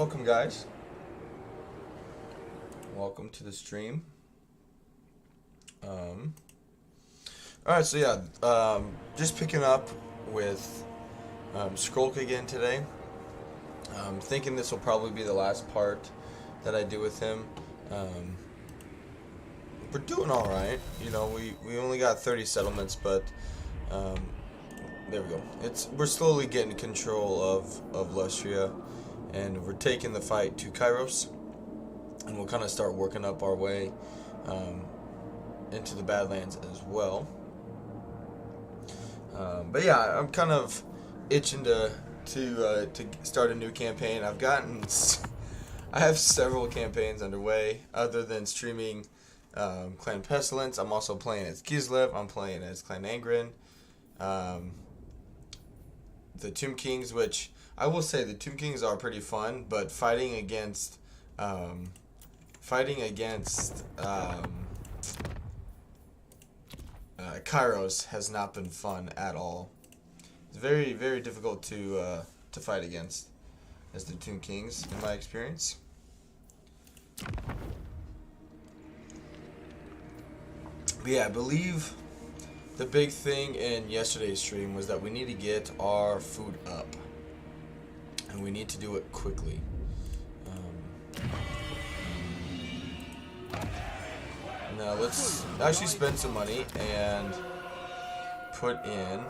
welcome guys. Welcome to the stream. Alright, so yeah, just picking up with Skrolk again today. I'm thinking this will probably be the last part that I do with him. We're doing alright. You know, we only got 30 settlements, but there we go. We're slowly getting control of Lustria, and we're taking the fight to Kairos, and we'll kind of start working up our way into the Badlands as well. But yeah, I'm kind of itching to start a new campaign. I have several campaigns underway other than streaming Clan Pestilens. I'm also playing as Kislev. I'm playing as Clan Angren. The Tomb Kings, which I will say the Tomb Kings are pretty fun, but fighting against Kairos has not been fun at all. It's very, very difficult to fight against as the Tomb Kings in my experience. But yeah, I believe the big thing in yesterday's stream was that we need to get our food up, and we need to do it quickly. Now let's actually spend some money and put in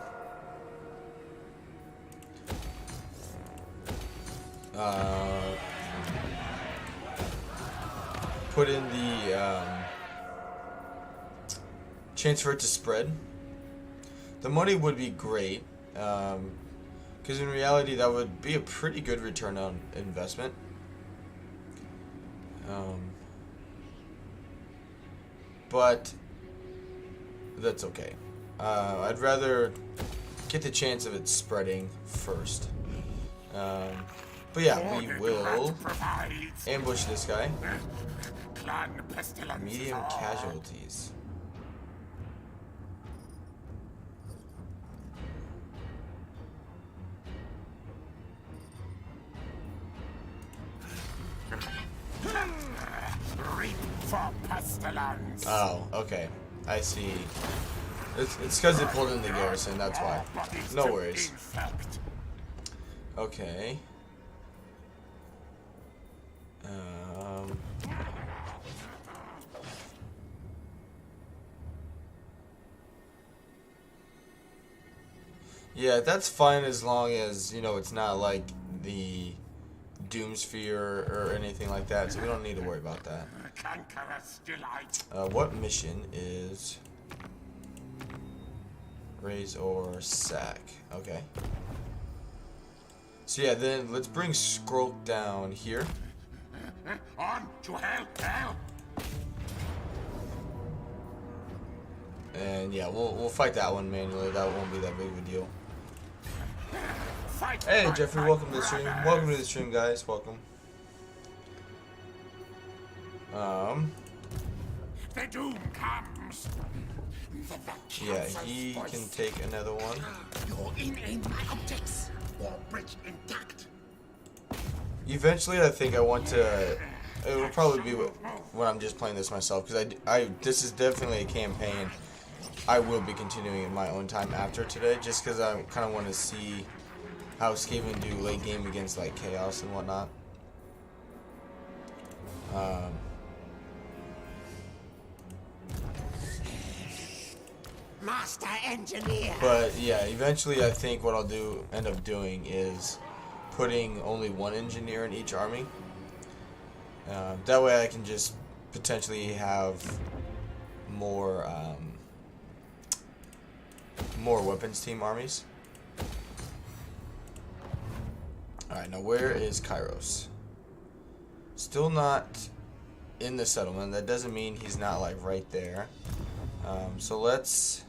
the chance for it to spread. The money would be great, because in reality that would be a pretty good return on investment. But that's okay. I'd rather get the chance of it spreading first. But yeah, we will ambush this guy. Clan Pestilens. Medium casualties. Reap for Pestilens. Oh, okay. I see. It's because they pulled in the garrison, that's why. No worries. Okay. Yeah, that's fine as long as, you know, it's not like the Doomsphere or anything like that, so we don't need to worry about that. What mission is raise or sack? Okay. So yeah, then let's bring Skrolk down here. On to hell. And yeah, we'll fight that one manually. That won't be that big of a deal. Fight, Hey fight, Jeffrey, fight, welcome to the stream. brothers. Welcome to the stream, guys. Welcome. The doom comes. Yeah, he can take another one. Your in-aim objects or bridge intact. Eventually, I think I want to. It will probably be when I'm just playing this myself, because this is definitely a campaign I will be continuing in my own time after today, just because I kind of want to see how Skaven do late game against like Chaos and whatnot. Master engineer. But yeah, eventually I think what I'll end up doing is putting only one engineer in each army. That way I can just potentially have more weapons team armies. Alright, now where is Kairos? Still not in the settlement. That doesn't mean he's not like right there. So let's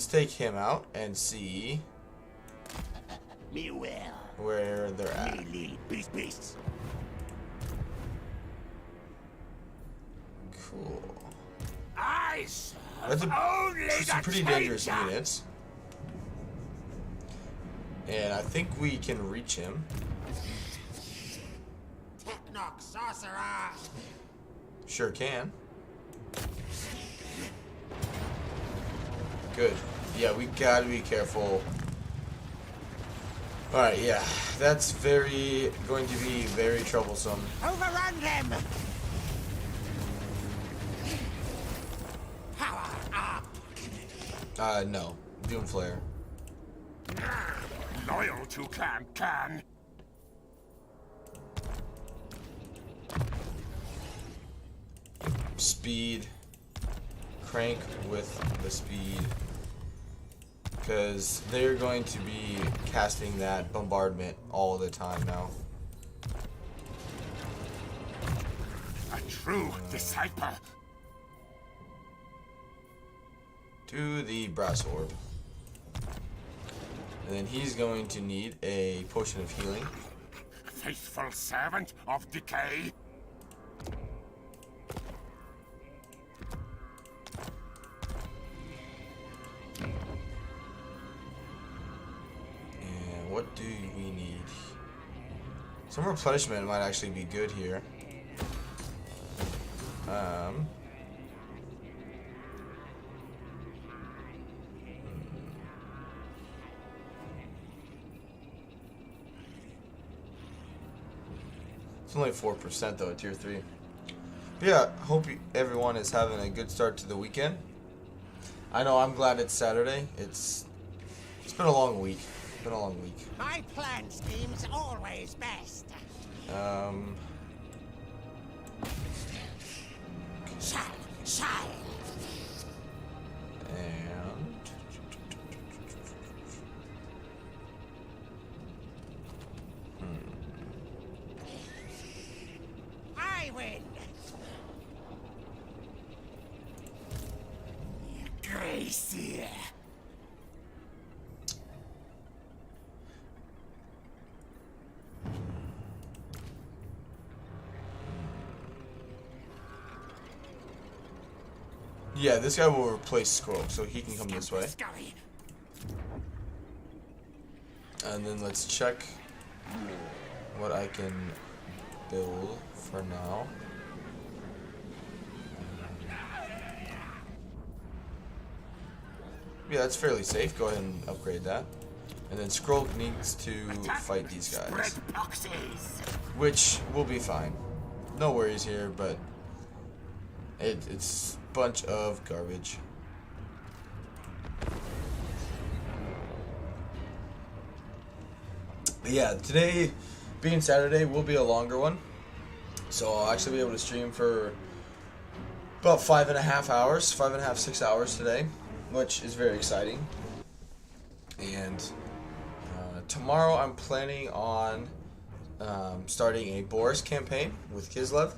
take him out and see Me will. where they're at. Me lead beasts. Cool. I serve That's only some the pretty dangerous changer. units. And I think we can reach him. Technoc sorcerer. Sure can. Good. Yeah, we gotta be careful. Alright, yeah. That's going to be very troublesome. Overrun them. Power up. No. Doomflare. Loyal to Clan Can. Speed. Crank with the speed. Because they're going to be casting that bombardment all the time now. A true disciple. To the brass orb. And then he's going to need a potion of healing. Faithful servant of decay. And what do we need? Some replenishment might actually be good here. It's only 4% though at tier 3. But yeah, hope everyone is having a good start to the weekend. I know I'm glad it's Saturday. It's been a long week. It's been a long week. My plan scheme's always best. Shine. And I win. Gracie. yeah, this guy will replace Skrolk, so he can come this way. Scurry. And then let's check what I can build for now. Yeah, that's fairly safe. Go ahead and upgrade that. And then Skrolk needs to fight these guys, which will be fine. No worries here, but it's a bunch of garbage. But yeah, today being Saturday will be a longer one, so I'll actually be able to stream for about 5.5 hours, 5.5, 6 hours today, which is very exciting. And tomorrow I'm planning on starting a Boris campaign with Kislev.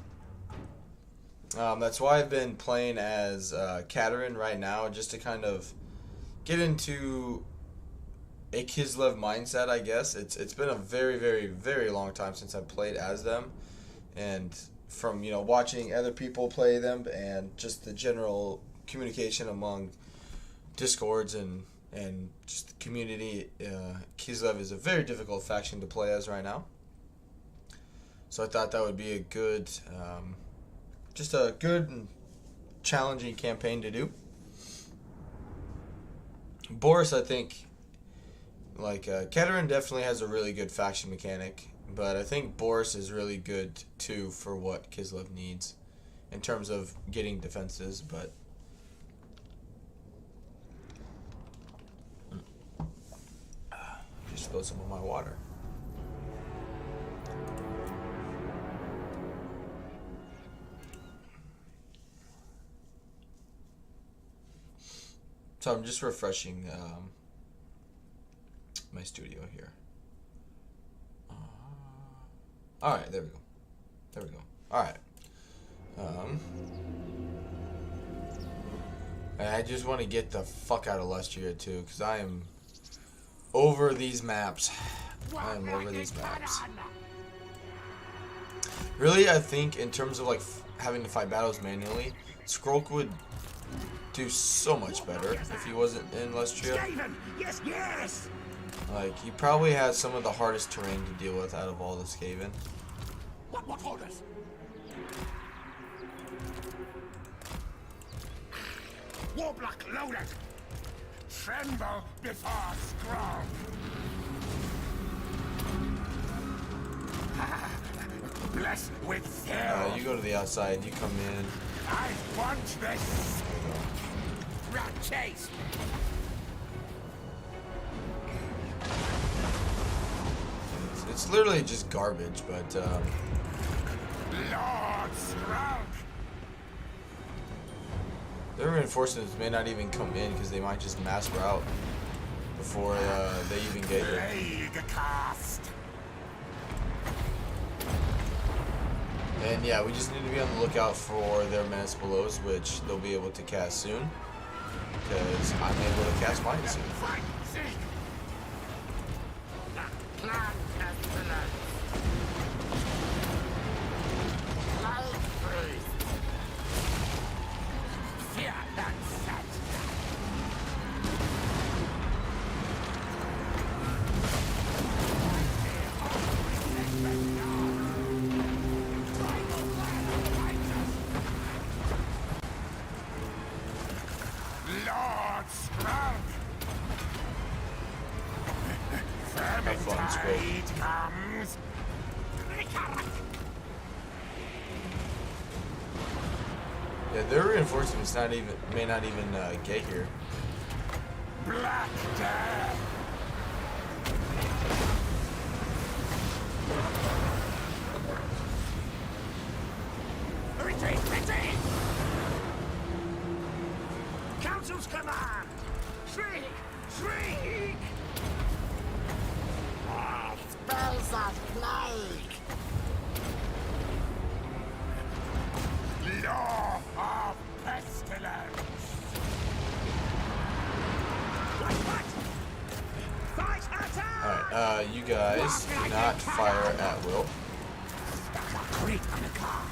That's why I've been playing as Katerin right now, just to kind of get into a Kislev mindset, I guess. It's been a very, very, very long time since I've played as them, and from watching other people play them and just the general communication among discords and just the community, Kislev is a very difficult faction to play as right now. So I thought that would be a good, just a good and challenging campaign to do. Boris, I think, Katerin definitely has a really good faction mechanic, but I think Boris is really good too for what Kislev needs in terms of getting defenses, but just spill some of my water. So I'm just refreshing my studio here. Alright, there we go. There we go. Alright. I just want to get the fuck out of Lustria too, because I am over these maps. I am over these maps. Really, I think in terms of having to fight battles manually, Skrolk would do so much better if he wasn't in Lustria. Yes, yes. Like, he probably has some of the hardest terrain to deal with out of all the Skaven. What orders? Warblock loaded! Tremble before Skrolk! Blessed with fear! You go to the outside, you come in. I want this! Rat chase! It's literally just garbage, but Lord Skrolk! their reinforcements may not even come in because they might just mass route before they even get here. Plague cast! And yeah, we just need to be on the lookout for their menace belows, which they'll be able to cast soon. Because I'm able to cast mine soon. Fight! Seek! Clan Pestilens! Plague priest! Fear not such! Lord Skrolk! Have fun, Skrolk. Vermintide comes! Yeah, their reinforcements may not even get here. Black Death! Retreat! Retreat! Council's command! Shriek! Shriek! Spells of plague! Law of Pestilens! Fight attack! Alright, you guys do not fire at will. Great on the car!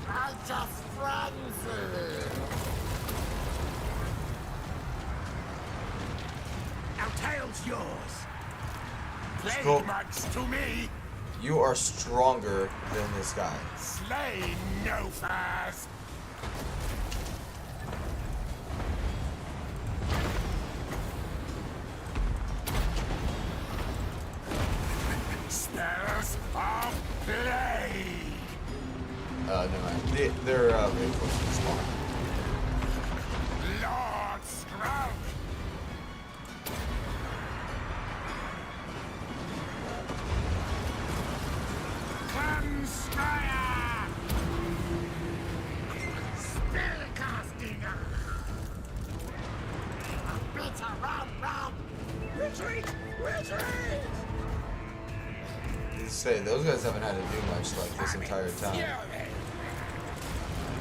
Righteous frenzy! Our tail's yours! Plague Skrolk. marks to me! You are stronger than this guy. Slay no fast! Spells of plague! Never mind. Their reinforcements small. Lord Skrolk! Conspire! Spellcasting! Bitter run! Retreat! Retreat! Say those guys haven't had to do much like this entire time.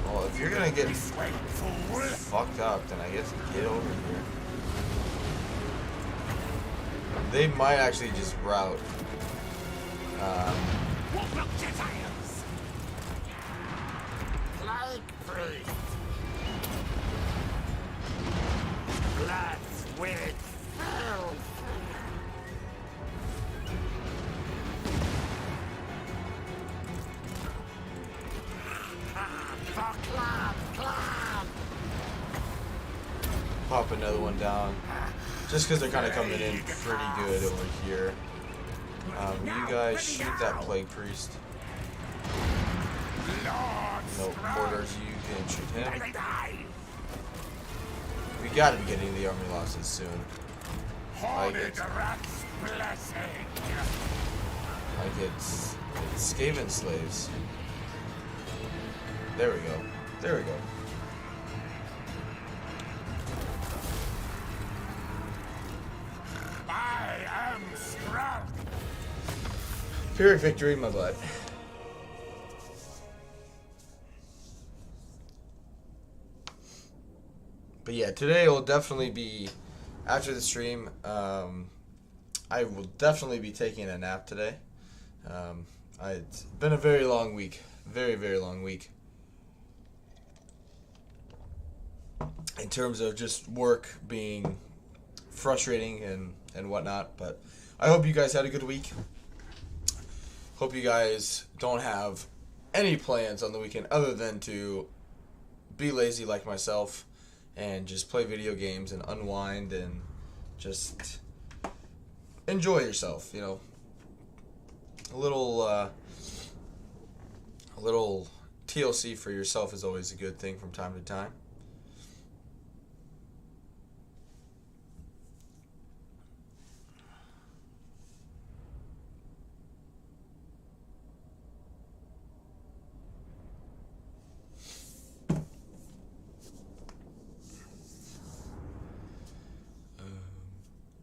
Well, if you're gonna get This way, fool! fucked up, then I guess get over here. They might actually just route. Warblock Gentiles! Plague priest! Blood with filth! For clan! Pop another one down. Just because they're kind of coming in pretty good over here. You guys shoot that plague priest. No borders, you can shoot him. We gotta be getting the army losses soon. Haunted rat's blessing! Like it's Skaven slaves. There we go. There we go. I am Skrolk! Pyrrhic victory, my butt. But yeah, today will definitely be after the stream. I will definitely be taking a nap today. It's been a very long week, very long week. In terms of just work being frustrating and whatnot. But I hope you guys had a good week. Hope you guys don't have any plans on the weekend other than to be lazy like myself and just play video games and unwind and just enjoy yourself. You know, a little TLC for yourself is always a good thing from time to time.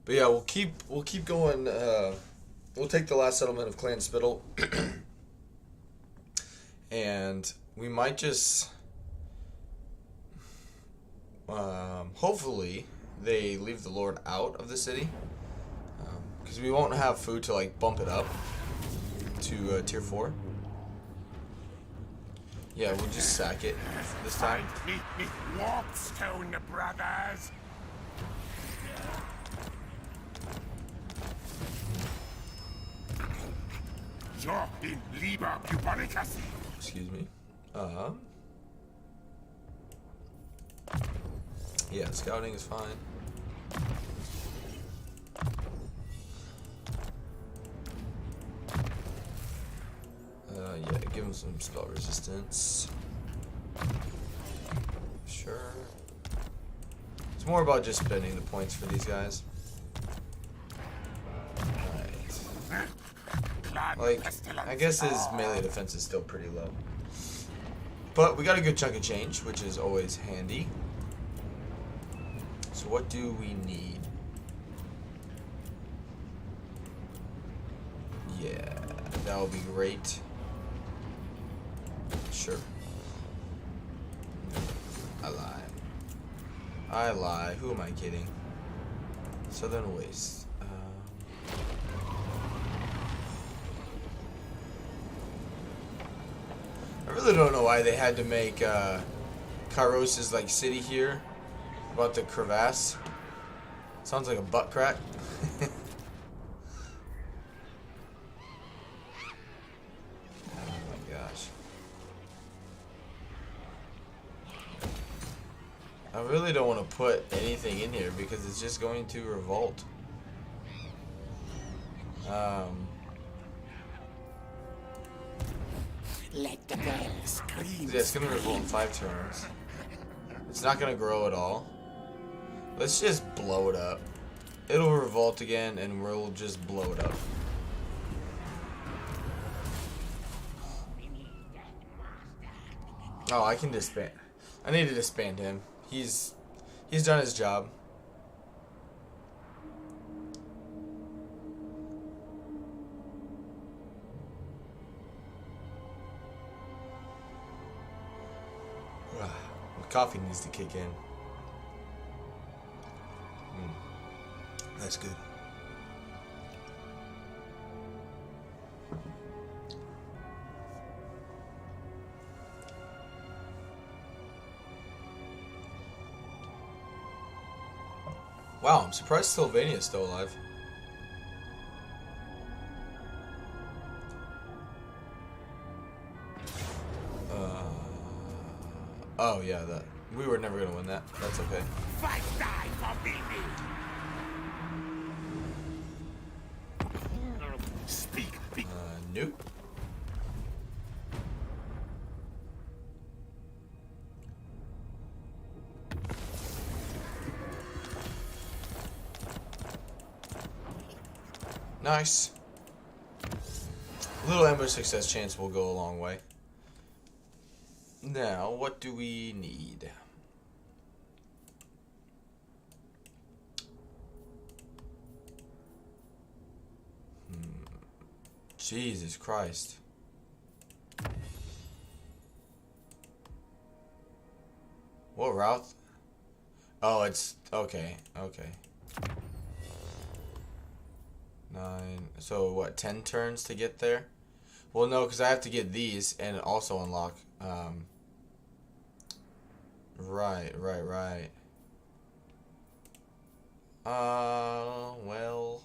But yeah, we'll keep going. We'll take the last settlement of Clan Spittle, and we might just hopefully they leave the Lord out of the city, because we won't have food to like bump it up to tier 4. Yeah, we'll just sack it this time. Meet me, Warpstone brothers. You're in Liber Bubonicus. Excuse me. Yeah, scouting is fine. Yeah, give him some spell resistance. Sure. It's more about just spending the points for these guys. Alright. Like, I guess his melee defense is still pretty low. But we got a good chunk of change, which is always handy. So what do we need? Yeah, that would be great. Sure. I lie. Who am I kidding? Southern Waste. I really don't know why they had to make Kairos' like city here about the crevasse. Sounds like a butt crack. Oh my gosh. I really don't want to put anything in here because it's just going to revolt. Let the girl scream. Yeah, it's gonna revolt in 5 turns. It's not gonna grow at all. Let's just blow it up. It'll revolt again and we'll just blow it up. Oh, I can disband. I need to disband him. He's done his job. Coffee needs to kick in. That's good. Wow, I'm surprised Sylvania's still alive. Oh yeah, that we were never gonna win that. That's okay. Fight die for me. Speak. Nope. Nice. A little ambush success chance will go a long way. Now, what do we need? Jesus Christ. What route? Oh, it's okay. Okay. 9. So what? 10 turns to get there? Well, no, because I have to get these and also unlock. Right. Well.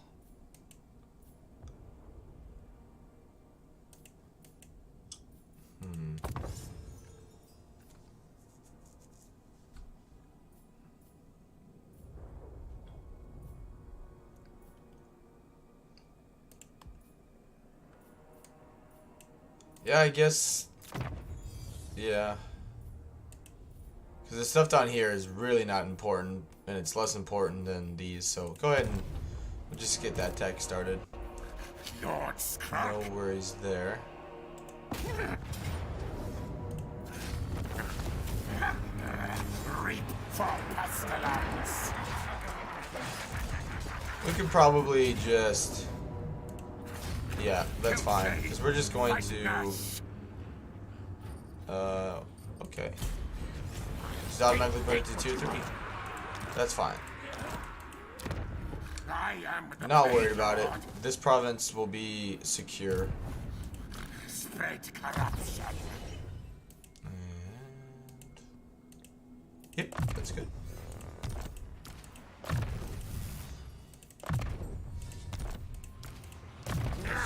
Yeah, I guess. Yeah. Because the stuff down here is really not important, and it's less important than these, so go ahead and we'll just get that tech started. Lord Skrolk. No worries there. Reap for Pestilens. We could probably just... Yeah, that's fine, because we're just going to... Okay. Just automatically put it to 2 or 3. That's fine. I am the Not worried about it. Lord. This province will be secure. Spread corruption. And... Yep, that's good.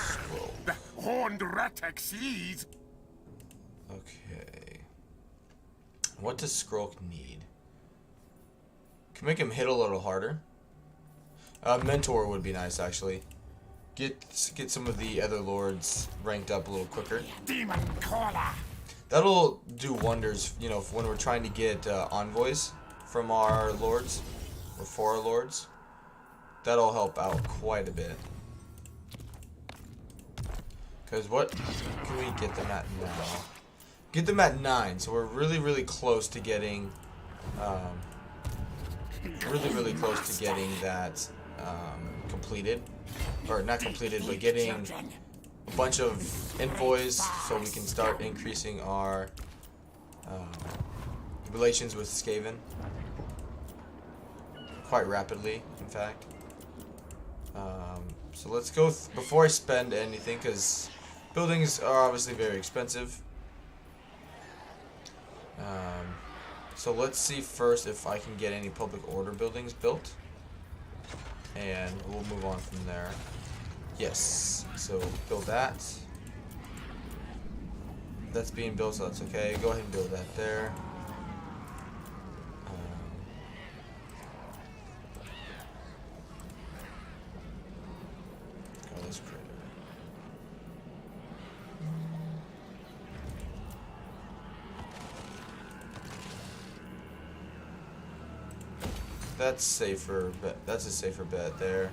Scroll. The horned retic sees. Okay. What does Skrolk need? Can make him hit a little harder. Mentor would be nice, actually. Get some of the other lords ranked up a little quicker. Demon caller. That'll do wonders, you know, when we're trying to get envoys from our lords, or for our lords. That'll help out quite a bit. Because what can we get them at now? Get them at 9, so we're really, really close to getting, really close to getting that completed. Or not completed, but getting a bunch of envoys so we can start increasing our relations with Skaven. Quite rapidly, in fact. So let's go, before I spend anything, because buildings are obviously very expensive. So let's see first if I can get any public order buildings built. And we'll move on from there. Yes, so build that. That's being built, so that's okay. Go ahead and build that there. That's safer, that's a safer bet there.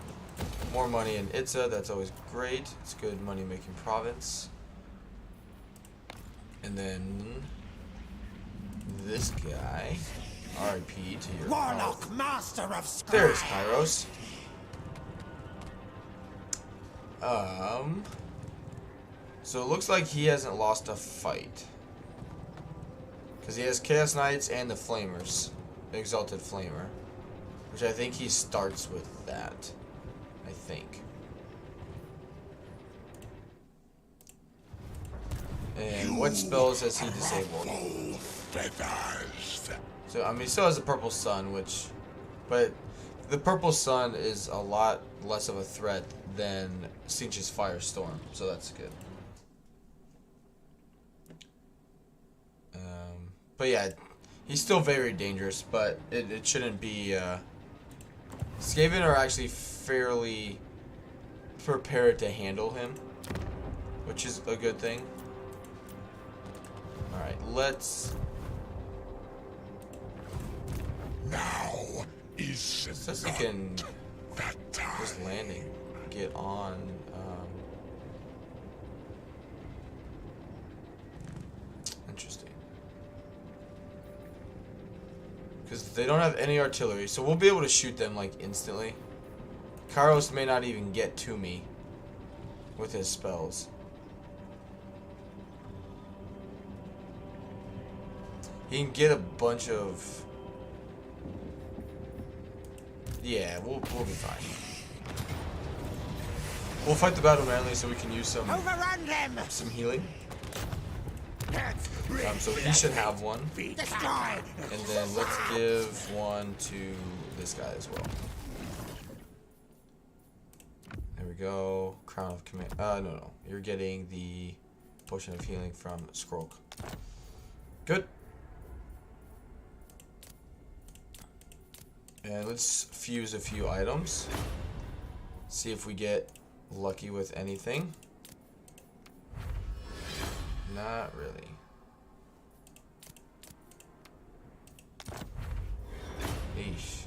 More money in Itza, that's always great. It's a good money making province. And then this guy, RIP to your Warlock, health. master of Skrolk. There's Kairos. So it looks like he hasn't lost a fight. Because he has Chaos Knights and the Flamers. Exalted Flamer. Which I think he starts with that. I think. And what spells has he disabled? So, I mean, he still has the Purple Sun, which... But the Purple Sun is a lot less of a threat than Sinch's Firestorm, so that's good. But yeah, he's still very dangerous, but it shouldn't be... Skaven are actually fairly prepared to handle him, which is a good thing. Alright, let's... Now is Says he can just landing, get on. Interesting. Because they don't have any artillery, so we'll be able to shoot them like instantly. Kairos may not even get to me with his spells. He can get a bunch of... Yeah, we'll be fine. We'll fight the battle manly so we can use Overrun them. some healing. So he should have one. Destroyed. And then let's give one to this guy as well. go. Crown of Command. No. You're getting the Potion of Healing from Skrolk. Good. And let's fuse a few items. See if we get lucky with anything. Not really. Eesh.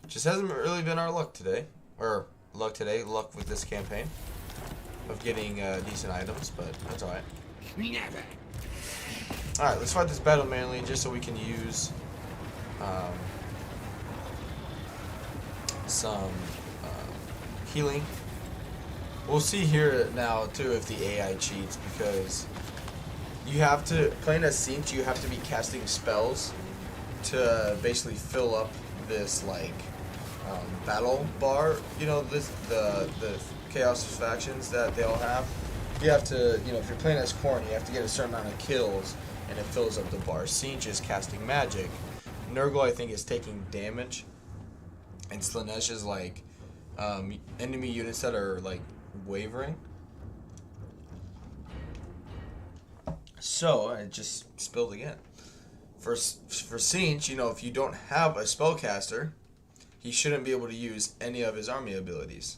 Just hasn't really been our luck today. Luck with this campaign. Of getting decent items, but that's alright. Never. Alright, let's fight this battle manually just so we can use some healing. We'll see here now too if the AI cheats, because you have to, playing as Siege, you have to be casting spells to basically fill up this like battle bar, you know, the chaos factions that they all have. You have to, you know, if you're playing as Corn, you have to get a certain amount of kills and it fills up the bar. Siege is casting magic. Nurgle, I think, is taking damage, and Slanesh is like enemy units that are like wavering. So I just spilled again. For Siege, you know, if you don't have a spellcaster, he shouldn't be able to use any of his army abilities.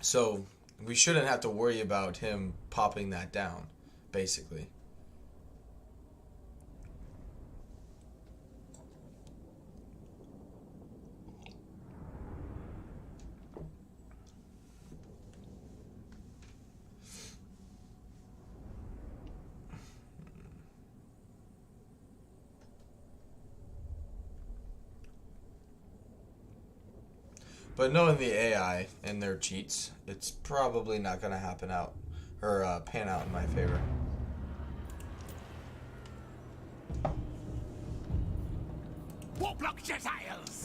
So we shouldn't have to worry about him popping that down, basically. But knowing the AI and their cheats, it's probably not going to happen out or pan out in my favor.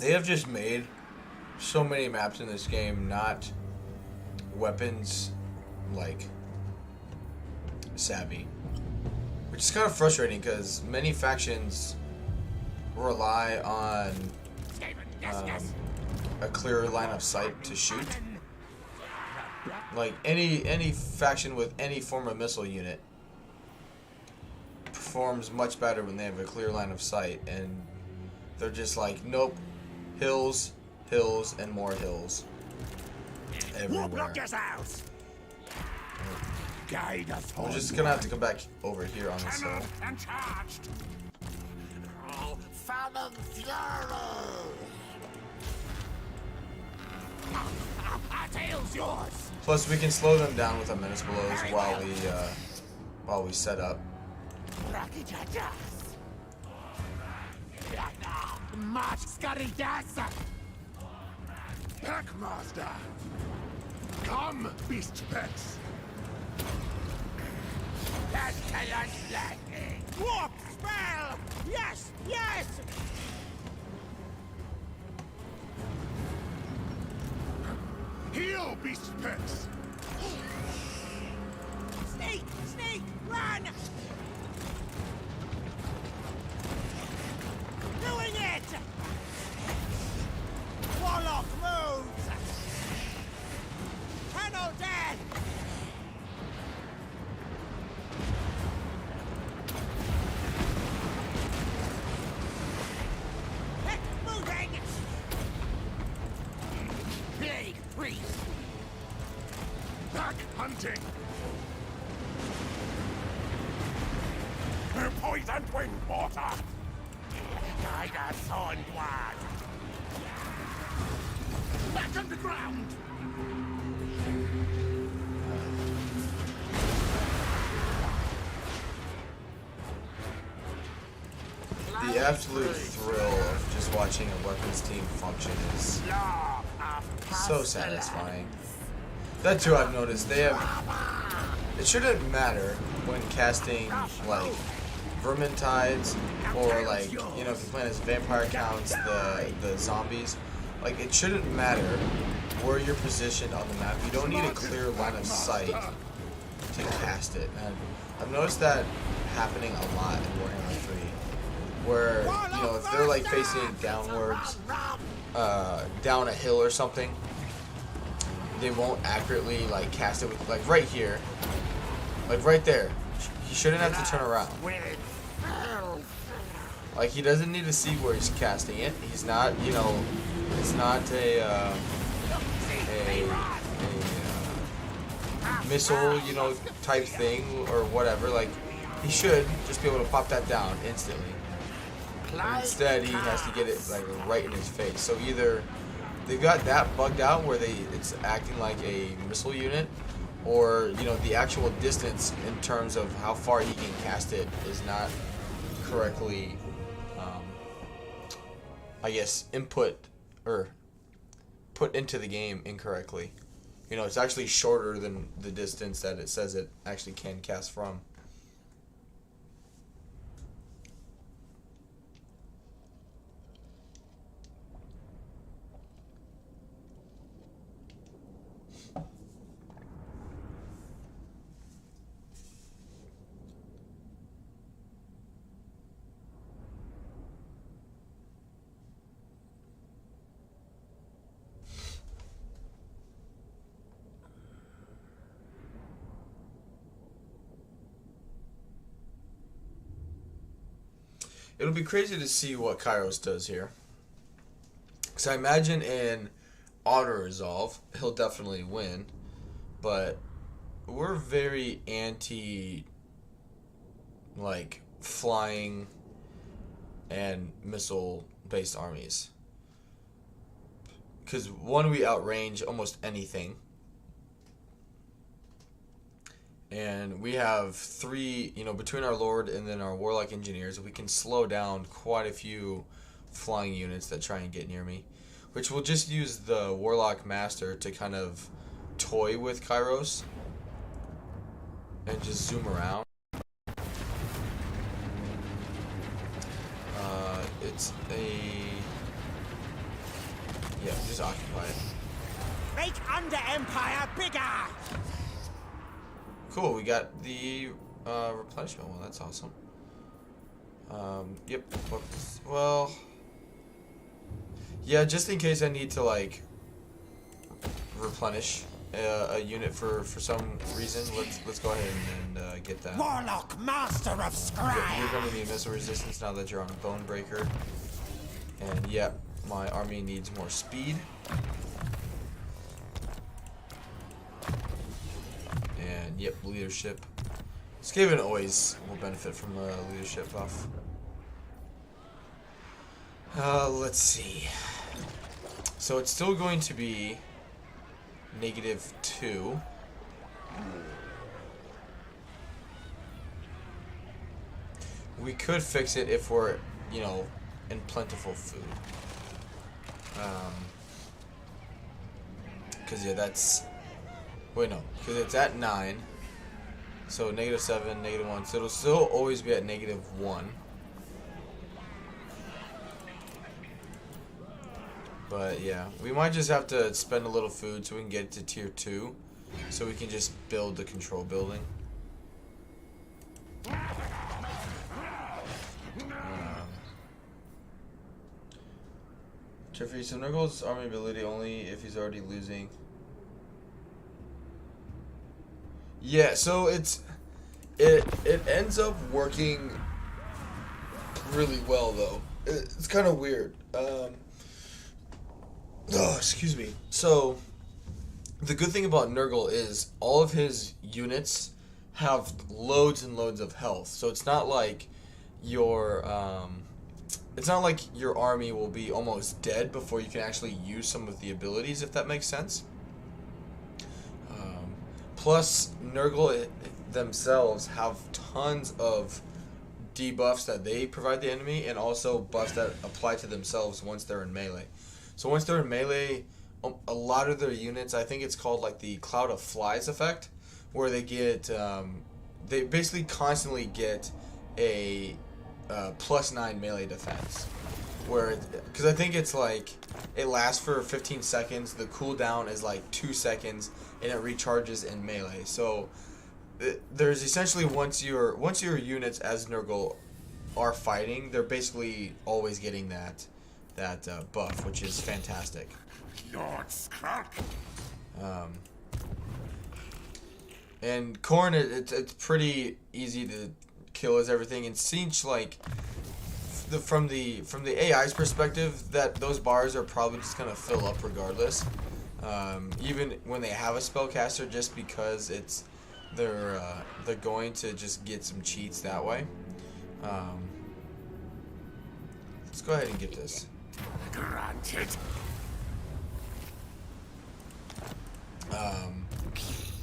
They have just made so many maps in this game not weapons like savvy, which is kind of frustrating because many factions rely on a clear line of sight to shoot. Like any faction with any form of missile unit performs much better when they have a clear line of sight, and they're just like, nope, hills, hills, and more hills everywhere. I'm just gonna have to come back over here on this hill. Plus, we can slow them down with a menace blows while we set up. Packmaster, come, beast pets. Warp spell! Yes, yes! Heal, beast pets. Snake! Snake! Run! Doing it! Warlock moves! Tunnel death! Heck moving! Plague priest! Pack hunting. Poisoned wind water. Guide us onward. Back underground. The absolute thrill of just watching a weapons team function is so satisfying. That too, I've noticed they have. It shouldn't matter when casting like Vermintides or like, you know, if you're playing as vampire counts, the zombies. like, it shouldn't matter where you're positioned on the map. You don't need a clear line of sight to cast it. And I've noticed that happening a lot in Warhammer 3, where, you know, if they're like facing downwards, down a hill or something, they won't accurately like cast it with, like, right here, like right there. He shouldn't have to turn around. Like, he doesn't need to see where he's casting it. He's not, you know, it's not a missile, you know, type thing or whatever. Like, he should just be able to pop that down instantly. And instead, he has to get it like right in his face. So either they've got that bugged out where it's acting like a missile unit, or, you know, the actual distance in terms of how far he can cast it is not correctly, I guess, input or put into the game incorrectly. You know, it's actually shorter than the distance that it says it actually can cast from. It'll be crazy to see what Kairos does here. Because I imagine in auto-resolve, he'll definitely win. But we're very anti, like, flying and missile-based armies. Because, one, we outrange almost anything. And we have 3, you know, between our Lord and then our Warlock Engineers, we can slow down quite a few flying units that try and get near me. Which we'll just use the Warlock Master to kind of toy with Kairos. And just zoom around. It's a... yeah, just occupy it. Make Under Empire bigger! Cool, we got the replenishment one. That's awesome. Yep. Well, yeah, just in case I need to, like, replenish a unit for some reason, let's go ahead and get that. Warlock Master of Skrolk! You're going to need missile resistance now that you're on a bone breaker. And yep, my army needs more speed. And yep, leadership. Skaven always will benefit from a leadership buff. Let's see. So it's still going to be -2. We could fix it if we're, you know, in plentiful food. Because, yeah, that's... wait, no. Because it's at 9. So, -7, -1. So, it'll still always be at -1. But, yeah. We might just have to spend a little food so we can get to tier 2. So, we can just build the control building. Jeffrey, so Nurgle's army ability only if he's already losing. Yeah, so it ends up working really well though. It's kind of weird. Oh, excuse me. So the good thing about Nurgle is all of his units have loads and loads of health. So it's not like your army will be almost dead before you can actually use some of the abilities, if that makes sense. Plus, Nurgle themselves have tons of debuffs that they provide the enemy, and also buffs that apply to themselves once they're in melee. So once they're in melee, a lot of their units, I think it's called like the Cloud of Flies effect, where they get, they basically constantly get a +9 melee defense. where, because I think it's like, it lasts for 15 seconds, the cooldown is like 2 seconds, and it recharges in melee. So there's essentially, once your units as Nurgle are fighting, they're basically always getting that buff, which is fantastic. Lord Skrolk. And Khorne, it's pretty easy to kill as everything. And Sinch, like, from the AI's perspective, that those bars are probably just gonna fill up regardless, even when they have a spellcaster, just because they're going to just get some cheats that way. Let's go ahead and get this. Granted.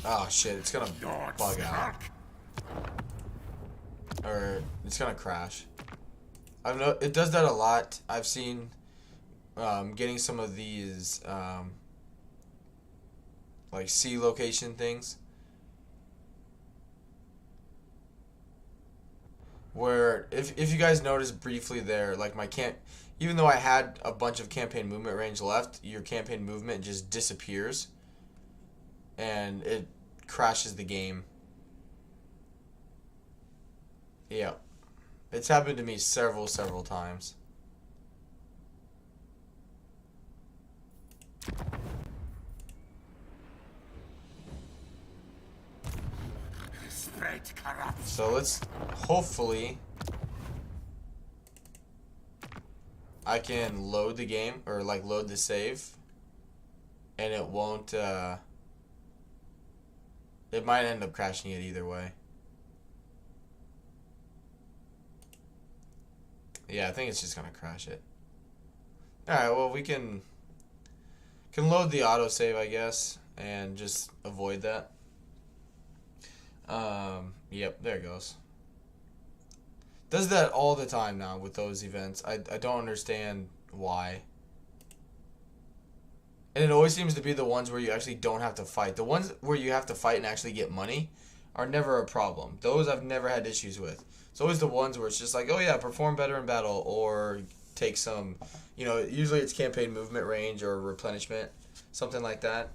Oh shit, it's gonna Lord bug out. Skrolk. Or it's gonna crash. It does that a lot. I've seen getting some of these like C location things where if you guys notice briefly there, like my even though I had a bunch of campaign movement range left, your campaign movement just disappears and it crashes the game. Yeah. It's happened to me several times. Spread corrupt. So let's, hopefully, I can load the game, or like load the save, and it won't, it might end up crashing it either way. Yeah, I think it's just gonna crash it. Alright, well, we can load the autosave, I guess, and just avoid that. Yep, there it goes. Does that all the time now with those events. I don't understand why. And it always seems to be the ones where you actually don't have to fight. The ones where you have to fight and actually get money are never a problem. Those I've never had issues with. It's always the ones where it's just like, oh yeah, perform better in battle, or take some, usually it's campaign movement range or replenishment, something like that,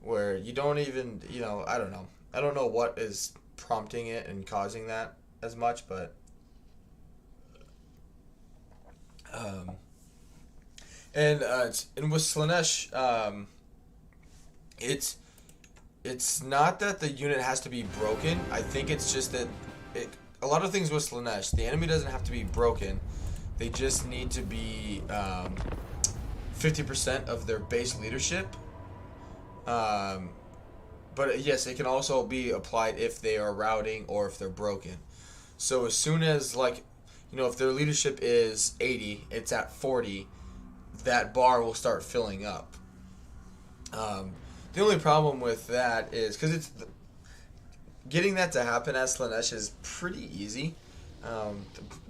where you don't even, I don't know. I don't know what is prompting it and causing that as much, but and with Slaanesh, it's not that the unit has to be broken. I think it's just that a lot of things with Slaanesh, the enemy doesn't have to be broken. They just need to be 50% of their base leadership. But yes, it can also be applied if they are routing or if they're broken. So as soon as, like, if their leadership is 80, it's at 40, that bar will start filling up. The only problem with that is, because getting that to happen as Slaanesh is pretty easy.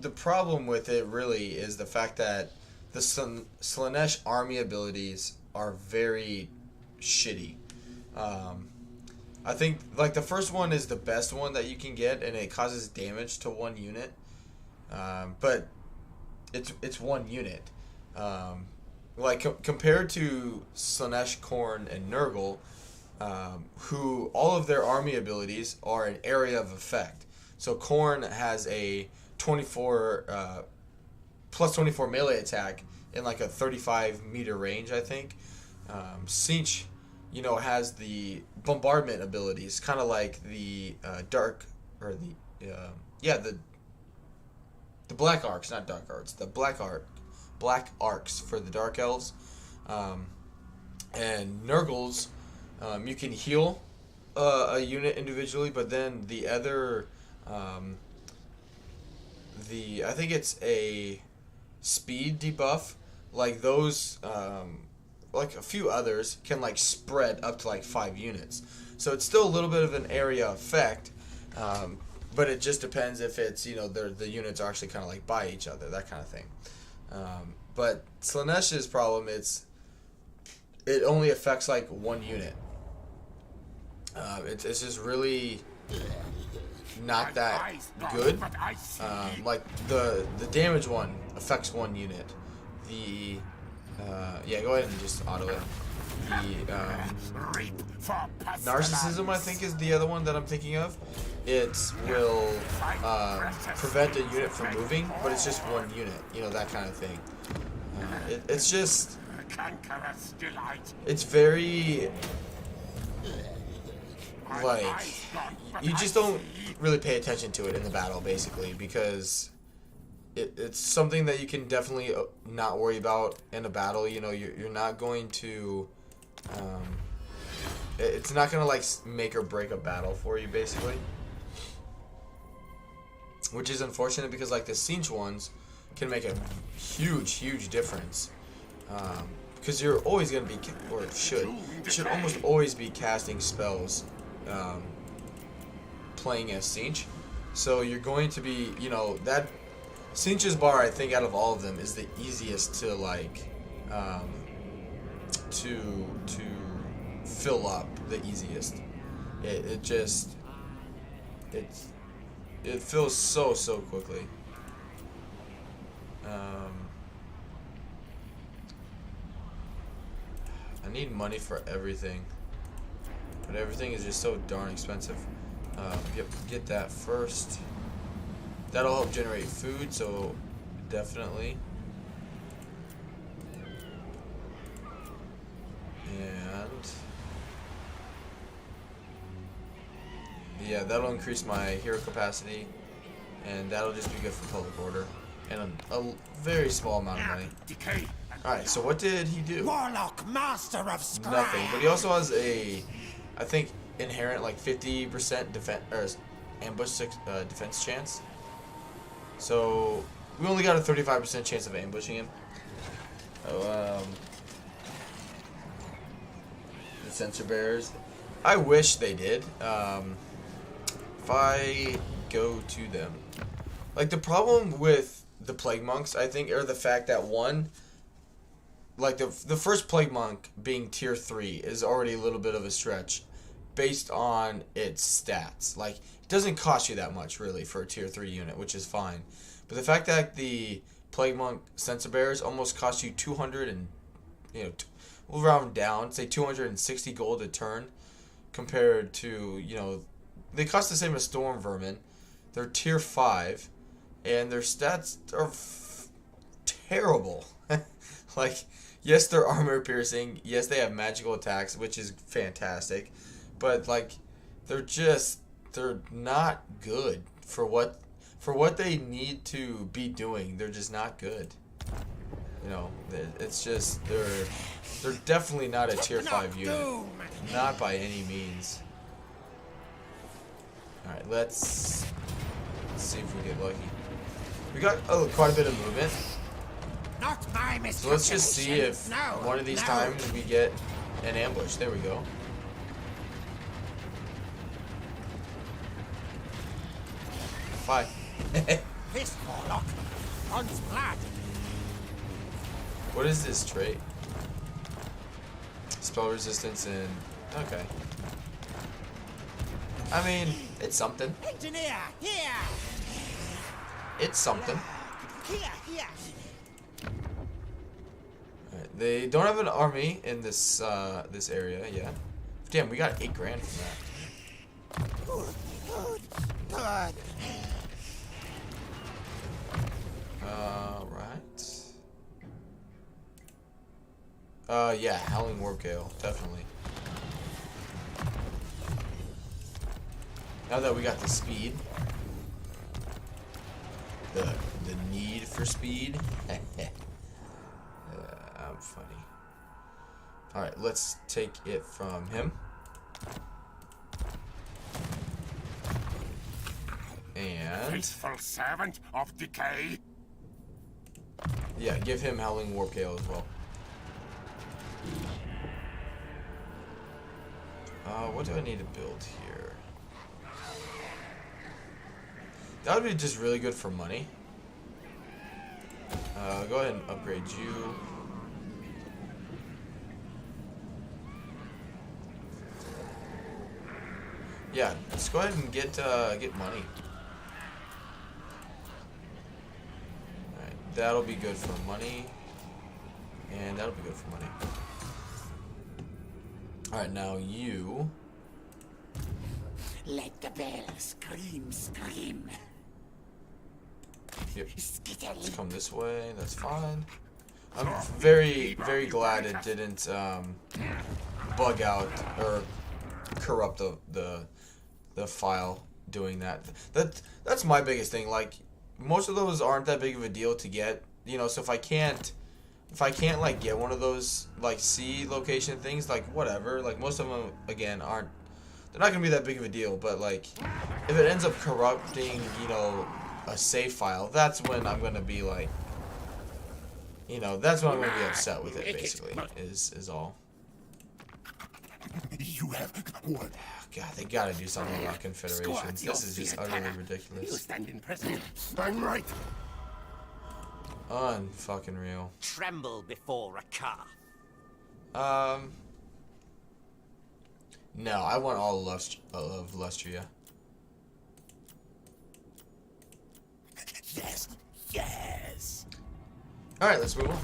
The problem with it really is the fact that the Slaanesh army abilities are very shitty. I think, like, the first one is the best one that you can get, and it causes damage to one unit. But it's one unit. Compared to Slaanesh, Khorne, and Nurgle, who all of their army abilities are an area of effect. So Khorne has a 24 plus 24 melee attack in like a 35 meter range, I think. Sinch, has the bombardment abilities, kind of like the the black arcs, not dark arcs, the black arcs for the dark elves, and Nurgles. You can heal a unit individually, but then the other, I think it's a speed debuff, like those, like a few others can like spread up to like 5 units. So it's still a little bit of an area effect, but it just depends if it's, the units are actually kind of like by each other, that kind of thing. But Slaanesh's problem, it only affects like one unit. It's just really not that good. Like the damage one affects one unit, the yeah, go ahead and just auto it. The Reap for narcissism, I think, is the other one that I'm thinking of. It will prevent a unit from moving, but it's just one unit, you know, that kind of thing. It's just, Conqueror's delight. it's very, like, you just don't really pay attention to it in the battle, basically, because it's something that you can definitely not worry about in a battle. You know, you're not going to, it's not going to, like, make or break a battle for you, basically. Which is unfortunate because, like, the siege ones can make a huge difference. Because you're always going to be, or should almost always be casting spells playing as siege. So you're going to be, you know, that Sinch's bar, I think, out of all of them, is the easiest to, like, to fill up the easiest. It just, it fills so quickly. I need money for everything, but everything is just so darn expensive. Get that first. That'll help generate food, so definitely. And yeah, that'll increase my hero capacity, and that'll just be good for public order, and a very small amount of money. Alright, so what did he do? Warlock, master of Skrolk. Nothing, but he also has a, I think, inherent, like, 50% defense, or ambush defense chance. So we only got a 35% chance of ambushing him. Oh, the sensor bearers. I wish they did. If I go to them, like, the problem with the plague monks, I think, are the fact that, one, like, the first plague monk being tier 3 is already a little bit of a stretch based on its stats. Like, it doesn't cost you that much, really, for a tier 3 unit, which is fine. But the fact that the plague monk sensor bearers almost cost you 200 and, you know, we'll round down, say 260 gold a turn, compared to, you know, they cost the same as storm vermin. They're tier 5, and their stats are terrible. Like, yes, they're armor piercing. Yes, they have magical attacks, which is fantastic. But, like, they're not good for what they need to be doing. They're just not good. You know, it's just, they're definitely not a tier 5 unit. Not by any means. Alright, let's see if we get lucky. We got quite a bit of movement. Not my So let's just see if one of these times we get an ambush. There we go. Bye. This warlock wants blood. What is this trait? Spell resistance and... okay. I mean, it's something. Engineer, here. It's something. Here. Alright, they don't have an army in this this area yet. Damn, we got 8 grand from that. Good. Right. Yeah, Howling Warp Gale, definitely. Now that we got the speed, the need for speed. I'm funny. All right, let's take it from him. And Faithful servant of decay. yeah, give him Howling Warp Gale as well. What do I need to build here? That would be just really good for money. Go ahead and upgrade you. Yeah, let's go ahead and get money. Alright, that'll be good for money. And that'll be good for money. Alright, now you... Let the bell scream, scream. Yep. Skittle. Let's come this way. That's fine. I'm very, very glad it didn't bug out or corrupt the file doing that. That's my biggest thing. Like, most of those aren't that big of a deal to get. You know, so if I can't like get one of those like C location things, like whatever. Like most of them again aren't. They're not gonna be that big of a deal. But like, if it ends up corrupting, you know, a save file, that's when I'm gonna be like, you know, that's when I'm gonna be upset with it. Basically, is all. You have what? God, they gotta do something about confederations. This is just utterly You ridiculous. stand in precedent. I'm right. Unfucking real. Tremble before a car. No, I want all of Lustria. Yes, yes. Alright, let's move on.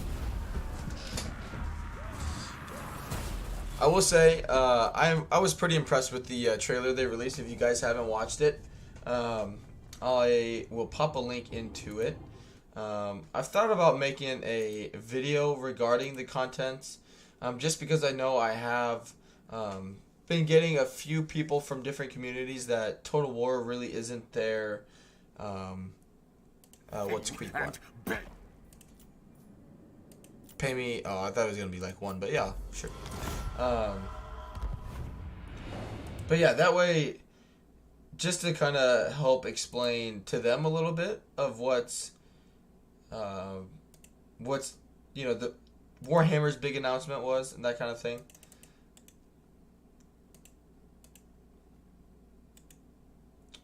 I will say, I was pretty impressed with the trailer they released. If you guys haven't watched it, I will pop a link into it. I've thought about making a video regarding the contents, just because I know I have been getting a few people from different communities that Total War really isn't their, what's Creek one? Pay me, oh, I thought it was going to be like one, but yeah, sure. But yeah, that way, just to kind of help explain to them a little bit of what's, you know, the Warhammer's big announcement was and that kind of thing.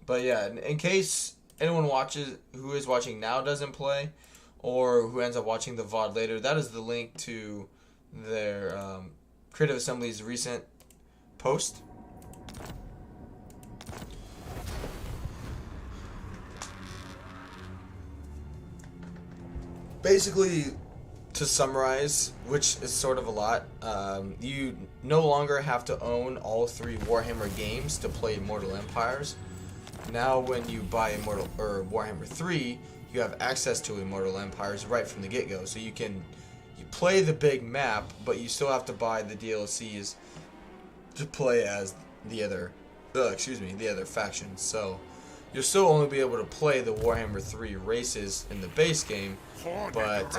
But yeah, in case anyone who is watching now doesn't play, or who ends up watching the VOD later, that is the link to their Creative Assembly's recent post. Basically, to summarize, which is sort of a lot, you no longer have to own all 3 Warhammer games to play Immortal Empires. Now when you buy Immortal or Warhammer 3, you have access to Immortal Empires right from the get-go. So you play the big map, but you still have to buy the DLCs to play as the other factions. So you'll still only be able to play the Warhammer 3 races in the base game, but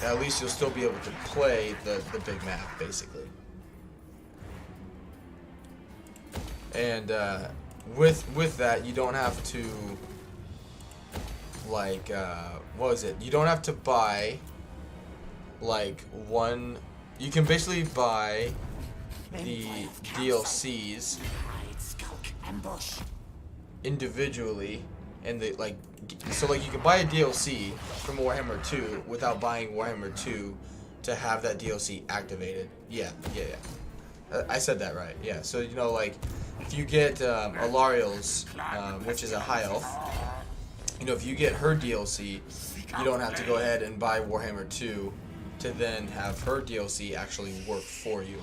at least you'll still be able to play the big map, basically. And with that, you don't have to, like, what was it? You don't have to buy, like, one... You can basically buy the DLCs individually, and the, like, so, like, you can buy a DLC from Warhammer 2 without buying Warhammer 2 to have that DLC activated. Yeah. I said that right, yeah. So, you know, like, if you get Alariel's, which is a high elf, you know, if you get her DLC, you don't have to go ahead and buy Warhammer 2 to then have her DLC actually work for you.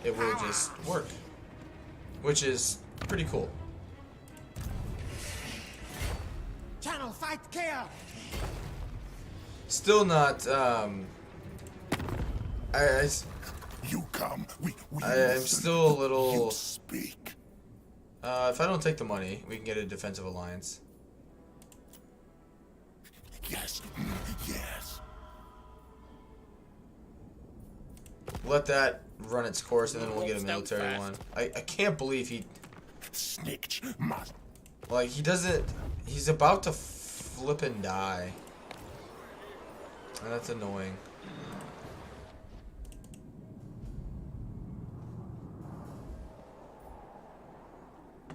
It will just work, which is pretty cool. Channel fight kill. Still not, You come. I'm still a little... You speak. If I don't take the money, we can get a defensive alliance. Yes. Yes. Let that run its course, and then we'll get a military one. I can't believe he... Snitch must. Like, he doesn't... He's about to flip and die. And that's annoying.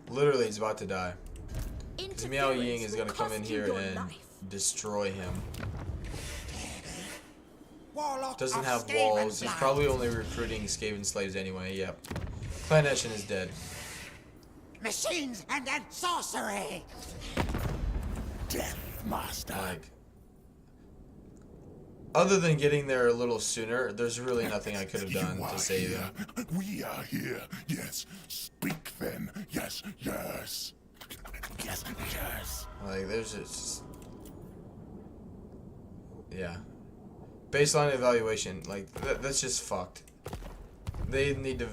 Literally, he's about to die. Because Miao Ying is going to come in here and destroy him. Doesn't have walls. He's probably only recruiting Skaven slaves anyway. Yep. Clan Pestilens is dead. Machines and then sorcery. Death master. Like, other than getting there a little sooner, there's really nothing I could have done You to are save here. him. We are here. Yes. Speak then. Yes. Yes. Yes. Yes. Like, there's just... Yeah. Baseline evaluation, like, that's just fucked. They need to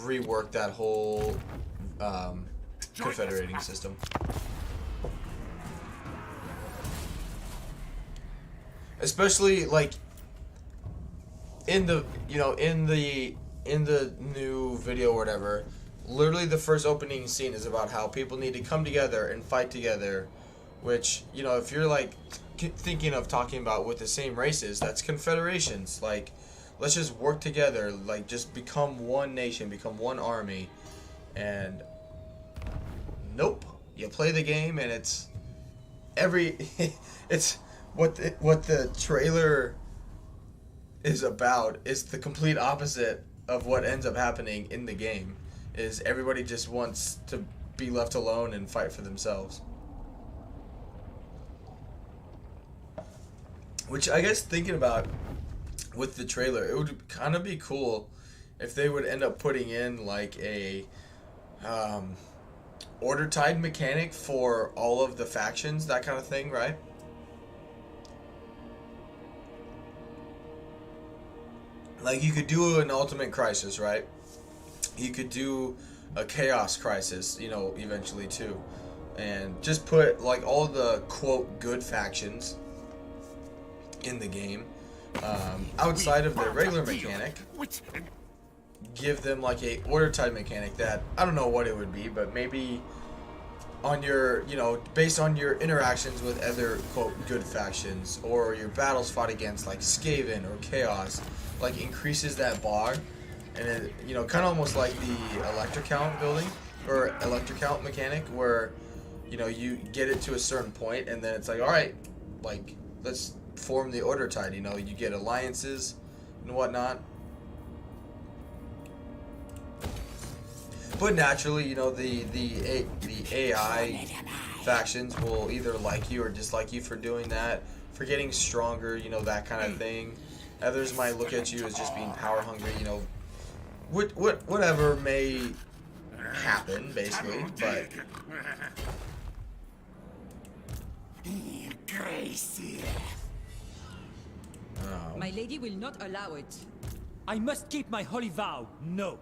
rework that whole confederating system. Especially, like, in the, you know, in the new video or whatever, literally the first opening scene is about how people need to come together and fight together, which, you know, if you're, like, thinking of talking about with the same races, that's confederations. Like, let's just work together, like, just become one nation, become one army, and nope, you play the game and it's it's what the trailer is about is the complete opposite of what ends up happening in the game. Is everybody just wants to be left alone and fight for themselves. Which, I guess, thinking about with the trailer, it would kind of be cool if they would end up putting in, like, a order tide mechanic for all of the factions, that kind of thing, right? Like, you could do an Ultimate Crisis, right? You could do a Chaos Crisis, you know, eventually, too. And just put, like, all the, quote, good factions in the game, outside of their regular mechanic, give them like a order type mechanic that, I don't know what it would be, but maybe on your, you know, based on your interactions with other, quote, good factions, or your battles fought against like Skaven or Chaos, like, increases that bar, and it, you know, kind of almost like the Electrocount building, or Electrocount mechanic, where, you know, you get it to a certain point, and then it's like, alright, like, let's form the order tide, you know, you get alliances and whatnot. But naturally, you know, the AI factions will either like you or dislike you for doing that, for getting stronger, you know, that kind of thing. Others might look at you as just being power hungry, you know, whatever may happen, basically, but... My lady will not allow it. I must keep my holy vow. No.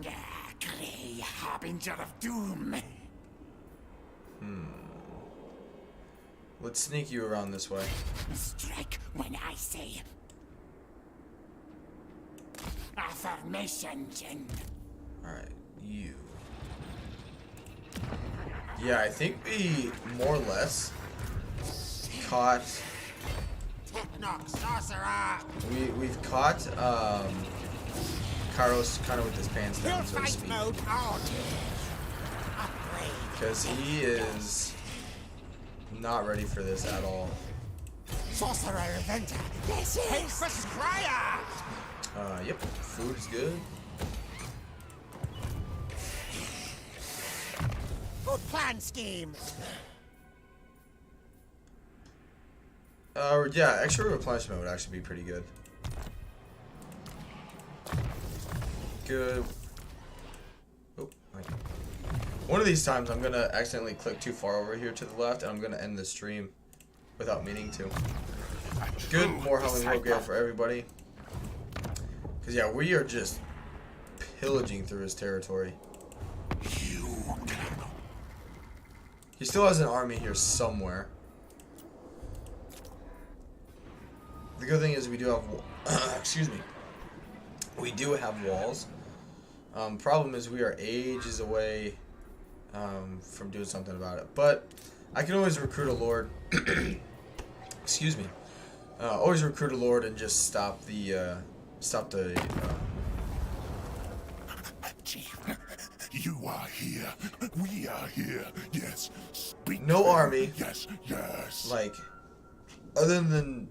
Grey harbinger of doom. Let's sneak you around this way. Strike when I say. Affirmation, Jin. Alright, you. Yeah, I think we more or less caught... Technoc sorcerer. We've caught Kairos kind of with his pants down, so to Fight speak. mode on. Upgrade. Because he is not ready for this at all. Sorcerer Eventer. This is Princess Crier. Yep, food is good. Good plan scheme. Yeah, extra replenishment would actually be pretty good. Good. Oh, one of these times I'm gonna accidentally click too far over here to the left, and I'm gonna end the stream without meaning to. Good, more Howling Wargale for everybody. Cause yeah, we are just pillaging through his territory. He still has an army here somewhere. The good thing is we do have, excuse me, we do have walls. Problem is we are ages away from doing something about it. But I can always recruit a lord. Excuse me. Always recruit a lord and just stop the You are here. We are here. Yes. Speak. No army. Yes. Yes. Like, other than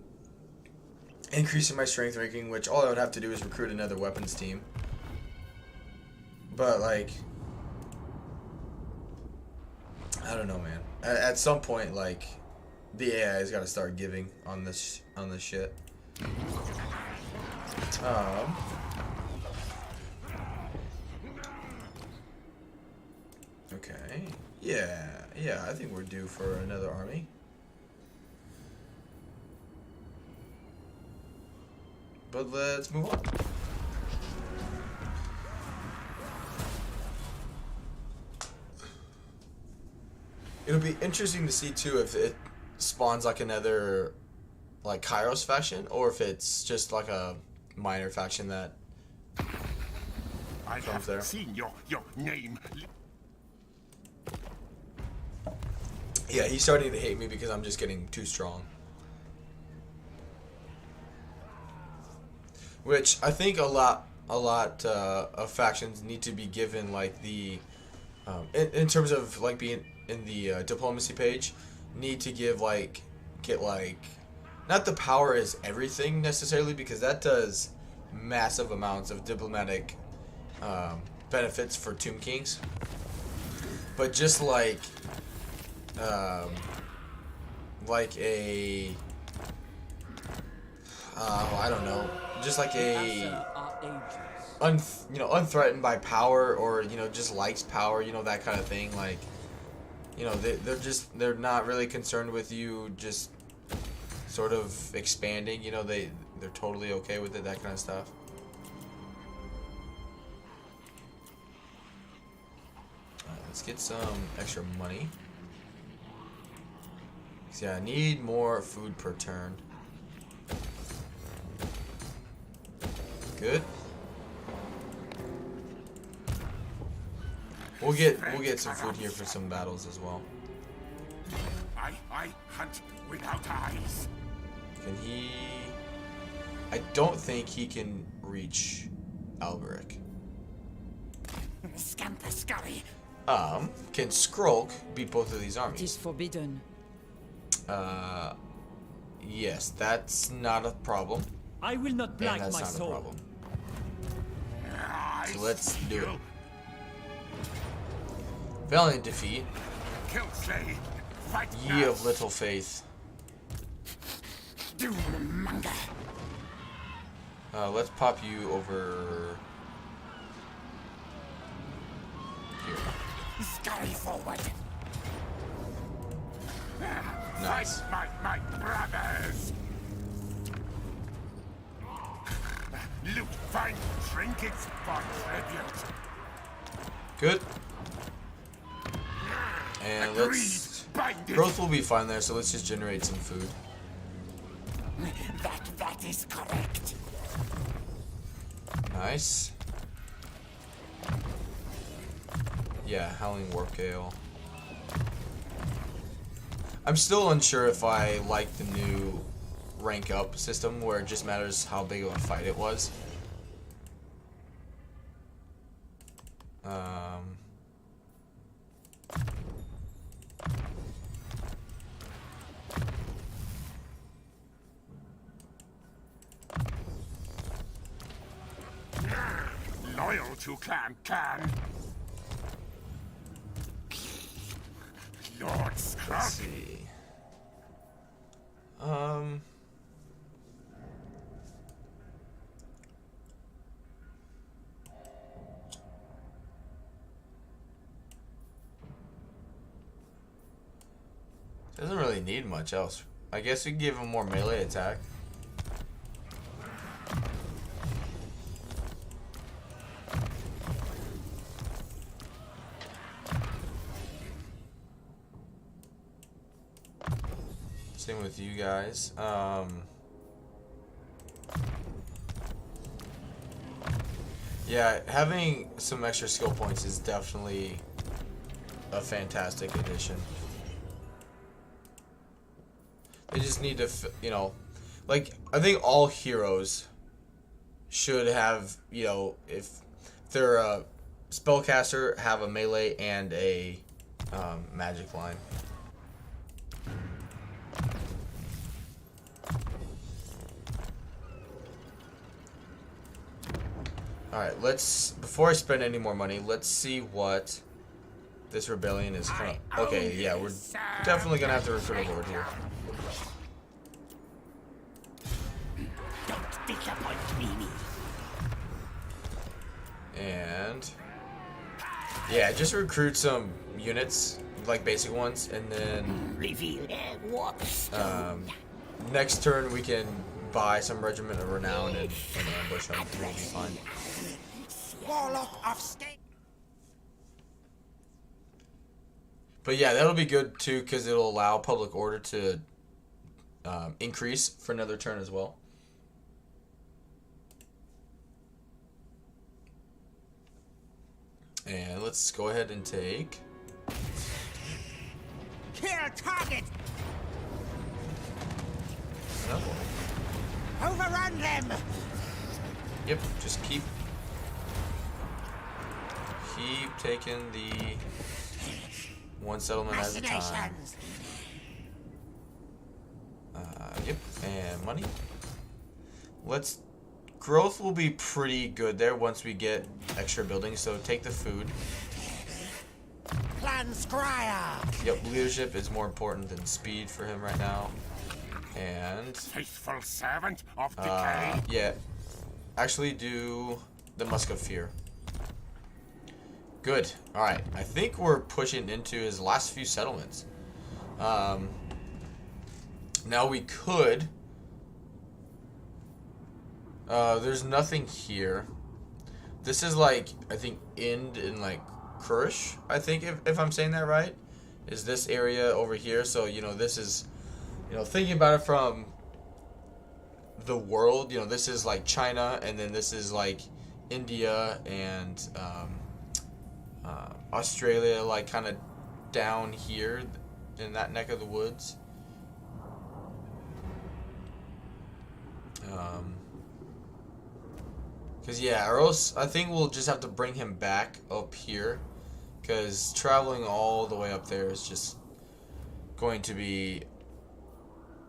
increasing my strength ranking, which all I would have to do is recruit another weapons team. But, like, I don't know, man. At some point, like, The AI's got to start giving on this shit. Okay. Yeah, I think we're due for another army. But let's move on. It'll be interesting to see too if it spawns like another like Kairos faction, or if it's just like a minor faction that I comes have there. seen your name. Yeah, he's starting to hate me because I'm just getting too strong. Which I think a lot of factions need to be given like the in terms of like being in the diplomacy page, need to get not the power is everything necessarily, because that does massive amounts of diplomatic benefits for Tomb Kings, but just like a I don't know, just like a unthreatened by power, or just likes power, that kind of thing. Like, they're not really concerned with you just sort of expanding. They're totally okay with it, that kind of stuff. Let's get some extra money. Yeah, I need more food per turn. Good. We'll get some food here for some battles as well. I hunt without eyes. Can he? I don't think he can reach Alberic. Scamper scurry. Can Skrolk beat both of these It armies? is forbidden. Yes, that's not a problem. I will not And blight that's my not a soul. problem. I So let's see do you. it. Valiant defeat. Kill, slay, fight Ye now. of little faith. Doommonger. Let's pop you over here. Scurry forward. Nice. Fight my brothers. Loot fine trinkets for tribute. Good. And Agreed. let's... Bind it. Growth will be fine there, so let's just generate some food. That is correct. Nice. Yeah, Howling Warp Gale. I'm still unsure if I like the new rank up system where it just matters how big of a fight it was. Loyal to Clan Can. Lord Let's Skrolk. see. Doesn't really need much else. I guess we can give him more melee attack. Same with you guys. Yeah, having some extra skill points is definitely a fantastic addition. They just need to, like, I think all heroes should have, if they're a spellcaster, have a melee and a magic line. Alright, before I spend any more money, let's see what This rebellion is kind of... Okay, yeah, we're definitely gonna have to recruit a lord here. Don't disappoint me. And... yeah, just recruit some units, like basic ones, and then... Reveal a warp stone. Next turn we can buy some Regiment of Renown and ambush them. We'll be fine. Warlock of State. But yeah, that'll be good too, because it'll allow public order to increase for another turn as well. And let's go ahead and take... Kill target. another one. Overrun them. Yep, just keep taking the one settlement at a time. Machinations. Yep, and money. Growth will be pretty good there once we get extra buildings, so take the food. Clan Skrolk. Yep, leadership is more important than speed for him right now. And Faithful servant of decay. yeah, actually do the Musk of Fear. Good. All right, I think we're pushing into his last few settlements. Now we could. There's nothing here. This is like, I think, Ind in like Kurish, I think, if I'm saying that right, is this area over here. So, you know, this is, you know, thinking about it from the world, you know, this is like China, and then this is like India and Australia, like kind of down here in that neck of the woods. Because, yeah, or else I think we'll just have to bring him back up here. Because traveling all the way up there is just going to be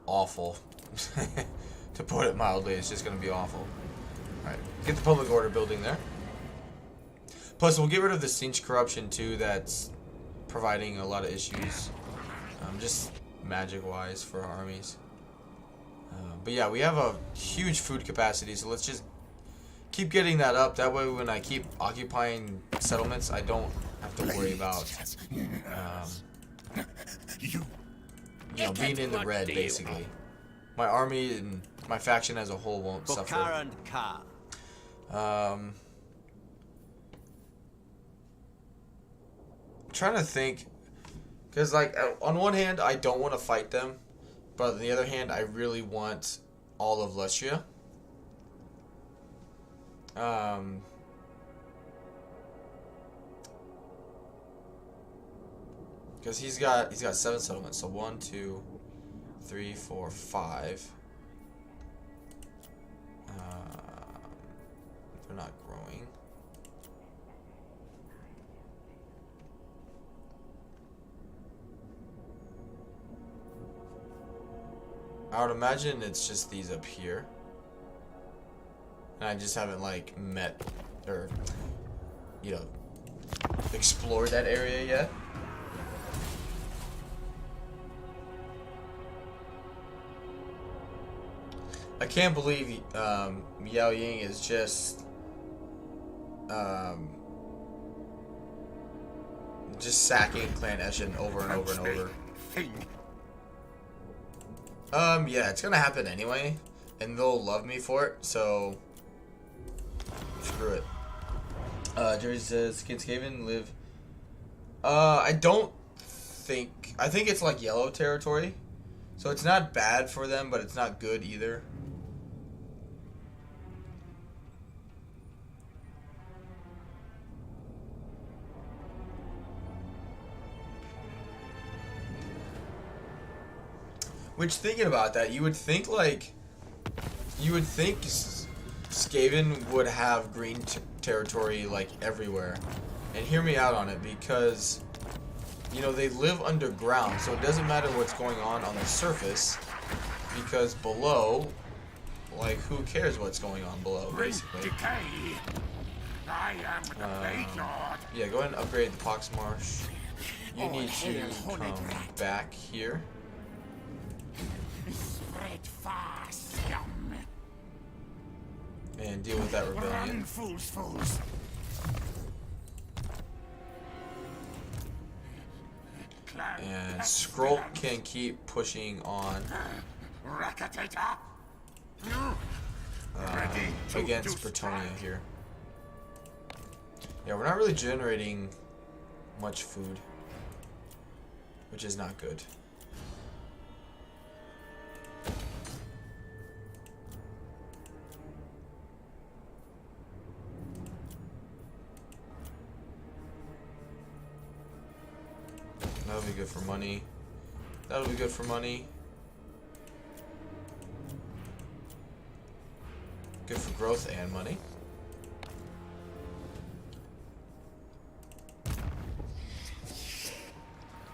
awful. To put it mildly, it's just going to be awful. Alright, get the public order building there. Plus, we'll get rid of the Sinch corruption, too, that's providing a lot of issues. Just magic-wise for our armies. But yeah, we have a huge food capacity, so let's just keep getting that up. That way, when I keep occupying settlements, I don't have to worry about you know, being in the red, basically. My army and my faction as a whole won't suffer. Trying to think, because like on one hand I don't want to fight them, but on the other hand I really want all of Lustria. Because he's got 7 settlements, so 1, 2, 3, 4, 5. They're not growing. I would imagine it's just these up here. And I just haven't like met or, you know, explored that area yet. I can't believe Miao Ying is just sacking Clan Eshin over and over and over. Yeah, it's gonna happen anyway, and they'll love me for it, so screw it. Jerry says, can Skaven live? I think it's like yellow territory, so it's not bad for them, but it's not good either. Which, thinking about that, you would think Skaven would have green territory like everywhere. And hear me out on it, because, you know, they live underground, so it doesn't matter what's going on the surface, because below, like, who cares what's going on below, basically. I am the Lord. Yeah, go ahead and upgrade the Pox Marsh. You need to come back here. Spread fast, scum. And deal with that rebellion. Run, fools. And Skrolk can keep pushing on against Bretonia here. Yeah, we're not really generating much food, which is not good. That'll be good for money. That'll be good for money. Good for growth and money.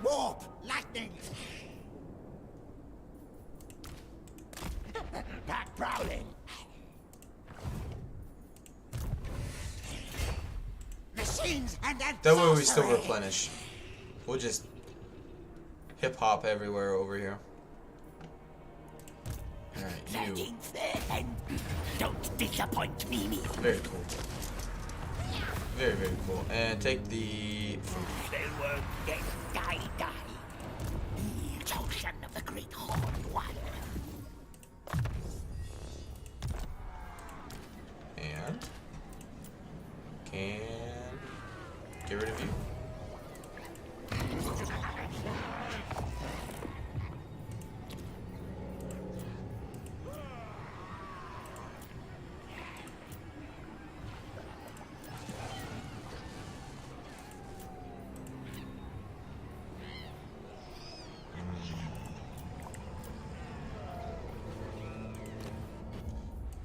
Warp, lightning. Back prowling. Machines and that way we still replenish. We'll just hip hop everywhere over here. Alright, you. Don't disappoint me. Very cool. Very, very cool. And take the food. They won't get die. Junction of the Great Horned One. And can get rid of you.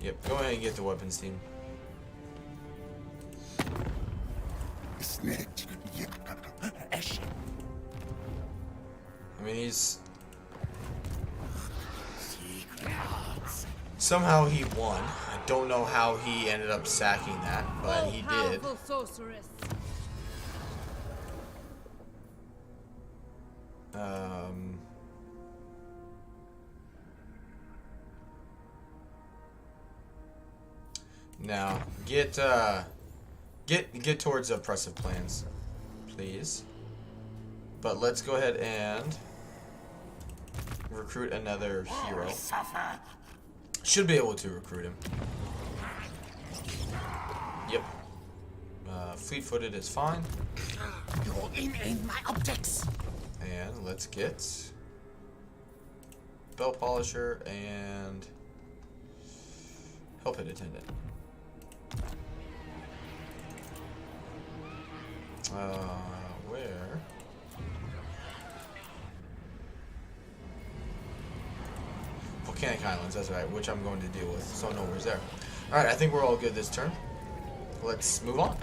Yep, go ahead and get the weapons team. Snitch. I mean, he's... Somehow he won. I don't know how he ended up sacking that, but he did. Sorceress. Now, get towards oppressive plans, please. But let's go ahead and recruit another hero. Should be able to recruit him. Yep. Fleet-footed is fine. You're in my objects. And let's get belt polisher and help it attendant. Where? Volcanic Islands, that's right, which I'm going to deal with, so no worries there. Alright, I think we're all good this turn. Let's move on.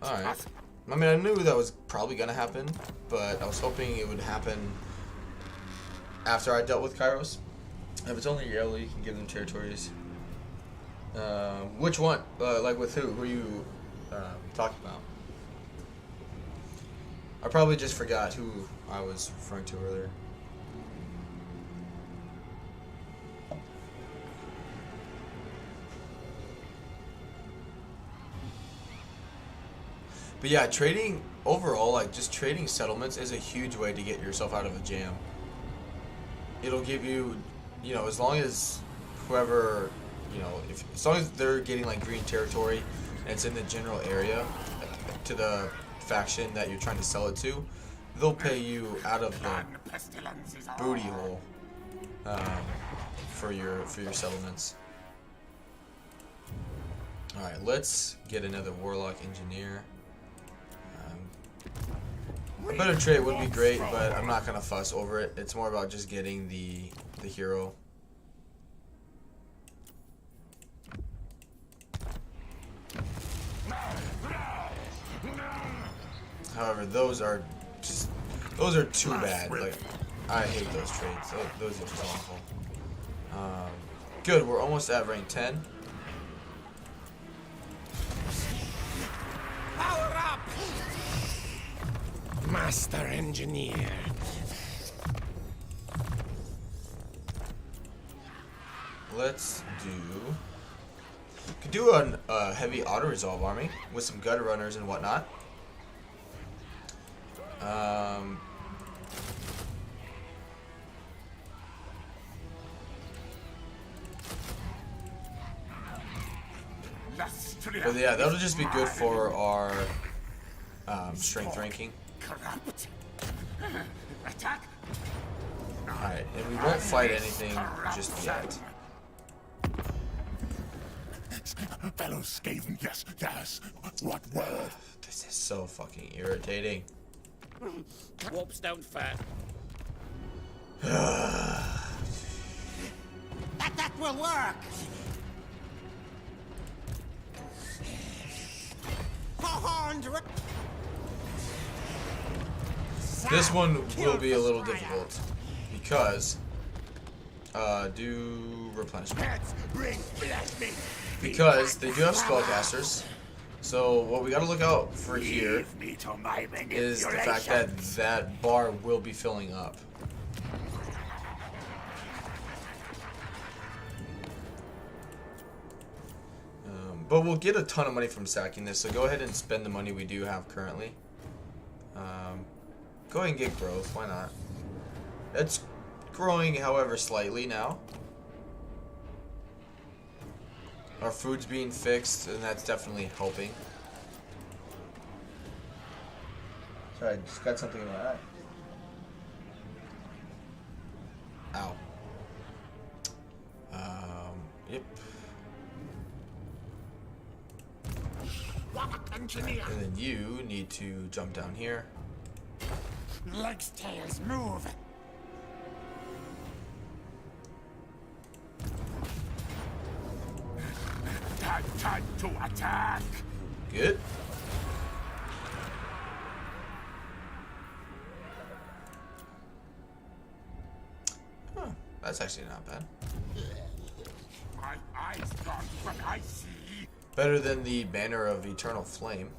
Alright. I mean, I knew that was probably gonna happen, but I was hoping it would happen after I dealt with Kairos. If it's only yellow, you can give them territories. Which one? Like with who? Who are you talking about? I probably just forgot who I was referring to earlier. But yeah, trading overall, like just trading settlements is a huge way to get yourself out of a jam. It'll give you, you know, as long as whoever, you know, as long as they're getting like green territory and it's in the general area to the faction that you're trying to sell it to, they'll pay you out of the booty hole for your settlements. All right, let's get another warlock engineer. A better trade would be great, but I'm not gonna fuss over it. It's more about just getting the hero. However, those are too bad. Like, I hate those trades. Those are just awful. Good, we're almost at rank 10. Power up! Master Engineer. Let's do... Could do a heavy auto-resolve army with some gutter runners and whatnot. But yeah, that'll just be good for our strength ranking. Corrupt. Attack. Alright, and we won't fight anything just yet. Fellow Skaven, yes, yes. What word? This is so fucking irritating. Warps don't fat. That will work. 400. This one will be a little difficult because do replenishment. Because they do have spellcasters. So what we got to look out for here is the fact that that bar will be filling up. But we'll get a ton of money from sacking this, so go ahead and spend the money we do have currently. Go ahead and get growth, why not? It's growing, however, slightly now. Our food's being fixed, and that's definitely helping. Sorry, I just got something in my eye. Ow. Yep. And then you need to jump down here. Legs, tails, move. Time to attack. Good. Huh, that's actually not bad. My eyes got what I see. Better than the Banner of Eternal Flame.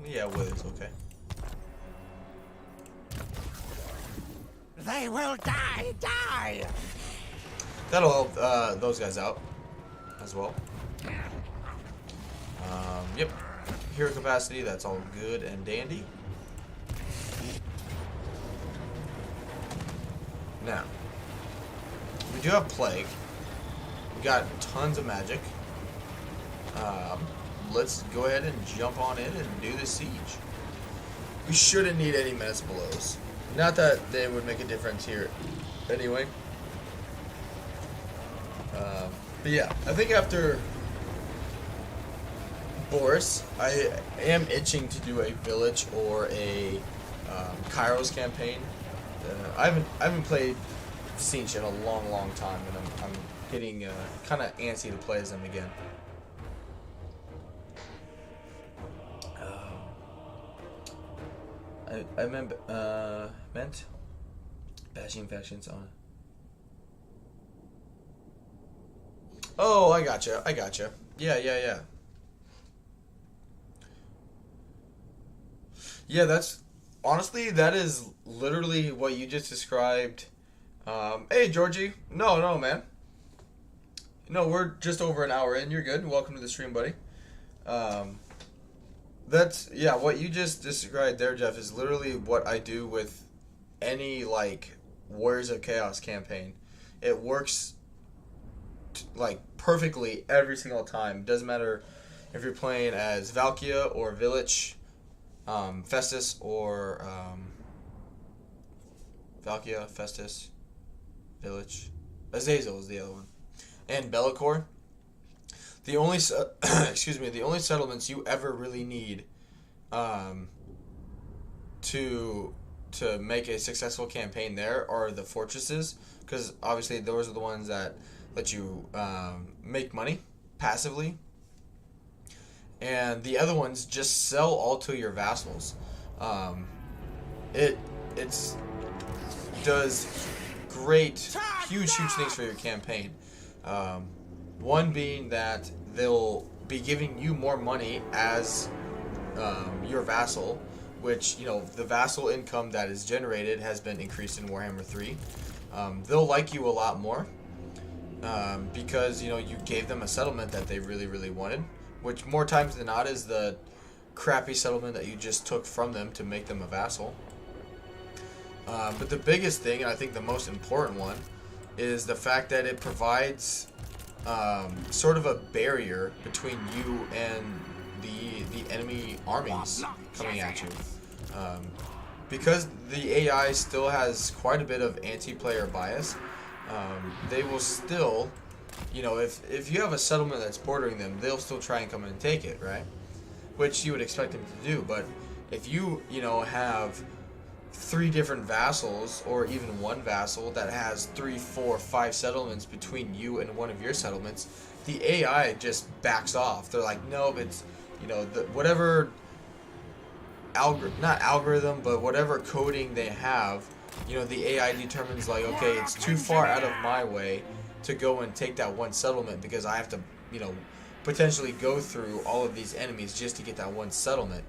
Yeah, Wither's okay. They will die. That'll help those guys out as well. Yep. Hero capacity, that's all good and dandy. Now, we do have Plague. We got tons of magic. Let's go ahead and jump on in and do the siege. We shouldn't need any menace blows. Not that they would make a difference here anyway. But yeah, I think after Boris, I am itching to do a village or a Kairos campaign. I haven't played Siege in a long time, and I'm getting kind of antsy to play as them again. I meant bashing factions on. Oh, I gotcha. Yeah. Yeah, that's honestly, that is literally what you just described. Hey, Georgie. No, man. No, we're just over an hour in. You're good. Welcome to the stream, buddy. That's, yeah, what you just described there, Jeff, is literally what I do with any, like, Warriors of Chaos campaign. It works, like, perfectly every single time. Doesn't matter if you're playing as Valkia or Village, Festus or, Valkia, Festus, Village. Azazel is the other one. And Bellicor. The only the only settlements you ever really need to to make a successful campaign there are the fortresses, because obviously those are the ones that let you make money passively, and the other ones just sell all to your vassals. It's does great, huge things for your campaign. One being that they'll be giving you more money as your vassal, which, you know, the vassal income that is generated has been increased in Warhammer 3. They'll like you a lot more because, you know, you gave them a settlement that they really, really wanted, which more times than not is the crappy settlement that you just took from them to make them a vassal. But the biggest thing, and I think the most important one, is the fact that it provides sort of a barrier between you and the enemy armies coming at you. Because the AI still has quite a bit of anti-player bias, they will still, you know, if you have a settlement that's bordering them, they'll still try and come in and take it, right? Which you would expect them to do. But if you know, have 3 different vassals, or even one vassal that has 3, 4, 5 settlements between you and one of your settlements, the AI just backs off. They're like, nope, it's, you know, whatever not algorithm, but whatever coding they have, you know, the AI determines, like, okay, it's too far out of my way to go and take that one settlement because I have to, you know, potentially go through all of these enemies just to get that one settlement.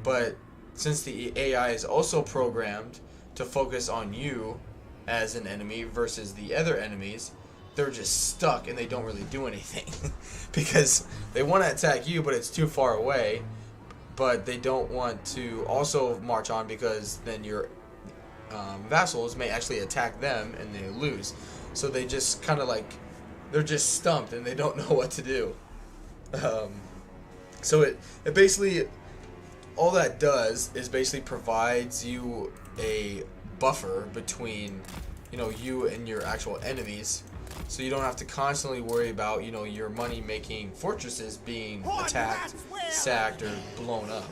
But since the AI is also programmed to focus on you as an enemy versus the other enemies, they're just stuck and they don't really do anything because they want to attack you, but it's too far away. But they don't want to also march on because then your vassals may actually attack them and they lose. So they just kind of like, they're just stumped and they don't know what to do. So it basically, all that does is basically provides you a buffer between, you know, you and your actual enemies, so you don't have to constantly worry about, you know, your money making fortresses being attacked, sacked, or blown up.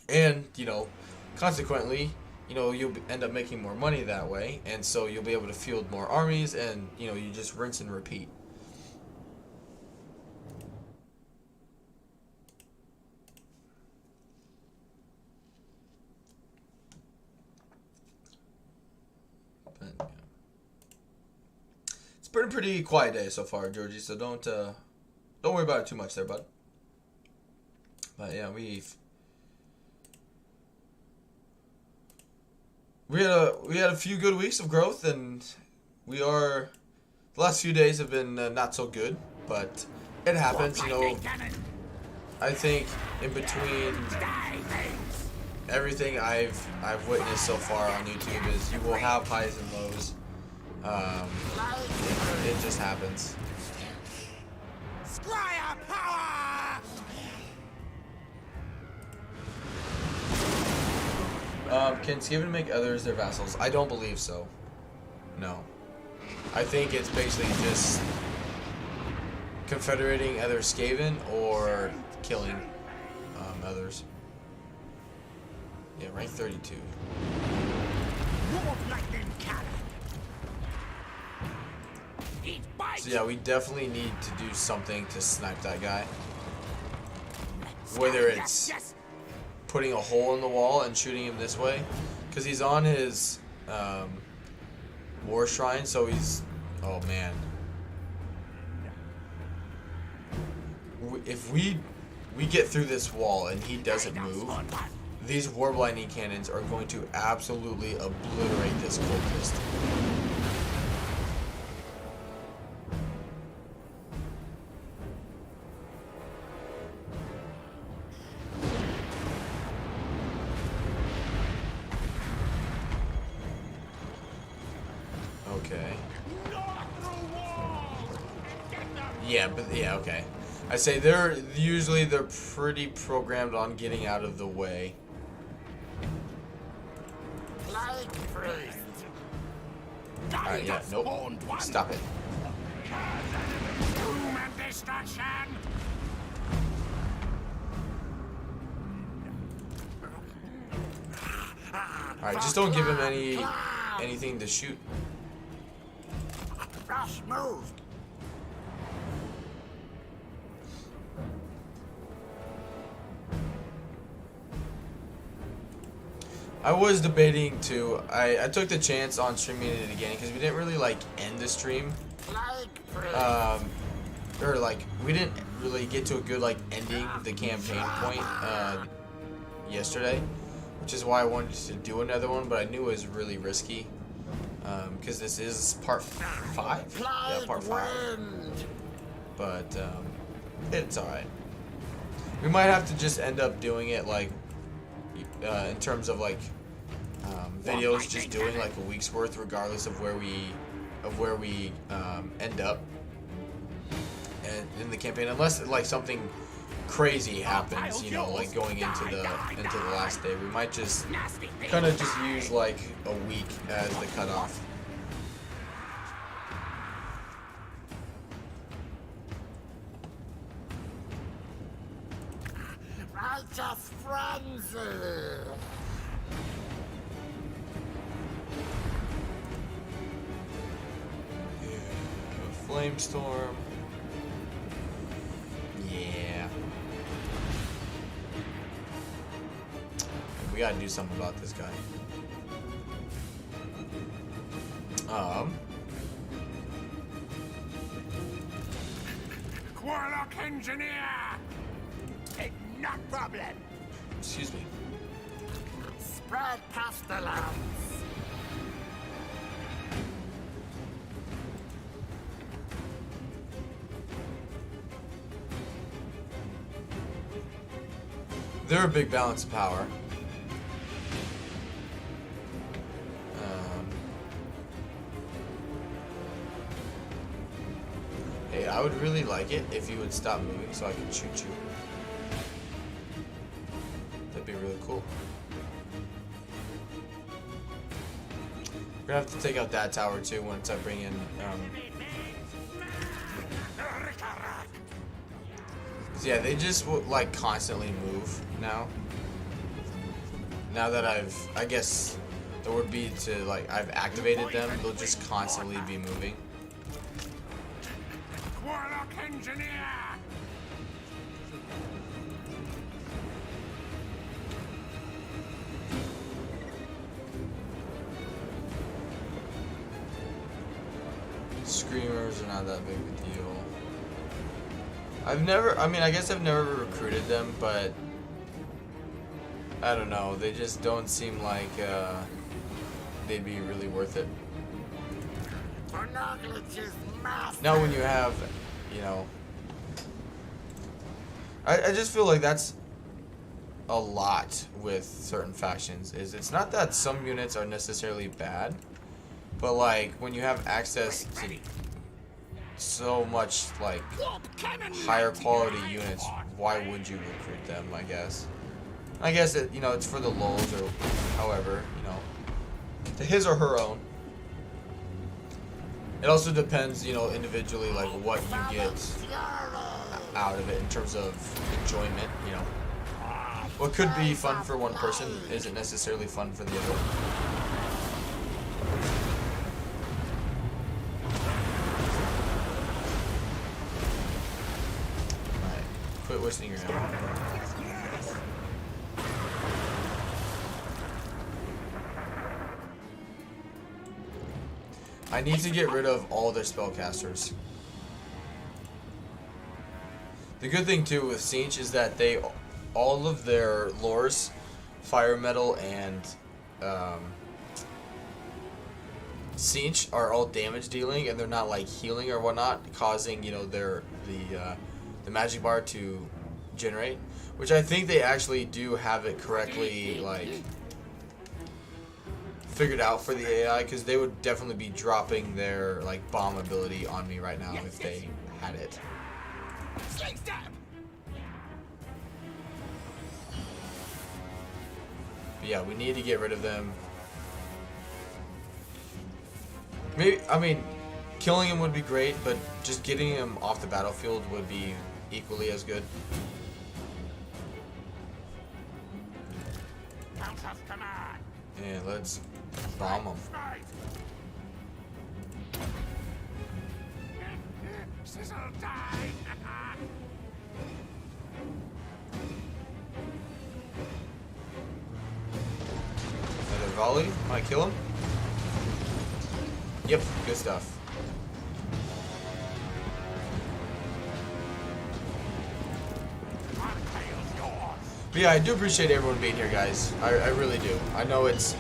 And, you know, consequently, you know, you'll end up making more money that way, and so you'll be able to field more armies, and, you know, you just rinse and repeat. It's been a pretty quiet day so far, Georgie, so don't worry about it too much there, bud. But yeah, we had a few good weeks of growth, and the last few days have been not so good, but it happens, you know. I think in between everything I've witnessed so far on YouTube is you will have highs and lows. It just happens. Squire power! Can Skaven make others their vassals? I don't believe so. No. I think it's basically just confederating other Skaven or killing others. Yeah, rank 32. So yeah, we definitely need to do something to snipe that guy. Whether it's putting a hole in the wall and shooting him this way, because he's on his war shrine, so he's, oh man. If we get through this wall and he doesn't move, these warblinding cannons are going to absolutely obliterate this cultist. Okay. Yeah, okay. I say they're pretty programmed on getting out of the way. Alright, yeah, nope. Stop it. Doom and destruction! Alright, just don't give him anything to shoot. Rush, move. I was debating to. I took the chance on streaming it again because we didn't really like end the stream. Or like we didn't really get to a good like ending the campaign point yesterday, which is why I wanted to do another one, but I knew it was really risky because this is part 5. Yeah, part 5. But it's alright. We might have to just end up doing it like in terms of like videos, just doing like a week's worth, regardless of where we end up and in the campaign, unless like something crazy happens, you know, like going into the last day. We might just kind of just use like a week as the cutoff. Righteous frenzy. Flamestorm. Yeah. We gotta do something about this guy. Warlock engineer. Not problem. Excuse me. Spread pestilence. They're a big balance of power. Hey, I would really like it if you would stop moving so I can shoot you. That'd be really cool. We're gonna have to take out that tower too once I bring in. So yeah, they just like constantly move now. Now that I guess the word be to like I've activated them, they'll just constantly be moving. Warlock engineer. Screamers are not that big of a deal. I guess I've never recruited them, but I don't know, they just don't seem like they'd be really worth it. Now when you have, you know, I just feel like that's a lot with certain factions, is it's not that some units are necessarily bad, but like when you have access to so much like higher quality units, why would you recruit them? I guess it, you know, it's for the lulz or however, you know, to his or her own. It also depends, you know, individually, like what you get out of it in terms of enjoyment, you know. What could be fun for one person isn't necessarily fun for the other. Alright, quit wasting your ammo. I need to get rid of all their spellcasters. The good thing too with Siege is that all of their lores, Fire Metal and Siege, are all damage dealing, and they're not like healing or whatnot, causing, you know, the magic bar to generate, which I think they actually do have it correctly like figured out for the AI, because they would definitely be dropping their like bomb ability on me right now if they had it. But yeah, we need to get rid of them. Maybe, I mean, killing him would be great, but just getting him off the battlefield would be equally as good. And let's bomb them. Sizzle die. Another volley. Might kill him. Yep, good stuff. But yeah, I do appreciate everyone being here, guys. I really do. I know it's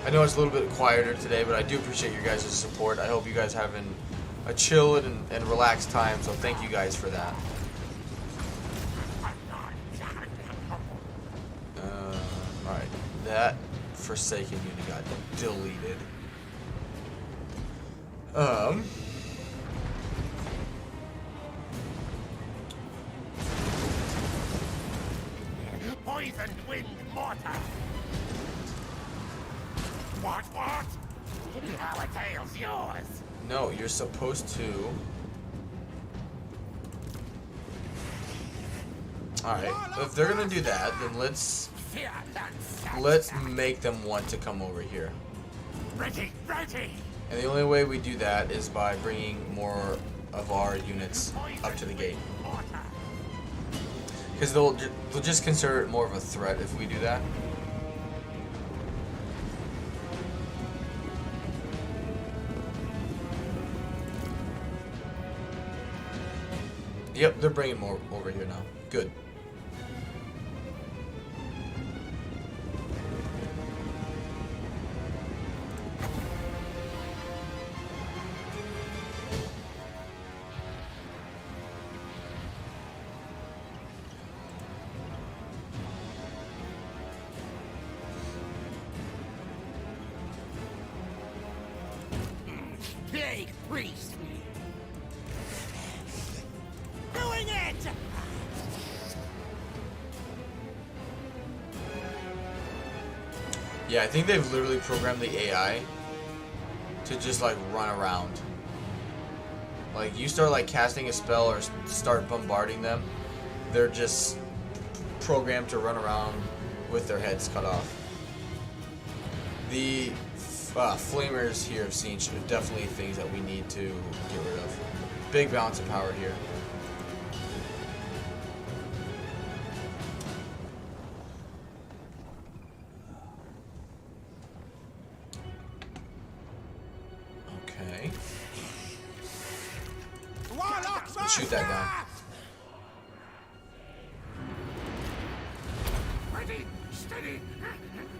a little bit quieter today, but I do appreciate your guys' support. I hope you guys having a chill and relaxed time, so thank you guys for that. Alright, that Forsaken unit got deleted. Poisoned wind mortar. What? Our tail's yours. No, you're supposed to. Alright, if they're gonna do that, then let's make them want to come over here. Ready. And the only way we do that is by bringing more of our units up to the gate. Because they'll just consider it more of a threat if we do that. Yep, they're bringing more over here now. Good. Big priest. Doing it. Yeah, I think they've literally programmed the AI to just like run around. Like you start like casting a spell or start bombarding them, they're just programmed to run around with their heads cut off. The flamers here of Siege are definitely things that we need to get rid of. Big balance of power here. Okay. Let's shoot that guy. Ready, steady,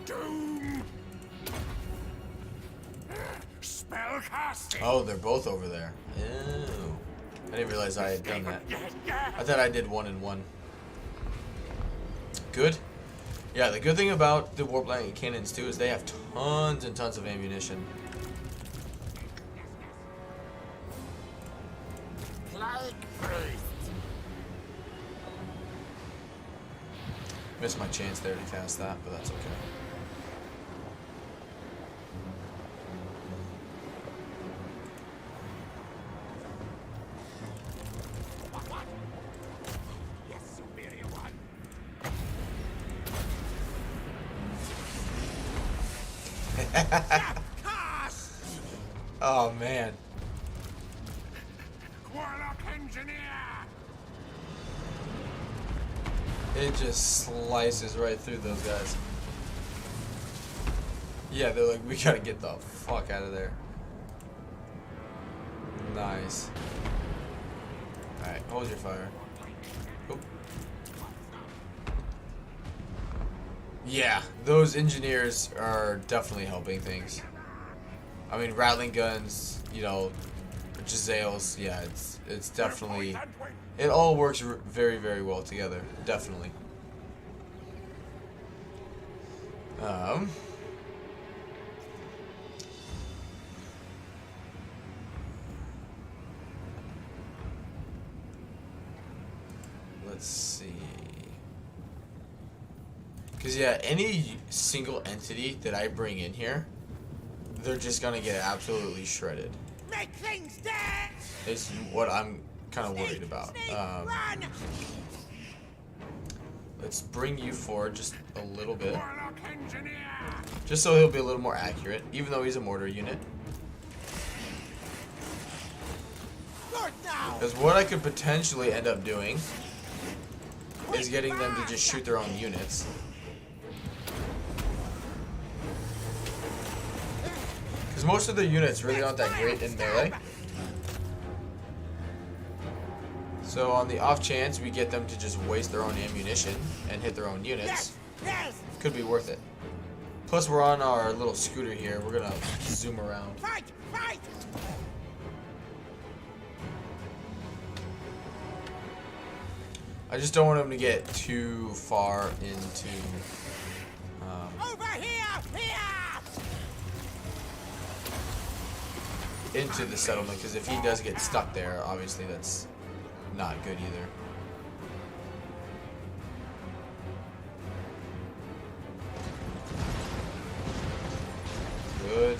doom. Spell casting. Oh, they're both over there. Ew. I didn't realize I had done that. I thought I did 1 and 1. Good. Yeah, the good thing about the warp lightning cannons too is they have tons and tons of ammunition. Plague priest. Missed my chance there to cast that, but that's okay. Yes, superior one. Oh man. Warlock engineer. It just slices right through those guys. Yeah, they're like, we gotta get the fuck out of there. Nice. Alright, hold your fire. Oop. Yeah, those engineers are definitely helping things. I mean, rattling guns, you know, Giselles, yeah, it's definitely, it all works very, very well together, definitely. Let's see. Because, yeah, any single entity that I bring in here, they're just going to get absolutely shredded. Make things dead. Is what I'm kind of worried about. Let's bring you forward just a little bit. Warlock engineer. Just so he'll be a little more accurate, even though he's a mortar unit. North now. Because what I could potentially end up doing is getting them to just shoot their own units. Because most of their units really aren't that great in melee. So on the off chance we get them to just waste their own ammunition and hit their own units, Yes. could be worth it. Plus we're on our little scooter here, we're gonna zoom around. Fight. Fight. I just don't want them to get too far into Over here. into the settlement, because if he does get stuck there, obviously that's not good either. Good.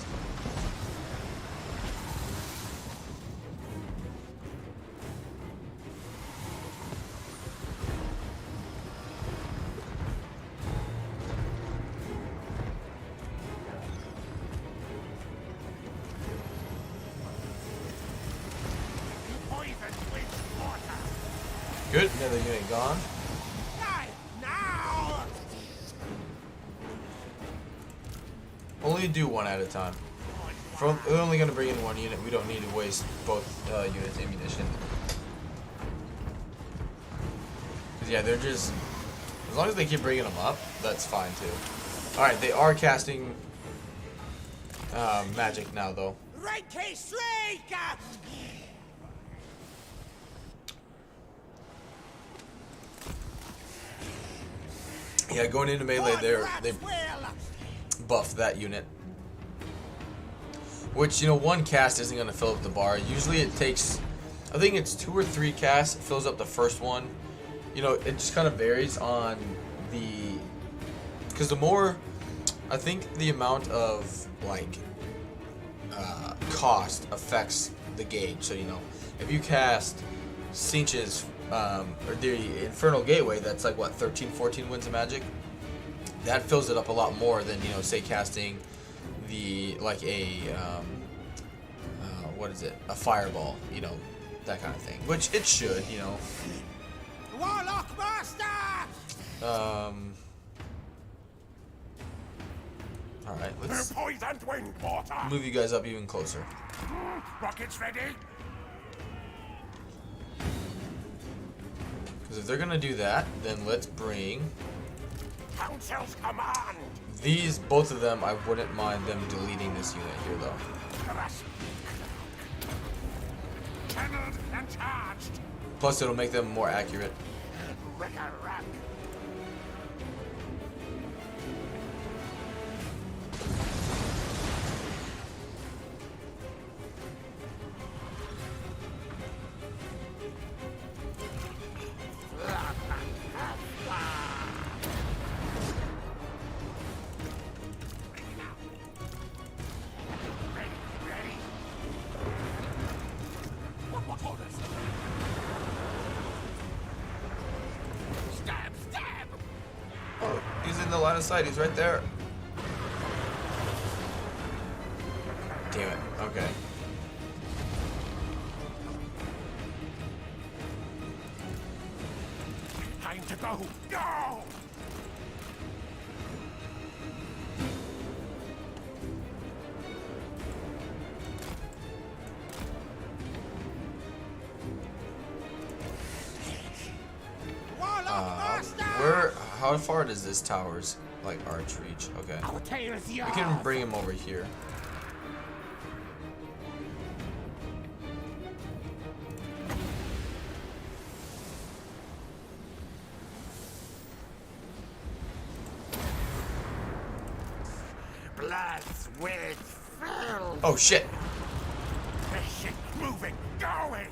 Poison with water. Good. Another unit gone. Die now. Only do one at a time. We're only going to bring in one unit. We don't need to waste both units' ammunition. 'Cause yeah, they're just... As long as they keep bringing them up, that's fine too. Alright, they are casting magic now though. Right case straight. Yeah, going into melee, they buff that unit. Which, you know, one cast isn't going to fill up the bar. Usually it takes, I think it's 2 or 3 casts, it fills up the first one. You know, it just kind of varies on the, because the more, I think the amount of, like, cost affects the gauge. So, you know, if you cast Cinch's, or the Infernal Gateway, that's like, what, 13, 14 winds of magic? That fills it up a lot more than, you know, say casting the, like a, what is it? A fireball, you know, that kind of thing. Which it should, you know. Warlock master. Alright, let's Poisoned wind water. move you guys up even closer. Rockets ready. Because if they're going to do that, then let's bring Council's command. these, both of them. I wouldn't mind them deleting this unit here, though. Grasp. Channeled and charged. Plus, it'll make them more accurate. Wrecker rack. Oh, he's in the line of sight. He's right there. Damn it. Okay. Time to go. Go! How far does this tower's like arch reach? Okay. Our tale is yours. We can bring him over here. Bloods with fill. Oh shit! The ship moving, going.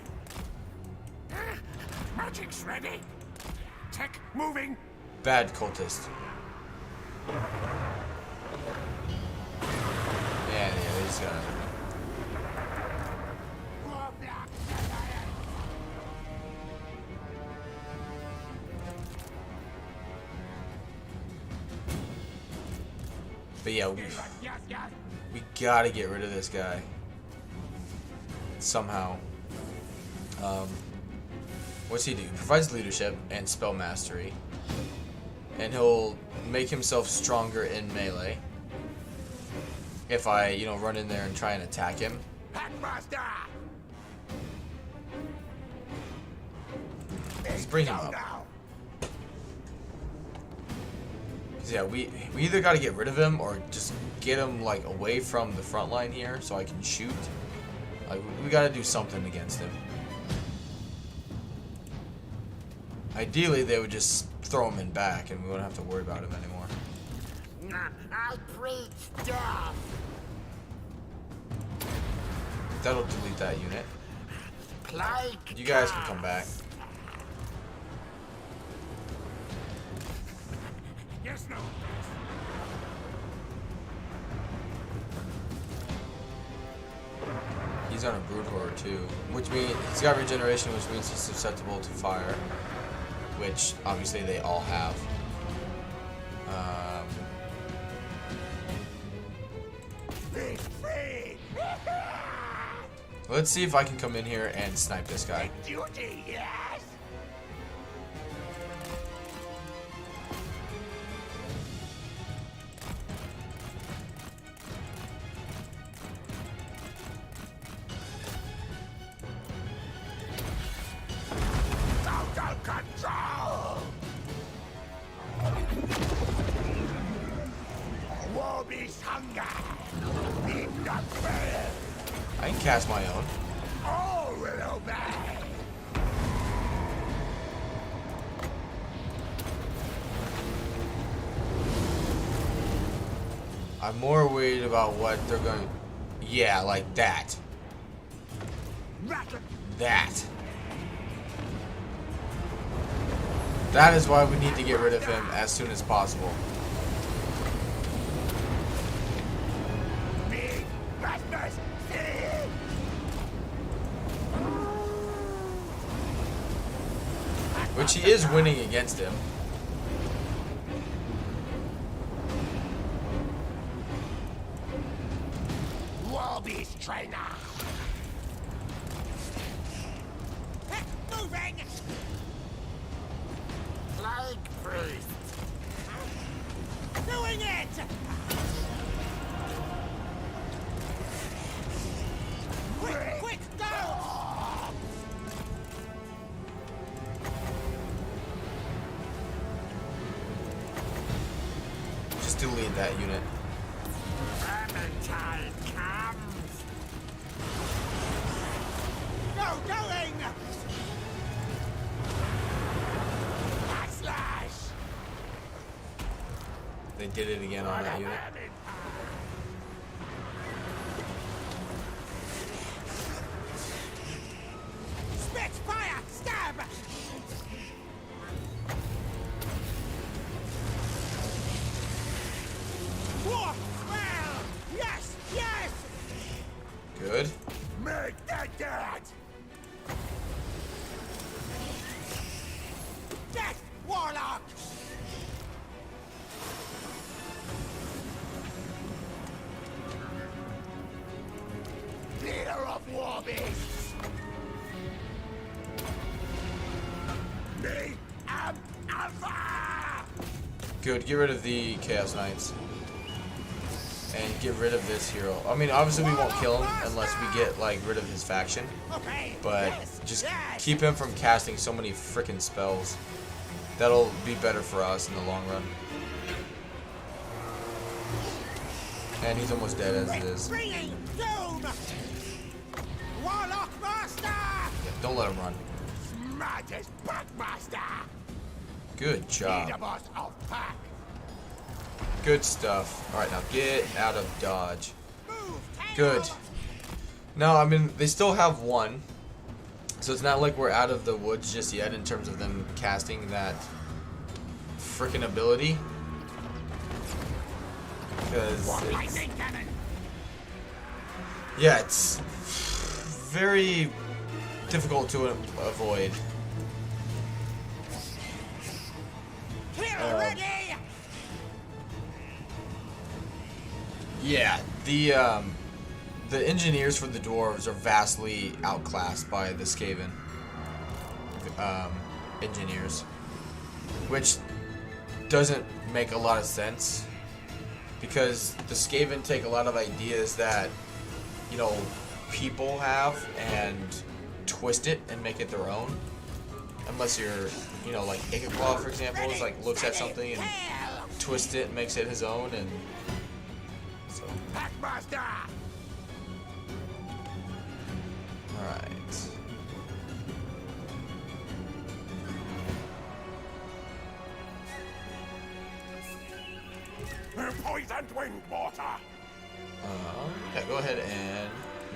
Magic's ready. Tech moving. Bad cultist. Yeah, they just got it. But yeah, we gotta get rid of this guy somehow. What's he do? He provides leadership and spell mastery, and he'll make himself stronger in melee if I, you know, run in there and try and attack him. Packmaster! Let's bring him up. 'Cause yeah, we either got to get rid of him or just get him like away from the front line here so I can shoot. Like we got to do something against him. Ideally, they would just throw him in back and we wouldn't have to worry about him anymore. I preach death! That'll delete that unit. Plague You guys can come back. Yes, no. He's on a brood horror too, which means he's got regeneration, which means he's susceptible to fire, which obviously they all have. Be free! Let's see if I can come in here and snipe this guy. Duty, yes! Total control! War beast hunger! Be not fair! I can cast my own. All will obey! I'm more worried about what they're going. Yeah, like that. Rattle! That. That is why we need to get rid of him as soon as possible. Big Rasmus! See! Which he is winning against him. War beast trainer! Moving! Plague priest! Doing it! Quick, quick, go! Just delete that unit. Vermintide comes! Go, going! Backslash! They did it again on that unit. Spit fire! Stab! War! Well! Yes! Yes! Good. Make that dead! Death, warlock! Leader of war beasts! Me am Alpha! Good. Get rid of the Chaos Knights. And get rid of this hero. I mean, obviously we won't kill him unless we get, like, rid of his faction. Okay. But yes, just yes. keep him from casting so many frickin' spells. That'll be better for us in the long run. And he's almost dead as it is. Bringing doom! Warlock master! Yeah, don't let him run. Smartest Packmaster! Good job. Leader boss of Pack! Good stuff. Alright, now get out of dodge. Move! Tango! Good. No, I mean, they still have one. So it's not like we're out of the woods just yet in terms of them casting that frickin' ability. Because Lightning cannon! yeah, it's very difficult to avoid. Clear already! Yeah, the engineers for the dwarves are vastly outclassed by the Skaven engineers, which doesn't make a lot of sense because the Skaven take a lot of ideas that, you know, people have and twist it and make it their own. Unless you're, you know, like Immortal, for example, is like looks at something and twists it and makes it his own, and so. Packmaster! All right. Poisoned wind water. Yeah, go ahead and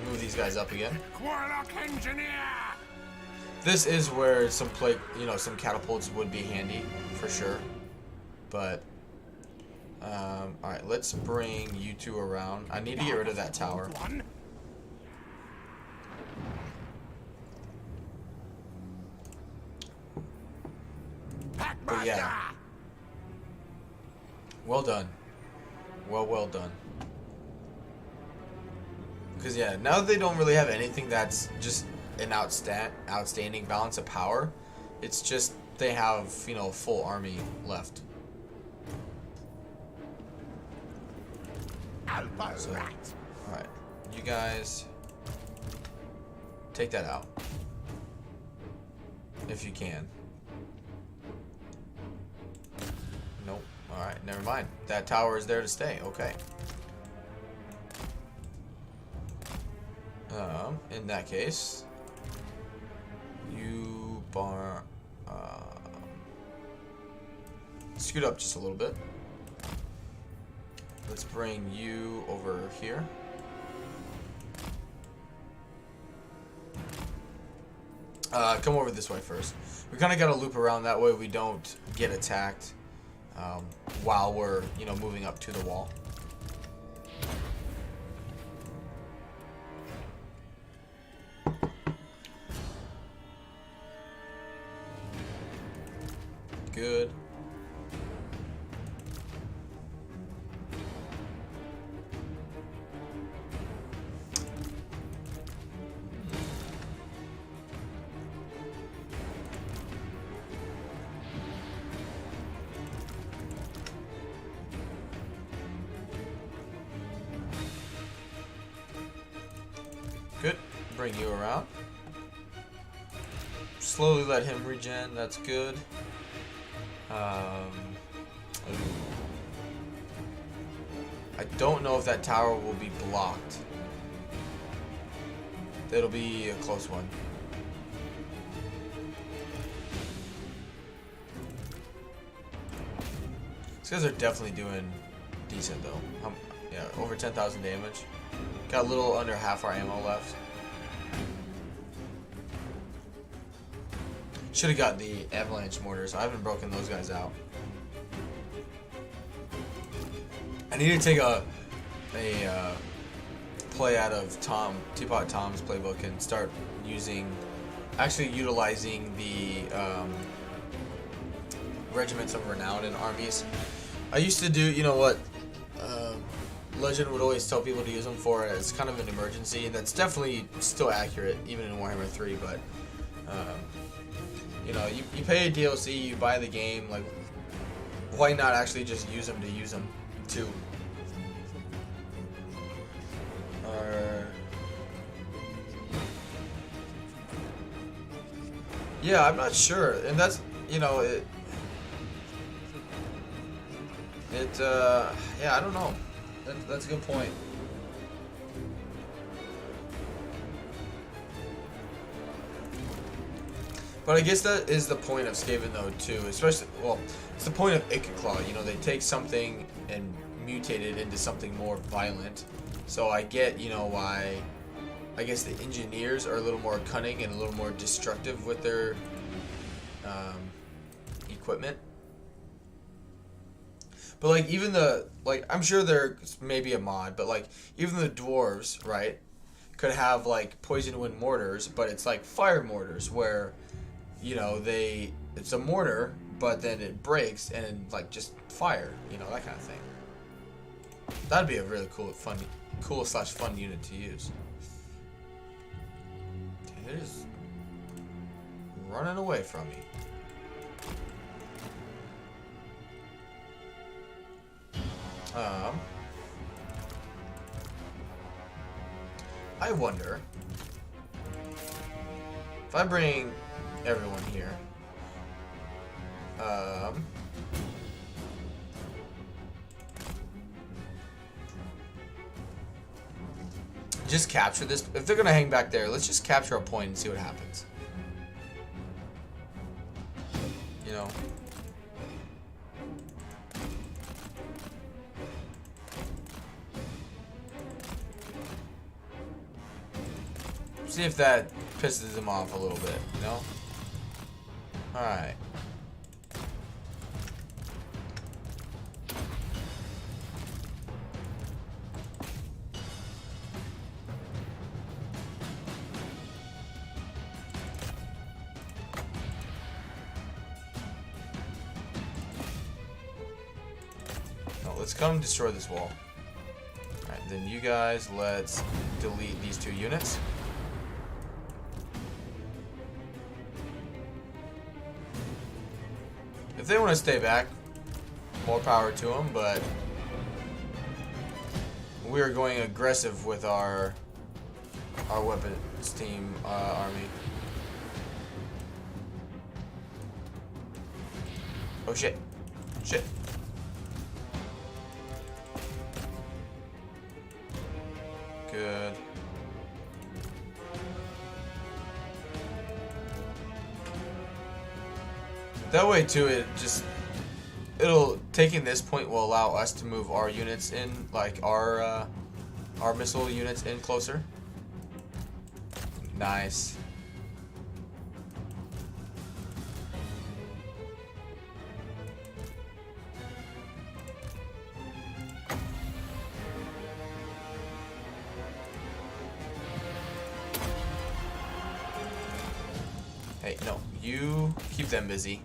move these guys up again. Warlock engineer. This is where some some catapults would be handy for sure. But all right, let's bring you two around. I need to get rid of that tower. But yeah, well done. Well done. Because yeah, now that they don't really have anything that's just an outstanding balance of power, it's just they have, you know, full army left. So, alright, you guys take that out if you can. Nope. Alright, never mind. That tower is there to stay. Okay. In that case, you scoot up just a little bit. Let's bring you over here. Come over this way first. We kind of got to loop around, that way we don't get attacked while we're, you know, moving up to the wall. Good. Good. Bring you around. Slowly let him regen. That's good. I don't know if that tower will be blocked. That'll be a close one. These guys are definitely doing decent though. Yeah, over 10,000 damage. Got a little under half our ammo left. Should have got the avalanche mortars. I haven't broken those guys out. I need to take a play out of Teapot Tom's playbook and start utilizing the regiments of renown in armies. I used to do, you know what, Legend would always tell people to use them for as kind of an emergency, and that's definitely still accurate even in Warhammer 3, but you know, you pay a DLC, you buy the game, like, why not actually just use them to use them, too? Yeah, I'm not sure, and that's, you know, yeah, I don't know. That's a good point. But I guess that is the point of Skaven though too, especially, well, it's the point of Ickeclaw, you know, they take something and mutate it into something more violent. So I get, you know, why I guess the engineers are a little more cunning and a little more destructive with their equipment. But like even I'm sure there's maybe a mod, but like even the dwarves, right, could have like poison wind mortars, but it's like fire mortars where, you know, it's a mortar, but then it breaks and like just fire, you know, that kind of thing. That'd be a really cool slash fun unit to use. It is running away from me. I wonder if I bring everyone here. Just capture this. If they're gonna hang back there, let's just capture a point and see what happens. You know. See if that pisses them off a little bit, you know? Alright. Now let's come destroy this wall. Alright, then you guys, let's delete these 2 units. If they want to stay back, more power to them, but we are going aggressive with our weapons team army. Oh shit. Shit. Good. That way too, it'll taking this point will allow us to move our units in, like our missile units in closer. Nice. Hey, no, you keep them busy.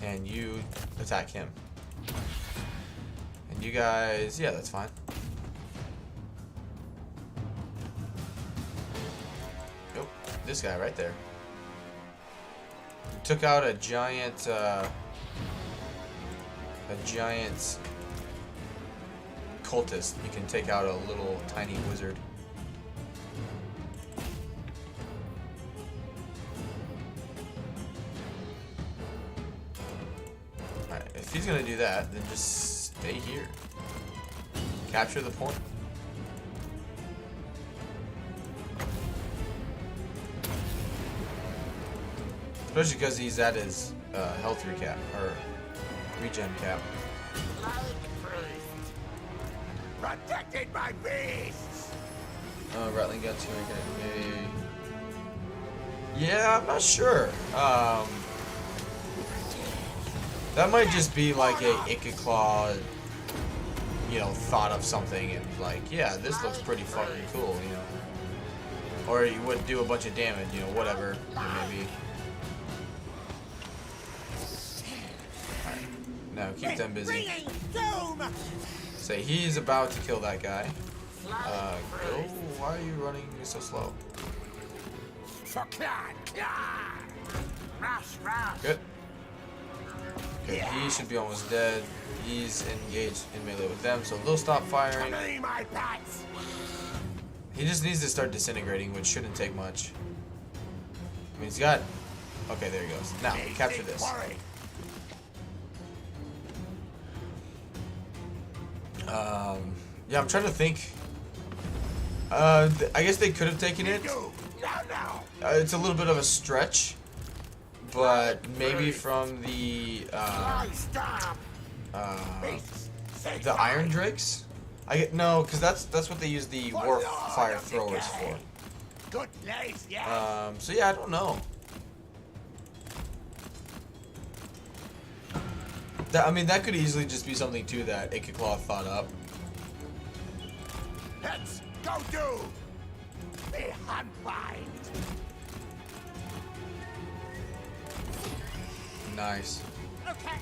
And you attack him. And you guys, yeah, that's fine. Yep, this guy right there. Took out a giant cultist. You can take out a little tiny wizard. If he's gonna do that, then just stay here. Capture the point. Especially because he's at his health recap, or regen cap. Protected by beasts. Rattling guns here. Okay. Yeah, I'm not sure. That might just be like a Ikeclaw, you know, thought of something and like, yeah, this looks pretty fucking cool, you know. Or you would do a bunch of damage, you know, whatever it may be. Alright, now keep them busy. Say he's about to kill that guy. Go. Why are you running so slow? Good. Okay, he should be almost dead. He's engaged in melee with them, so they'll stop firing. He just needs to start disintegrating, which shouldn't take much. I mean, he's got... Okay, there he goes. Now, capture this. Yeah, I'm trying to think. I guess they could have taken it. It's a little bit of a stretch. But maybe from the Iron Drakes? No, because that's what they use the Warp Fire Throwers for. So yeah, I don't know. I mean, that could easily just be something too that Ikeclaw thought up. Let's go do the hunt find. Nice. Okay.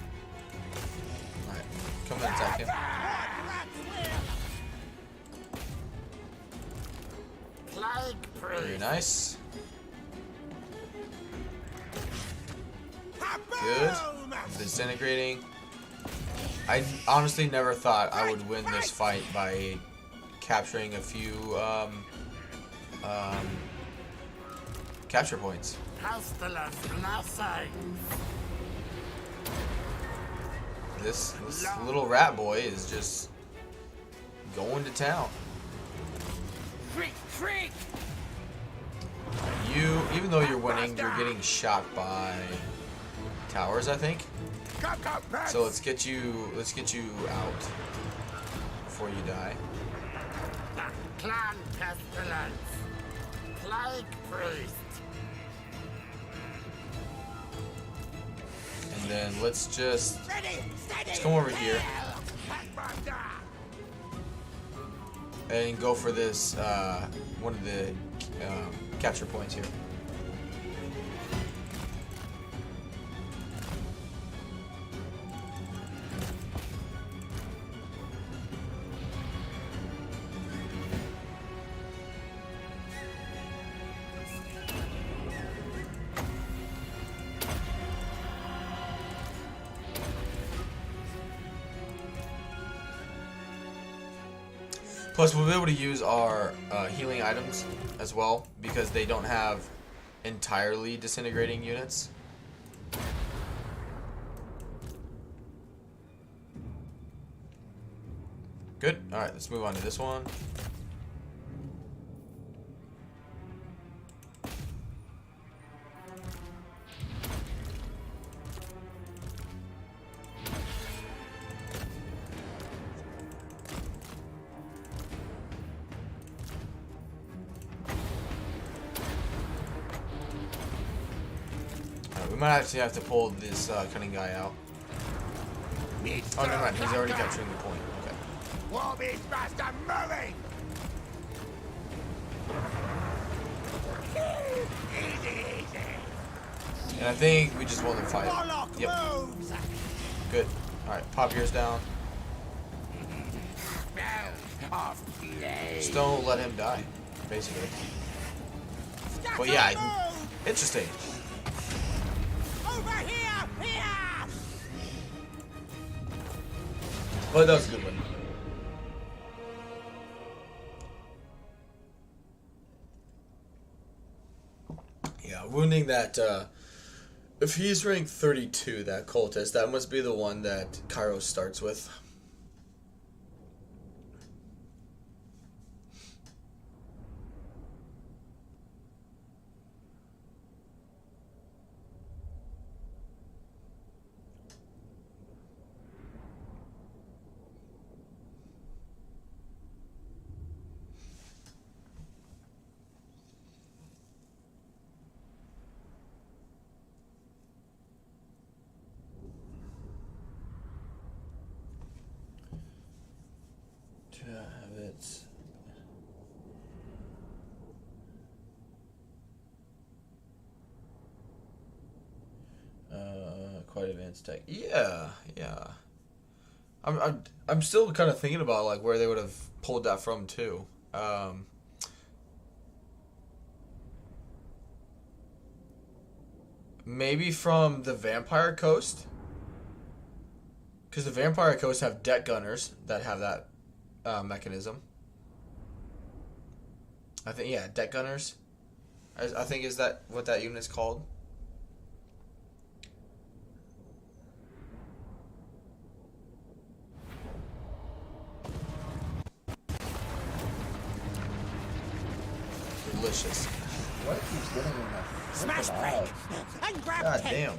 Alright, come and attack him. Very nice. Good. Disintegrating. I honestly never thought I would win this fight by capturing a few capture points. This little rat boy is just going to town. You, even though you're winning, you're getting shot by towers, I think. So let's get you out before you die. Clan Pestilens. Plague Priest. And then let's come over here and go for this one of the capture points here. Plus, we'll be able to use our healing items as well, because they don't have entirely disintegrating units. Good. Alright, let's move on to this one. We might actually have to pull this cunning guy out. Oh, never mind. He's already capturing the point. Okay. Warbeast Master moving! Easy. And I think we just won the fight. Warlock Yep. moves! Good. Alright, pop yours down. Smell of flame. Just don't let him die, basically. But yeah, interesting. Over here! Here! Well, that was a good one. Yeah, wounding that, if he's rank 32, that cultist, that must be the one that Kairos starts with. Habits. Quite advanced tech. Yeah. I'm still kind of thinking about like where they would have pulled that from too. Maybe from the Vampire Coast, because the Vampire Coast have deck gunners that have that mechanism. I think, yeah, deck gunners. I think is that what that unit is called. Delicious. What keeps getting in that? Smash break! And grab God tape. damn.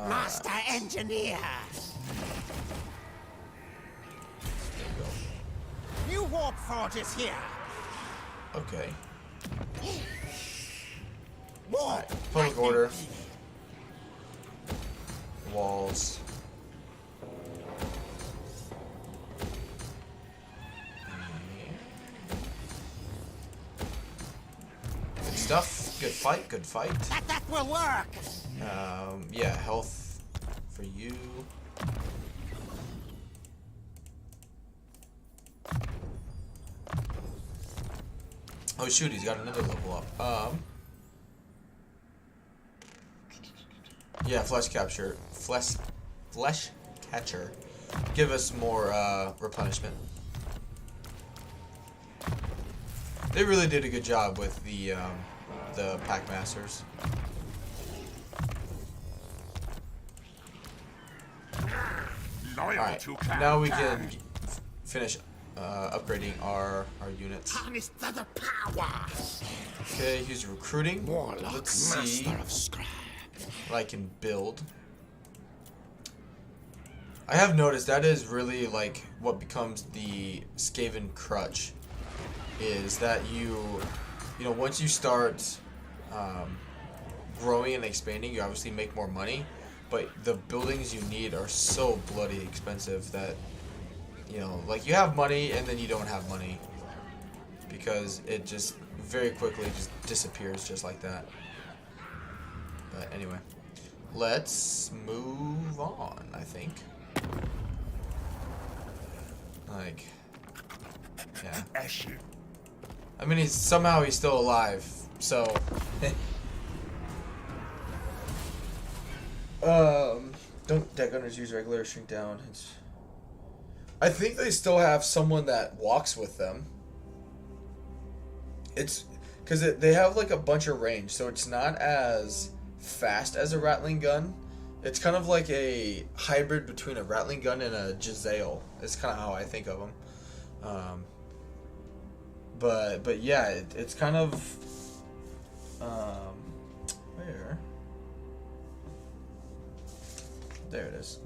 Master Engineer! There you go. New warp forge is here! Okay. Warp! Public order. Walls. Good stuff. Good fight. Good fight. That will work! Yeah, health for you. Oh shoot, he's got another level up. Yeah, flesh catcher. Give us more replenishment. They really did a good job with the pack masters. Alright, now we can finish upgrading our units. Okay, here's recruiting. Let's see what I can build. I have noticed that is really like what becomes the Skaven crutch, is that you know, once you start growing and expanding, you obviously make more money, but the buildings you need are so bloody expensive that, you know, like you have money and then you don't have money because it just very quickly just disappears just like that. But anyway, let's move on, I think. Like, yeah. I mean, he's still alive, so. Don't deck hunters use regular shrink down? I think they still have someone that walks with them. It's because they have like a bunch of range, so it's not as fast as a rattling gun. It's kind of like a hybrid between a rattling gun and a Giselle. It's kind of how I think of them. But yeah, it's kind of where? There it is.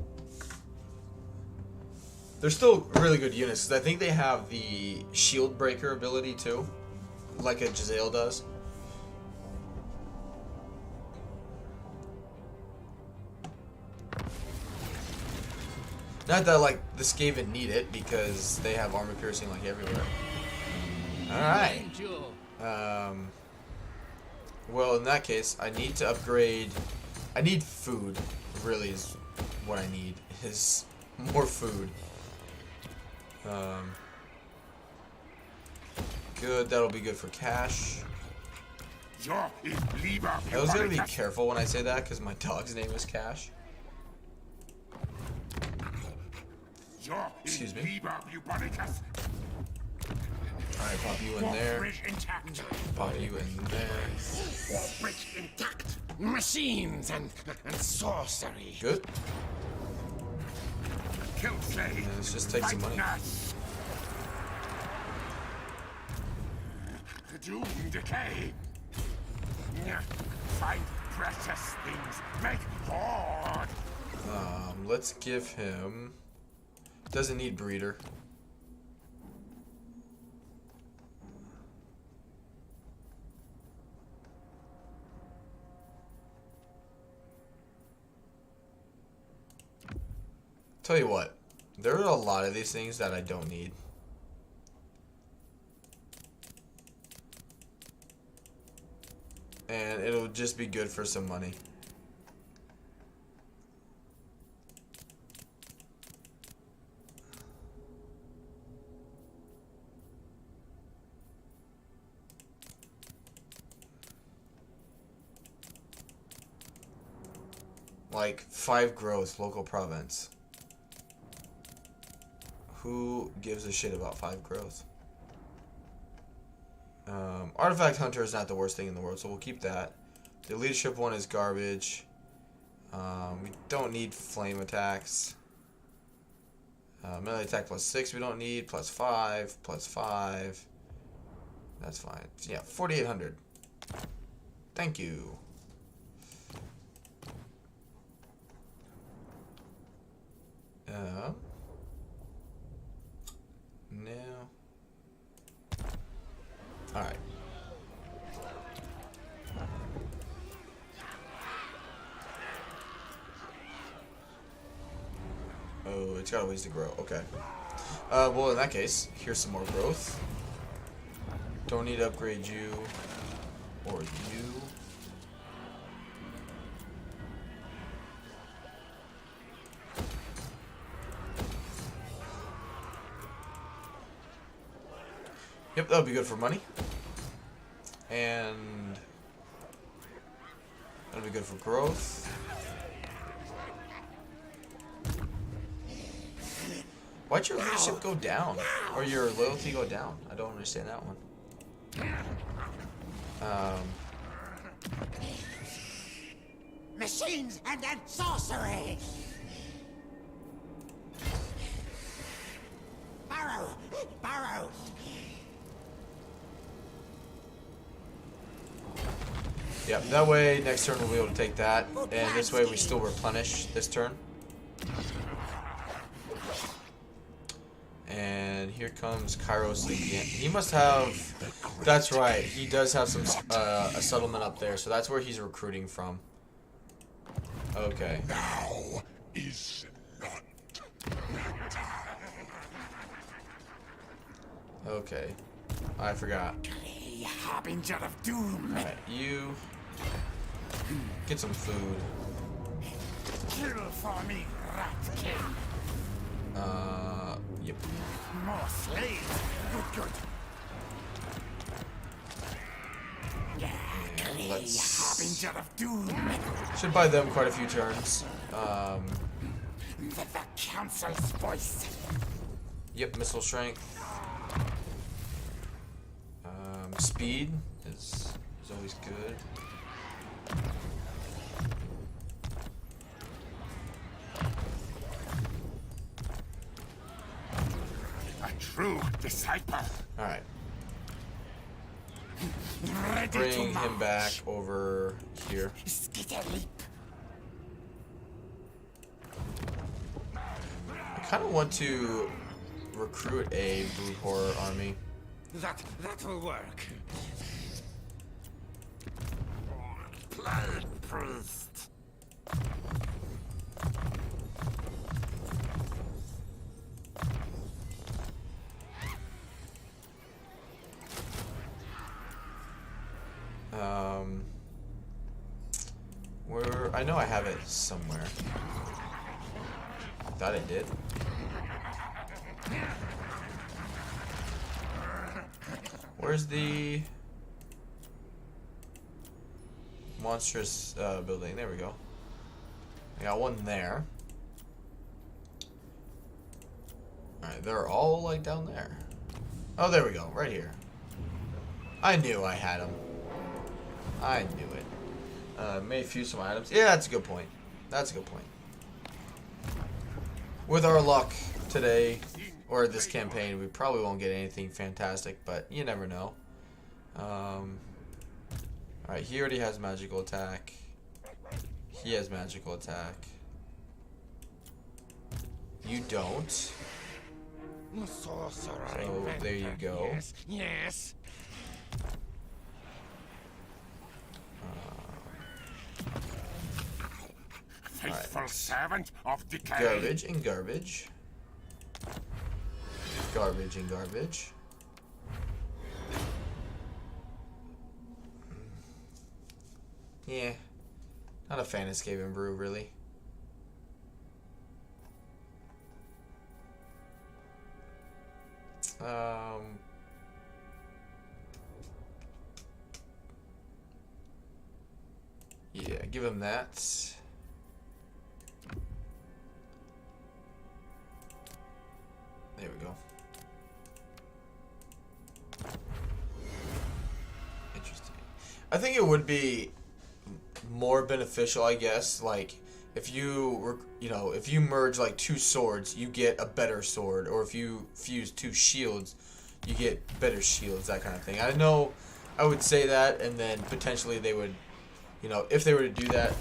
They're still really good units because I think they have the shield breaker ability too, like a Giselle does. Not that like the Skaven need it because they have armor piercing like everywhere. Alright. Well, in that case, I need to upgrade. I need food, really, is what I need, is more food. Good, that'll be good for cash. I was gonna be careful when I say that because my dog's name is Cash. Excuse me. Alright, pop you in there. Pop you in there. Bridge intact. Machines and sorcery. Good. Yeah, let's just take some money. Doom decay. Find precious things. Make hoard. Let's give him. Doesn't need breeder. Tell you what, there are a lot of these things that I don't need. And it'll just be good for some money. Like 5 growth, local province. Who gives a shit about 5 growth? Artifact Hunter is not the worst thing in the world, so we'll keep that. The leadership one is garbage. We don't need flame attacks. Melee attack +6 we don't need. +5, +5. That's fine. Yeah, 4,800. Thank you. Now. Alright. Oh, it's got a ways to grow. Okay. Well, in that case, here's some more growth. Don't need to upgrade you or you. Yep, that'll be good for money. And that'll be good for growth. Why'd your leadership go down? Or your loyalty go down? I don't understand that one. Machines and then sorcery. Barrow, barrow. Yep, that way next turn we'll be able to take that. And this way we still replenish this turn. And here comes Kairos again. He must have... That's right. He does have some a settlement up there. So that's where he's recruiting from. Okay. Now is not that time. Okay. I forgot. Grey harbinger of doom. Alright, you... Get some food. Kill for me, rat king. Yep. More slaves. Good, good. Yeah, grey Let's... harbinger of doom. Should buy them quite a few turns. The council's voice. Yep, missile strength. Speed is always good. A true disciple. Alright. Ready Bring to him back over here. Skitter leap. I kind of want to recruit a Brood Horror army. That will work. Plague priest. Where I know I have it somewhere. I thought I did. Where's the monstrous building? There we go. I got one there. Alright, they're all like down there. Oh, there we go, right here. I knew I had them. I knew it. May fuse some items. Yeah, that's a good point. That's a good point. With our luck today, or this campaign, we probably won't get anything fantastic, but you never know. Alright, he already has magical attack. He has magical attack. You don't. So there you go. Yes, yes. Faithful servant of decay. Garbage and garbage. Garbage and garbage. Yeah. Not a fan of Skaven Brew, really. Yeah, give him that. There we go. Interesting. I think it would be more beneficial, I guess, like if you if you merge like two swords, you get a better sword, or if you fuse two shields, you get better shields, that kind of thing. I know I would say that, and then potentially they would, if they were to do that,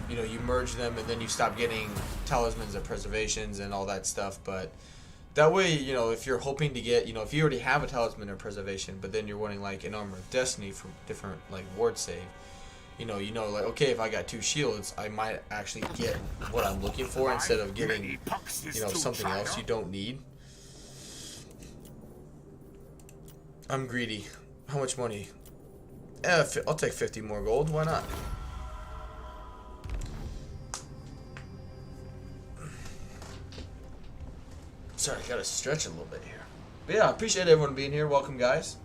you merge them and then you stop getting talismans and preservations and all that stuff. But that way, if you're hoping to get, if you already have a talisman or preservation, but then you're wanting like an armor of destiny from different like ward save, like, okay, if I got two shields, I might actually get what I'm looking for instead of getting, something else you don't need. I'm greedy. How much money? I'll take 50 more gold. Why not? Sorry, I gotta stretch a little bit here. But yeah, I appreciate everyone being here. Welcome, guys.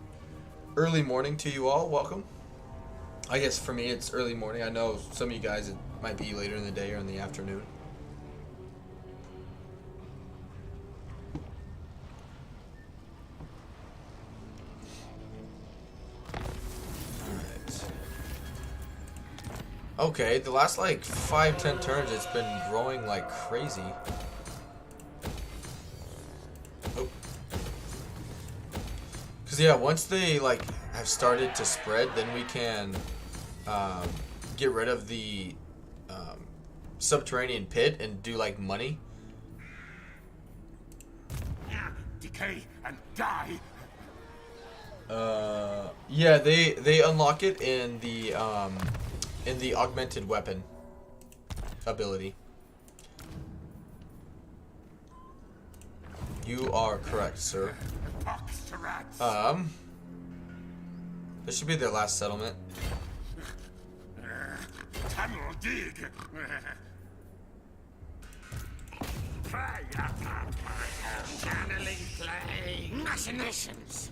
early morning to you all. Welcome. I guess for me it's early morning. I know some of you guys it might be later in the day or in the afternoon. Alright. Okay, the last like 5-10 turns it's been growing like crazy. Oh. Cause yeah, once they like have started to spread, then we can get rid of the subterranean pit and do like money. Decay and die. Yeah, they unlock it in the augmented weapon ability. You are correct, sir. This should be their last settlement. Tunnel dig. Channeling play. Machinations.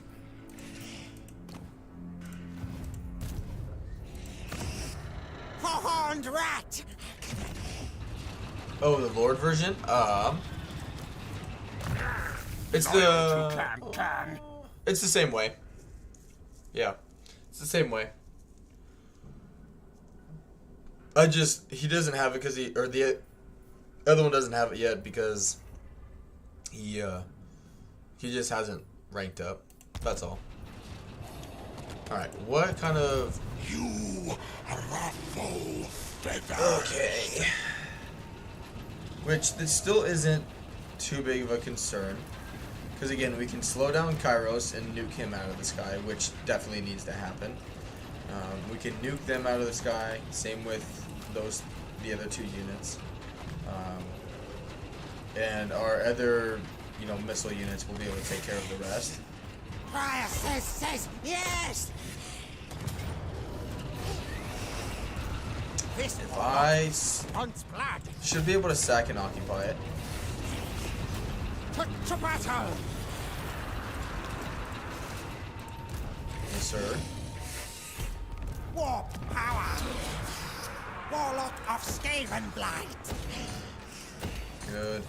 Horned rat. Oh, the Lord version? It's the it's the same way. Yeah. It's the same way. He doesn't have it because the other one doesn't have it yet because he just hasn't ranked up. That's all. Alright, what kind of... You are a foe feather. Okay. Which, this still isn't too big of a concern. Because again, we can slow down Kairos and nuke him out of the sky, which definitely needs to happen. We can nuke them out of the sky, same with the other two units. And our other, missile units will be able to take care of the rest. Prior says yes. This If I wants blood. should be able to sack and occupy it. To battle. Yes, sir. Warp power. Warlock of Skaven Blight. Good.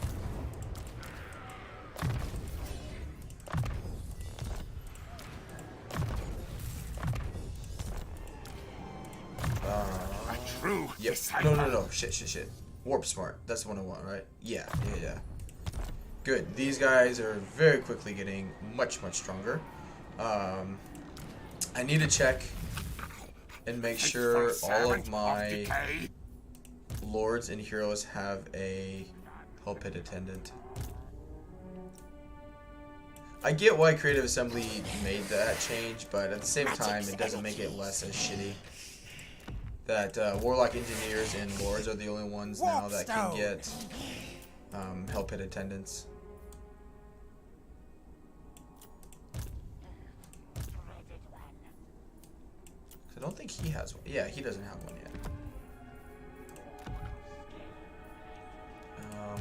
A true Yes. disciple. No. Shit. Warp smart. That's the one I want, right? Yeah. Good. These guys are very quickly getting much stronger. I need to check and make sure all of my lords and heroes have a Hell Pit attendant. I get why Creative Assembly made that change, but at the same time, it doesn't make it less as shitty. That Warlock Engineers and Lords are the only ones now that can get Hell Pit attendants. I don't think he has one. Yeah, he doesn't have one yet.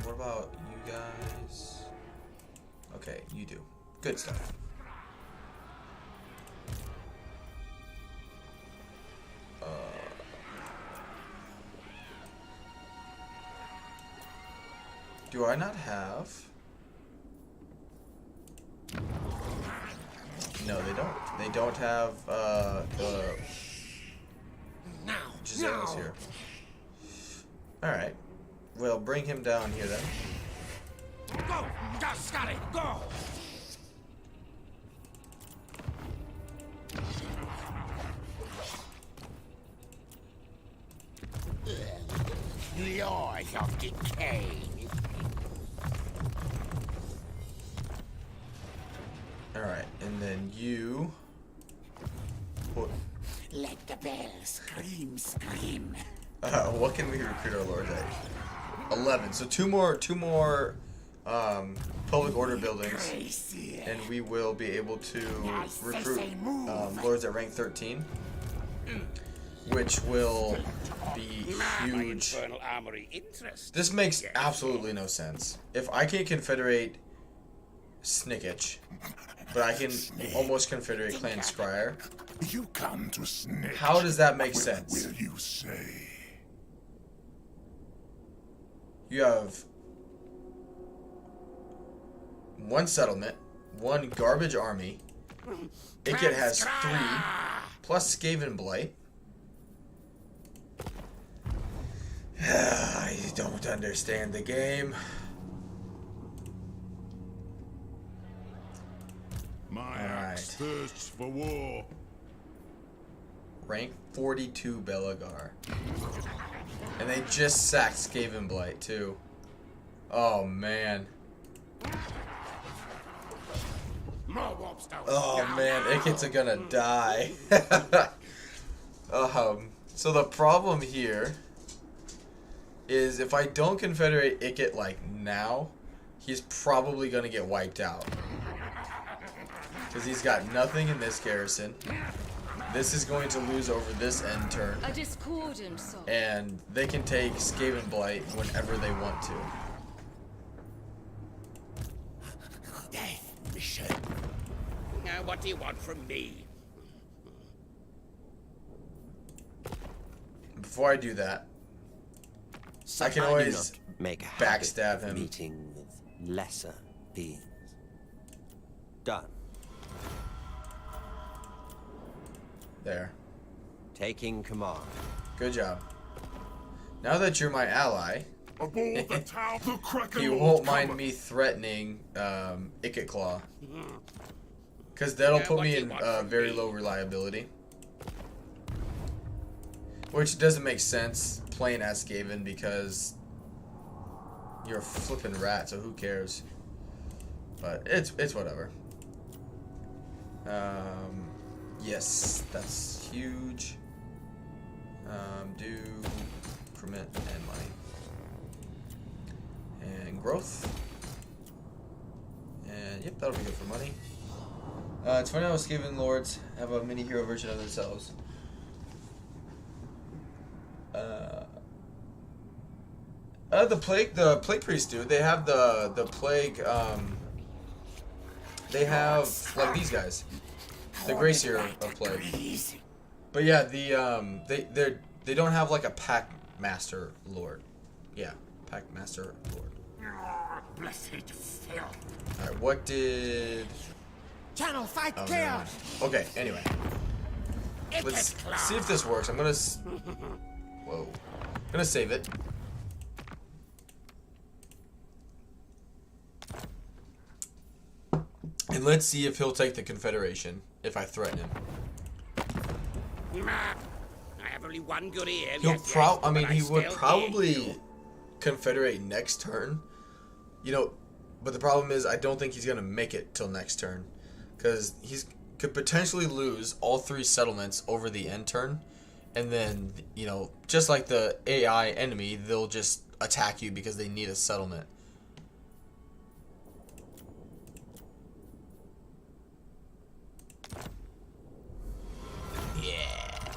What about you guys? Okay, you do. Good stuff. Do I not have? No, they don't. They don't have Giselle's here. Alright. Well, bring him down here then. Go, Scotty, go. Laws of decay. Alright, and then you... Let the bell scream. What can we recruit our lords at? 11. So two more public order buildings, and we will be able to recruit lords at rank 13, which will be huge. Armory interest. This makes absolutely no sense. If I can confederate Snicketch. But I can almost confederate Clan Scryer. You come to snitch. How does that make sense? Will you say? You have 1 settlement, 1 garbage army. Icket has 3, plus Skaven Blight. I don't understand the game. My axe thirsts for war. Rank 42 Belagar. And they just sacked Skaven Blight too. Oh man. Oh man, Icket's gonna die. So the problem here is if I don't confederate Icket like now, he's probably gonna get wiped out. Because he's got nothing in this garrison. This is going to lose over this end turn. A discordant soul. And they can take Skaven Blight whenever they want to. Death mission. Now, what do you want from me? Before I do that, I can always make a backstab him. Meeting with lesser beings. Done. There. Taking command. Good job. Now that you're my ally, Aboard the tower, the Kraken you Lord won't mind cometh. me threatening Icket Claw. Because that'll put me in very low reliability. Which doesn't make sense playing as Skaven because you're a flippin' rat, so who cares? But it's whatever. Yes, that's huge. Do increment and money. And growth. And yep, that'll be good for money. It's funny how Skaven Lords have a mini hero version of themselves. The plague priests do. They have the plague. They have like these guys, the Gracier of plague. But yeah, they don't have like a Pack Master Lord. Yeah, Pack Master Lord. Blessed filth. All right, what did? Channel fight Oh, chaos. no. Okay. Anyway, let's see if this works. I'm gonna. Whoa. I'm gonna save it. And let's see if he'll take the Confederation if I threaten him. I have only one good ear. He'll I mean, but he would still probably hear you. Confederate next turn. You know, but the problem is I don't think he's gonna make it till next turn, because could potentially lose all 3 settlements over the end turn, and then you know, just like the AI enemy, they'll just attack you because they need a settlement. Yeah.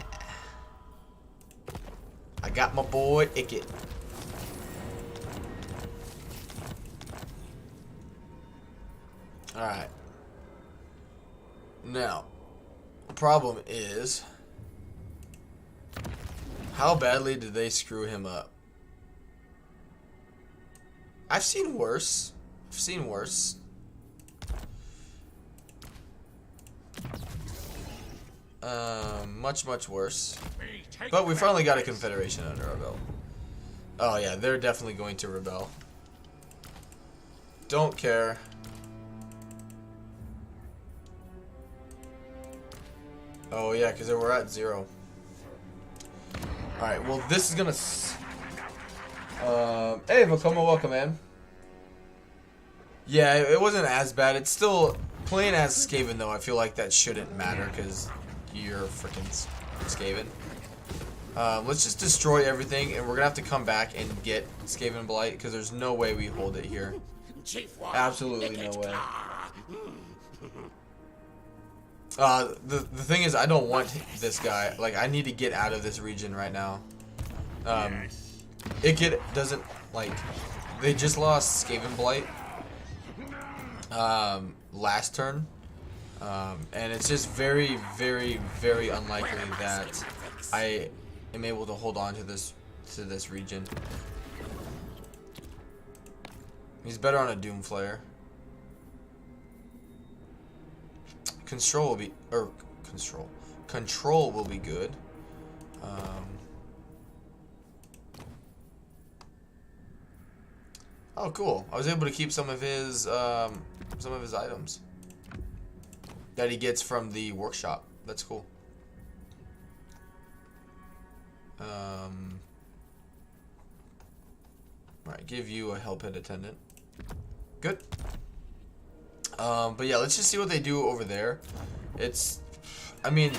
I got my boy Icket. Alright. Now, the problem is, how badly did they screw him up? I've seen worse. I've seen worse. Much worse. But we finally got a confederation under our belt. Oh yeah, they're definitely going to rebel. Don't care. Oh yeah, because we're at 0. Alright, well this is gonna... hey, Vekoma, welcome, man. Yeah, it wasn't as bad. It's still... Playing as Skaven, though, I feel like that shouldn't matter, because you're freaking Skaven. Let's just destroy everything, and we're gonna have to come back and get Skaven Blight, because there's no way we hold it here. Absolutely no way. The thing is, I don't want this guy. Like, I need to get out of this region right now. It doesn't, like, they just lost Skaven Blight. last turn. And it's just very, very, very unlikely that I am able to hold on to this region. He's better on a Doomflayer. Control will be good. Oh, cool! I was able to keep some of his items that he gets from the workshop. That's cool. Alright, give you a Hellpit attendant. Good. But yeah, let's just see what they do over there. I mean,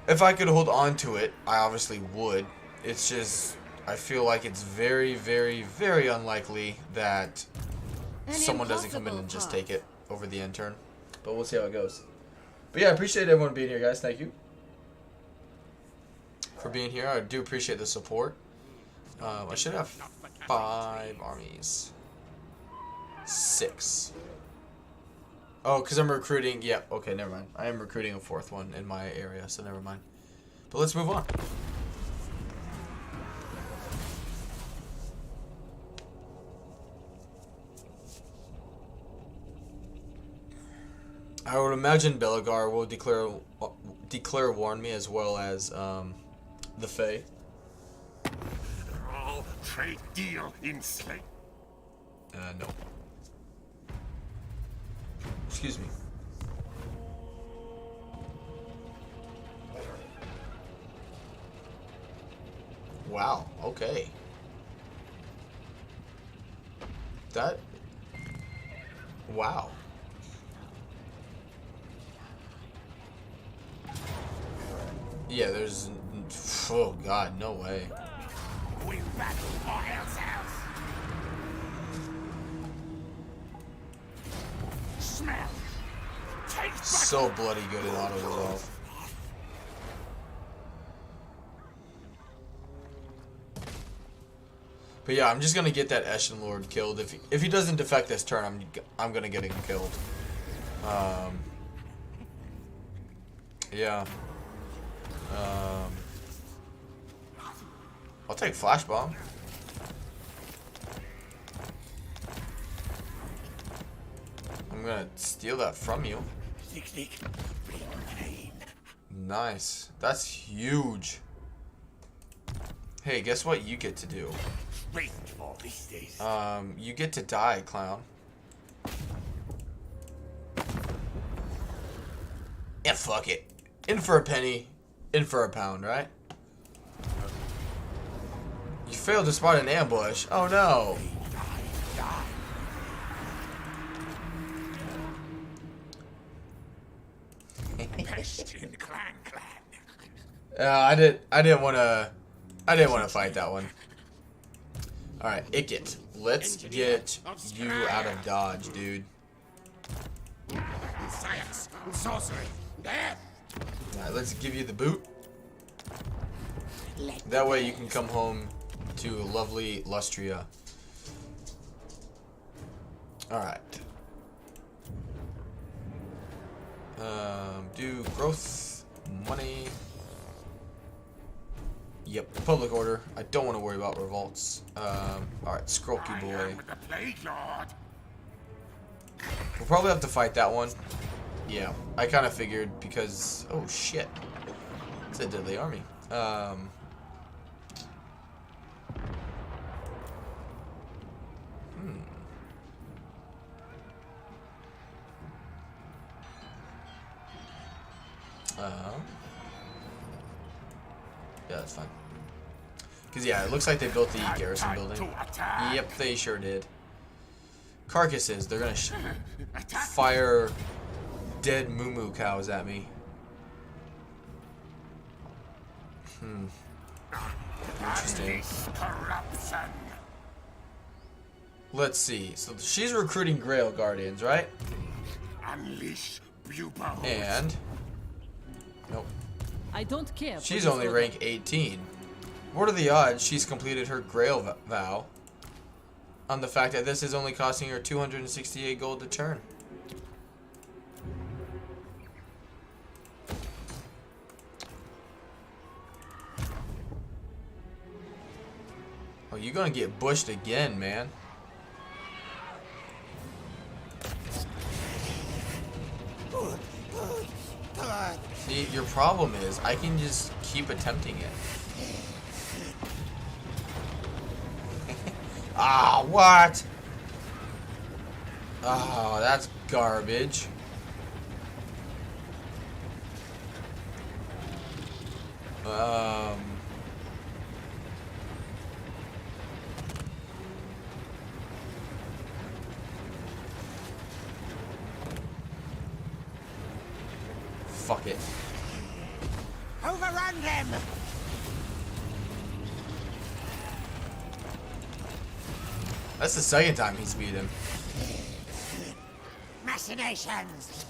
if I could hold on to it, I obviously would. It's just, I feel like it's very, very, very unlikely that someone doesn't come in and just take it over the end turn. But we'll see how it goes. But yeah, I appreciate everyone being here, guys. Thank you for being here. I do appreciate the support. I should have 5 armies. 6. Oh, because I'm recruiting. Yeah, okay, never mind. I am recruiting a 4th one in my area, so never mind. But let's move on. I would imagine Belagar will declare war on me, as well as the Fae. Oh, trade deal in slate. No. Excuse me. Wow, okay. Wow. Yeah, there's... Oh, God, no way. We battle for ourselves. Smell. Take back. So bloody good in auto resolve. But yeah, I'm just gonna get that Eshin Lord killed. If he doesn't defect this turn, I'm gonna get him killed. Yeah. I'll take Flash Bomb. I'm gonna steal that from you. Nice. That's huge. Hey, guess what you get to do? You get to die, clown. Yeah, fuck it. In for a penny, in for a pound, right? You failed to spot an ambush. Oh no. I didn't want to fight that one. All right, Icket. Let's get you out of dodge, dude. Science, sorcery, death. All right, let's give you the boot. That way you can come home to lovely Lustria. All right. Do growth, money. Yep, public order. I don't want to worry about revolts. Alright, Skrolky boy. We'll probably have to fight that one. Yeah, I kind of figured because... Oh, shit. It's a deadly army. Yeah, that's fine. Because, yeah, it looks like they built the garrison building. Yep, they sure did. Carcasses, they're going to fire dead moo cows at me. Interesting. Let's see. So she's recruiting Grail Guardians, right? Unleash And... Nope. I don't care. She's only rank 18. What are the odds she's completed her Grail vow on the fact that this is only costing her 268 gold to turn. Oh, you're gonna get bushed again, man. See, your problem is I can just keep attempting it. Ah, what? Oh, that's garbage. Fuck it. Overrun them! That's the second time he's beat him. Machinations!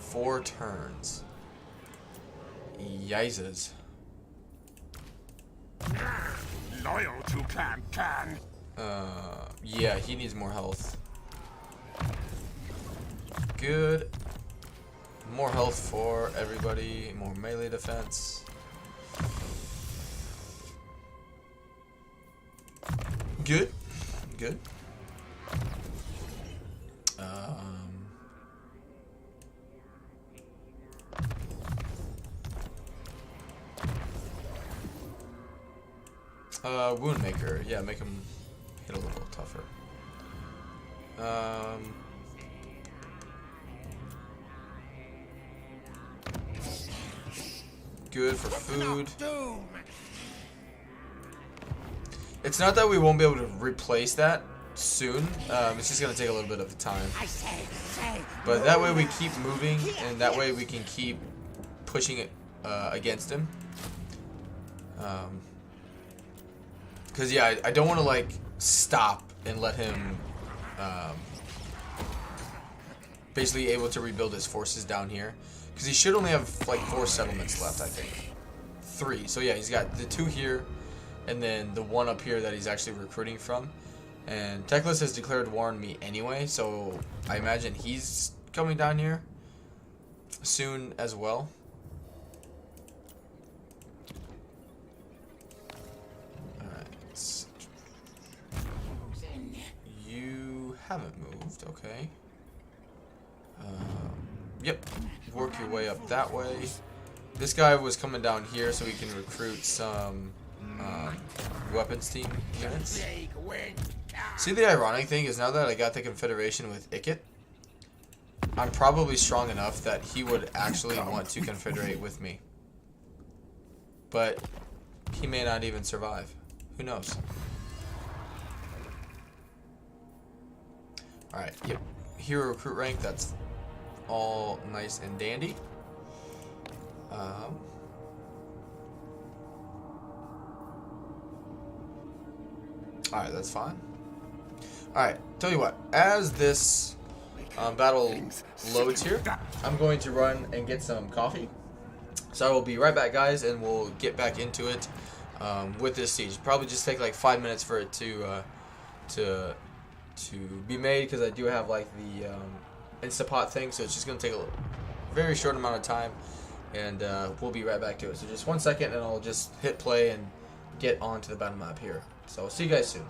4 turns. Yizes. Loyal to Clan. Yeah, he needs more health. Good. More health for everybody. More melee defense. Good. Good. Wound maker. Yeah, make him hit a little tougher. Good for food. It's not that we won't be able to replace that soon. It's just gonna take a little bit of time. But that way we keep moving, and that way we can keep pushing it against him. Because yeah, I don't want to like stop and let him basically able to rebuild his forces down here. Because he should only have like 4 settlements left, I think. 3. So yeah, he's got the 2 here, and then the 1 up here that he's actually recruiting from. And Teclis has declared war on me anyway, so I imagine he's coming down here soon as well. Alright. You haven't moved, okay. Yep. Work your way up that way. This guy was coming down here so he can recruit some weapons team units. See, the ironic thing is now that I got the Confederation with Ikit, I'm probably strong enough that he would actually want to confederate with me. But he may not even survive. Who knows? Alright, yep. Hero recruit rank, that's all nice and dandy. Alright, that's fine. Alright, tell you what, as this battle loads here, I'm going to run and get some coffee. So I will be right back, guys, and we'll get back into it with this siege. Probably just take like 5 minutes for it to be made, because I do have like the Instapot thing, so it's just going to take a very short amount of time, and we'll be right back to it. So just 1 second, and I'll just hit play and get onto the battle map here. So I'll see you guys soon.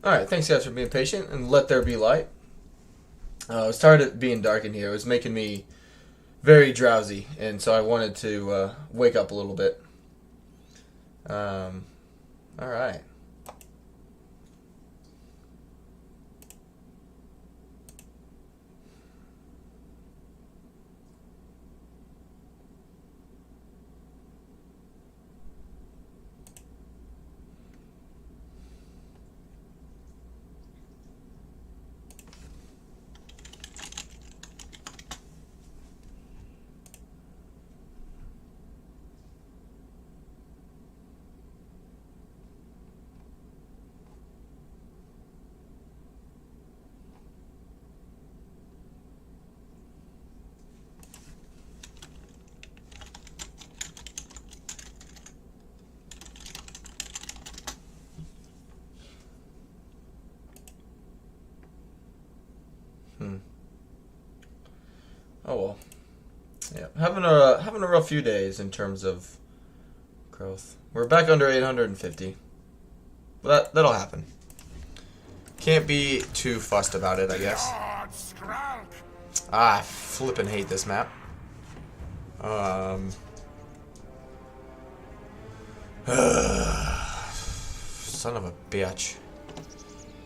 Alright, thanks guys for being patient, and let there be light. It started being dark in here. It was making me very drowsy, and so I wanted to wake up a little bit. Alright. Oh well. Yeah, having a rough few days in terms of growth. We're back under 850. But that'll happen. Can't be too fussed about it, I guess. Lord Skrolk! I flippin' hate this map. Son of a bitch.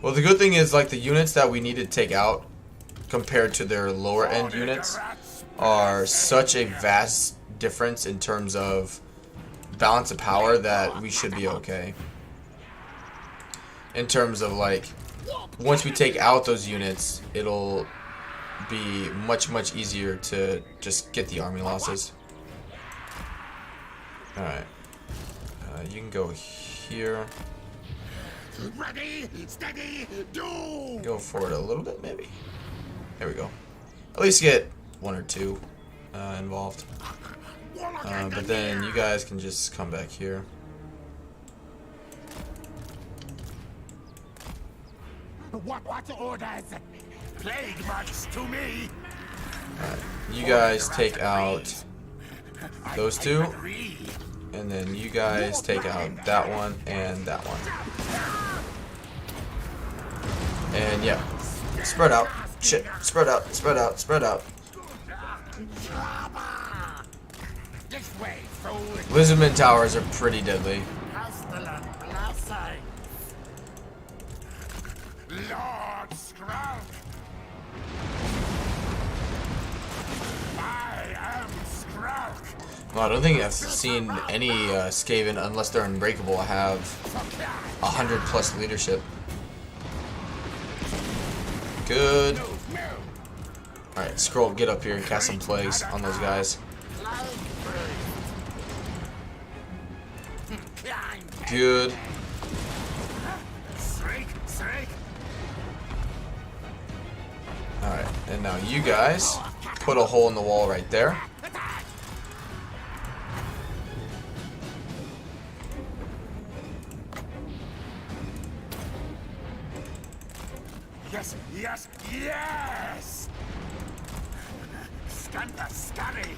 Well, the good thing is, like, the units that we need to take out compared to their lower end units are such a vast difference in terms of balance of power that we should be okay. In terms of, like, once we take out those units, it'll be much easier to just get the army losses. Alright. You can go here. Ready, steady, do! Go forward a little bit, maybe. There we go. At least get one or two involved. But then you guys can just come back here. What orders? Plague marks to me. You guys take out those two, Agree. and then you guys take out that one and that one. And yeah, spread out. Shit, spread out, spread out, spread out. This way, fool. Lizardman towers are pretty deadly. Lord Skrolk. I am Skrolk. Well, I don't think I've seen any Skaven, unless they're unbreakable, have 100+ leadership. Good. Alright, Skrolk, get up here and cast some plagues on those guys. Good. Alright, and now you guys put a hole in the wall right there. Yes, yes, yes! Scanta scurry!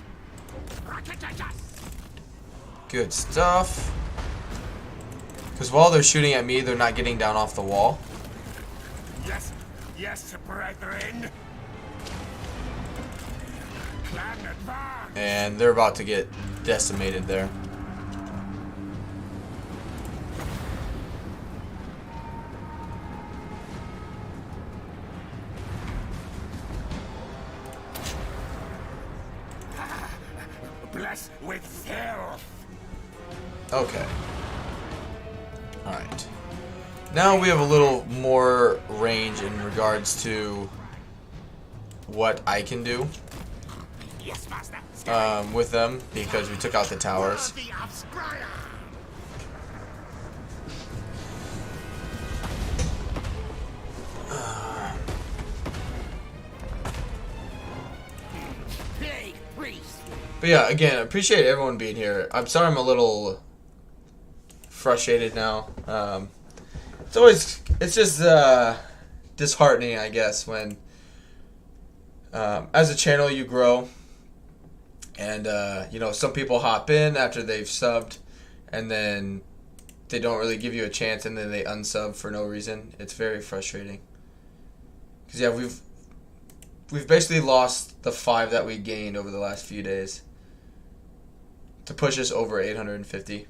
Good stuff. Because while they're shooting at me, they're not getting down off the wall. Yes, yes, brethren! Clan advance! And they're about to get decimated there. Blessed with filth! Okay. Alright. Now we have a little more range in regards to what I can do Yes, master! with them, because we took out the towers. Worthy of Skrolk! Plague priest! But yeah, again, I appreciate everyone being here. I'm sorry I'm a little frustrated now. It's just disheartening, I guess, when as a channel you grow, and you know, some people hop in after they've subbed, and then they don't really give you a chance and then they unsub for no reason. It's very frustrating. Cause yeah, we've basically lost the 5 that we gained over the last few days to push us over 850.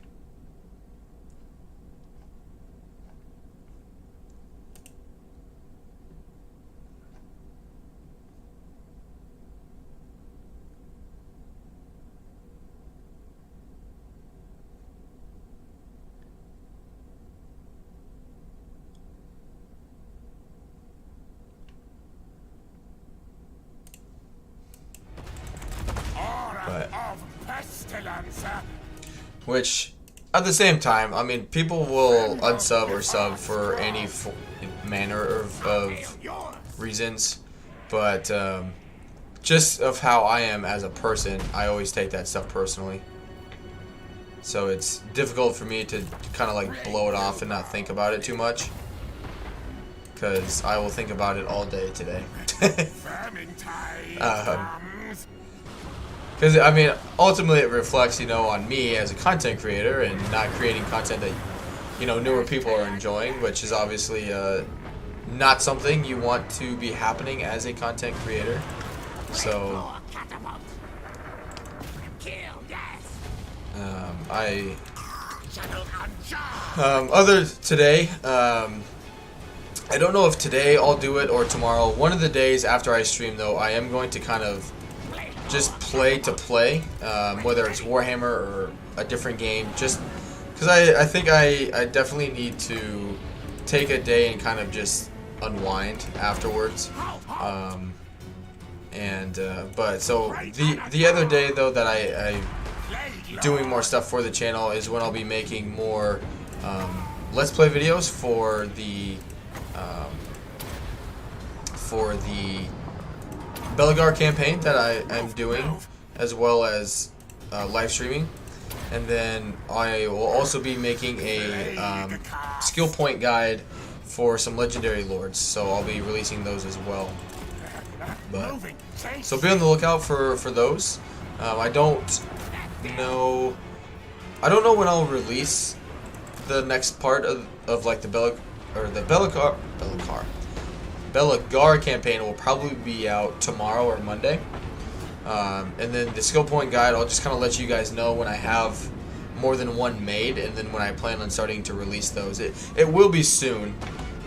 But, Of pestilence. which, at the same time, I mean, people will unsub or sub for any manner of reasons, but just of how I am as a person, I always take that stuff personally. So it's difficult for me to kind of like blow it off and not think about it too much, because I will think about it all day today. Because, I mean, ultimately it reflects, you know, on me as a content creator and not creating content that, you know, newer people are enjoying, which is obviously not something you want to be happening as a content creator. So, today, I don't know if today I'll do it or tomorrow. One of the days after I stream, though, I am going to kind of just play to play, whether it's Warhammer or a different game, just because I think I definitely need to take a day and kind of just unwind afterwards. But so the other day though that I doing more stuff for the channel is when I'll be making more Let's Play videos for the Belagar campaign that I am doing, as well as live streaming, and then I will also be making a skill point guide for some legendary lords, so I'll be releasing those as well. But so be on the lookout for those. I don't know when I'll release the next part of like the Belagar campaign will probably be out tomorrow or Monday. And then the skill point guide, I'll just kind of let you guys know when I have more than one made, and then when I plan on starting to release those. It will be soon.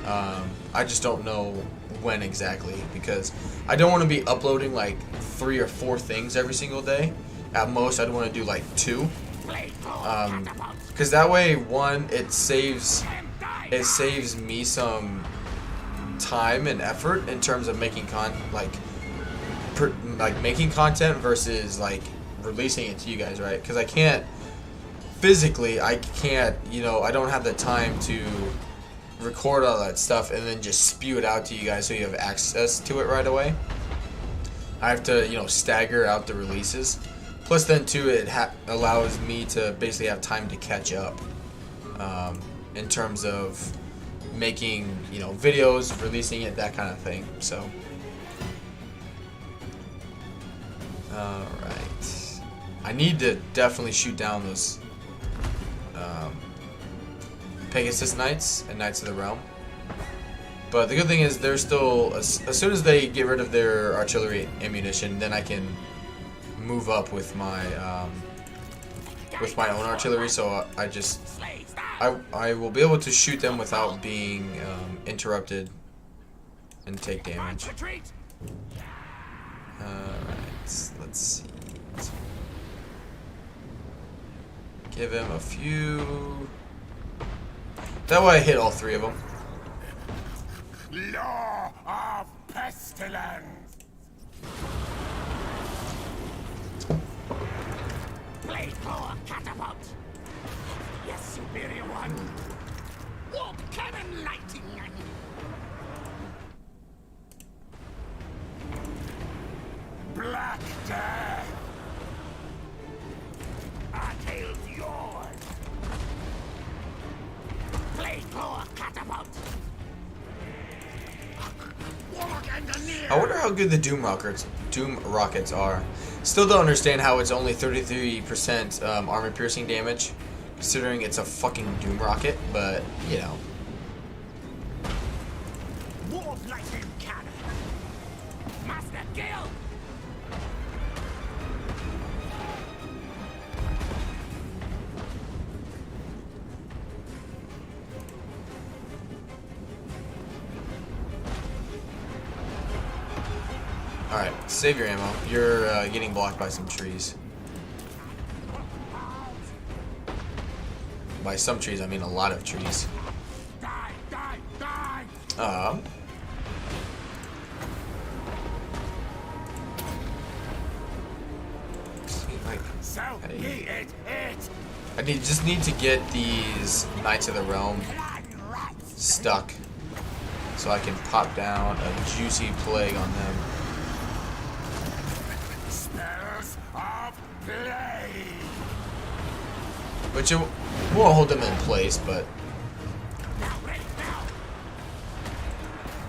I just don't know when exactly, because I don't want to be uploading like 3 or 4 things every single day. At most, I'd want to do like 2. Because that way, one, it saves me some time and effort in terms of making making content versus like releasing it to you guys, right? Because I can't physically, you know, I don't have the time to record all that stuff and then just spew it out to you guys so you have access to it right away. I have to, you know, stagger out the releases. Plus then too, it allows me to basically have time to catch up in terms of making, you know, videos, releasing it, that kind of thing. So, alright. I need to definitely shoot down those Pegasus Knights and Knights of the Realm. But the good thing is they're still, as soon as they get rid of their artillery ammunition, then I can move up with my own artillery, so I will be able to shoot them without being interrupted and take damage. Alright, let's see. Give him a few. That way I hit all 3 of them. Law of Pestilens. Blade Claw Catapult. Yes, superior one. Warp Cannon Lighting. Black Death. Our tale's yours. Blade Claw Catapult. I wonder how good the Doom rockets are. Still don't understand how it's only 33% armor piercing damage considering it's a fucking doom rocket, but you know. Warp lightning cannon. Master Gil. Alright, save your ammo. You're getting blocked by some trees. By some trees, I mean a lot of trees. Die, die, die. So it. I just need to get these Knights of the Realm stuck so I can pop down a juicy plague on them. Spells of plague. Which it won't hold them in place, but Now, ready, now.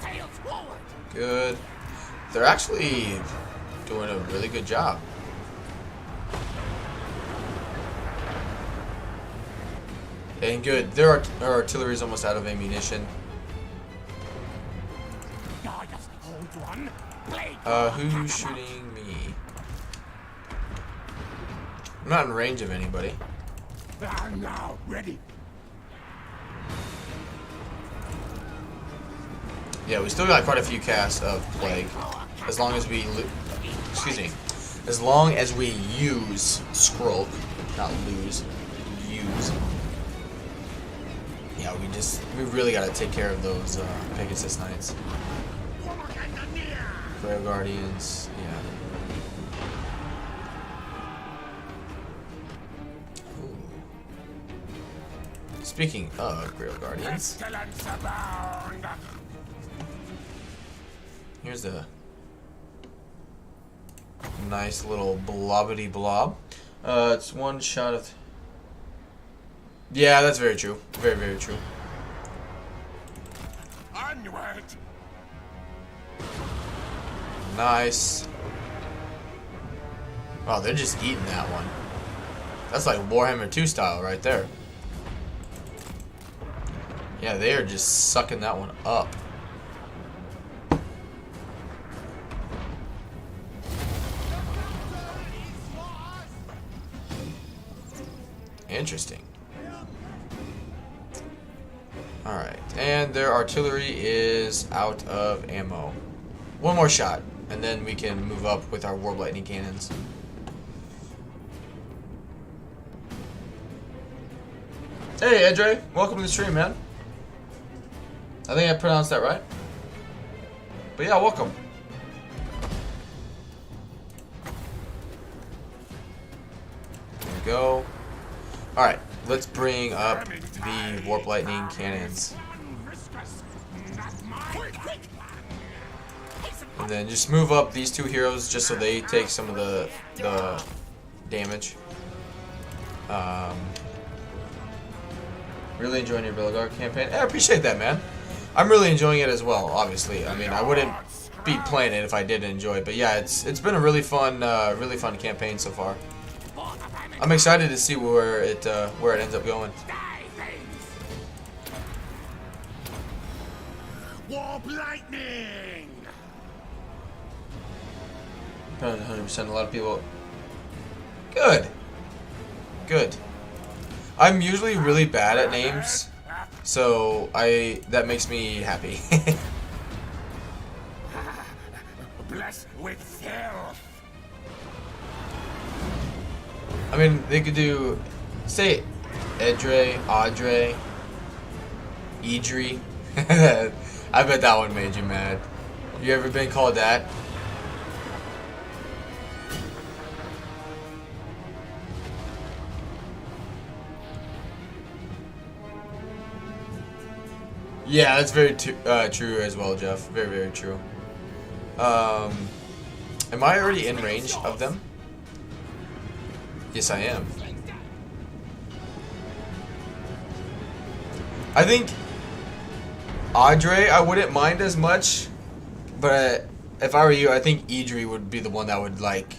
Tails forward. good. They're actually doing a really good job. And good. Their artillery is almost out of ammunition. Just hold one. Plague. Who's shooting me? I'm not in range of anybody. Now, ready. Yeah, we still got quite a few casts of plague. As long as we, as long as we use Skrolk, not lose, use. Yeah, we really gotta take care of those Pegasus Knights. Grail Guardians, yeah. Ooh. Speaking of Grail Guardians, Pestilens abound. here's a nice little blobbity blob. It's one shot of. Yeah, that's very true. Very, very true. Onward. Nice. Wow, they're just eating that one. That's like Warhammer 2 style right there. Yeah, they are just sucking that one up. Interesting. Alright, and their artillery is out of ammo. One more shot, and then we can move up with our Warp Lightning cannons. Hey, Edre, welcome to the stream, man. I think I pronounced that right. But yeah, welcome. There we go. Alright, let's bring up the Warp Lightning cannons. And then just move up these two heroes just so they take some of the damage. Really enjoying your Bellegarde campaign. I appreciate that, man. I'm really enjoying it as well, obviously. I mean, I wouldn't be playing it if I didn't enjoy it. But yeah, it's been a really fun campaign so far. I'm excited to see where it ends up going. Warp lightning. 100%. A lot of people. Good. Good. I'm usually really bad at names, so that makes me happy. Blessed with filth. I mean, they could do, say, Edre, Audrey, Idri. I bet that one made you mad. You ever been called that? Yeah, that's very true as well, Jeff. Very, very true. Am I already in range of them? Yes, I am. I think Audrey, I wouldn't mind as much, but if I were you, I think Idri would be the one that would, like,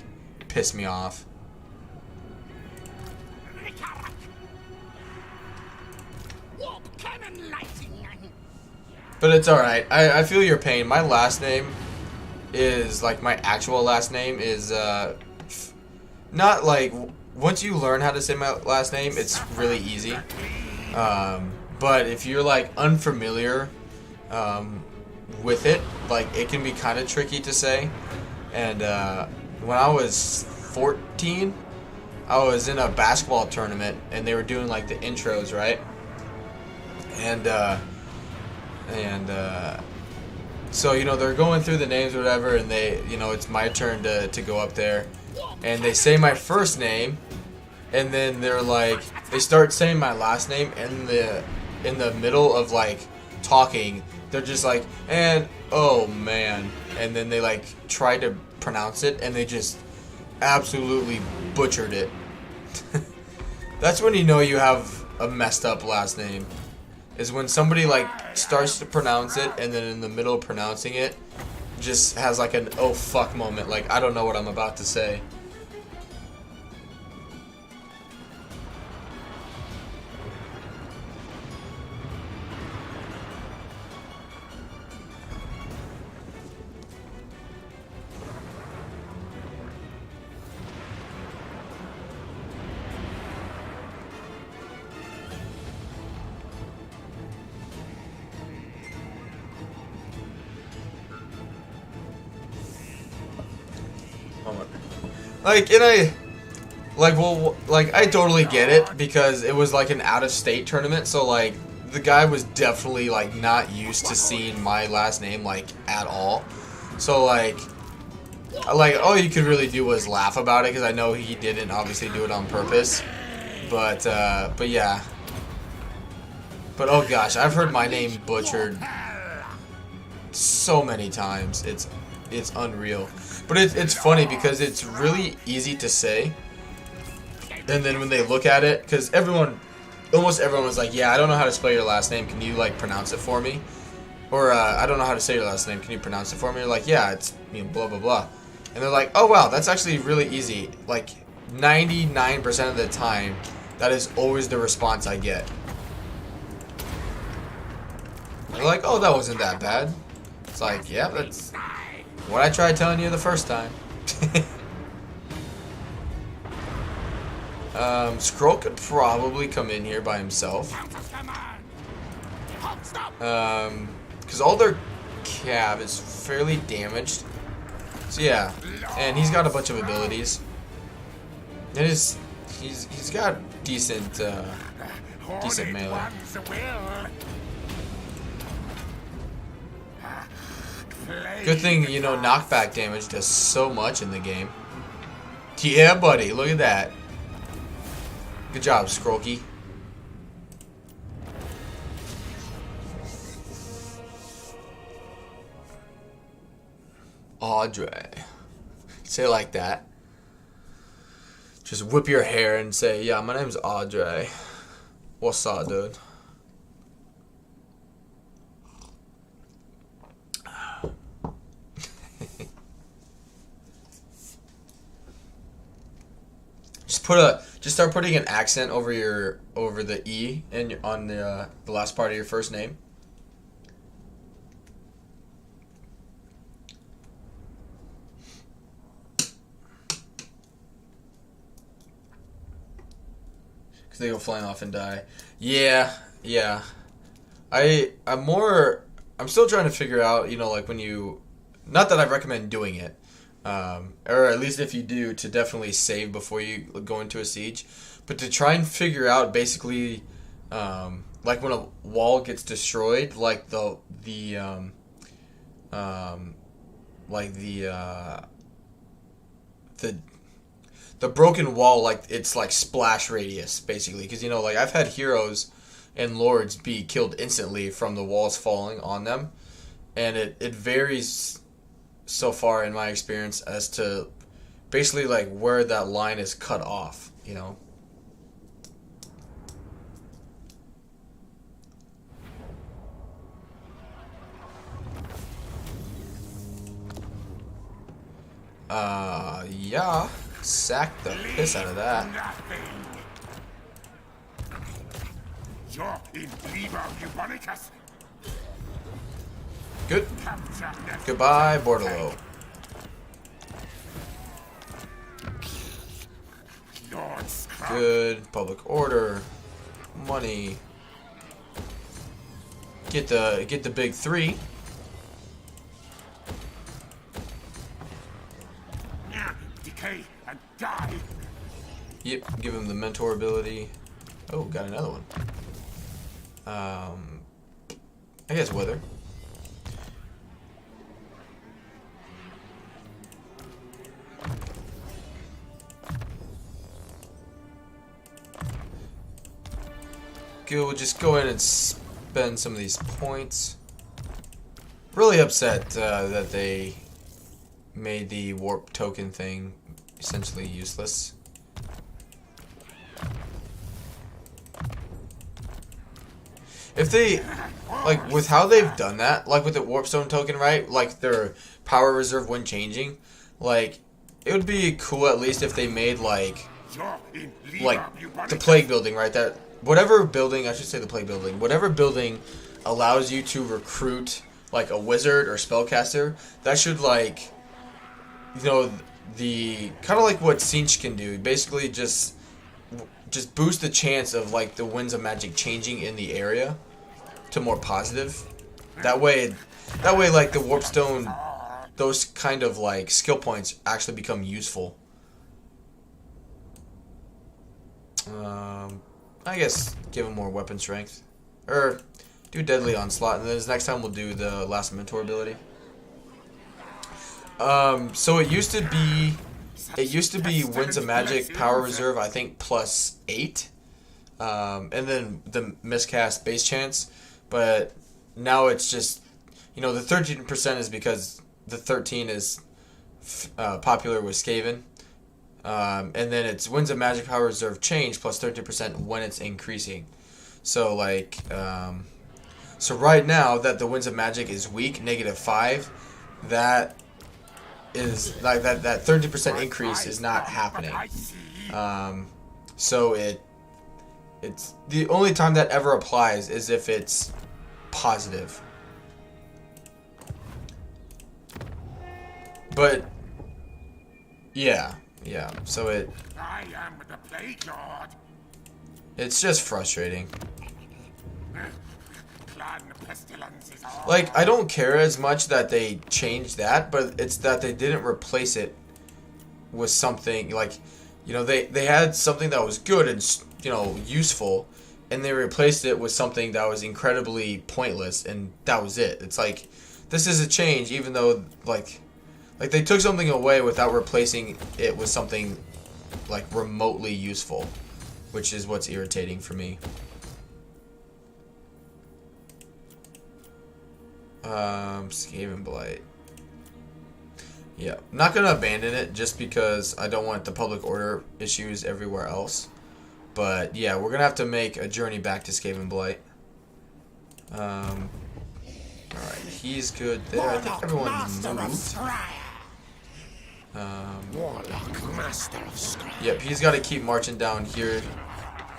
piss me off. But it's alright. I feel your pain. My last name is, like, my actual last name is, not, like, once you learn how to say my last name, it's really easy. But if you're, like, unfamiliar, with it, like, it can be kind of tricky to say. And, when I was 14, I was in a basketball tournament, and they were doing, like, the intros, right? And so, you know, they're going through the names or whatever, and they, you know, it's my turn to go up there. And they say my first name, and then they're like, they start saying my last name in the middle of, like, talking. They're just like, and, oh, man. And then they, like, try to pronounce it, and they just absolutely butchered it. That's when you know you have a messed up last name. Is when somebody, like, starts to pronounce it, and then in the middle of pronouncing it, just has, like, an oh fuck moment. Like, I don't know what I'm about to say. Like, and I totally get it, because it was, like, an out-of-state tournament, so, like, the guy was definitely, like, not used to seeing my last name, like, at all. So, like, all you could really do was laugh about it, because I know he didn't obviously do it on purpose. But yeah. But, oh gosh, I've heard my name butchered so many times. It's unreal. But it's funny because it's really easy to say. And then when they look at it, because almost everyone was like, yeah, I don't know how to spell your last name. Can you, like, pronounce it for me? Or, I don't know how to say your last name. Can you pronounce it for me? You're like, yeah, it's, you know, blah, blah, blah. And they're like, oh, wow, that's actually really easy. Like, 99% of the time, that is always the response I get. They're like, oh, that wasn't that bad. It's like, yeah, that's what I tried telling you the first time. Skrolk could probably come in here by himself. Because all their cav is fairly damaged. So yeah, and he's got a bunch of abilities. And he's got decent melee. Good thing, you know, knockback damage does so much in the game. Yeah, buddy, look at that. Good job, Skrolky. Audrey. Say it like that. Just whip your hair and say, yeah, my name's Audrey. What's up, dude? Just start putting an accent over the E and on the last part of your first name. Cause they go flying off and die. Yeah. I'm still trying to figure out, you know, like when you, not that I recommend doing it. Or at least if you do, to definitely save before you go into a siege, but to try and figure out basically, like when a wall gets destroyed, like the broken wall, like it's like splash radius basically, because you know, like I've had heroes and lords be killed instantly from the walls falling on them, and it varies so far in my experience as to basically like where that line is cut off, you know. Yeah, sack the piss out of that. You're in vivo, Eubonicus. Good. Capture the Goodbye, Bordello. Lord Skrolk. Good. Public order. Money. Get the big 3. Decay and die. Yep. Give him the mentor ability. Oh, got another one. I guess Wither. Okay, we'll just go in and spend some of these points. Really upset that they made the warp token thing essentially useless. If they, like, with how they've done that, like with the warpstone token, right? Like their power reserve when changing, like, it would be cool at least if they made like the plague building, right? That whatever building, I should say the plague building, whatever building allows you to recruit like a wizard or spellcaster, that should, like, you know, the kind of like what Sinch can do, basically just boost the chance of like the winds of magic changing in the area to more positive. That way like the warpstone, those kind of like skill points actually become useful. I guess give him more weapon strength, or do deadly onslaught, and then next time we'll do the last mentor ability. So it used to be Winds of Magic power reserve, I think +8, and then the miscast base chance. But now it's just, you know, the 13% is because the 13 is popular with Skaven, and then it's Winds of Magic power reserve change plus 13% when it's increasing. So like, so right now that the Winds of Magic is weak, -5, that is like that 30% increase is not happening. So it's the only time that ever applies is if it's positive. But yeah, so I am the Plague Lord. it's just frustrating. Clan Pestilens is all. Like, I don't care as much that they changed that, but it's that they didn't replace it with something like, you know, they had something that was good and, you know, useful, and they replaced it with something that was incredibly pointless, and that was it. It's like, this is a change, even though like they took something away without replacing it with something like remotely useful, which is what's irritating for me. Skaven Blight. Yeah, I'm not gonna abandon it just because I don't want the public order issues everywhere else. But yeah, we're gonna have to make a journey back to Skaven Blight. Alright, he's good there. I think everyone's moved. Warlock, master of Skrolk. Yep, he's got to keep marching down here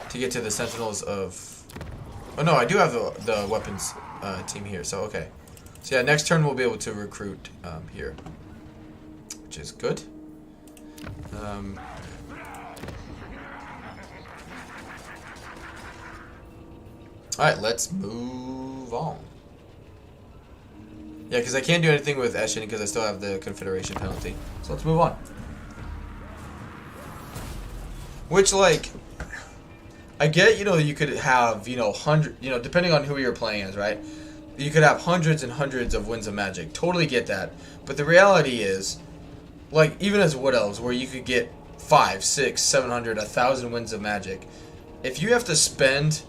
to get to the Sentinels of... Oh no, I do have the weapons team here, so okay. So yeah, next turn we'll be able to recruit here, which is good. Alright, let's move on. Yeah, because I can't do anything with Eshin because I still have the Confederation penalty. So let's move on. Which, like, I get, you know, you could have, you know, depending on who you're playing as, right? You could have hundreds and hundreds of Winds of Magic. Totally get that. But the reality is, like, even as Wood Elves, where you could get 500, 600, 700, 1,000 Winds of Magic, if you have to spend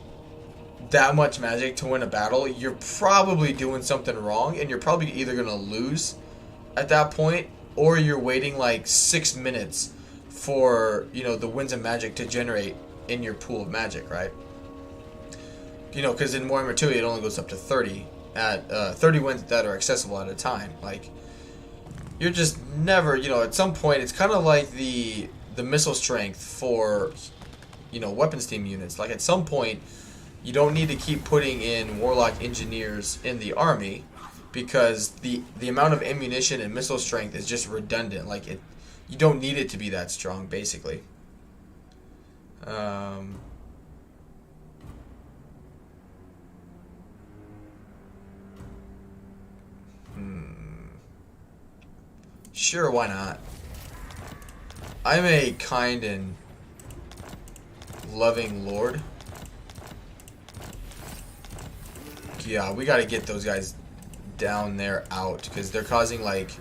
that much magic to win a battle, you're probably doing something wrong, and you're probably either going to lose at that point, or you're waiting like 6 minutes for, you know, the Winds of Magic to generate in your pool of magic, right? You know, because in Warhammer 2 it only goes up to 30 at 30 winds that are accessible at a time. Like, you're just never, you know, at some point it's kind of like the missile strength for, you know, weapons team units. Like, at some point you don't need to keep putting in Warlock Engineers in the army because the amount of ammunition and missile strength is just redundant. Like you don't need it to be that strong, basically. Sure, why not? I'm a kind and loving lord. Yeah, we gotta get those guys down there out, because they're causing like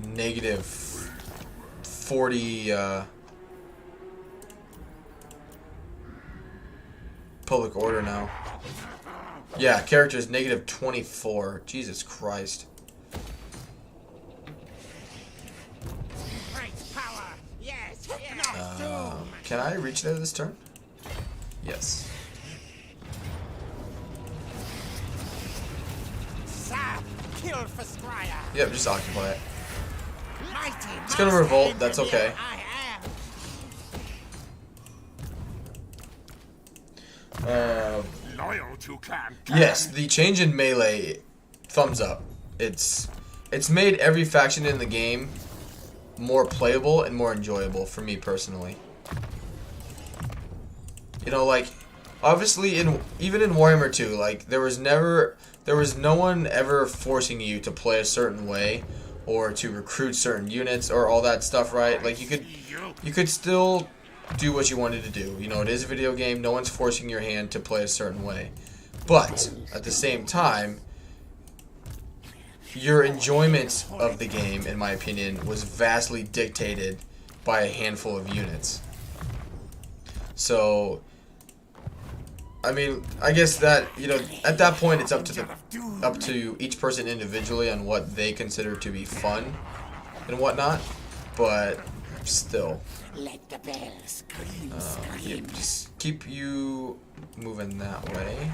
negative 40 public order now. Yeah, characters negative 24. Jesus Christ. Can I reach there this turn? Yes. Yep, just occupy it. It's gonna revolt, that's okay. Loyal to Clan. Yes, the change in melee, thumbs up. It's made every faction in the game more playable and more enjoyable for me personally. You know, like, obviously even in Warhammer 2, like there was no one ever forcing you to play a certain way or to recruit certain units or all that stuff, right? Like you could still do what you wanted to do. You know, it is a video game. No one's forcing your hand to play a certain way. But at the same time, your enjoyment of the game, in my opinion, was vastly dictated by a handful of units. So, I mean, I guess that, you know, at that point it's up to each person individually on what they consider to be fun and whatnot, but still. Let the bells Yeah, just keep you moving that way.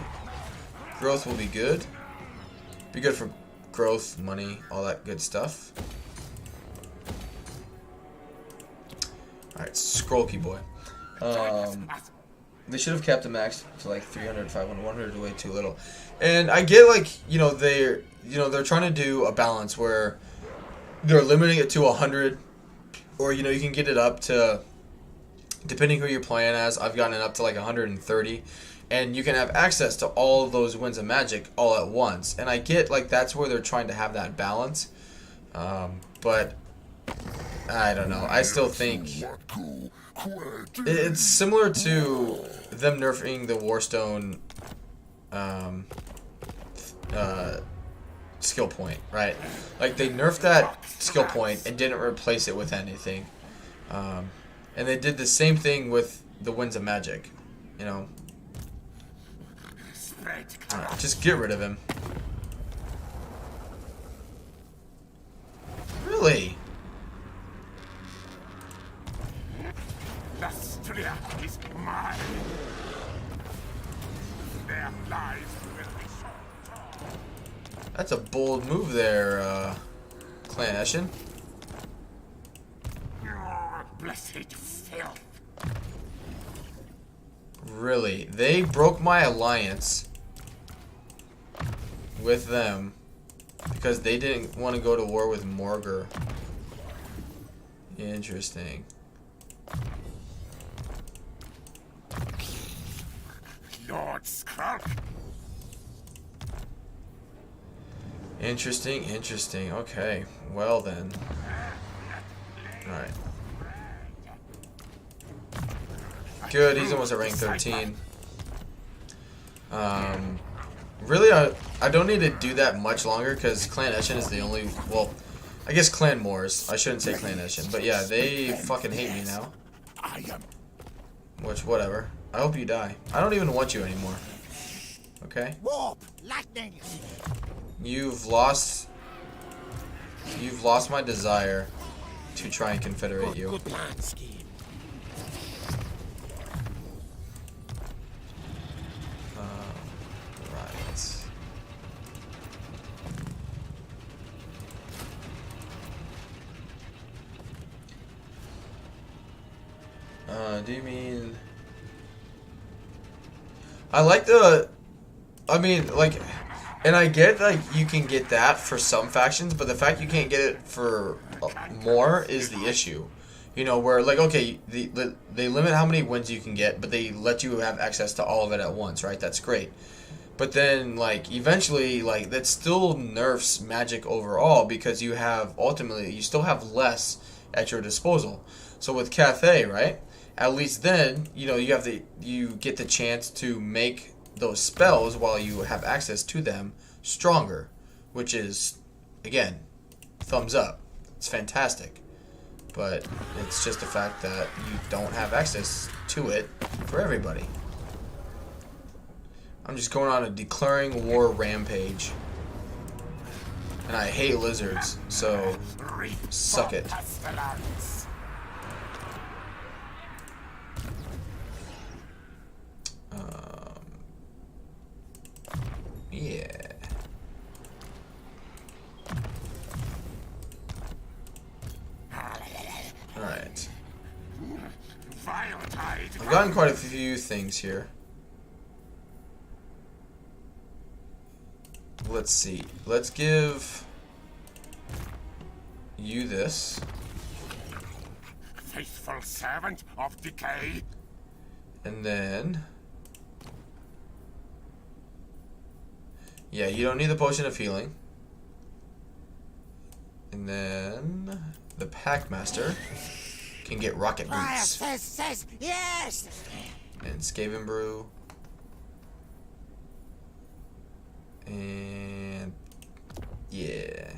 Growth will be good. Be good for growth, money, all that good stuff. Alright, Skrolky boy. They should have kept the max to like 300, 500, 100 is way too little. And I get, like, you know, they're trying to do a balance where they're limiting it to 100, or, you know, you can get it up to, depending who you're playing as, I've gotten it up to like 130, and you can have access to all of those winds of magic all at once. And I get, like, that's where they're trying to have that balance, but I don't know. I still think it's similar to them nerfing the Warstone skill point, right? Like, they nerfed that skill point and didn't replace it with anything. And they did the same thing with the Winds of Magic, you know. Just get rid of him. Really? Lustria is mine. Their lives will be short. That's a bold move there, Clan Eshin. Blessed filth. Really? They broke my alliance with them because they didn't want to go to war with Morgar. Interesting. Lord Skrolk. Interesting, interesting. Okay, well then. Alright. Good, he's almost at rank 13. Really, I don't need to do that much longer because Clan Eshin is the only, well, I guess Clan Moors. I shouldn't say Clan Eshin, but yeah, they fucking hate me now. Which, whatever. I hope you die. I don't even want you anymore. Okay? Warp, lightning. You've lost my desire to try and confederate you. Good plan, scheme. Do you mean... I like the... I mean, like, And I get like you can get that for some factions, but the fact you can't get it for more is the issue. You know, where like okay, they limit how many wins you can get, but they let you have access to all of it at once, right? That's great. But then like eventually like that still nerfs Magic overall because you have ultimately you still have less at your disposal. So with Cathay, right? At least then, you know, you get the chance to make those spells while you have access to them stronger, which is again, thumbs up. It's fantastic. But it's just the fact that you don't have access to it for everybody. I'm just going on a declaring war rampage. And I hate lizards, so suck it. Yeah. Alright. I've gotten quite a few things here. Let's see. Let's give you this. Faithful servant of decay. And then... yeah, you don't need the potion of healing. And then... the Packmaster can get rocket boots. Yes. And Skaven Brew. And... yeah.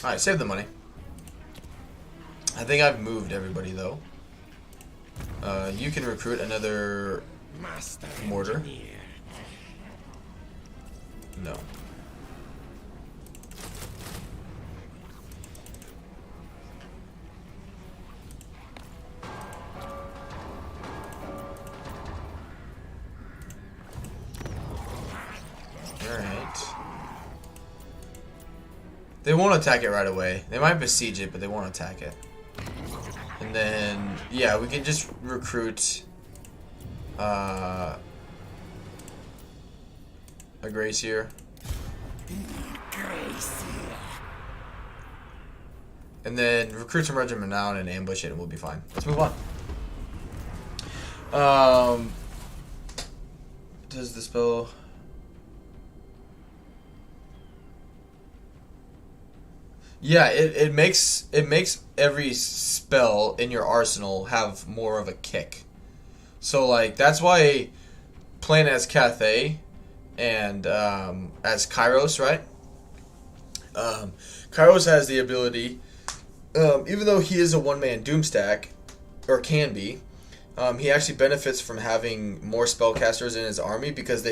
Alright, save the money. I think I've moved everybody though. You can recruit another mortar. No. Alright. They won't attack it right away. They might besiege it, but they won't attack it. And then, yeah, we can just recruit a Gracier. And then recruit some regiment now and ambush it and we'll be fine. Let's move on. Does the spell... yeah, it makes every spell in your arsenal have more of a kick. So like that's why playing as Cathay and as Kairos, right? Kairos has the ability, even though he is a one-man Doomstack, or can be, he actually benefits from having more spellcasters in his army because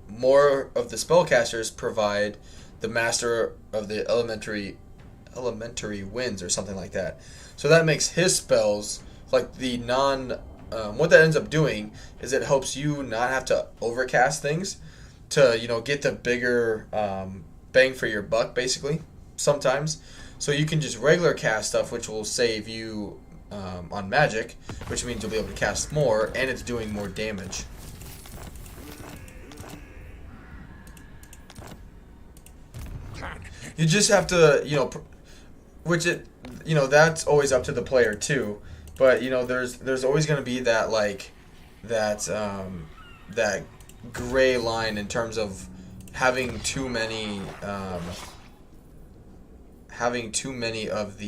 more of the spellcasters provide the master of the elementary winds or something like that. So that makes his spells like the what that ends up doing is it helps you not have to overcast things to, you know, get the bigger bang for your buck basically sometimes. So you can just regular cast stuff, which will save you on magic, which means you'll be able to cast more and it's doing more damage. You just have to, you know, that's always up to the player too. But you know, there's always going to be that that gray line in terms of having too many of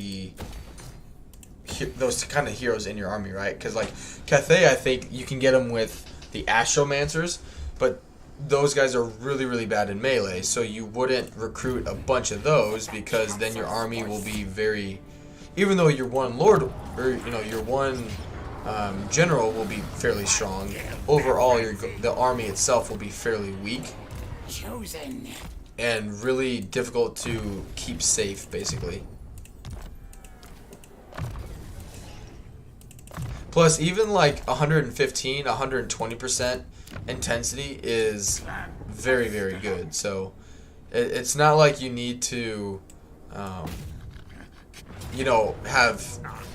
those kind of heroes in your army, right? Because like Cathay, I think you can get them with the Astromancers, but those guys are really, really bad in melee, so you wouldn't recruit a bunch of those because then your army will be very... even though your one lord, or you know, your one general will be fairly strong, overall the army itself will be fairly weak and really difficult to keep safe, basically. Plus, even like 115, 120% intensity is very, very good. So it's not like you need to, you know, have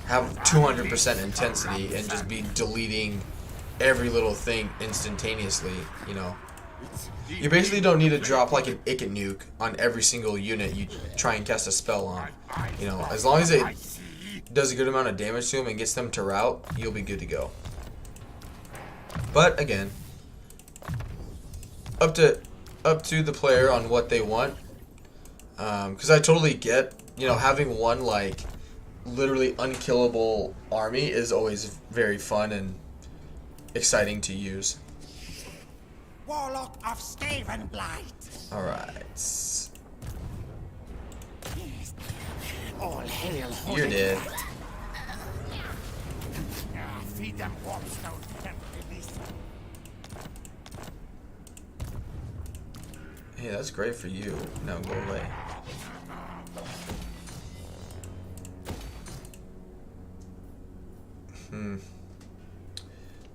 200% intensity and just be deleting every little thing instantaneously. You know, you basically don't need to drop like an Icket nuke on every single unit you try and cast a spell on. You know, as long as it does a good amount of damage to them and gets them to rout, you'll be good to go. But again, up to the player on what they want. Because I totally get, you know, having one like literally unkillable army is always very fun and exciting to use. Warlock of Skaven Blight. All right. All hail. You're dead. Feed them warpstone. Hey, that's great for you. Now go away.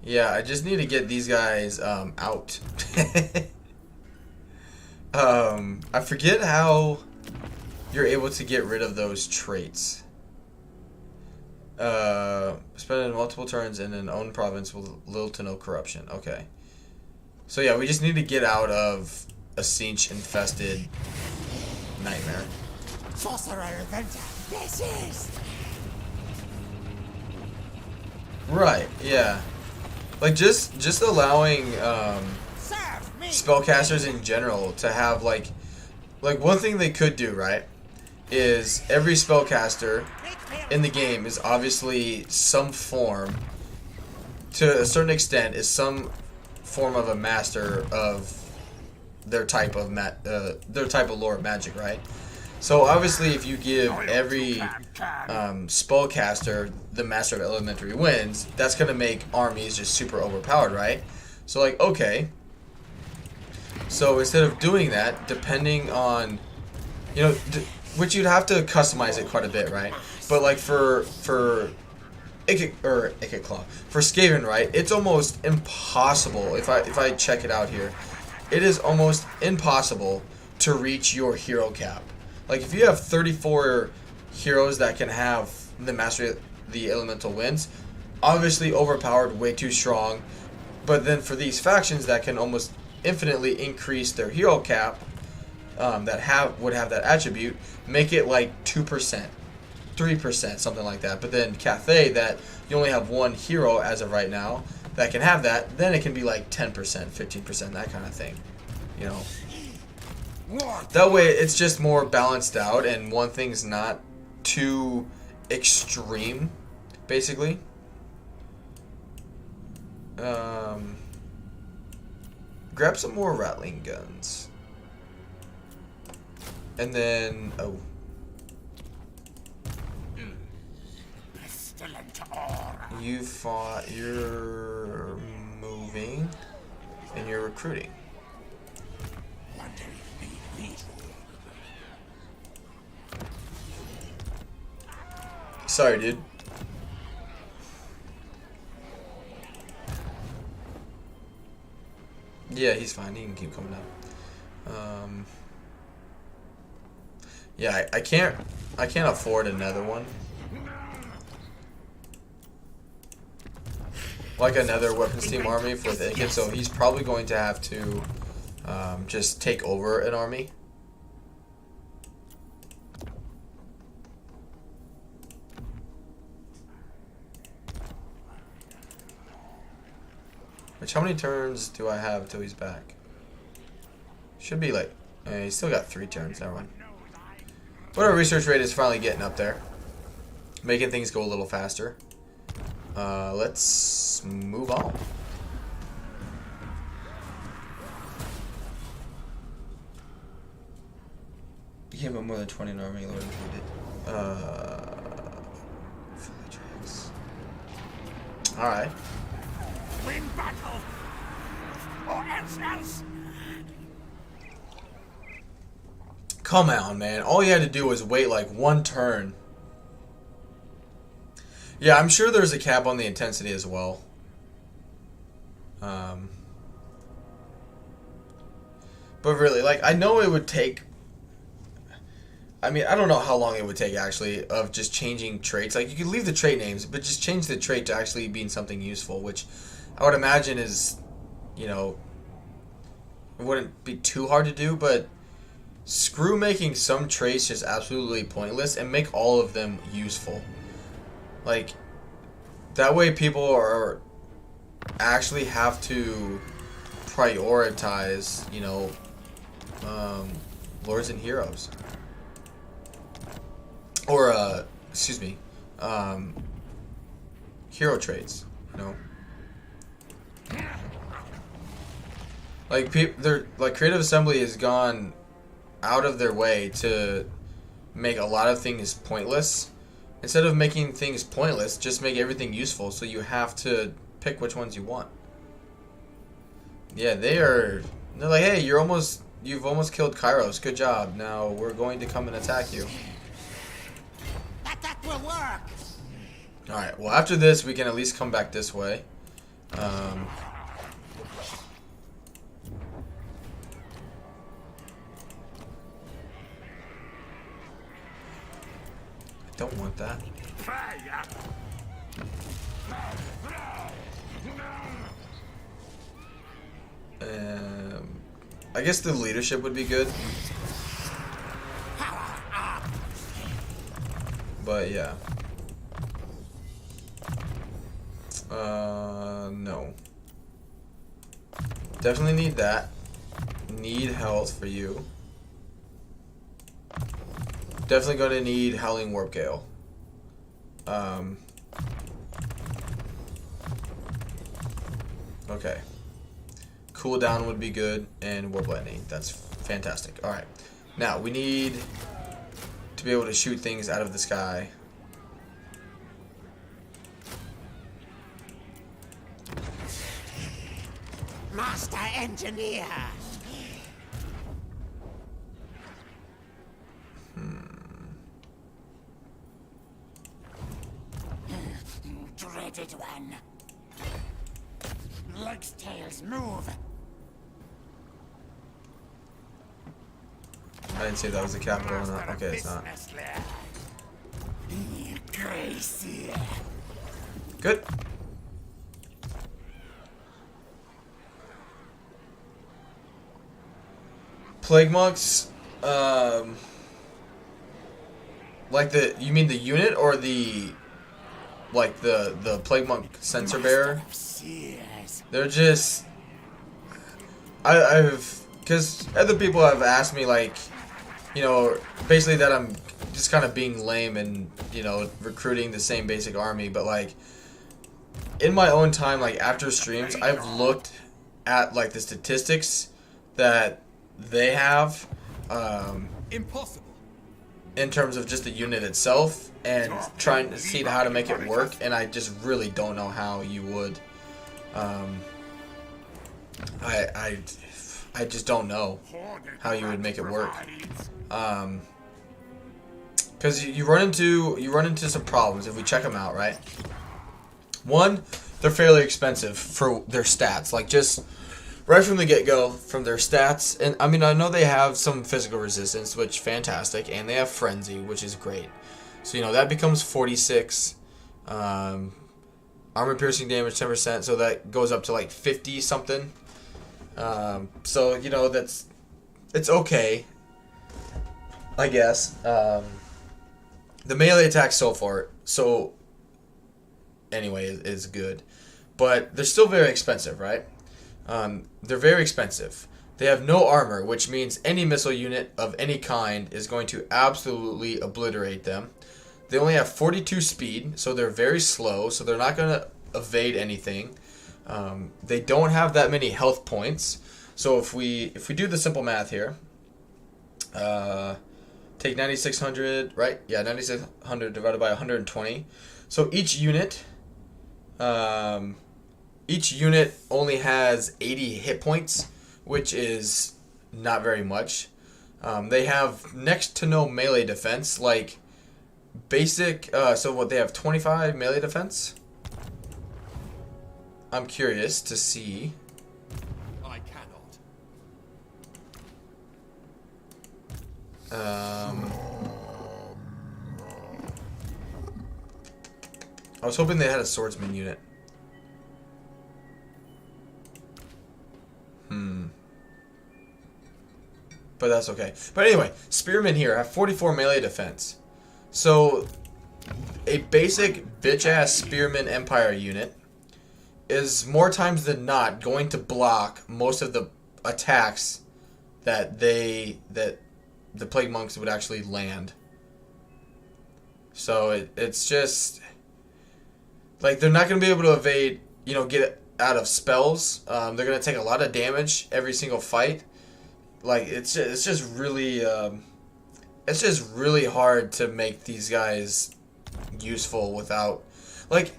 Yeah, I just need to get these guys out. I forget how you're able to get rid of those traits. Spend multiple turns in an own province with little to no corruption. Okay. So yeah, we just need to get out of a Sinch infested nightmare. Sorcerer Avenger. This is. Right, yeah. Like just allowing Serve me. spellcasters in general to have like one thing they could do, right, is every spellcaster in the game is obviously some form, to a certain extent, is some form of a master of their type of lore of magic, right? So obviously, if you give every spellcaster the Master of Elementary Winds, that's gonna make armies just super overpowered, right? So like, okay. So instead of doing that, depending on, you know, which you'd have to customize it quite a bit, right? But like for Icket Claw, for Skaven, right? It's almost impossible. If I check it out here, it is almost impossible to reach your hero cap. Like if you have 34 heroes that can have the Mastery of the Elemental Winds, obviously overpowered, way too strong. But then for these factions that can almost infinitely increase their hero cap, that would have that attribute, make it like 2%, 3%, something like that. But then Cathay, that you only have one hero as of right now that can have that, then it can be like 10%, 15%, that kind of thing. You know. That way it's just more balanced out and one thing's not too extreme, basically. Grab some more rattling guns. And then, oh. You fought, you're moving, and you're recruiting. Sorry, dude. Yeah, he's fine. He can keep coming up. Yeah, I can't afford another one. Like another weapons team army for the Icket, so he's probably going to have to just take over an army. Which, how many turns do I have until he's back? Should be like, he's still got 3 turns, never mind. But our research rate is finally getting up there. Making things go a little faster. Let's move on. You can't put more than 20 in army, Lord included. Alright. Win battle. Or else. Come on, man. All you had to do was wait like 1 turn. Yeah, I'm sure there's a cap on the intensity as well. But really, like, I know it would take... I mean, I don't know how long it would take, actually, of just changing traits. Like, you could leave the trait names, but just change the trait to actually being something useful, which I would imagine is, you know, it wouldn't be too hard to do, but screw making some traits just absolutely pointless and make all of them useful. Like, that way people are actually have to prioritize, you know, lords and heroes. Or, excuse me, hero traits, you know? Like, Creative Assembly has gone out of their way to make a lot of things pointless. Instead of making things pointless, just make everything useful, so you have to pick which ones you want. Yeah, they're like, hey, you've almost killed Kairos. Good job. Now we're going to come and attack you. That will work. All right. Well, after this, we can at least come back this way. I don't want that. I guess the leadership would be good. But yeah. No. Definitely need that. Need health for you. Definitely going to need Howling Warp Gale. Okay. Cooldown would be good, and Warp Lightning. That's fantastic. Alright. Now, we need to be able to shoot things out of the sky. Master Engineer. Dreaded one. Legs, tails, move. I didn't say that was the capital or not. Okay, it's not. Good. Plague monks, like you mean the unit or the plague monk sensor bearer? They're just, because other people have asked me, like, you know, basically that I'm just kind of being lame and, you know, recruiting the same basic army, but like, in my own time, like after streams, I've looked at like the statistics that they have, Impossible. in terms of just the unit itself, and trying to see how to make it work, and I just really don't know how you would. I just don't know how you would make it work. Because you run into some problems if we check them out, right? One, they're fairly expensive for their stats, like just right from the get-go, from their stats. And I mean, I know they have some physical resistance, which fantastic, and they have frenzy, which is great. So, you know, that becomes 46. Armor piercing damage 10%, so that goes up to like 50 something. So, you know, it's okay, I guess. The melee attack so anyway is good, but they're still very expensive, right? They're very expensive. They have no armor, which means any missile unit of any kind is going to absolutely obliterate them. They only have 42 speed, so they're very slow, so they're not going to evade anything. They don't have that many health points, so if we do the simple math here, take 9,600, right? Yeah, 9,600 divided by 120. So each unit only has 80 hit points, which is not very much. They have next to no melee defense. Like, basic, so what, they have 25 melee defense? I'm curious to see. I cannot. I was hoping they had a swordsman unit. But that's okay. But anyway, spearmen here have 44 melee defense. So, a basic bitch-ass spearman empire unit is more times than not going to block most of the attacks that the plague monks would actually land. So it's just like they're not going to be able to evade, you know, get out of spells. They're going to take a lot of damage every single fight. Like it's just really hard to make these guys useful without, like,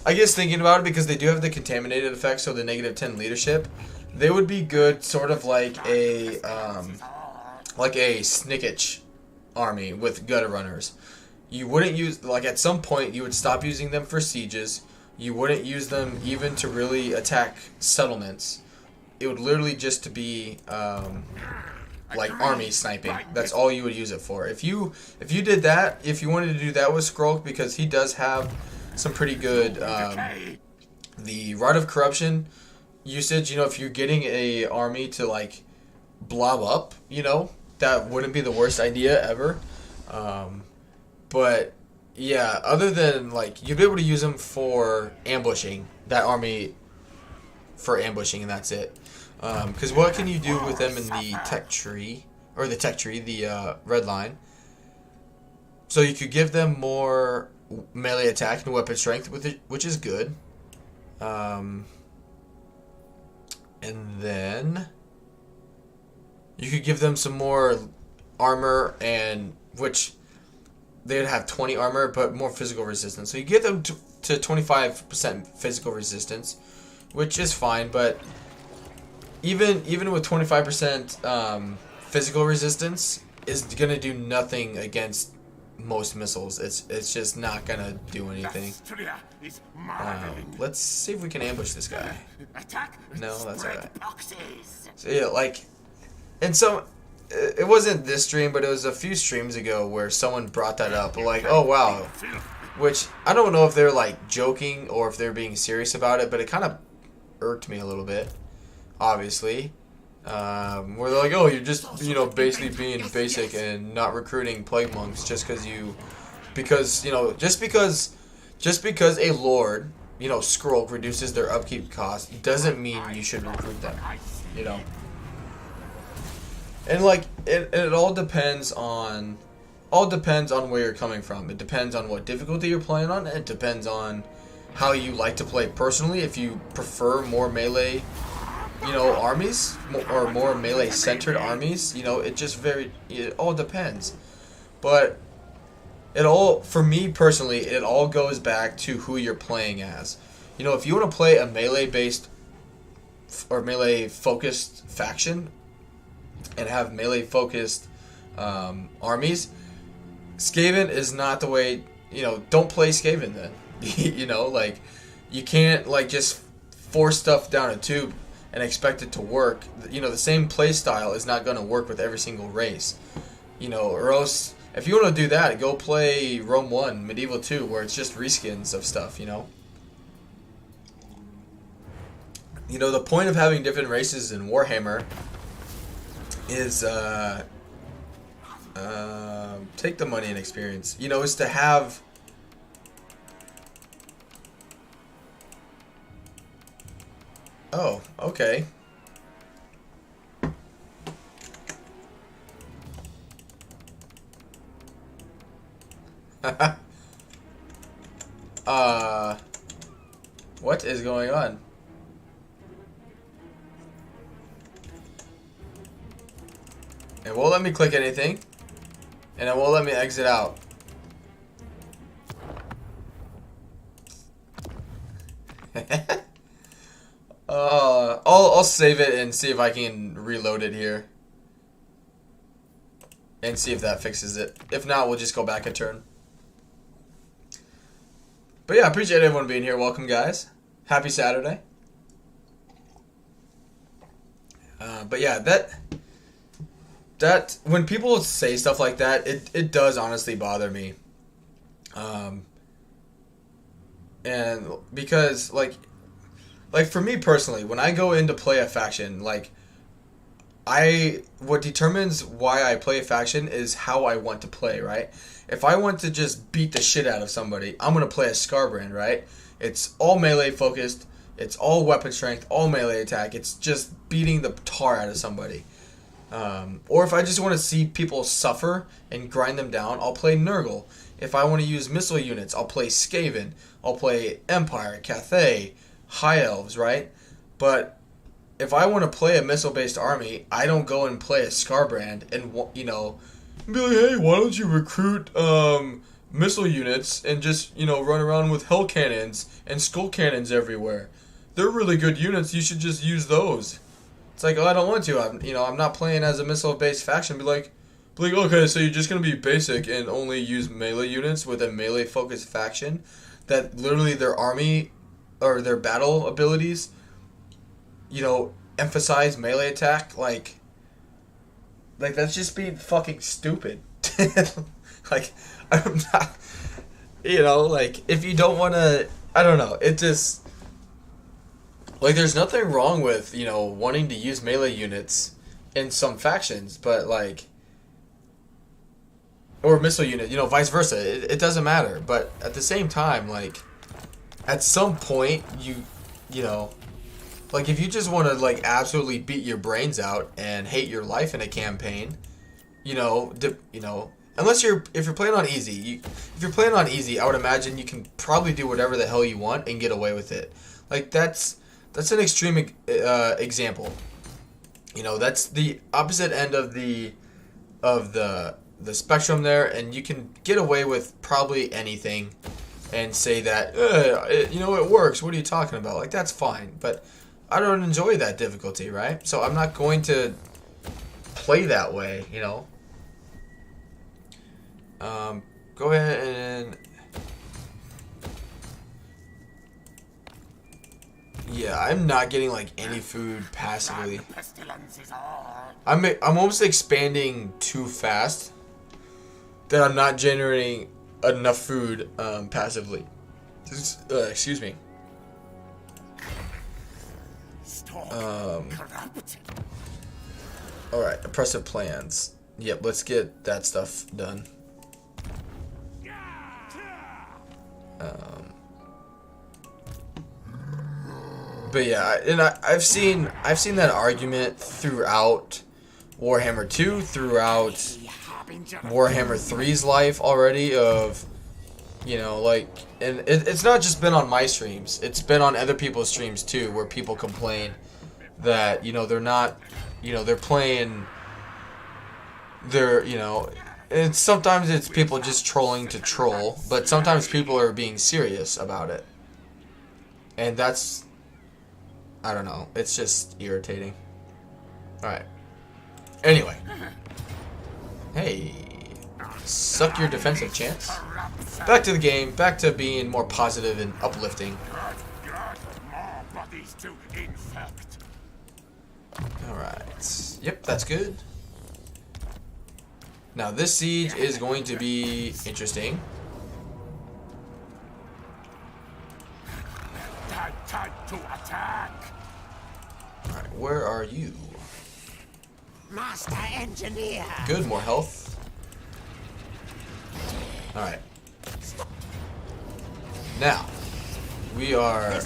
I guess thinking about it, because they do have the contaminated effect, so the -10 leadership, they would be good sort of like a Snickich army with gutter runners. You wouldn't use, like, at some point you would stop using them for sieges. You wouldn't use them even to really attack settlements. It would literally just to be like army sniping. That's all you would use it for. If you did that, if you wanted to do that with Skrolk, because he does have some pretty good the Rod of Corruption usage. You know, if you're getting a army to like blob up, you know, that wouldn't be the worst idea ever. But yeah, other than, like, you'd be able to use them for ambushing that army, for ambushing, and that's it. Because what can you do with them in the tech tree, or the red line? So you could give them more melee attack and weapon strength with it, which is good. And then you could give them some more armor, and which they'd have 20 armor, but more physical resistance. So you give them to 25% physical resistance, which is fine, but even with 25% physical resistance, is gonna do nothing against most missiles. It's just not gonna do anything. Let's see if we can ambush this guy. No, that's alright. So yeah, like, and so it wasn't this stream, but it was a few streams ago where someone brought that up. Like, oh wow, which I don't know if they're like joking or if they're being serious about it, but it kind of irked me a little bit. Obviously, where they're like, oh, you're just, you know, basically being basic and not recruiting plague monks just because a lord, you know, Skrolk reduces their upkeep cost doesn't mean you should recruit them, you know. And like it all depends on where you're coming from. It depends on what difficulty you're playing on. It depends on how you like to play personally. If you prefer more melee, you know, armies, or more melee centered armies, you know, it all depends. But for me personally, it all goes back to who you're playing as. You know, if you want to play a melee based or melee focused faction and have melee focused armies, Skaven is not the way. You know, don't play Skaven then. You know, like, you can't like just force stuff down a tube and expect it to work. You know, the same play style is not going to work with every single race. You know, or else, if you want to do that, go play Rome 1, Medieval 2, where it's just reskins of stuff, you know. You know, the point of having different races in Warhammer is, take the money and experience. You know, is to have... Oh, okay. What is going on? It won't let me click anything, and it won't let me exit out. I'll save it and see if I can reload it here. And see if that fixes it. If not, we'll just go back a turn. But yeah, I appreciate everyone being here. Welcome, guys. Happy Saturday. But yeah, that when people say stuff like that, it does honestly bother me. And because like for me personally, when I go in to play a faction, like what determines why I play a faction is how I want to play, right? If I want to just beat the shit out of somebody, I'm gonna play a Skarbrand, right? It's all melee focused, it's all weapon strength, all melee attack. It's just beating the tar out of somebody. Or if I just want to see people suffer and grind them down, I'll play Nurgle. If I want to use missile units, I'll play Skaven. I'll play Empire, Cathay, High Elves, right? But if I want to play a missile-based army, I don't go and play a Skarbrand and, be like, hey, why don't you recruit missile units and just, run around with hell cannons and skull cannons everywhere. They're really good units. You should just use those. It's like, oh, I don't want to. I'm not playing as a missile-based faction. Be like, okay, so you're just gonna be basic and only use melee units with a melee-focused faction that literally their army or their battle abilities, emphasize melee attack. Like that's just being fucking stupid. Like, I'm not, if you don't want to, I don't know. It just. Like, there's nothing wrong with, wanting to use melee units in some factions, but, or missile unit, vice versa. It doesn't matter. But at the same time, at some point, if you just want to, absolutely beat your brains out and hate your life in a campaign, unless if you're playing on easy, if you're playing on easy, I would imagine you can probably do whatever the hell you want and get away with it. That's an extreme example. That's the opposite end of the spectrum there, and you can get away with probably anything and say that, it works. What are you talking about? That's fine, but I don't enjoy that difficulty, right? So I'm not going to play that way, Go ahead and... Yeah, I'm not getting any food passively. I'm almost expanding too fast that I'm not generating enough food passively. Excuse me. Alright, oppressive plans. Yep, let's get that stuff done. But yeah, and I've seen that argument throughout Warhammer 2, throughout Warhammer 3's life already of, and it's not just been on my streams, it's been on other people's streams too, where people complain that, they're not, they're playing, and sometimes it's people just trolling to troll, but sometimes people are being serious about it. And that's, I don't know. It's just irritating. Alright. Anyway. Hey. Suck your defensive chance. Back to the game. Back to being more positive and uplifting. Alright. Yep, that's good. Now, this siege is going to be interesting. Time to attack. Alright, where are you? Master Engineer. Good, more health. Alright. Now, we are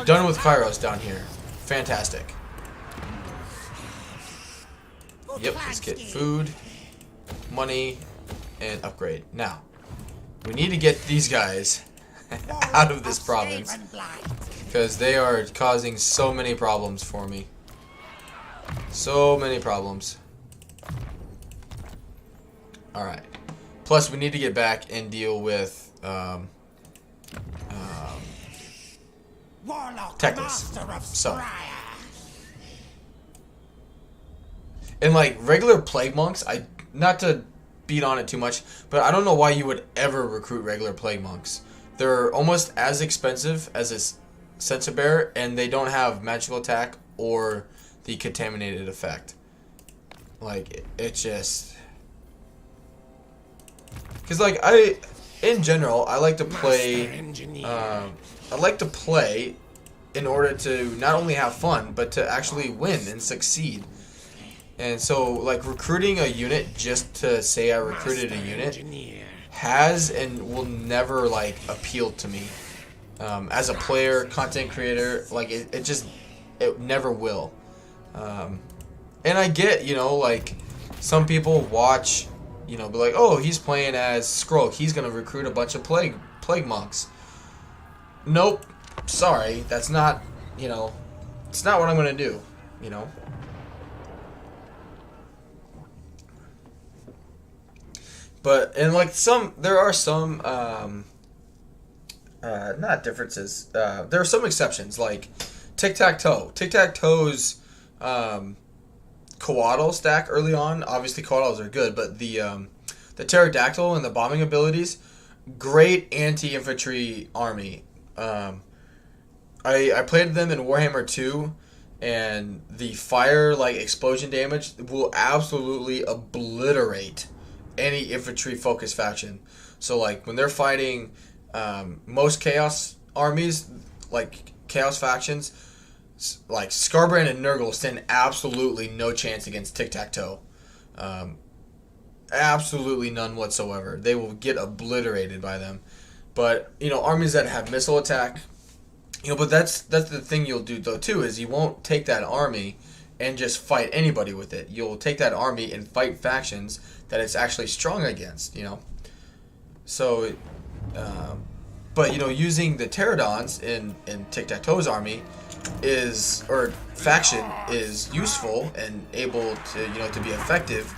done with Kairos down here. Fantastic. Yep, let's get food, money, and upgrade. Now, we need to get these guys out of this province, because they are causing so many problems for me. So many problems. Alright. Plus, we need to get back and deal with Teklas. So. And regular plague monks, not to beat on it too much, but I don't know why you would ever recruit regular plague monks. they're almost as expensive as a Censer Bearer, and they don't have magical attack or the contaminated effect. Like, it just... Because, like, in general, I like to play... I like to play in order to not only have fun, but to actually win and succeed. And so, like, recruiting a unit just to say I recruited a unit has and will never, like, appeal to me. As a player, content creator, like, it never will. And I get, you know, like, some people watch, you know, be like, oh, he's playing as Skrolk, he's gonna recruit a bunch of plague monks. Nope, sorry, that's not, you know, it's not what I'm gonna do, you know. But, and like there are some, not differences, there are some exceptions, like Tic-Tac-Toe. Tic-Tac-Toe's, Coatl stack early on, obviously Coatls are good, but the Pterodactyl and the bombing abilities, great anti-infantry army. I played them in Warhammer 2, and the fire, like, explosion damage will absolutely obliterate any infantry focused faction. So, like, when they're fighting most chaos armies, like chaos factions, like Skarbrand and Nurgle stand absolutely no chance against Tic-Tac-Toe. Absolutely none whatsoever. They will get obliterated by them. But, you know, armies that have missile attack, you know, but that's the thing you'll do though too, is you won't take that army and just fight anybody with it. You'll take that army and fight factions that it's actually strong against, you know. So, but, you know, using the Pterodons in Tic-Tac-Toe's army faction is useful and able to, you know, to be effective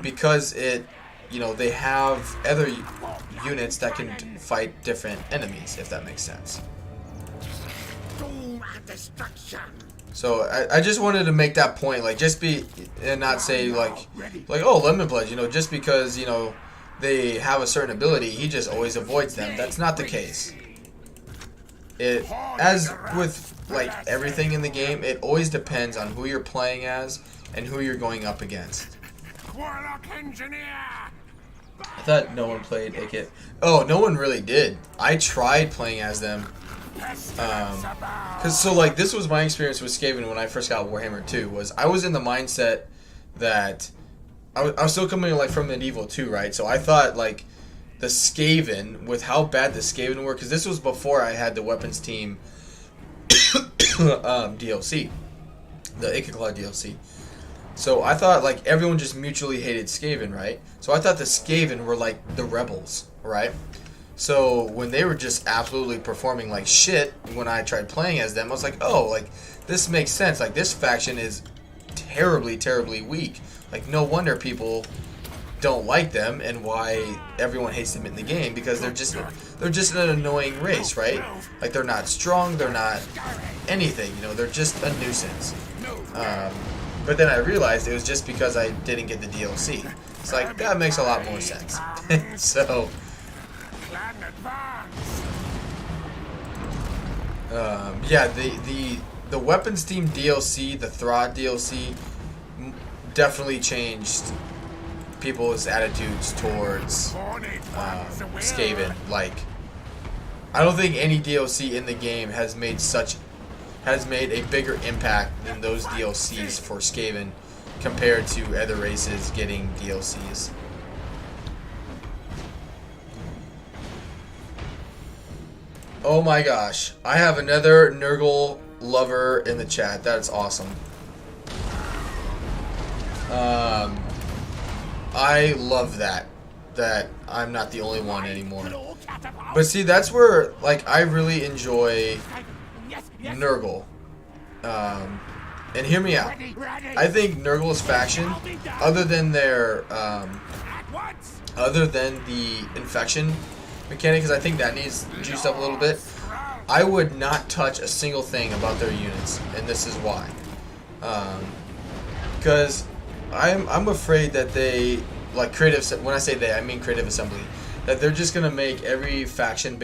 because it, you know, they have other units that can fight different enemies, if that makes sense. Doom and destruction. So I just wanted to make that point, like, just be, and not say like oh, Lemon Blood, you know, just because, you know, they have a certain ability, he just always avoids them. That's not the case. As with, like, everything in the game, it always depends on who you're playing as and who you're going up against. Warlock Engineer! I thought no one played Ikit. Oh, no one really did. I tried playing as them. So, like, this was my experience with Skaven when I first got Warhammer 2, was I was in the mindset that I was still coming, like, from Medieval 2, right? So I thought, like, the Skaven, with how bad the Skaven were, because this was before I had the Weapons Team DLC, the Ikit DLC. So I thought, like, everyone just mutually hated Skaven, right? So I thought the Skaven were, like, the rebels, right? So when they were just absolutely performing like shit when I tried playing as them, I was like, oh, like, this makes sense. Like, this faction is terribly, terribly weak. Like, no wonder people don't like them and why everyone hates them in the game, because they're just an annoying race, right? Like, they're not strong, they're not anything, you know, they're just a nuisance. But then I realized it was just because I didn't get the DLC. It's like, that makes a lot more sense. So, yeah, the Weapons Team DLC, the Throd DLC, definitely changed people's attitudes towards Skaven. Like, I don't think any DLC in the game has made a bigger impact than those DLCs for Skaven compared to other races getting DLCs. Oh my gosh, I have another Nurgle lover in the chat. That's awesome. I love that I'm not the only one anymore. But see, that's where, like, I really enjoy Nurgle. And hear me out. I think Nurgle's faction, other than their other than the infection mechanic, because I think that needs juiced up a little bit, I would not touch a single thing about their units, and this is why. Because I'm afraid that they, like, when I say they, I mean Creative Assembly, that they're just gonna make every faction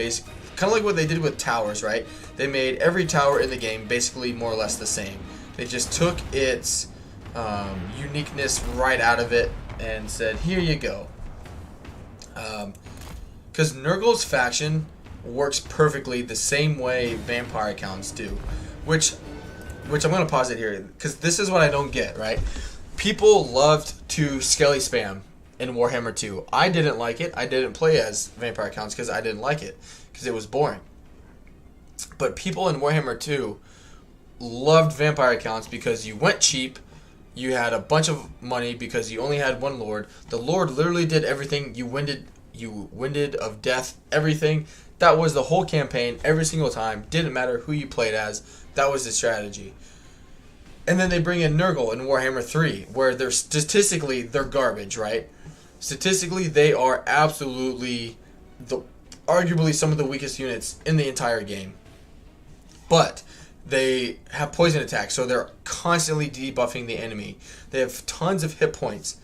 kind of like what they did with towers, right? They made every tower in the game basically more or less the same. They just took its uniqueness right out of it and said, here you go. Because Nurgle's faction works perfectly the same way vampire accounts do, which I'm going to pause it here, because this is what I don't get, right? People loved to skelly spam in Warhammer 2. I didn't like it. I didn't play as vampire accounts because I didn't like it, because it was boring. But people in Warhammer 2 loved vampire accounts because you went cheap, you had a bunch of money because you only had one lord. The lord literally did everything. You winded of death, everything. That was the whole campaign every single time. Didn't matter who you played as. That was the strategy. And then they bring in Nurgle in Warhammer 3, where they're statistically they're garbage, right? Statistically, they are absolutely arguably some of the weakest units in the entire game. But they have poison attacks, so they're constantly debuffing the enemy. They have tons of hit points.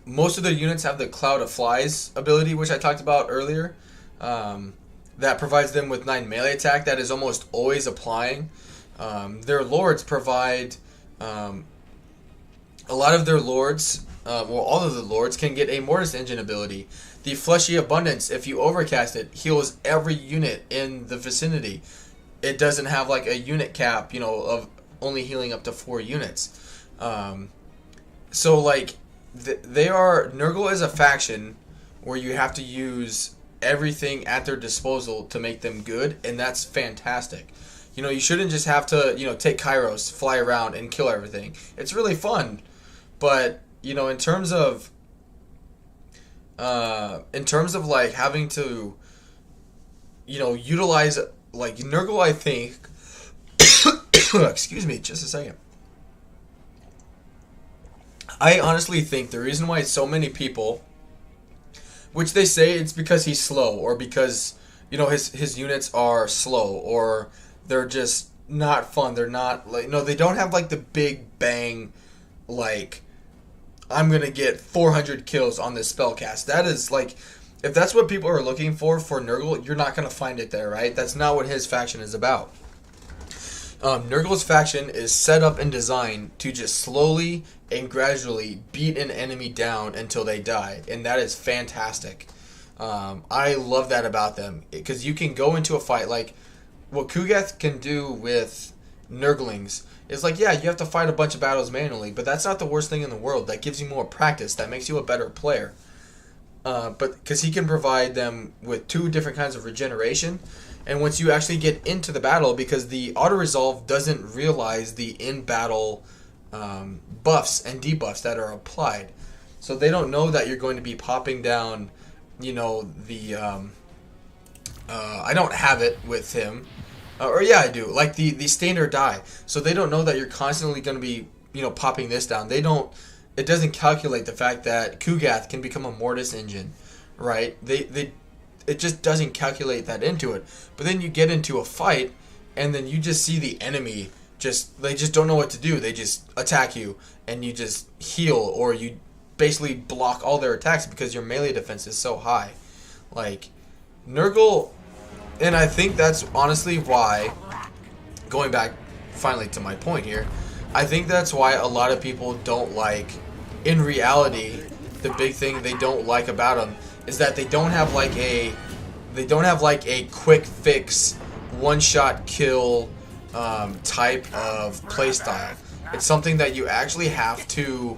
Most of their units have the Cloud of Flies ability, which I talked about earlier. That provides them with 9 melee attack that is almost always applying. Their lords provide a lot of their lords, all of the lords can get a Mortis Engine ability. The Fleshy Abundance, if you overcast it, heals every unit in the vicinity. It doesn't have like a unit cap, of only healing up to 4 units. So like Nurgle is a faction where you have to use everything at their disposal to make them good, and that's fantastic. You shouldn't just have to, take Kairos, fly around, and kill everything. It's really fun, but in terms of like having to, utilize like Nurgle, I think. Excuse me, just a second. I honestly think the reason why so many people, which they say it's because he's slow, or because his units are slow, or they're just not fun. They're not like they don't have like the big bang, like I'm gonna get 400 kills on this spellcast. That is like, if that's what people are looking for Nurgle, you're not gonna find it there, right? That's not what his faction is about. Nurgle's faction is set up and designed to just slowly and gradually beat an enemy down until they die, and that is fantastic. I love that about them, because you can go into a fight like what Kugath can do with Nurglings. Is like, yeah, you have to fight a bunch of battles manually, but that's not the worst thing in the world. That gives you more practice. That makes you a better player. But because he can provide them with 2 different kinds of regeneration, and once you actually get into the battle, because the auto resolve doesn't realize the in-battle buffs and debuffs that are applied, so they don't know that you're going to be popping down. I don't have it with him. Or yeah, I do. Like the standard die. So they don't know that you're constantly going to be, popping this down. It doesn't calculate the fact that Kugath can become a Mortis Engine, right? It just doesn't calculate that into it. But then you get into a fight, and then you just see the enemy they just don't know what to do. They just attack you, and you just heal, or you basically block all their attacks because your melee defense is so high. Like Nurgle. And I think that's honestly why, going back finally to my point here, I think that's why a lot of people don't like, in reality, the big thing they don't like about them is that they don't have like a quick fix, one-shot kill type of playstyle. It's something that you actually have to,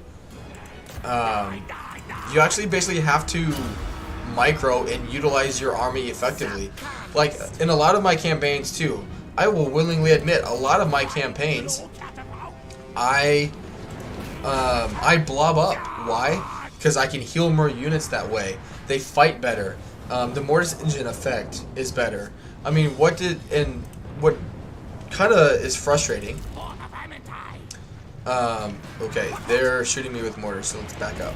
basically have to micro and utilize your army effectively. Like in a lot of my campaigns too, I will willingly admit, a lot of my campaigns I blob up. Why? Because I can heal more units that way. They fight better. The Mortis Engine effect is better. I mean, what kind of is frustrating. Okay, they're shooting me with mortars, so let's back up.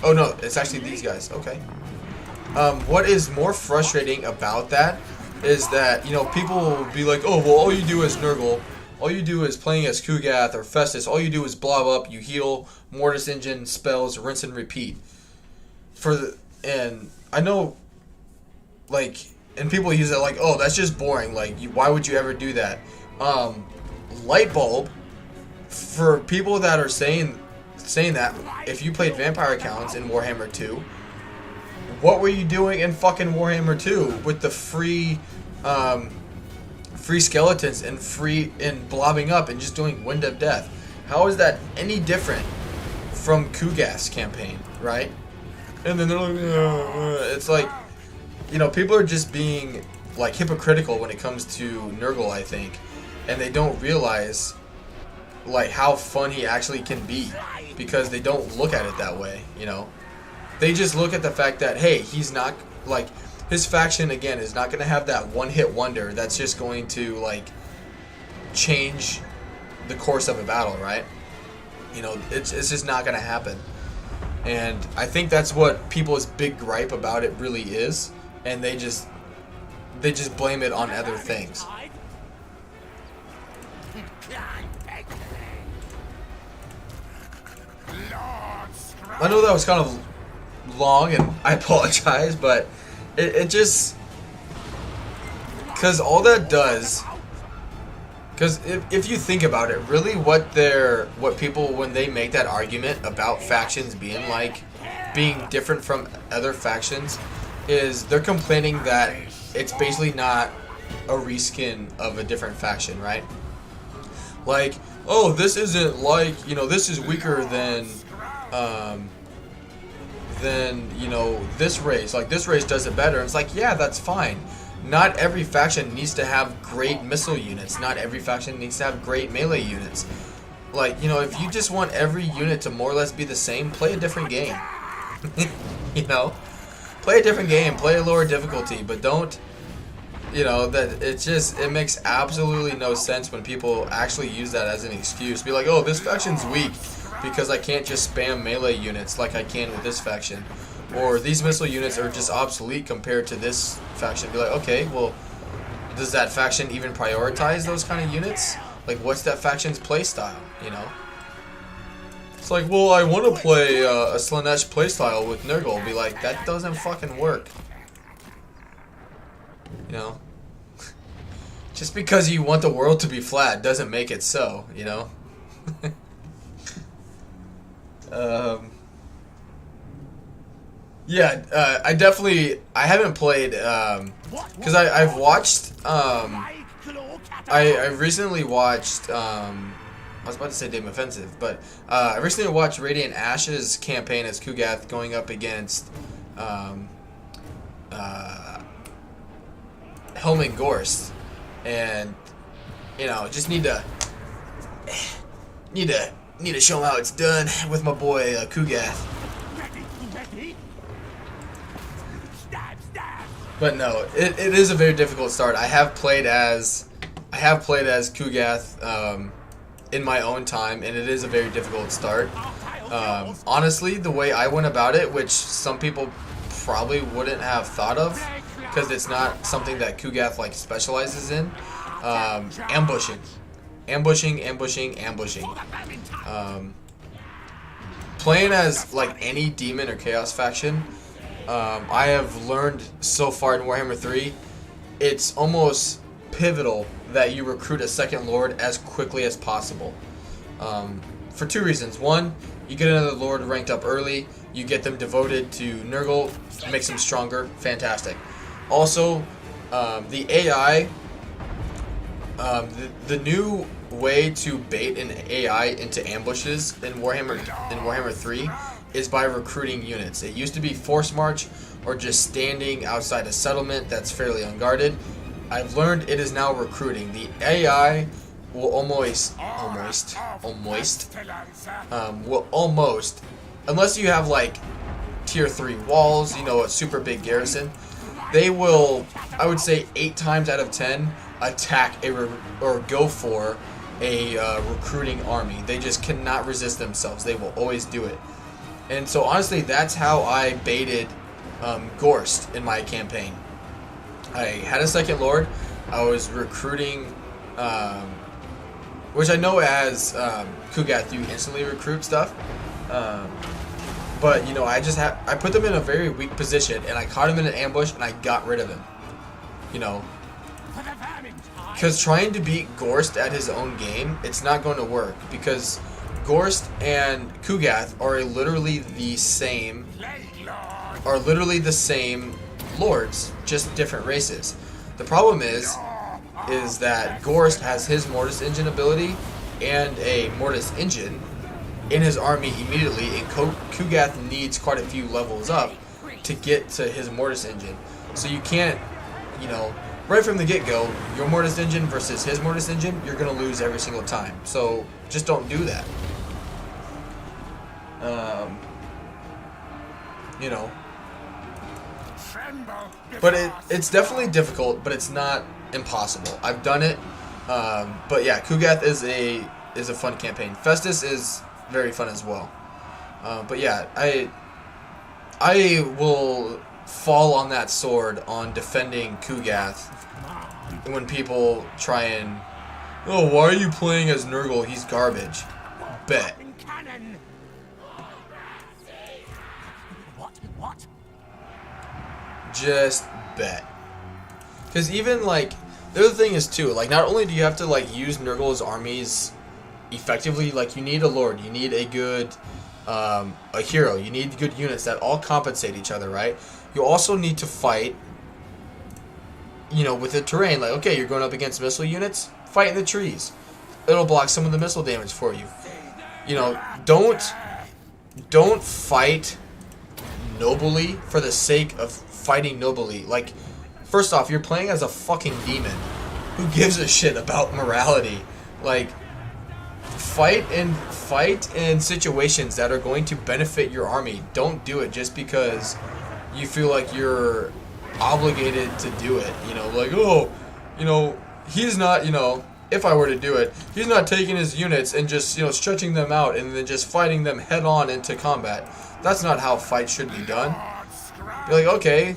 Oh no, it's actually these guys. Okay. What is more frustrating about that is that, people will be like, oh, well, all you do is Nurgle, all you do is playing as Kugath or Festus, all you do is blob up, you heal, Mortis Engine, spells, rinse and repeat. And I know, like, and people use it like, oh, that's just boring. Like, why would you ever do that? Light bulb, for people that are saying that, if you played vampire accounts in Warhammer 2, what were you doing in fucking Warhammer 2 with the free skeletons and blobbing up and just doing Wind of Death? How is that any different from Kugath's campaign, right? And then they're like, it's like, you know, people are just being like hypocritical when it comes to Nurgle, I think, and they don't realize like how fun he actually can be because they don't look at it that way, you know. They just look at the fact that, hey, he's not, like, his faction again is not going to have that one-hit wonder that's just going to like change the course of a battle, right? You know, it's just not going to happen. And I think that's what people's big gripe about it really is, and they just blame it on other things. I know that was kind of long, and I apologize, but it just, because all that does, because if you think about it, really what people, when they make that argument about factions being different from other factions, is they're complaining that it's basically not a reskin of a different faction, right? Like, oh, this isn't like, you know, this is weaker than you know, this race. Like, this race does it better. And it's like, yeah, that's fine. Not every faction needs to have great missile units. Not every faction needs to have great melee units. Like, you know, if you just want every unit to more or less be the same, play a different game. You know? Play a different game. Play a lower difficulty. But don't, you know, that it makes absolutely no sense when people actually use that as an excuse. Be like, oh, this faction's weak because I can't just spam melee units like I can with this faction. Or these missile units are just obsolete compared to this faction. Be like, okay, well, does that faction even prioritize those kind of units? Like, what's that faction's playstyle, you know? It's like, well, I want to play a Slanesh playstyle with Nurgle. Be like, that doesn't fucking work. You know? Just because you want the world to be flat doesn't make it so, you know? Yeah, I haven't played, because I've watched, I recently watched, I was about to say Dame Offensive, but, I recently watched Radiant Ash's campaign as Kugath going up against, Helming Gorst, and, you know, just need to show him how it's done with my boy, Kugath. But no, it is a very difficult start. I have played as Kugath in my own time, and it is a very difficult start. Honestly, the way I went about it, which some people probably wouldn't have thought of, because it's not something that Kugath like specializes in, ambushing. Playing as like any demon or chaos faction, I have learned so far in Warhammer 3, it's almost pivotal that you recruit a second lord as quickly as possible. For two reasons. One, you get another lord ranked up early, you get them devoted to Nurgle, makes them stronger, fantastic. Also, the AI, the new way to bait an AI into ambushes in Warhammer 3 is by recruiting units. It used to be force march or just standing outside a settlement that's fairly unguarded. I've learned it is now recruiting. The AI will almost, unless you have like tier 3 walls, you know, a super big garrison, they will, I would say 8 times out of 10, attack or go for a recruiting army. They just cannot resist themselves. They will always do it. And so honestly, that's how I baited Gorst in my campaign. I had a second lord. I was recruiting which I know as Kugath, you instantly recruit stuff. But you know, I put them in a very weak position, and I caught him in an ambush, and I got rid of him. You know, because trying to beat Gorst at his own game, it's not going to work, because Gorst and Kugath are literally the same lords, just different races. The problem is that Gorst has his Mortis Engine ability and a Mortis Engine in his army immediately, and Kugath needs quite a few levels up to get to his Mortis Engine. So you can't, you know, right from the get-go, your Mortis Engine versus his Mortis Engine, you're going to lose every single time. So just don't do that. You know. But it's definitely difficult, but it's not impossible. I've done it. But yeah, Kugath is a fun campaign. Festus is very fun as well. But yeah, I will fall on that sword on defending Kugath when people try and, oh, why are you playing as Nurgle? He's garbage. Bet. What? Just bet. Because even, like, the other thing is, too, like, not only do you have to, like, use Nurgle's armies effectively, like, you need a lord, you need a good, a hero, you need good units that all compensate each other, right? You also need to fight, you know, with the terrain. Like, okay, you're going up against missile units, fight in the trees. It'll block some of the missile damage for you. You know, don't fight nobly for the sake of fighting nobly. Like, first off, you're playing as a fucking demon. Who gives a shit about morality? Like, fight in situations that are going to benefit your army. Don't do it just because you feel like you're obligated to do it. You know, like, oh, you know, he's not, you know, if I were to do it, he's not taking his units and just, you know, stretching them out and then just fighting them head on into combat. That's not how fights should be done. You're like, okay,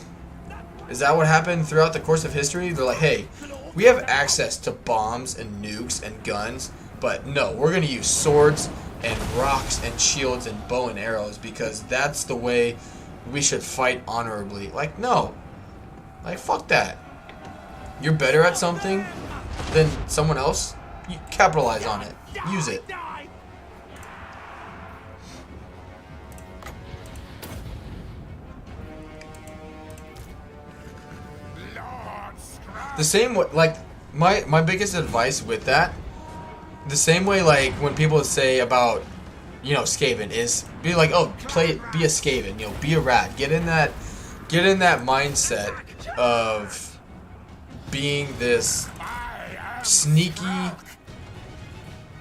is that what happened throughout the course of history? They're like, hey, we have access to bombs and nukes and guns, but no, we're going to use swords and rocks and shields and bow and arrows because that's the way we should fight honorably. Like, no. Like, fuck that. You're better at something than someone else? You capitalize on it. Use it. The same way, like, my biggest advice with that, the same way, like, when people say about, you know, Skaven, is be like, oh, be a Skaven, you know, be a rat. Get in that mindset of being this sneaky,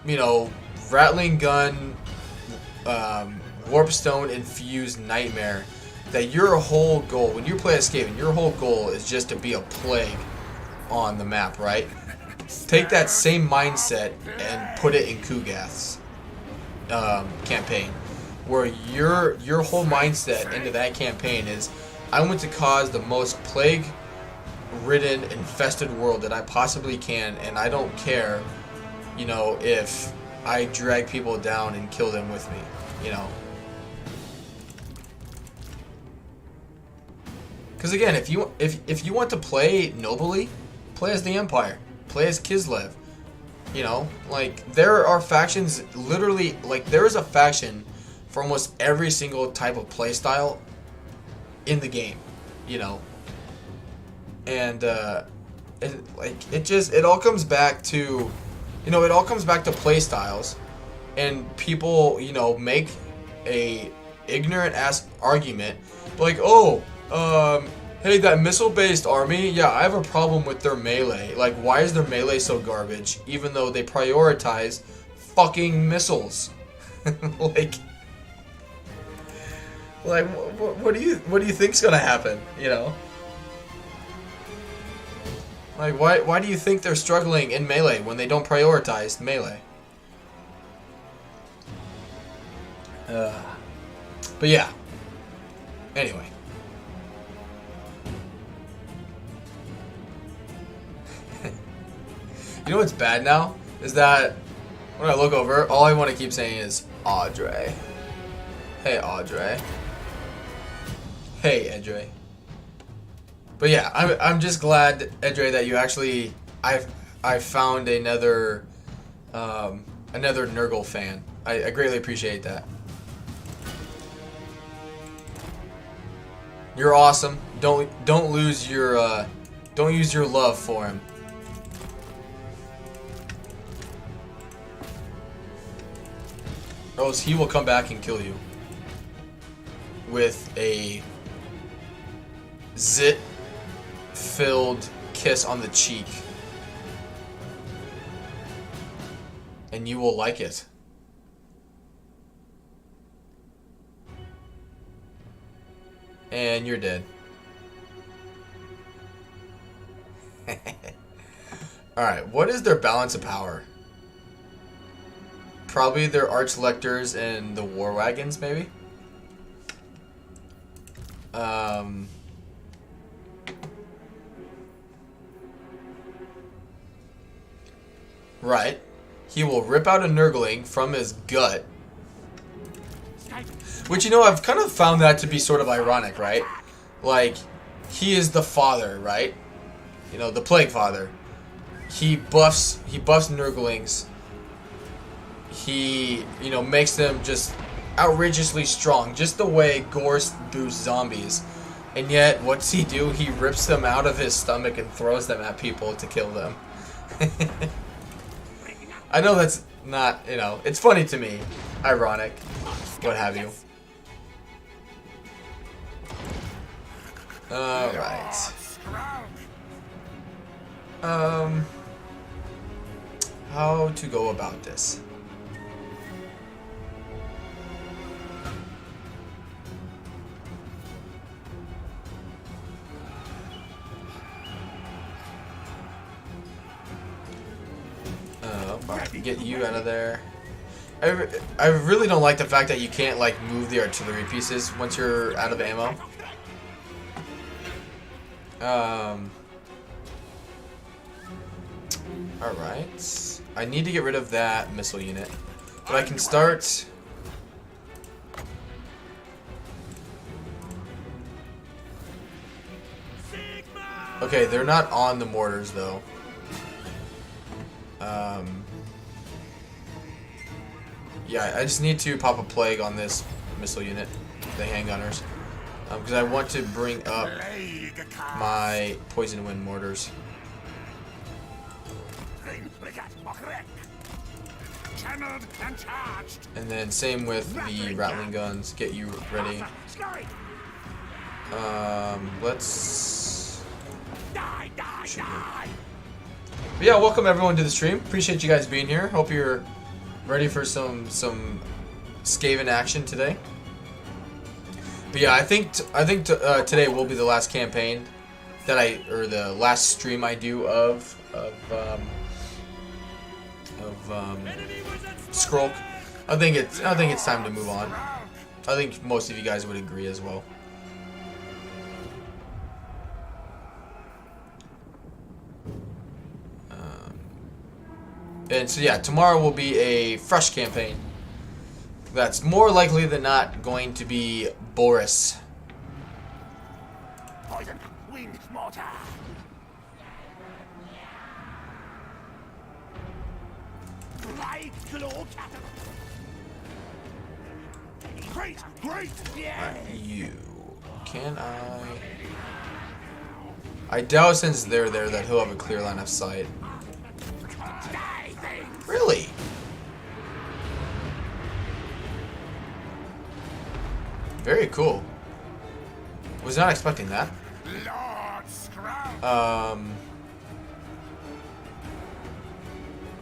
you know, rattling gun, warpstone infused nightmare. That your whole goal, when you play as Skaven, your whole goal is just to be a plague on the map, right? Take that same mindset and put it in Kugath's campaign, where your whole mindset into that campaign is, I want to cause the most plague-ridden, infested world that I possibly can, and I don't care, you know, if I drag people down and kill them with me, you know. Because again, if you want to play nobly, play as the Empire, play as Kislev. You know, like, there are factions, literally, like, there is a faction for almost every single type of playstyle in the game, you know. And it all comes back to, you know, it all comes back to playstyles, and people, you know, make a ignorant ass argument like, oh, hey, that missile-based army, yeah, I have a problem with their melee. Like, why is their melee so garbage, even though they prioritize fucking missiles? like, what do you think's gonna happen? You know, like, why do you think they're struggling in melee when they don't prioritize melee? But yeah. Anyway. You know what's bad now? Is that When I look over, all I want to keep saying is Audrey. Hey, Audrey. Hey, Edrey. But yeah, I'm just glad, Edrey, that you actually I found another another Nurgle fan. I greatly appreciate that. You're awesome. Don't lose your don't use your love for him. Or else he will come back and kill you with a zit-filled kiss on the cheek. And you will like it. And you're dead. Alright, what is their balance of power? Probably their Arch Lectors and the War Wagons, maybe? Right. He will rip out a Nurgling from his gut. Which, you know, I've kind of found that to be sort of ironic, right? Like, he is the father, right? You know, the Plague Father. He buffs Nurglings. He, you know, makes them just outrageously strong, just the way Gorst boosts zombies. And yet, what's he do? He rips them out of his stomach and throws them at people to kill them. I know that's not, you know, it's funny to me. Ironic. What have you. Alright. How to go about this? Get you out of there. I really don't like the fact that you can't like move the artillery pieces once you're out of ammo. Alright. I need to get rid of that missile unit. But I can start... Okay, they're not on the mortars though. Yeah, I just need to pop a plague on this missile unit, the handgunners, because I want to bring up my poison wind mortars. And then same with the rattling guns. Get you ready. Let's. But yeah, welcome everyone to the stream. Appreciate you guys being here. Hope you're ready for some Skaven action today. But yeah, I think today will be the last campaign that or the last stream I do of Skrolk. I think it's time to move on. I think most of you guys would agree as well. And so yeah, tomorrow will be a fresh campaign. That's more likely than not going to be Boris. Poison, wind, mortar. Great, yeah. You. Can I doubt since they're there that he'll have a clear line of sight. Really? Very cool. Was not expecting that.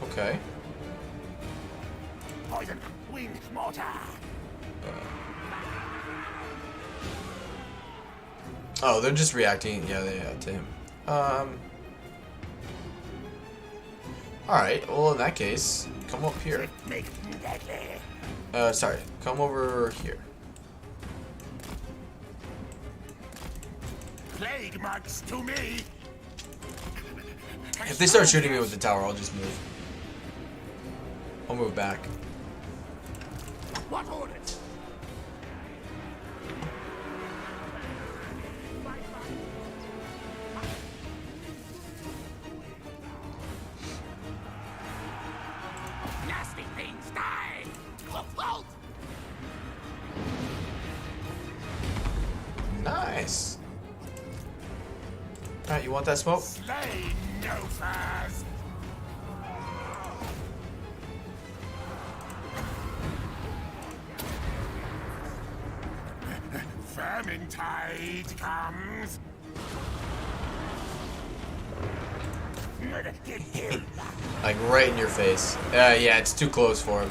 Okay. Poison, wind, mortar. Oh, they're just reacting. Yeah, to him. Alright, well in that case, come up here. Sorry, come over here. Plague marks to me. If they start shooting me with the tower, I'll just move. I'll move back. What orders? Nasty things die! Halt! Nice. Alright, you want that smoke? Slay no fast! Famine tide comes. Like right in your face. Yeah, it's too close for him.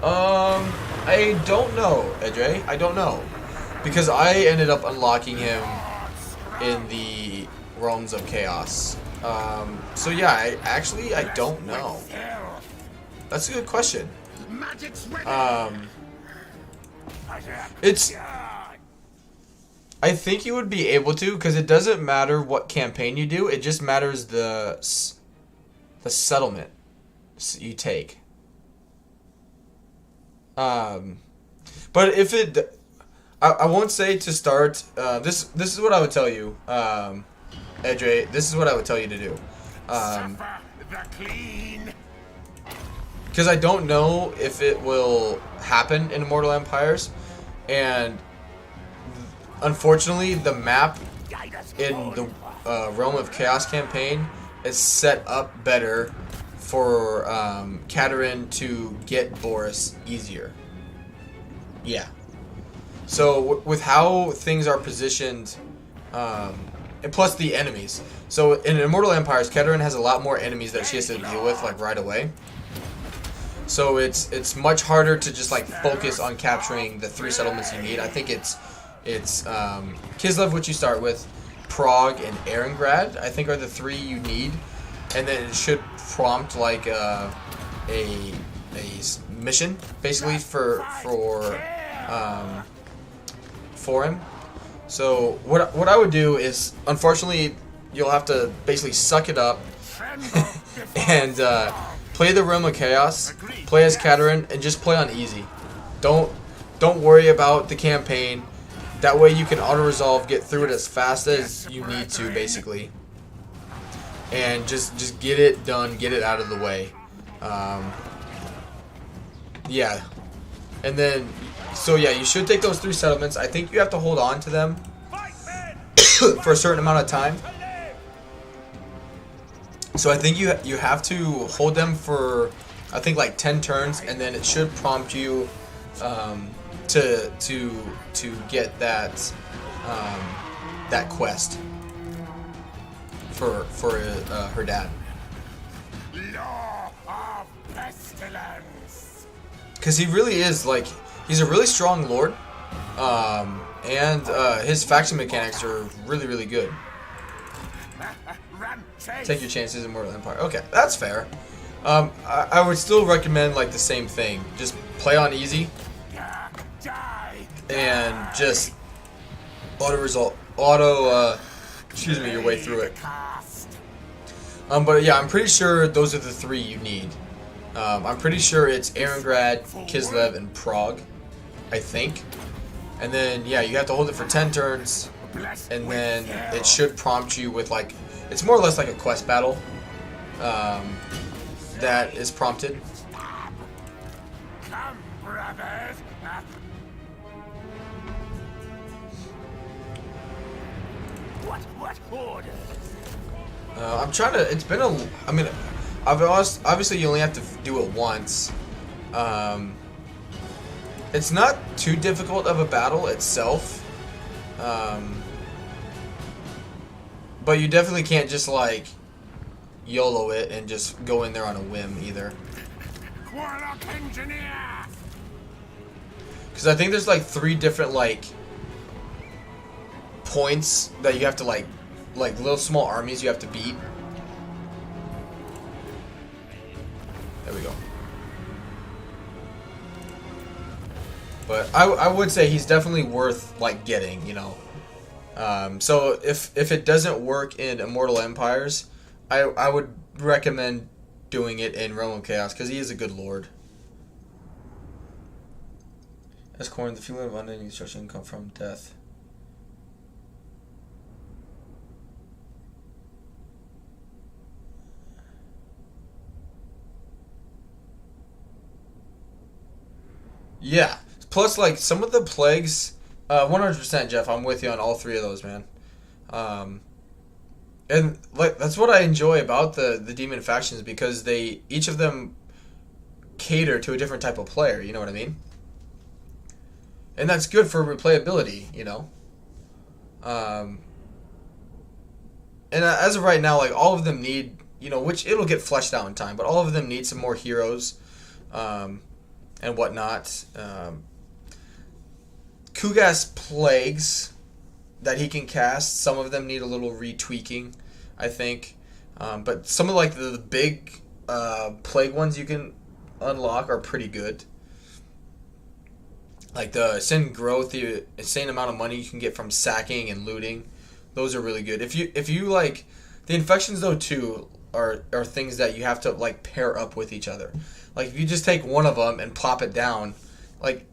I don't know, Edre. I don't know. Because I ended up unlocking him in the Realms of Chaos. So yeah, I don't know. That's a good question. It's... I think you would be able to, because it doesn't matter what campaign you do. It just matters the settlement you take. But if it... I won't say to start... this is what I would tell you, Edre. This is what I would tell you to do. Because I don't know if it will happen in Immortal Empires, and unfortunately the map in the Realm of Chaos campaign is set up better for Katerin to get Boris easier. Yeah. So with how things are positioned, and plus the enemies. So in Immortal Empires, Katerin has a lot more enemies that she has to deal with like right away. So it's much harder to just like focus on capturing the 3 settlements you need. I think it's Kislev, which you start with, Prague, and Erengrad, I think are the 3 you need, and then it should prompt like a mission basically for him. So what I would do is, unfortunately, you'll have to basically suck it up and play the Realm of Chaos, play as Katerin, and just play on easy. Don't worry about the campaign. That way you can auto-resolve, get through it as fast as you need to, basically. And just get it done, get it out of the way. Yeah. And then, so yeah, you should take those 3 settlements. I think you have to hold on to them for a certain amount of time. So I think you have to hold them for, I think, like 10 turns, and then it should prompt you to get that that quest for her dad. Law of Pestilens. Because he really is, like, he's a really strong lord, and his faction mechanics are really, really good. Take your chances in Immortal Empire. Okay, that's fair. I would still recommend like the same thing. Just play on easy and just excuse me, your way through it. But yeah, I'm pretty sure those are the 3 you need. I'm pretty sure it's Erengrad, Kislev, and Prague, I think. And then yeah, you have to hold it for 10 turns, and then it should prompt you with like, it's more or less like a quest battle that is prompted. Come, brothers. What orders? I'm trying to. It's been a. I mean, obviously you only have to do it once. It's not too difficult of a battle itself. But you definitely can't just like YOLO it and just go in there on a whim either. Warlock engineer. Because I think there's like 3 different like points that you have to like little small armies you have to beat. There we go. But I would say he's definitely worth like getting, you know. So if it doesn't work in Immortal Empires, I would recommend doing it in Realm of Chaos because he is a good lord. As Corn, the feeling of unending destruction come from death. Yeah. Plus, like, some of the plagues, 100% Jeff, I'm with you on all three of those, man. And like that's what I enjoy about the demon factions, because each of them cater to a different type of player, you know what I mean? And that's good for replayability, you know? And as of right now, like, all of them need, you know, which it'll get fleshed out in time, but all of them need some more heroes, and whatnot. Kugas plagues that he can cast, some of them need a little retweaking, I think. But some of, like, the big plague ones you can unlock are pretty good. Like the insane growth, the insane amount of money you can get from sacking and looting, those are really good. If you like the infections though too are things that you have to like pair up with each other. Like if you just take one of them and plop it down, like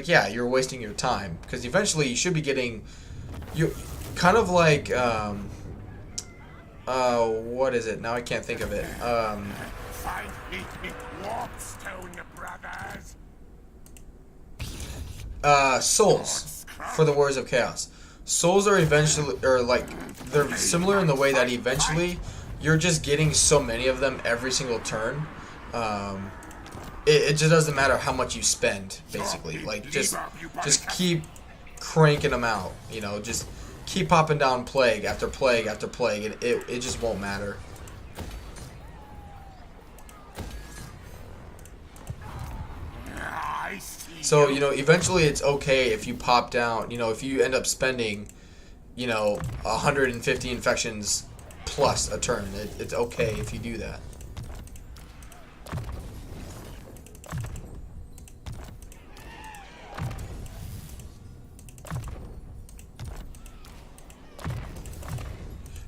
yeah, you're wasting your time, because eventually you should be getting you kind of like what is it? Now I can't think of it. Warpstone brothers. Souls for the Warriors of Chaos. Souls are eventually, or like, they're similar in the way that eventually you're just getting so many of them every single turn. It just doesn't matter how much you spend, basically. Like, just keep cranking them out, you know, just keep popping down plague after plague after plague, and it just won't matter. So, you know, eventually it's okay if you pop down, you know, if you end up spending, you know, 150 infections plus a turn. It's okay if you do that.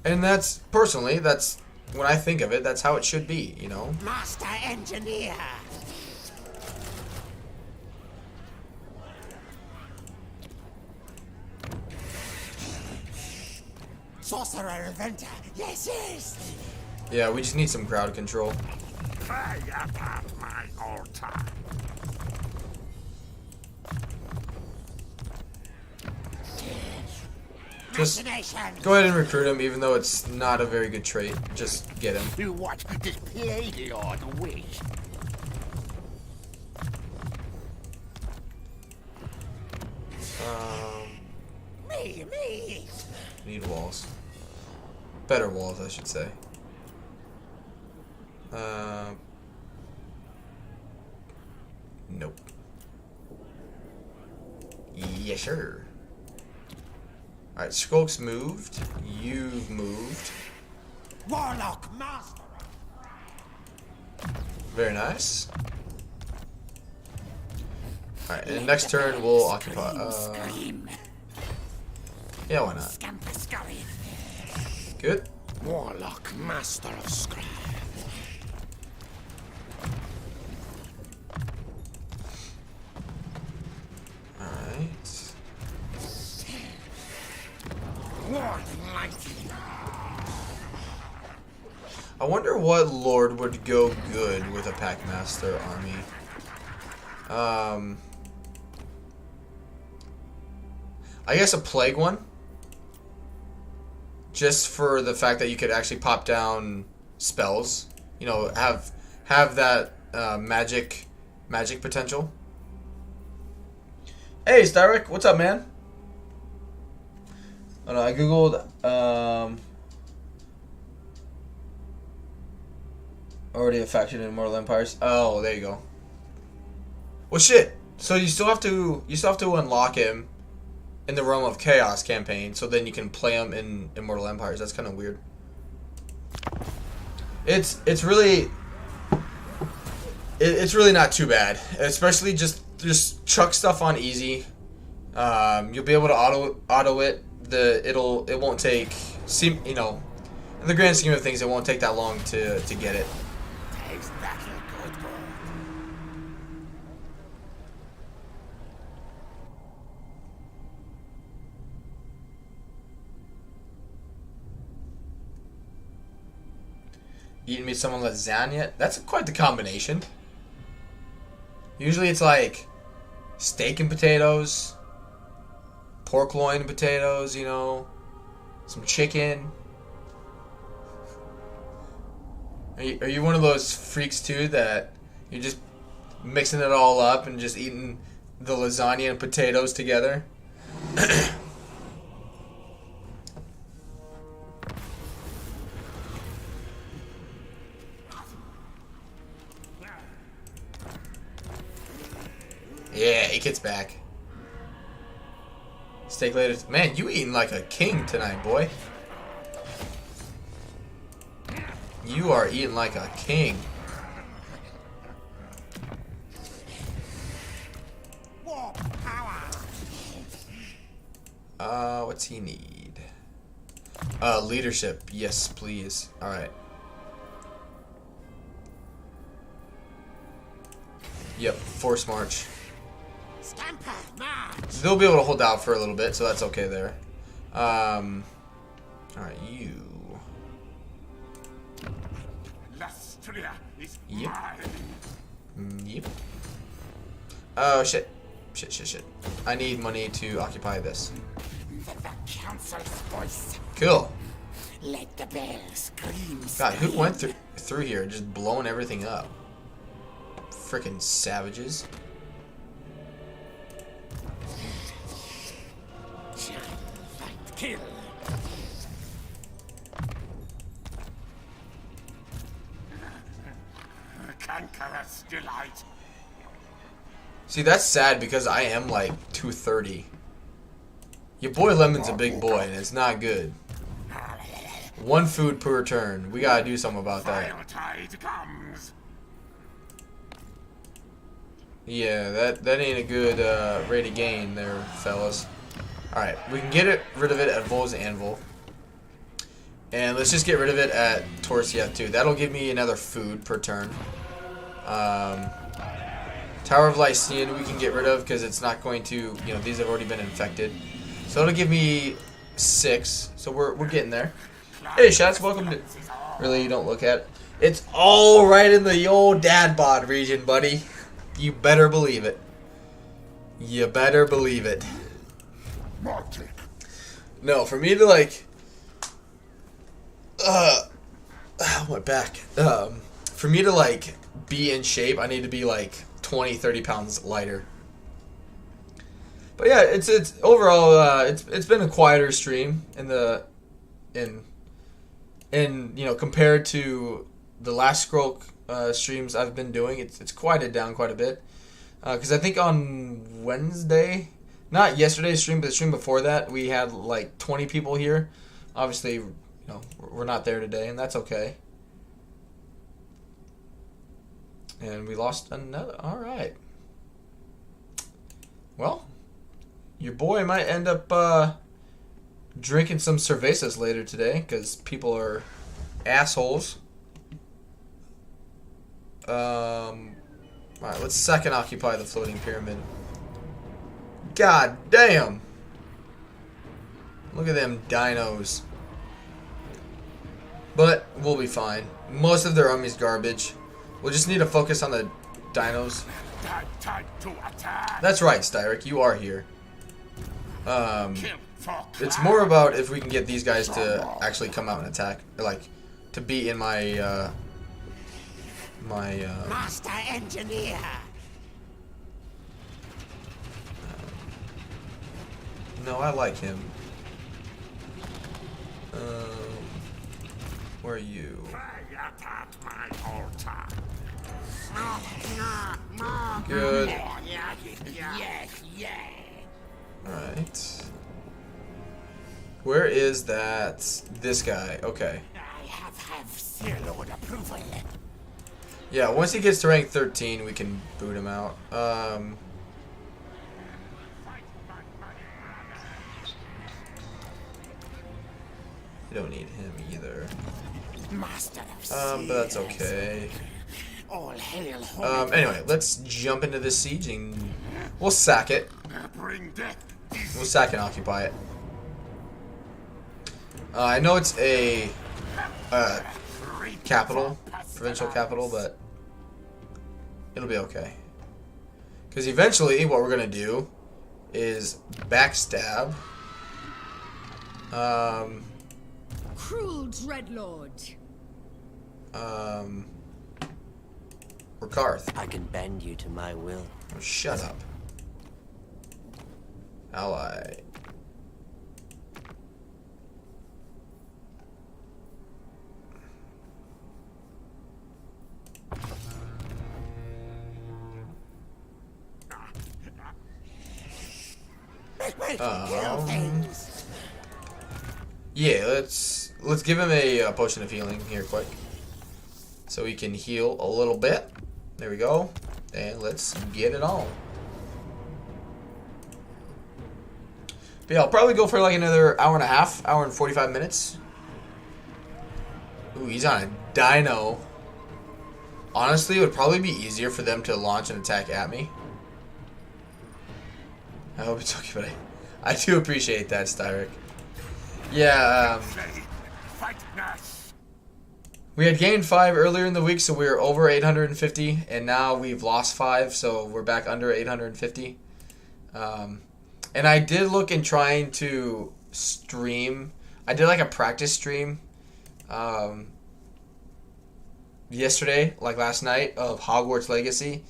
And that's, personally, that's, when I think of it, that's how it should be, you know? Master Engineer. Sorcerer Inventor. Yes. Yeah, we just need some crowd control. Pray upon my altar. Just go ahead and recruit him, even though it's not a very good trait. Just get him. You watch this play Lord wish. Me. Need walls. Better walls, I should say. Nope. Yes, sir. Alright, Skrolk's moved. You've moved. Warlock Master. Very nice. Alright, and next turn we'll occupy. Yeah, why not? Good. Warlock Master of Skrolk. Alright. I wonder what lord would go good with a Packmaster army. I guess a plague one. Just for the fact that you could actually pop down spells, you know, have that magic potential. Hey, Styric, what's up, man? Oh, no, I googled already a faction in Immortal Empires. Oh, there you go. Well, shit. So you still have to unlock him in the Realm of Chaos campaign, so then you can play him in Immortal Empires. That's kind of weird. It's really not too bad. Especially just chuck stuff on easy. You'll be able to auto it. It won't take, you know, in the grand scheme of things, it won't take that long to get it. Takes battle good boy. Eating me some lasagna? That's quite the combination. Usually it's like steak and potatoes, pork loin and potatoes, you know, some chicken. Are you one of those freaks too that you're just mixing it all up and just eating the lasagna and potatoes together? Yeah, he gets back. Steak later. Man, you eating like a king tonight, boy. You are eating like a king. What's he need? Leadership. Yes, please. Alright. Yep, force march. Stamper, march. They'll be able to hold out for a little bit, so that's okay there. Alright, you. Lustria is Yep. mine. Yep. Oh, shit. Shit. I need money to occupy this. The council's voice. Cool. Let the bell scream. God, who went through here just blowing everything up? Frickin' savages. Fight, kill. Conqueror's delight. See, that's sad because I am like 230. Your boy Lemon's a big boy and it's not good. One food per turn. We gotta do something about that. Fire tide comes. Yeah, that ain't a good rate of gain there, fellas. Alright, we can get rid of it at Vol's Anvil. And let's just get rid of it at Torsia too. That'll give me another food per turn. Tower of Lycian we can get rid of because it's not going to, you know, these have already been infected. So it'll give me 6. So we're getting there. Hey, Shots, welcome to... Really, you don't look at it? It's all right in the old dad bod region, buddy. You better believe it. You better believe it. Magic. No, for me to like... my back. For me to like be in shape, I need to be like 20-30 pounds lighter. But yeah, it's overall it's been a quieter stream in you know, compared to the last Skrolk streams I've been doing. It's quieted down quite a bit because I think on Wednesday, not yesterday's stream but the stream before that, we had like 20 people here. Obviously, you know, we're not there today, and that's okay. And we lost another. All right. Well, your boy might end up drinking some cervezas later today because people are assholes. All right, let's second occupy the floating pyramid. God damn! Look at them dinos. But we'll be fine. Most of their army's garbage. We'll just need to focus on the dinos. Time to attack. That's right, Styric. You are here. Kill for It's more about if we can get these guys to actually come out and attack, like to be in my Master engineer. No, I like him. Where are you? fire at my altar. Good. Yes. Alright. Where is that? This guy. Okay. I have seal of approval. Yeah, once he gets to rank 13, we can boot him out. don't need him either. Master of But that's okay. all hail holy. Anyway, let's jump into this siege and we'll sack it. Bring death. We'll sack and occupy it. I know it's a capital, provincial capital, but it'll be okay. Because eventually, what we're gonna do is backstab. Cruel dreadlord. Rakarth. I can bend you to my will. Oh, shut up. Ally. Yeah, let's give him a potion of healing here quick, so he can heal a little bit. There we go, and let's get it on. But yeah, I'll probably go for like another hour and a half, hour and 45 minutes. Ooh, he's on a dino. Honestly, it would probably be easier for them to launch an attack at me. I hope it's okay, but I do appreciate that, Styric. Yeah, Fight Nash. we had gained 5 earlier in the week, so we were over 850, and now we've lost 5, so we're back under 850. And I did look in trying to stream. I did like a practice stream yesterday, like last night, of Hogwarts Legacy.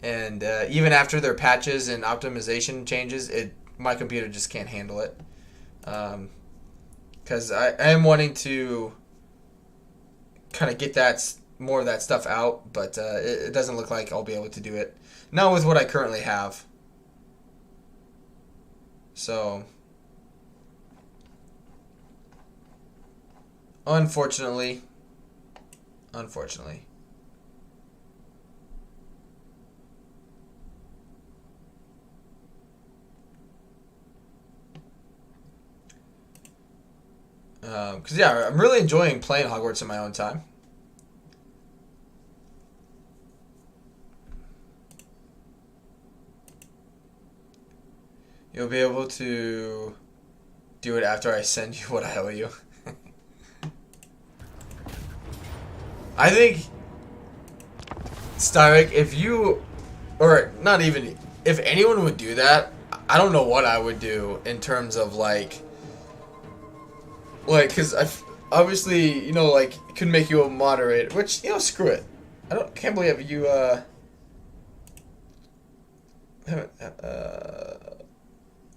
And even after their patches and optimization changes, my computer just can't handle it. Because I am wanting to kind of get more of that stuff out, but it doesn't look like I'll be able to do it. Not with what I currently have. So, unfortunately. Because, yeah, I'm really enjoying playing Hogwarts in my own time. You'll be able to do it after I send you what I owe you. I think, Styric, if you, or not even, if anyone would do that, I don't know what I would do in terms of, like, because obviously, you know, like, it could make you a moderator, which, you know, screw it. Can't believe you,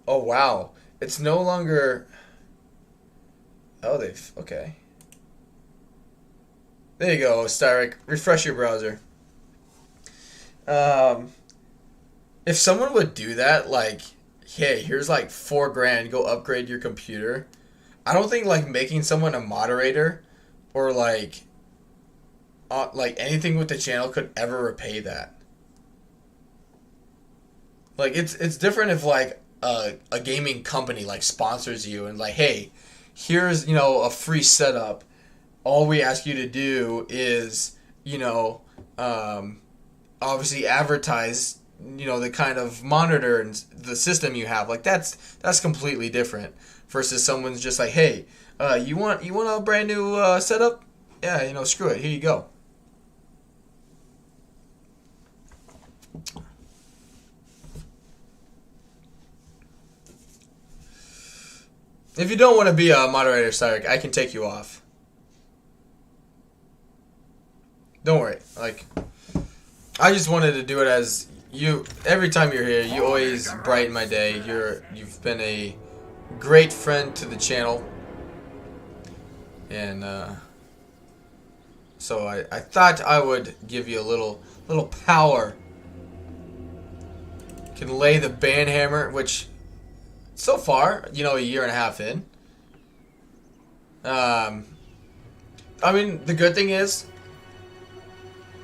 oh, wow. It's no longer, oh, okay. There you go, Styric. Refresh your browser. If someone would do that, like, hey, here's like $4,000, go upgrade your computer. I don't think like making someone a moderator or like anything with the channel could ever repay that. Like it's different if like a gaming company like sponsors you and like, hey, here's, you know, a free setup. All we ask you to do is, you know, obviously advertise, you know, the kind of monitor and the system you have. Like that's completely different versus someone's just like, hey, you want a brand new setup? Yeah, you know, screw it. Here you go. If you don't want to be a moderator, Styric, I can take you off. Don't worry. Like, I just wanted to do it as you. Every time you're here, you always brighten my day. You've been a great friend to the channel, and so I thought I would give you a little power. Can lay the banhammer, which so far, you know, a year and a half in. I mean, the good thing is,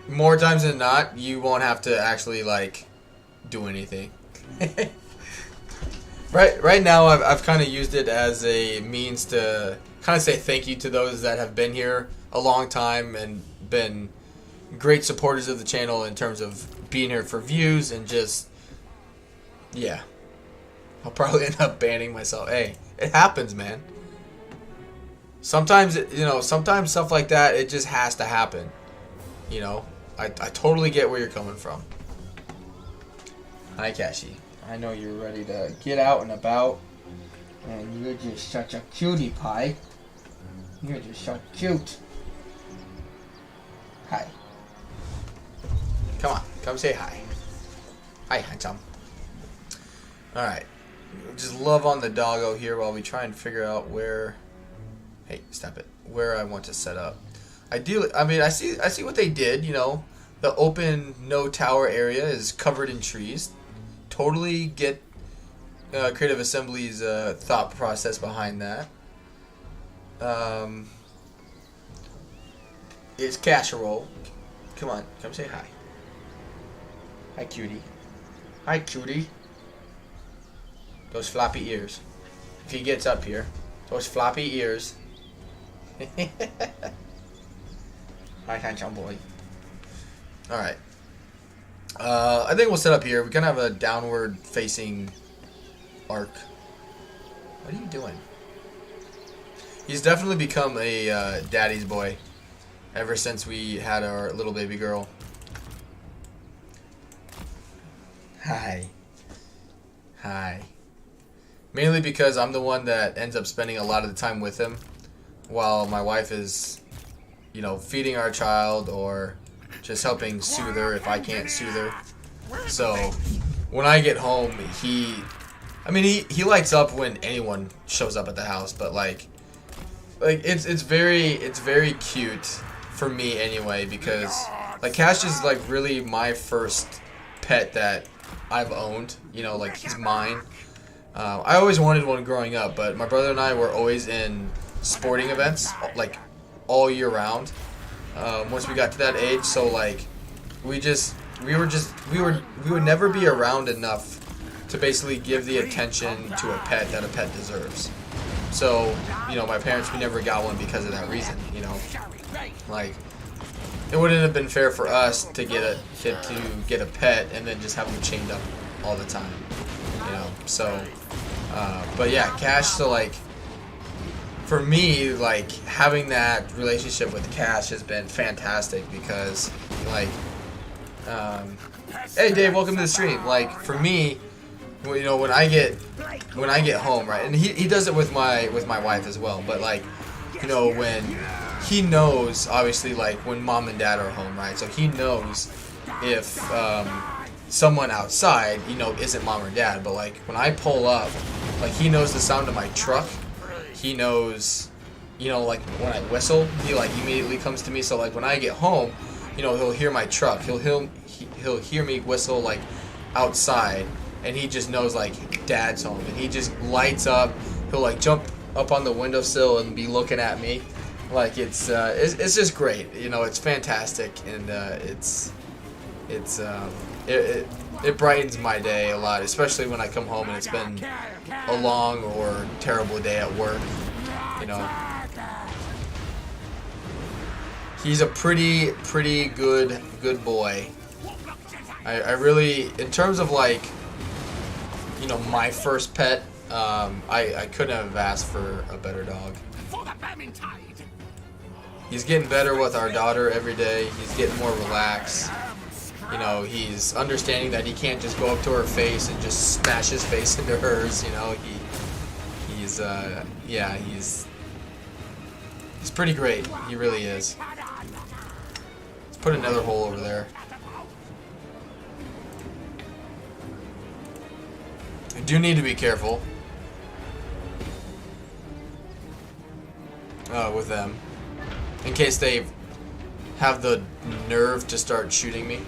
more times than not, you won't have to actually like do anything. Right now, I've kind of used it as a means to kind of say thank you to those that have been here a long time and been great supporters of the channel in terms of being here for views and just, yeah. I'll probably end up banning myself. Hey, it happens, man. Sometimes, sometimes stuff like that, it just has to happen. You know, I totally get where you're coming from. Hi, Cassie. I know you're ready to get out and about. And you're just such a cutie pie. You're just so cute. Hi. Come on, come say hi. Hi, handsome. Alright. Just love on the doggo here while we try and figure out where... Hey, stop it. Where I want to set up. Ideally, I mean, I see what they did, you know. The open, no tower area is covered in trees. Totally get Creative Assembly's thought process behind that. It's casserole. Come on, come say hi. Hi, cutie. Hi, cutie. Those floppy ears. If he gets up here, those floppy ears. Hi, handsome boy. Alright. I think we'll set up here. We're going to have a downward facing arc. What are you doing? He's definitely become a daddy's boy ever since we had our little baby girl. Hi. Hi. Mainly because I'm the one that ends up spending a lot of the time with him while my wife is, you know, feeding our child or just helping soothe her if I can't soothe her. So when I get home, he lights up when anyone shows up at the house, but like it's very cute for me anyway, because like Cash is like really my first pet that I've owned, you know, like he's mine. I always wanted one growing up, but my brother and I were always in sporting events like all year round. Once we got to that age, so like we would never be around enough to basically give the attention to a pet that a pet deserves. So, you know, my parents, we never got one because of that reason, you know. Like, it wouldn't have been fair for us to get a pet and then just have them chained up all the time, you know. So, but yeah, Cash. So like, for me, like having that relationship with Cash has been fantastic because, like, hey Dave, welcome to the stream. Like for me, you know, when I get home, right, and he does it with my wife as well, but like, you know, when he knows, obviously, like when mom and dad are home, right, so he knows if someone outside, you know, isn't mom or dad, but like when I pull up, like he knows the sound of my truck, he knows, you know, like when I whistle, he like immediately comes to me. So like when I get home, you know, he'll hear my truck, he'll hear me whistle like outside, and he just knows like dad's home, and he just lights up. He'll like jump up on the windowsill and be looking at me. Like it's just great, you know. It's fantastic, and it brightens my day a lot, especially when I come home and it's been a long or terrible day at work, you know. He's a pretty good boy. I really, in terms of like, you know, my first pet, I couldn't have asked for a better dog. He's getting better with our daughter every day. He's getting more relaxed. You know, he's understanding that he can't just go up to her face and just smash his face into hers. You know, he's pretty great. He really is. Let's put another hole over there. I do need to be careful with them, in case they have the nerve to start shooting me.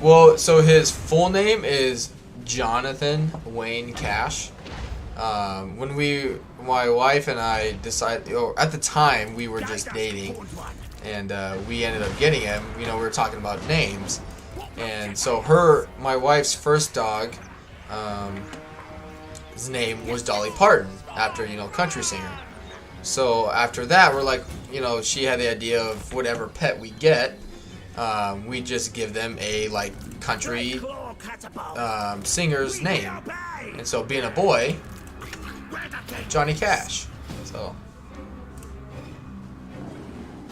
Well, so his full name is Jonathan Wayne Cash. When my wife and I decided, at the time we were just dating, and we ended up getting him. You know, we were talking about names, and so my wife's first dog, his name was Dolly Parton. after, you know, country singer. So after that, we're like, you know, she had the idea of whatever pet we get, we just give them a like country singer's name. And so being a boy, Johnny Cash. So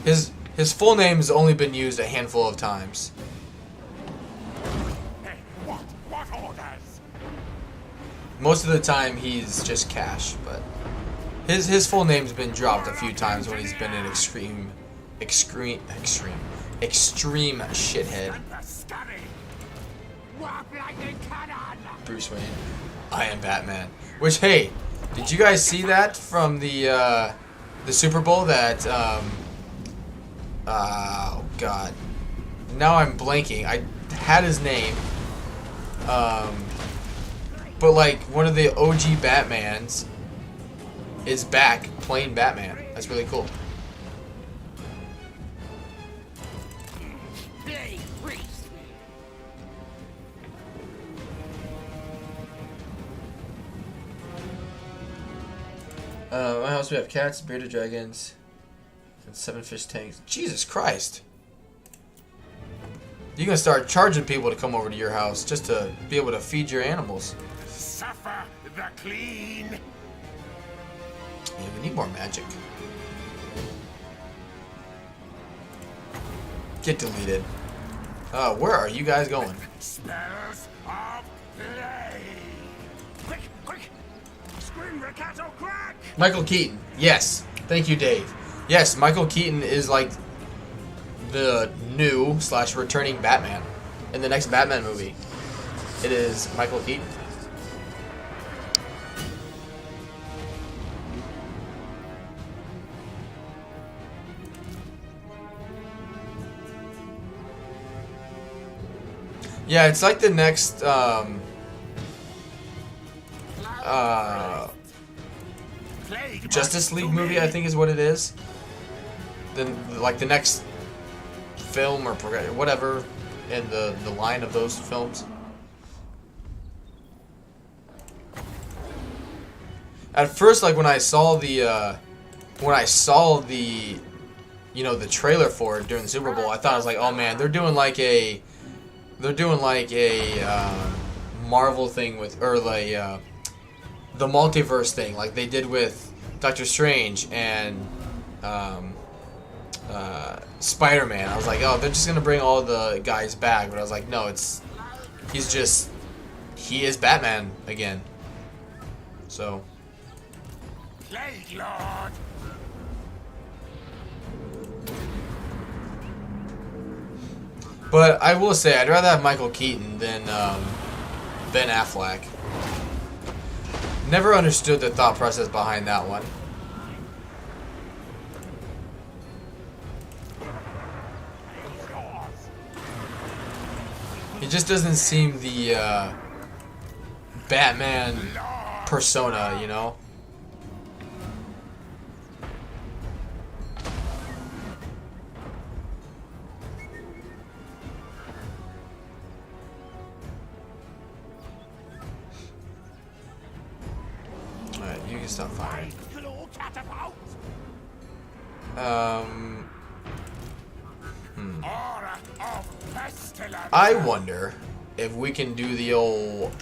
his full name has only been used a handful of times. Hey, what orders? Most of the time he's just Cash, but his full name's been dropped a few times when he's been an extreme shithead. Bruce Wayne, I am Batman. Which, hey, did you guys see that from the Super Bowl? That oh god, now I'm blanking. I had his name, but like one of the OG Batmans is back playing Batman. That's really cool. My house we have cats, bearded dragons, and 7 fish tanks. Jesus Christ! You're gonna start charging people to come over to your house just to be able to feed your animals. Suffer the clean. Yeah, we need more magic. Get deleted. Where are you guys going? Spells of play. Quick, quick. Scream, Ricato, crack. Michael Keaton. Yes. Thank you, Dave. Yes, Michael Keaton is like the new / returning Batman in the next Batman movie. It is Michael Keaton. Yeah, it's like the next Justice League movie, I think is what it is. Then like the next film or whatever in the line of those films. At first, like when I saw the you know, the trailer for it during the Super Bowl, I thought I was like, oh man, they're doing like a Marvel thing with, or like the multiverse thing, like they did with Doctor Strange and Spider-Man. I was like, oh, they're just gonna bring all the guys back, but I was like, no, he is Batman again. So. Plague Lord. But I will say, I'd rather have Michael Keaton than Ben Affleck. Never understood the thought process behind that one. He just doesn't seem the Batman persona, you know? Alright, you can stop firing. I wonder if we can do the old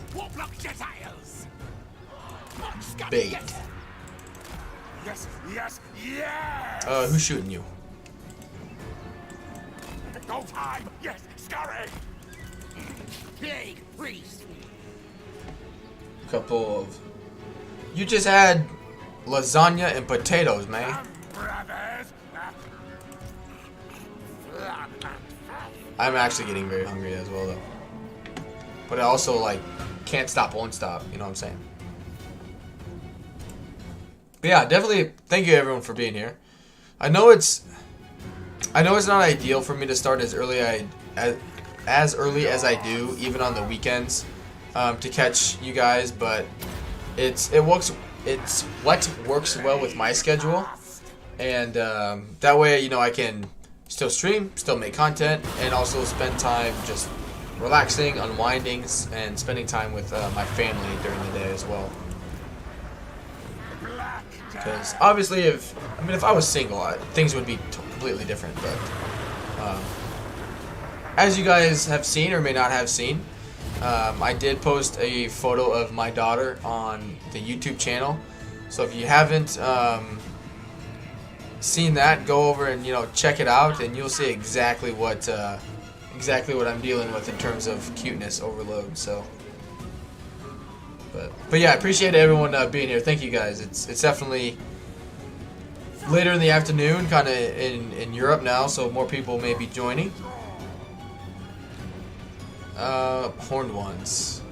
bait. Yes, yes, yes. Who's shooting you? Go time. Yes, scurry. Plague priest. Couple of. You just had lasagna and potatoes, man. Brothers. I'm actually getting very hungry as well, though. But I also like can't stop, won't stop. You know what I'm saying? But yeah, definitely. Thank you everyone for being here. I know it's not ideal for me to start as early as I do, even on the weekends, to catch you guys. But it's what works well with my schedule, and that way, you know, I can still stream, still make content, and also spend time just relaxing, unwinding, and spending time with my family during the day as well. Because obviously, if I was single, things would be completely different. But as you guys have seen or may not have seen, I did post a photo of my daughter on the YouTube channel. So if you haven't seen that, go over and check it out, and you'll see exactly what I'm dealing with in terms of cuteness overload. So, but yeah, I appreciate everyone being here. Thank you guys. It's definitely later in the afternoon, kind of in Europe now, so more people may be joining. Horned ones.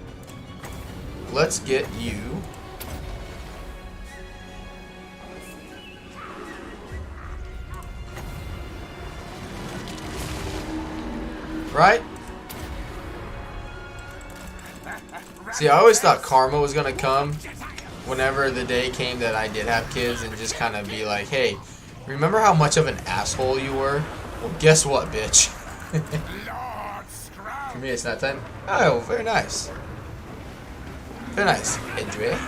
Let's get you. Right? See, I always thought karma was gonna come whenever the day came that I did have kids, and just kind of be like, hey, remember how much of an asshole you were? Well, guess what, bitch? For me, it's not time. Oh, very nice. Very nice, Edre.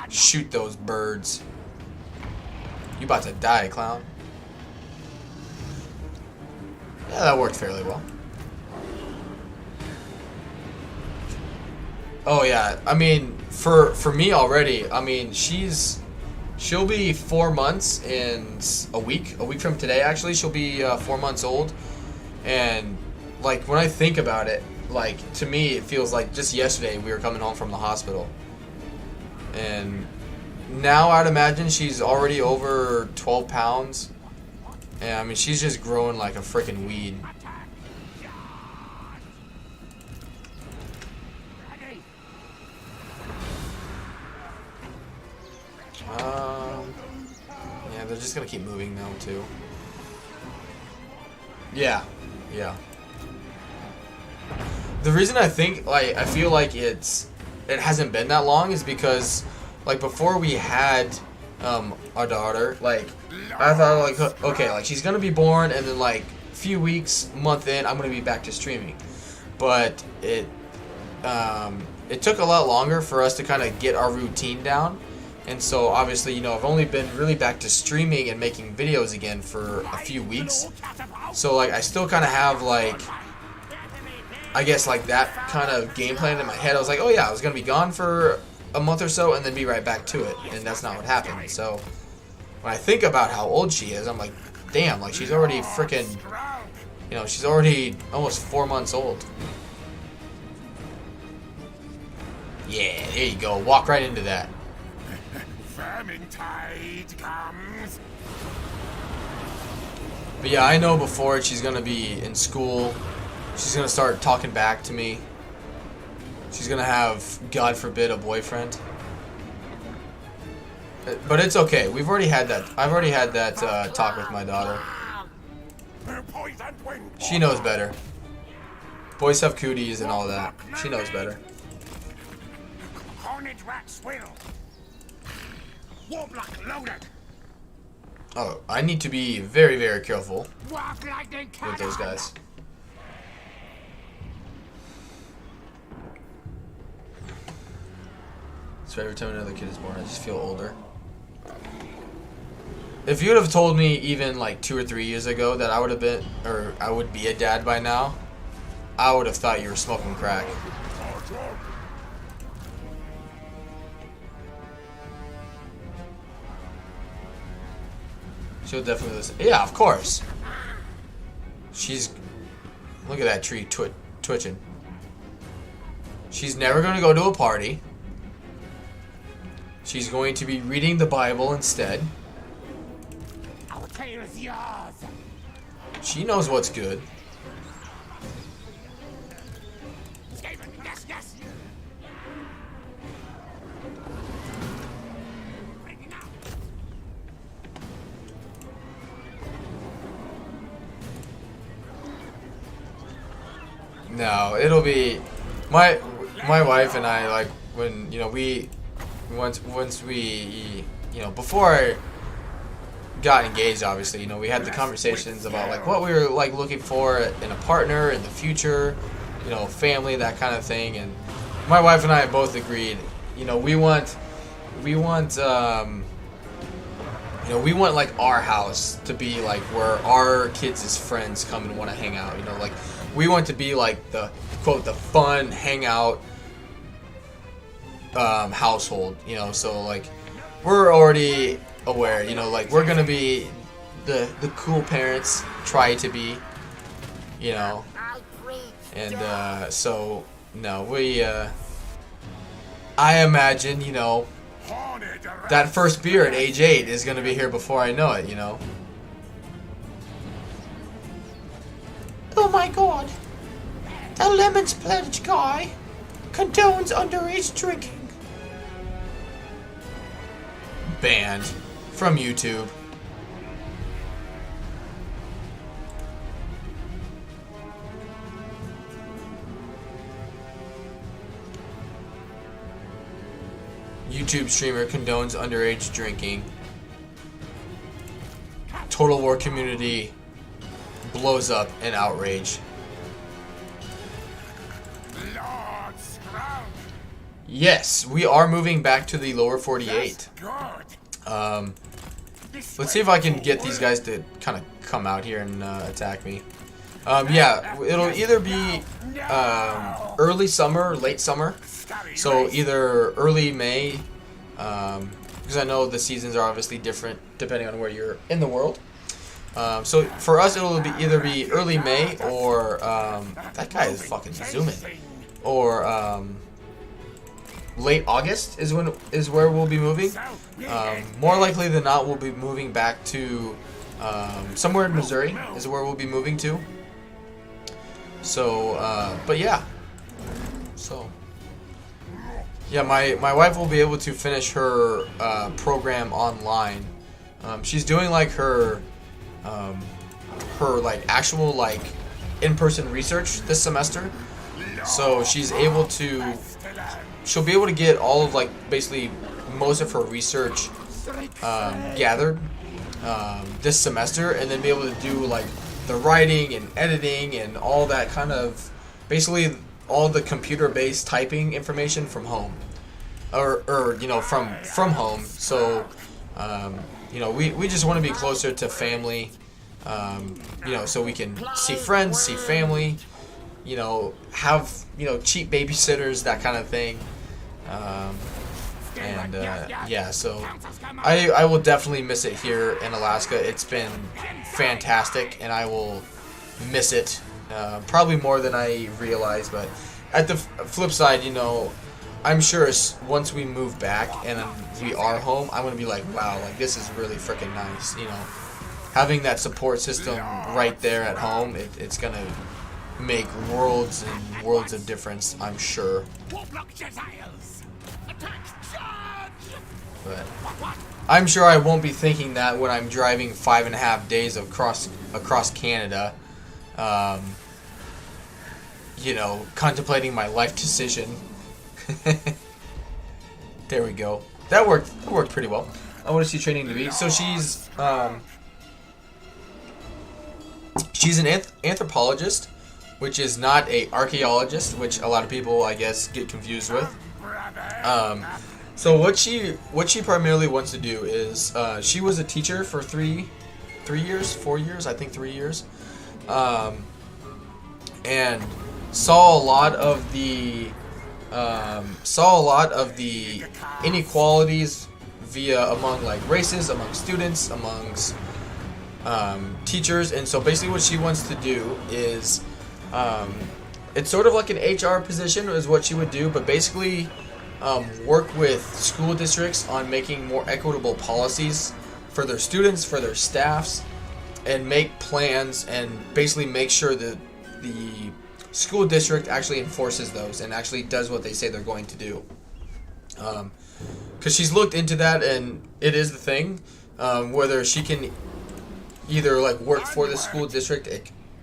Shoot those birds. You about to die, clown. Yeah, that worked fairly well. Oh yeah, I mean, for me already, I mean, she'll be 4 months in a week from today. Actually, she'll be 4 months old, and like when I think about it, like to me, it feels like just yesterday we were coming home from the hospital, and now I'd imagine she's already over 12 pounds. And I mean, she's just growing like a freaking weed. Yeah, they're just gonna keep moving now too. Yeah, yeah. The reason I think, like, I feel like it hasn't been that long is because, like, before we had our daughter, like, I thought, like, okay, like, she's gonna be born, and then, like, a few weeks, month in, I'm gonna be back to streaming. But it took a lot longer for us to kind of get our routine down. And so, obviously, I've only been really back to streaming and making videos again for a few weeks. So, like, I still kind of have, like, I guess, like, that kind of game plan in my head. I was like, oh, yeah, I was going to be gone for a month or so and then be right back to it. And that's not what happened. So, when I think about how old she is, I'm like, damn, like, she's already freaking, she's already almost 4 months old. Yeah, there you go. Walk right into that. Vermintide comes. But yeah, I know before she's gonna be in school, she's gonna start talking back to me. She's gonna have, God forbid, a boyfriend. But it's okay. We've already had that. I've already had that talk with my daughter. She knows better. Boys have cooties and all that. She knows better. Hornet rat swill. Warblock loaded. Oh, I need to be very, very careful with those guys. So every time another kid is born, I just feel older. If you would have told me even like 2 or 3 years ago that I would have been, or I would be a dad by now, I would have thought you were smoking crack. She'll definitely listen. Yeah, of course. She's... Look at that tree twitching. She's never going to go to a party. She's going to be reading the Bible instead. Our tale is yours. She knows what's good. Yes, yes. No, it'll be my wife and I, like, when we once we before I got engaged, obviously, we had the conversations about like what we were like looking for in a partner in the future, family, that kind of thing. And my wife and I both agreed, we want we want you know, we want like our house to be like where our kids' friends come and want to hang out. You know, like we want to be like the quote the fun hangout household. You know, so like we're already aware. You know, like we're gonna be the cool parents, try to be. You know, and so no, we I imagine, you know, that first beer at age 8 is gonna be here before I know it, you know. Oh my god. The Lemon's Pledge guy condones underage drinking. Banned from YouTube. YouTube streamer condones underage drinking. Total War community blows up in outrage. Lord Skrolk. Yes, we are moving back to the lower 48. Good. Let's see if I can get these guys to kind of come out here and attack me. Yeah, it'll either be early summer, late summer. So either early May, because I know the seasons are obviously different depending on where you're in the world. So for us, it'll be either be early May or that guy is fucking zooming, or late August is where we'll be moving. More likely than not, we'll be moving back to somewhere in Missouri is where we'll be moving to. So, but yeah, so. Yeah, my wife will be able to finish her program online. She's doing like her like actual like in-person research this semester. So she's able to, she'll be able to get all of like basically most of her research gathered this semester, and then be able to do like the writing and editing and all that kind of basically all the computer-based typing information from home, or you know from home. So you know we just want to be closer to family, you know, so we can see friends, see family, you know, have cheap babysitters, that kind of thing. And yeah, so I will definitely miss it here in Alaska. It's been fantastic, and I will miss it probably more than I realized. But at the flip side, you know, I'm sure once we move back and we are home, I'm gonna be like, wow, like this is really freaking nice. You know, having that support system right there at home, it's gonna make worlds and worlds of difference, I'm sure. But I'm sure I won't be thinking that when I'm driving 5.5 days across Canada, you know, contemplating my life decision. There we go. That worked pretty well. I want to see training to be. So she's an anthropologist, which is not a archaeologist, which a lot of people, I guess, get confused with. So what she primarily wants to do is she was a teacher for 4 years, I think 3 years, and saw a lot of the inequalities among like races, among students, amongst teachers. And so basically what she wants to do is it's sort of like an HR position is what she would do, but basically work with school districts on making more equitable policies for their students, for their staffs, and make plans and basically make sure that the school district actually enforces those and actually does what they say they're going to do. Because she's looked into that, and it is the thing, whether she can either like work for the school district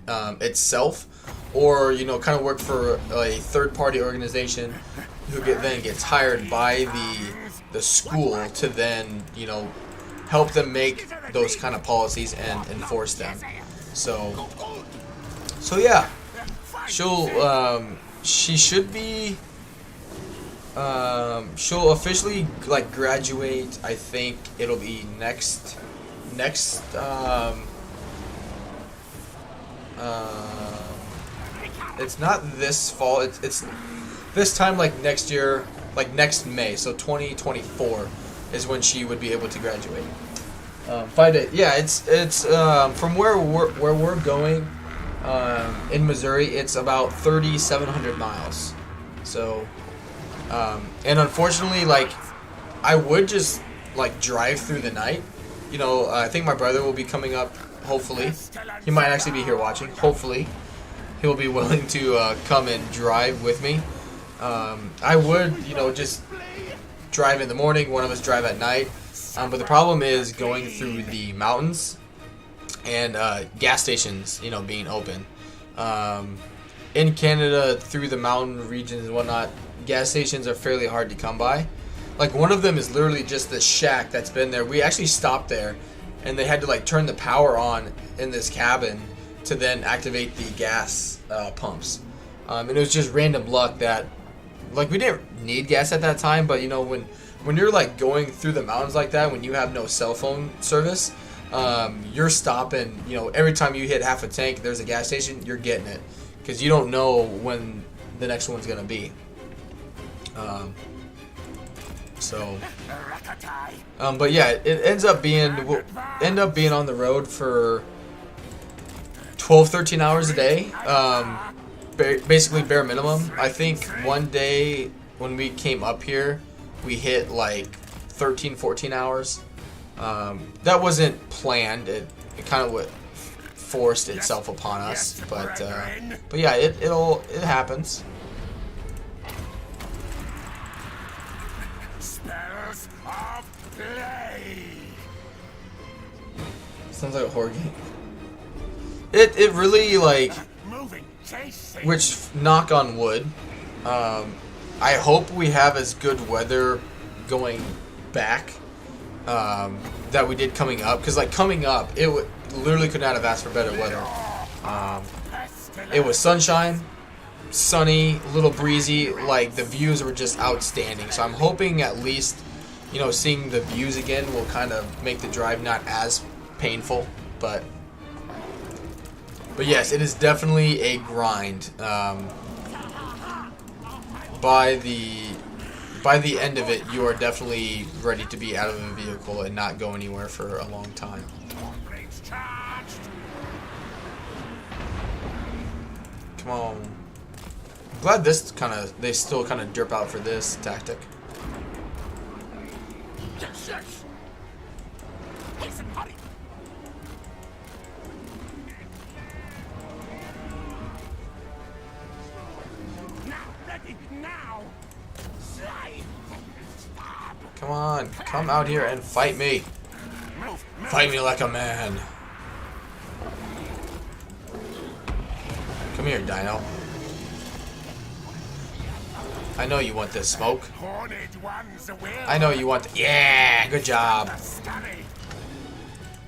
itself, or kind of work for a third-party organization who then gets hired by the school to then help them make those kind of policies and enforce them. So yeah, she should be She'll officially like graduate. I think it'll be next. It's not this fall. It's this time like next year, like next May. So 2024 is when she would be able to graduate. Yeah, it's from where we're going in Missouri. It's about 3,700 miles. So, and unfortunately, like I would just like drive through the night. You know, I think my brother will be coming up. Hopefully, he might actually be here watching. Hopefully, he'll be willing to come and drive with me. I would, you know, just drive in the morning. One of us drive at night. But the problem is going through the mountains and gas stations, you know, being open. In Canada, through the mountain regions and whatnot, gas stations are fairly hard to come by. Like one of them is literally just this shack that's been there. We actually stopped there, and they had to like turn the power on in this cabin to then activate the gas pumps. And it was just random luck that, like, we didn't need gas at that time, but you know when you're like going through the mountains like that, when you have no cell phone service, you're stopping. You know, every time you hit half a tank, there's a gas station. You're getting it because you don't know when the next one's gonna be. But yeah, it ends up being we'll end up being on the road for 12-13 hours a day. Basically bare minimum. I think one day when we came up here, we hit like 13-14 hours. That wasn't planned. It kind of forced itself upon us. But yeah, it happens. Spells of play. Sounds like a horror game. It really like, Moving, chasing. which knock on wood. I hope we have as good weather going back that we did coming up, because like coming up, it literally could not have asked for better weather. It was sunshine, sunny, a little breezy. Like the views were just outstanding. So I'm hoping at least, you know, seeing the views again will kind of make the drive not as painful. But yes, it is definitely a grind. By the end of it, you are definitely ready to be out of the vehicle and not go anywhere for a long time. Come on. I'm glad this they still kind of derp out for this tactic. Come on, come out here and fight me. Fight me like a man. Come here, Dino. I know you want this smoke. I know you want. Yeah, good job.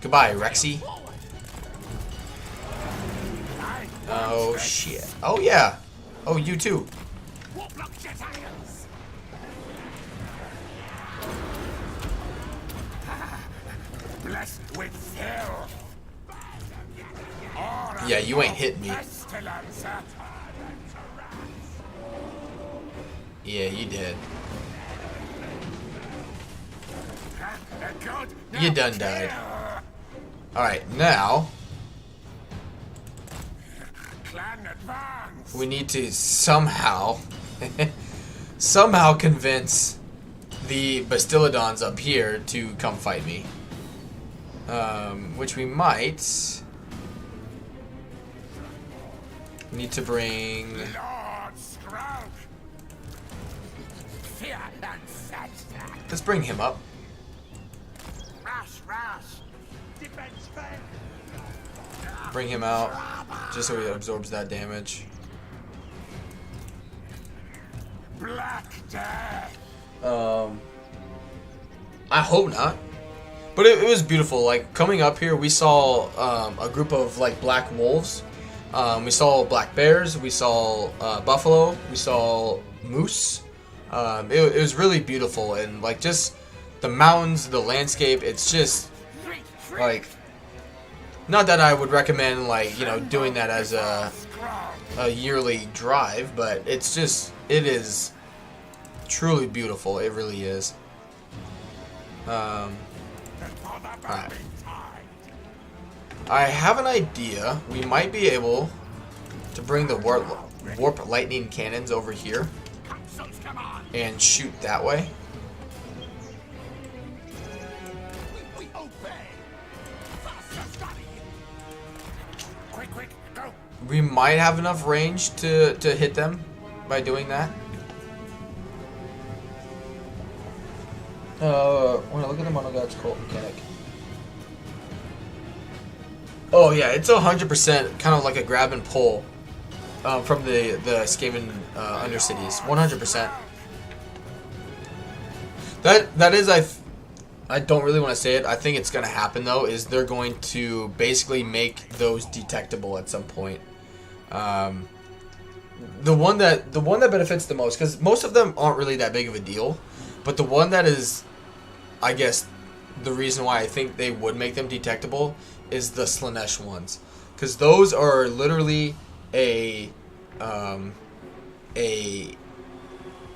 Goodbye, Rexy. Oh shit. Oh yeah. Oh, you too. Blessed with filth. Yeah, you ain't hitting me. Yeah, you did. You done died. Alright, now we need to somehow convince the Pestilens up here to come fight me. Which we might need to bring. Lord Skrolk. Fear and satisfaction. Let's bring him up. Rush. Defense fail. Bring him out, just so he absorbs that damage. Black Death. I hope not. But it was beautiful. Like coming up here, we saw a group of like black wolves. We saw black bears. We saw buffalo. We saw moose. It was really beautiful, and like just the mountains, the landscape. It's just like, not that I would recommend like, you know, doing that as a yearly drive, but it's just, it is truly beautiful. It really is. Alright. I have an idea. We might be able to bring the warp lightning cannons over here and shoot that way. We might have enough range to hit them by doing that. When I look at the Monogod's cult mechanic. Oh yeah, it's 100% kind of like a grab and pull from the Skaven Undercities. 100%. That is, I don't really want to say it. I think it's going to happen though. Is they're going to basically make those detectable at some point. The one that benefits the most, because most of them aren't really that big of a deal, but the one that is, I guess, the reason why I think they would make them detectable is the Slaanesh ones, because those are literally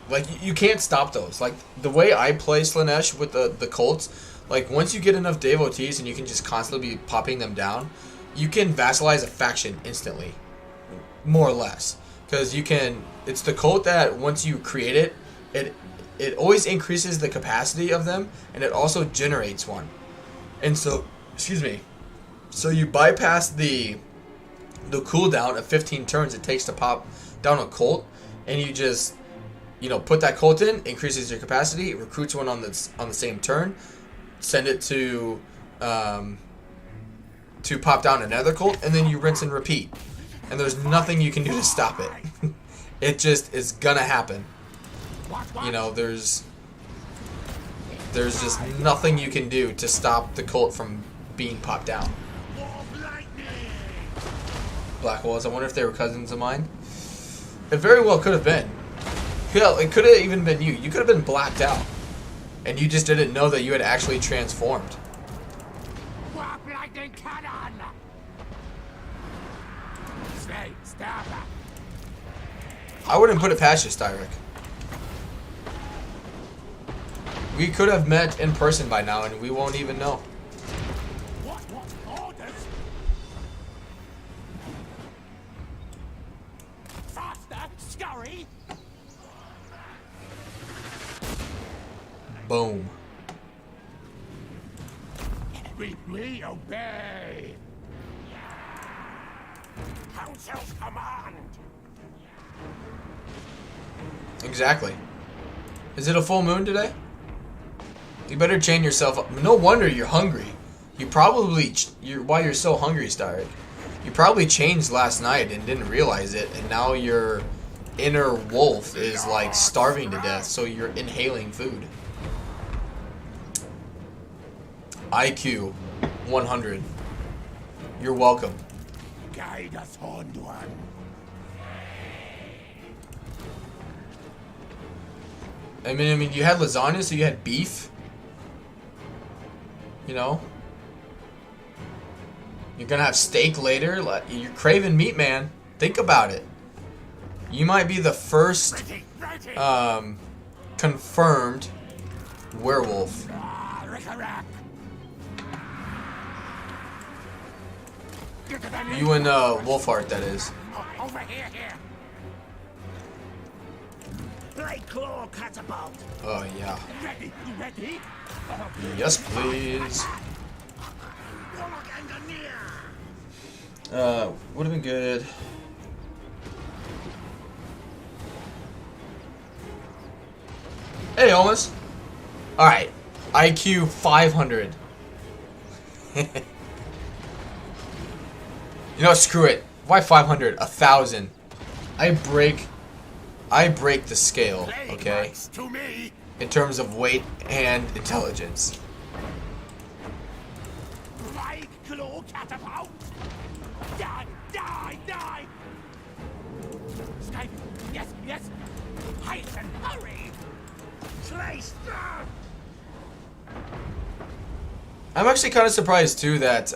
like, you can't stop those. Like, the way I play Slaanesh with the cults, like, once you get enough devotees and you can just constantly be popping them down, you can vassalize a faction instantly, more or less. Because you can, it's the cult that once you create it, it always increases the capacity of them, and it also generates one. And so, excuse me, so you bypass the cooldown of 15 turns it takes to pop down a cult, and you just, you know, put that cult in, increases your capacity, recruits one on the same turn, send it to pop down another cult, and then you rinse and repeat. And there's nothing you can do to stop it. It just is gonna happen. You know, there's just nothing you can do to stop the cult from being popped down. Black Walls, I wonder if they were cousins of mine. It very well could have been. Hell, it could have even been you. You could have been blacked out. And you just didn't know that you had actually transformed. I wouldn't put it past you, Styric. We could have met in person by now and we won't even know. What orders? Faster, scurry! Boom. We obey. Council's command. Exactly. Is it a full moon today? You better chain yourself up. No wonder you're hungry. You probably, why you're so hungry, Styric. You probably changed last night and didn't realize it, and now your inner wolf is like starving to death, so you're inhaling food. IQ 100. You're welcome. Guide us, Horned One. I mean, you had lasagna, so you had beef. You know? You're gonna have steak later. You're craving meat, man. Think about it. You might be the first confirmed werewolf. You and Wolfheart, that is. Over here. Blade claw catapult. Oh yeah. Ready? Yes, please. Would have been good. Hey, almost. All right. IQ 500. You know, screw it. Why 500? 1,000. I break the scale, okay? In terms of weight and intelligence. Blade claw catapult. Die. Escape. Yes. Hasten, hurry. I'm actually kind of surprised too that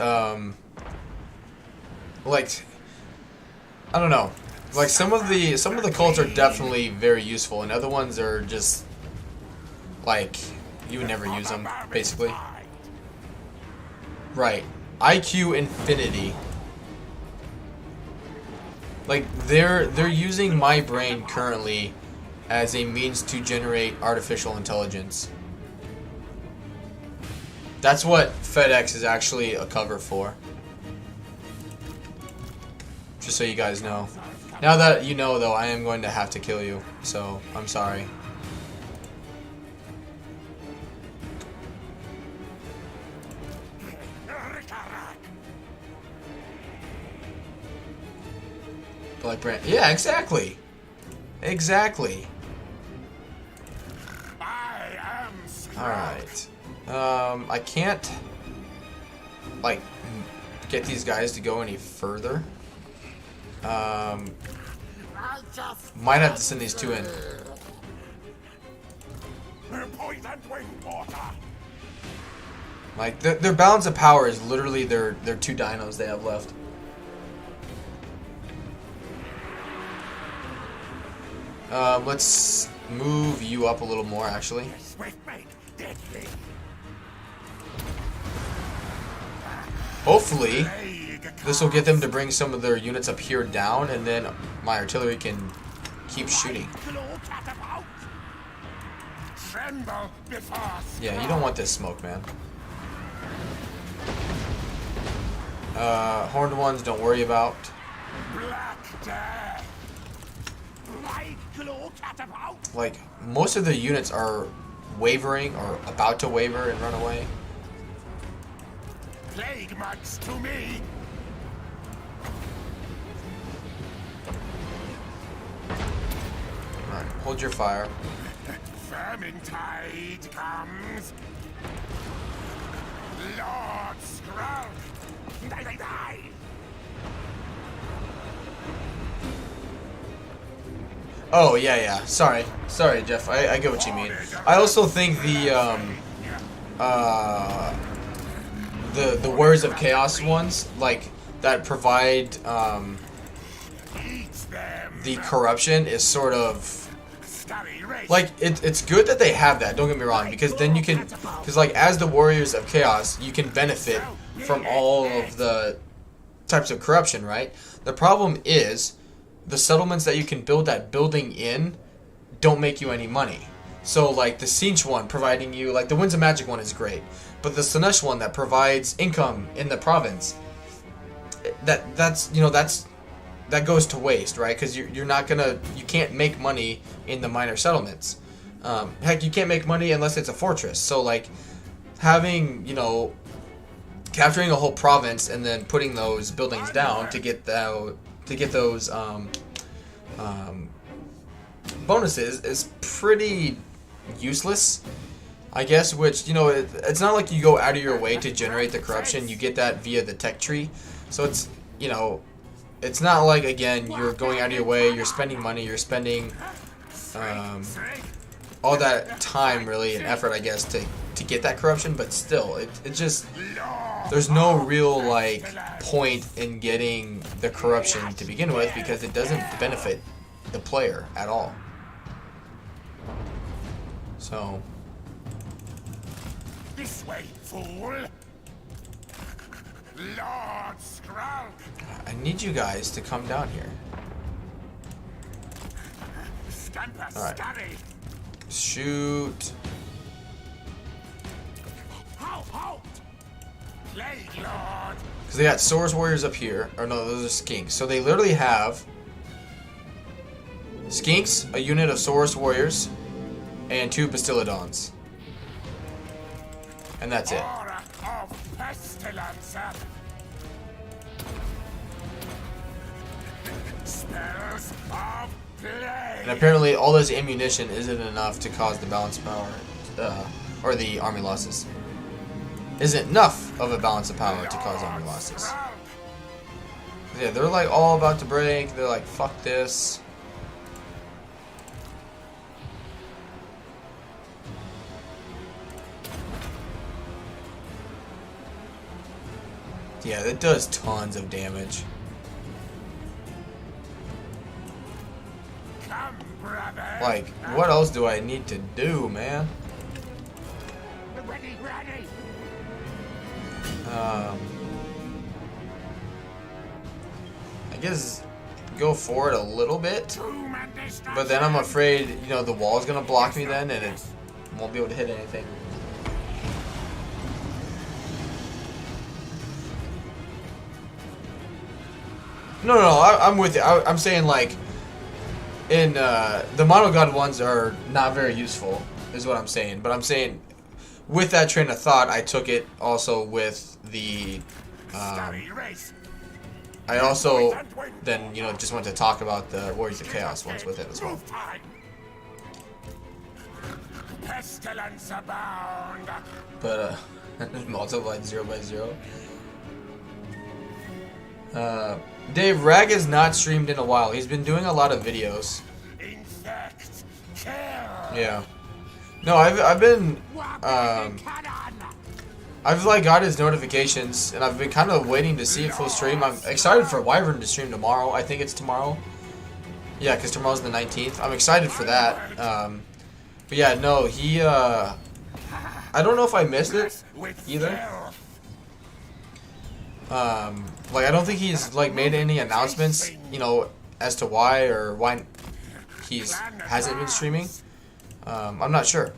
like, I don't know, like some of the cults are definitely very useful, and other ones are just like you would never use them basically. Right, IQ infinity. Like they're using my brain currently as a means to generate artificial intelligence. That's what FedEx is actually a cover for. Just so you guys know. Now that you know, though, I am going to have to kill you. So, I'm sorry. Like brand. Yeah, exactly. Exactly. Alright. I can't, like, get these guys to go any further. Might have to send these two in. Like, their balance of power is literally their 2 dinos they have left. Let's move you up a little more, actually. Hopefully, this will get them to bring some of their units up here down, and then my artillery can keep shooting. Yeah, you don't want this smoke, man. Horned ones, don't worry about. Like, most of the units are wavering or about to waver and run away. Plague marks to me. Alright, hold your fire. Vermintide comes. Lord Skrolk. Die, die, die. Oh, yeah. Sorry, Jeff. I get what you mean. I also think the Warriors of Chaos ones, like, that provide the corruption is sort of like it's good that they have that, don't get me wrong, because then you can, because like as the Warriors of Chaos you can benefit from all of the types of corruption, right? The problem is the settlements that you can build that building in don't make you any money. So like the Sinch one providing you, like the Winds of Magic one is great, but the Slanesh one that provides income in the province, that goes to waste, right? Because you can't make money in the minor settlements. Heck, you can't make money unless it's a fortress. So like having, capturing a whole province and then putting those buildings down to get those bonuses is pretty useless, I guess. Which, it's not like you go out of your way to generate the corruption. You get that via the tech tree. So it's, it's not like, again, you're going out of your way, you're spending money, you're spending all that time, really, and effort, I guess, to get that corruption. But still, it just, there's no real, like, point in getting the corruption to begin with, because it doesn't benefit the player at all. So, This way, fool. Lord Skrolk. I need you guys to come down here. Alright. Shoot. Because they got Source Warriors up here. Or no, those are Skinks. So they literally have Skinks, a unit of Source Warriors, and 2 Pestilens. And that's it. And apparently all this ammunition isn't enough to cause the balance of power, or the army losses. Isn't enough of a balance of power to cause army losses. Yeah, they're like all about to break. They're like, fuck this. Yeah, it does tons of damage. Come, brother. Like, what else do I need to do, man? Ready, ready. I guess go forward a little bit, Boom and destruction. but then I'm afraid, you know, the wall's gonna block me then, and it won't be able to hit anything. No, I'm with you. I'm saying, like, in the Mono God ones are not very useful, is what I'm saying. But I'm saying, with that train of thought, I took it also with the. Study race. I also then, you know, just wanted to talk about the Warriors of Chaos ones with it as well. Move time. Pestilence abound. But multiplied 0 by 0. Dave, Rag has not streamed in a while. He's been doing a lot of videos. Insects. Kill. Yeah. No, I've been I've like got his notifications, and I've been kind of waiting to see if he'll stream. I'm excited for Wyvern to stream tomorrow. I think it's tomorrow. Yeah, because tomorrow's the 19th. I'm excited for that. But yeah, no, he. I don't know if I missed it either. Like I don't think he's like made any announcements, you know, as to why or why hasn't been streaming. I'm not sure.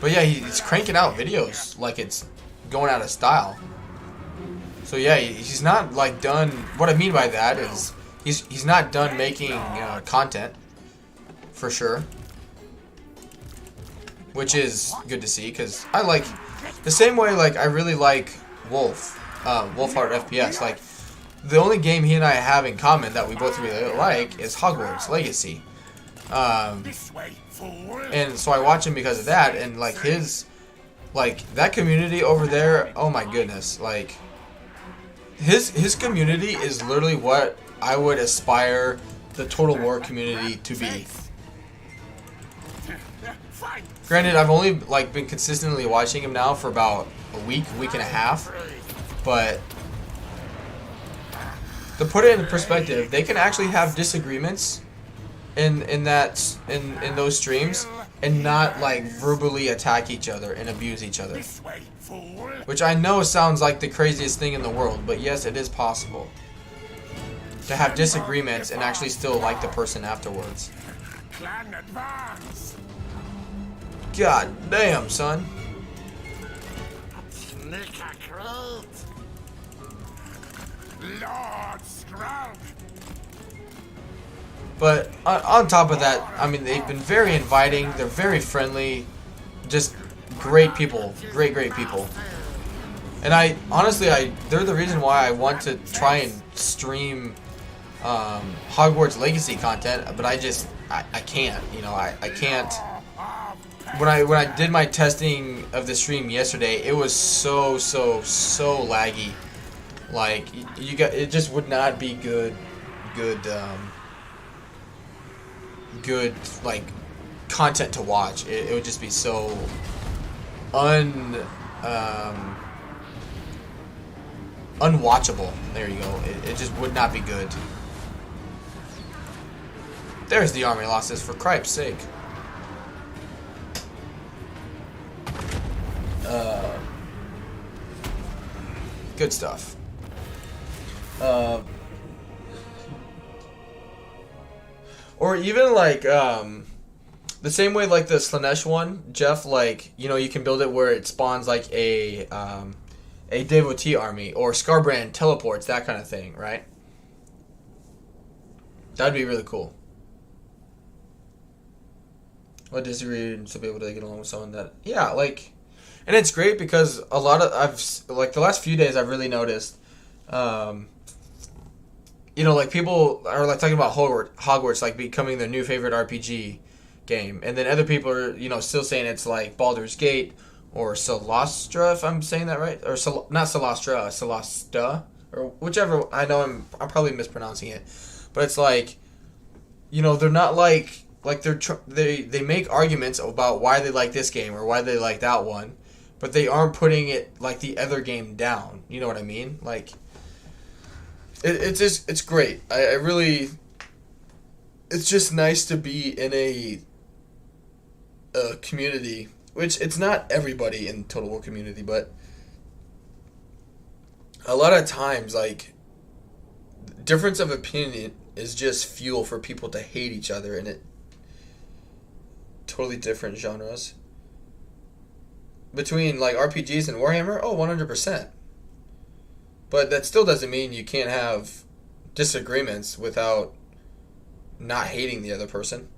But yeah, he's cranking out videos like it's going out of style. So yeah, he's not like done. What I mean by that is he's not done making content for sure, which is good to see because I like the same way like I really like Wolfheart FPS. Like the only game he and I have in common that we both really like is Hogwarts Legacy. And so I watch him because of that, and like that community over there, oh my goodness, like his community is literally what I would aspire the Total War community to be. Granted, I've only like been consistently watching him now for about a week and a half, but to put it in perspective, they can actually have disagreements in those streams and not like verbally attack each other and abuse each other. Which I know sounds like the craziest thing in the world, but yes, it is possible to have disagreements and actually still like the person afterwards. God damn, son. Lord Skrolk. But on top of that, I mean, they've been very inviting. They're very friendly. Just great people. Great people. And they're the reason why I want to try and stream Hogwarts Legacy content, but I can't. You know, I can't. When I did my testing of the stream yesterday, it was so laggy. Like it just would not be good like content to watch. It would just be so unwatchable. There you go. It just would not be good. There's the army losses, for cripe's sake. Good stuff. Or even like the same way like the Slanesh one, Jeff, like, you know, you can build it where it spawns like a devotee army, or Skarbrand teleports, that kind of thing, right? That'd be really cool. I disagree and still be able to get along with someone that, yeah, like, and it's great because a lot of like the last few days I've really noticed, you know, like people are like talking about Hogwarts like becoming their new favorite RPG game, and then other people are, you know, still saying it's like Baldur's Gate or Solastra, if I'm saying that right, or not Solastra, Solasta, or whichever. I know I'm probably mispronouncing it, but it's like, you know, they're not like they make arguments about why they like this game or why they like that one, but they aren't putting it like the other game down. You know what I mean? Like, it's great. I really, it's just nice to be in a community, which it's not everybody in Total War community, but a lot of times, like, difference of opinion is just fuel for people to hate each other, and it totally different genres between like RPGs and Warhammer. Oh, 100%. But that still doesn't mean you can't have disagreements without not hating the other person.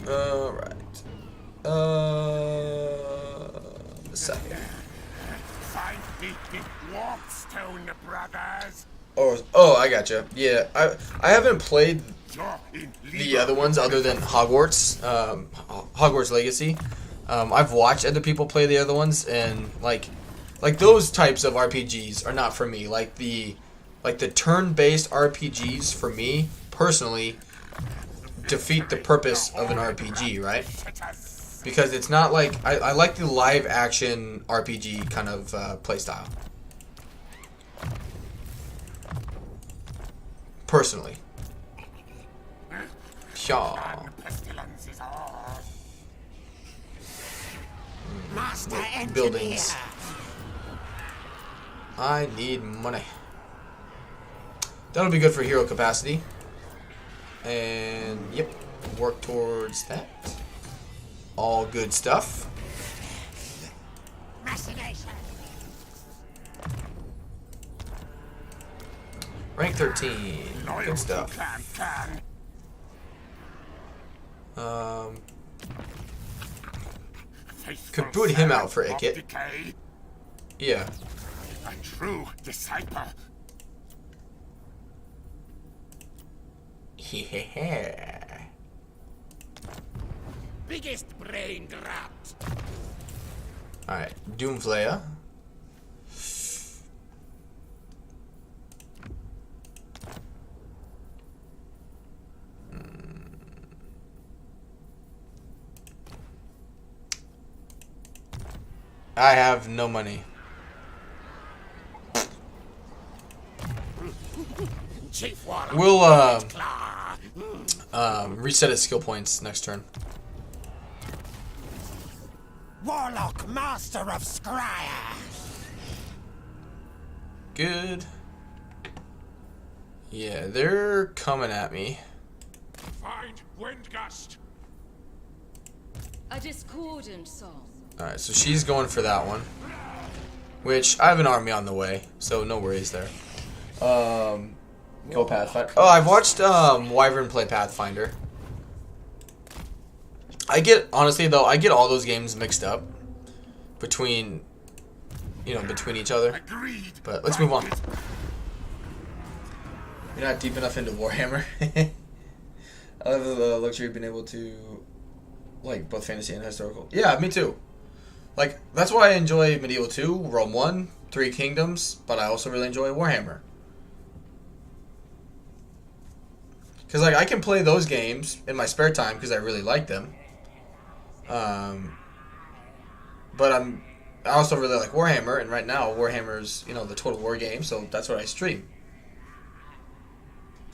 Alright. Second. Find the Warpstone brothers. Oh, I gotcha. Yeah, I haven't played You're in the other ones other than Hogwarts, Hogwarts Legacy. I've watched other people play the other ones, and like those types of RPGs are not for me. Like the turn-based RPGs for me personally defeat the purpose of an RPG, right? Because it's not like I like the live action RPG kind of playstyle. Personally. Pshaw. Clan Pestilens is ours. Master engineer. Buildings. I need money. That'll be good for hero capacity. And yep, work towards that. All good stuff. Machination. Rank 13. Loyal Good to stuff. Clan. Faithful Could boot him out for servant of Icket. decay, Yeah. a true disciple. Yeah. Biggest brain grabbed. Alright, Doomflayer. I have no money. Chief Warlock. We'll Claw. reset his skill points next turn. Warlock, master of Scryer. Good. Yeah, they're coming at me. Find Windgust. A discordant song. Alright, so she's going for that one. Which, I have an army on the way, so no worries there. Go Pathfinder. Oh, I've watched Wyvern play Pathfinder. Honestly though, I get all those games mixed up between each other. Agreed. But let's move on. You're not deep enough into Warhammer. I love the luxury of being able to like both fantasy and historical. Yeah, me too. Like, that's why I enjoy Medieval 2, Rome 1, Three Kingdoms, but I also really enjoy Warhammer. Because, like, I can play those games in my spare time because I really like them. But I also really like Warhammer, and right now Warhammer's, the Total War game, so that's what I stream.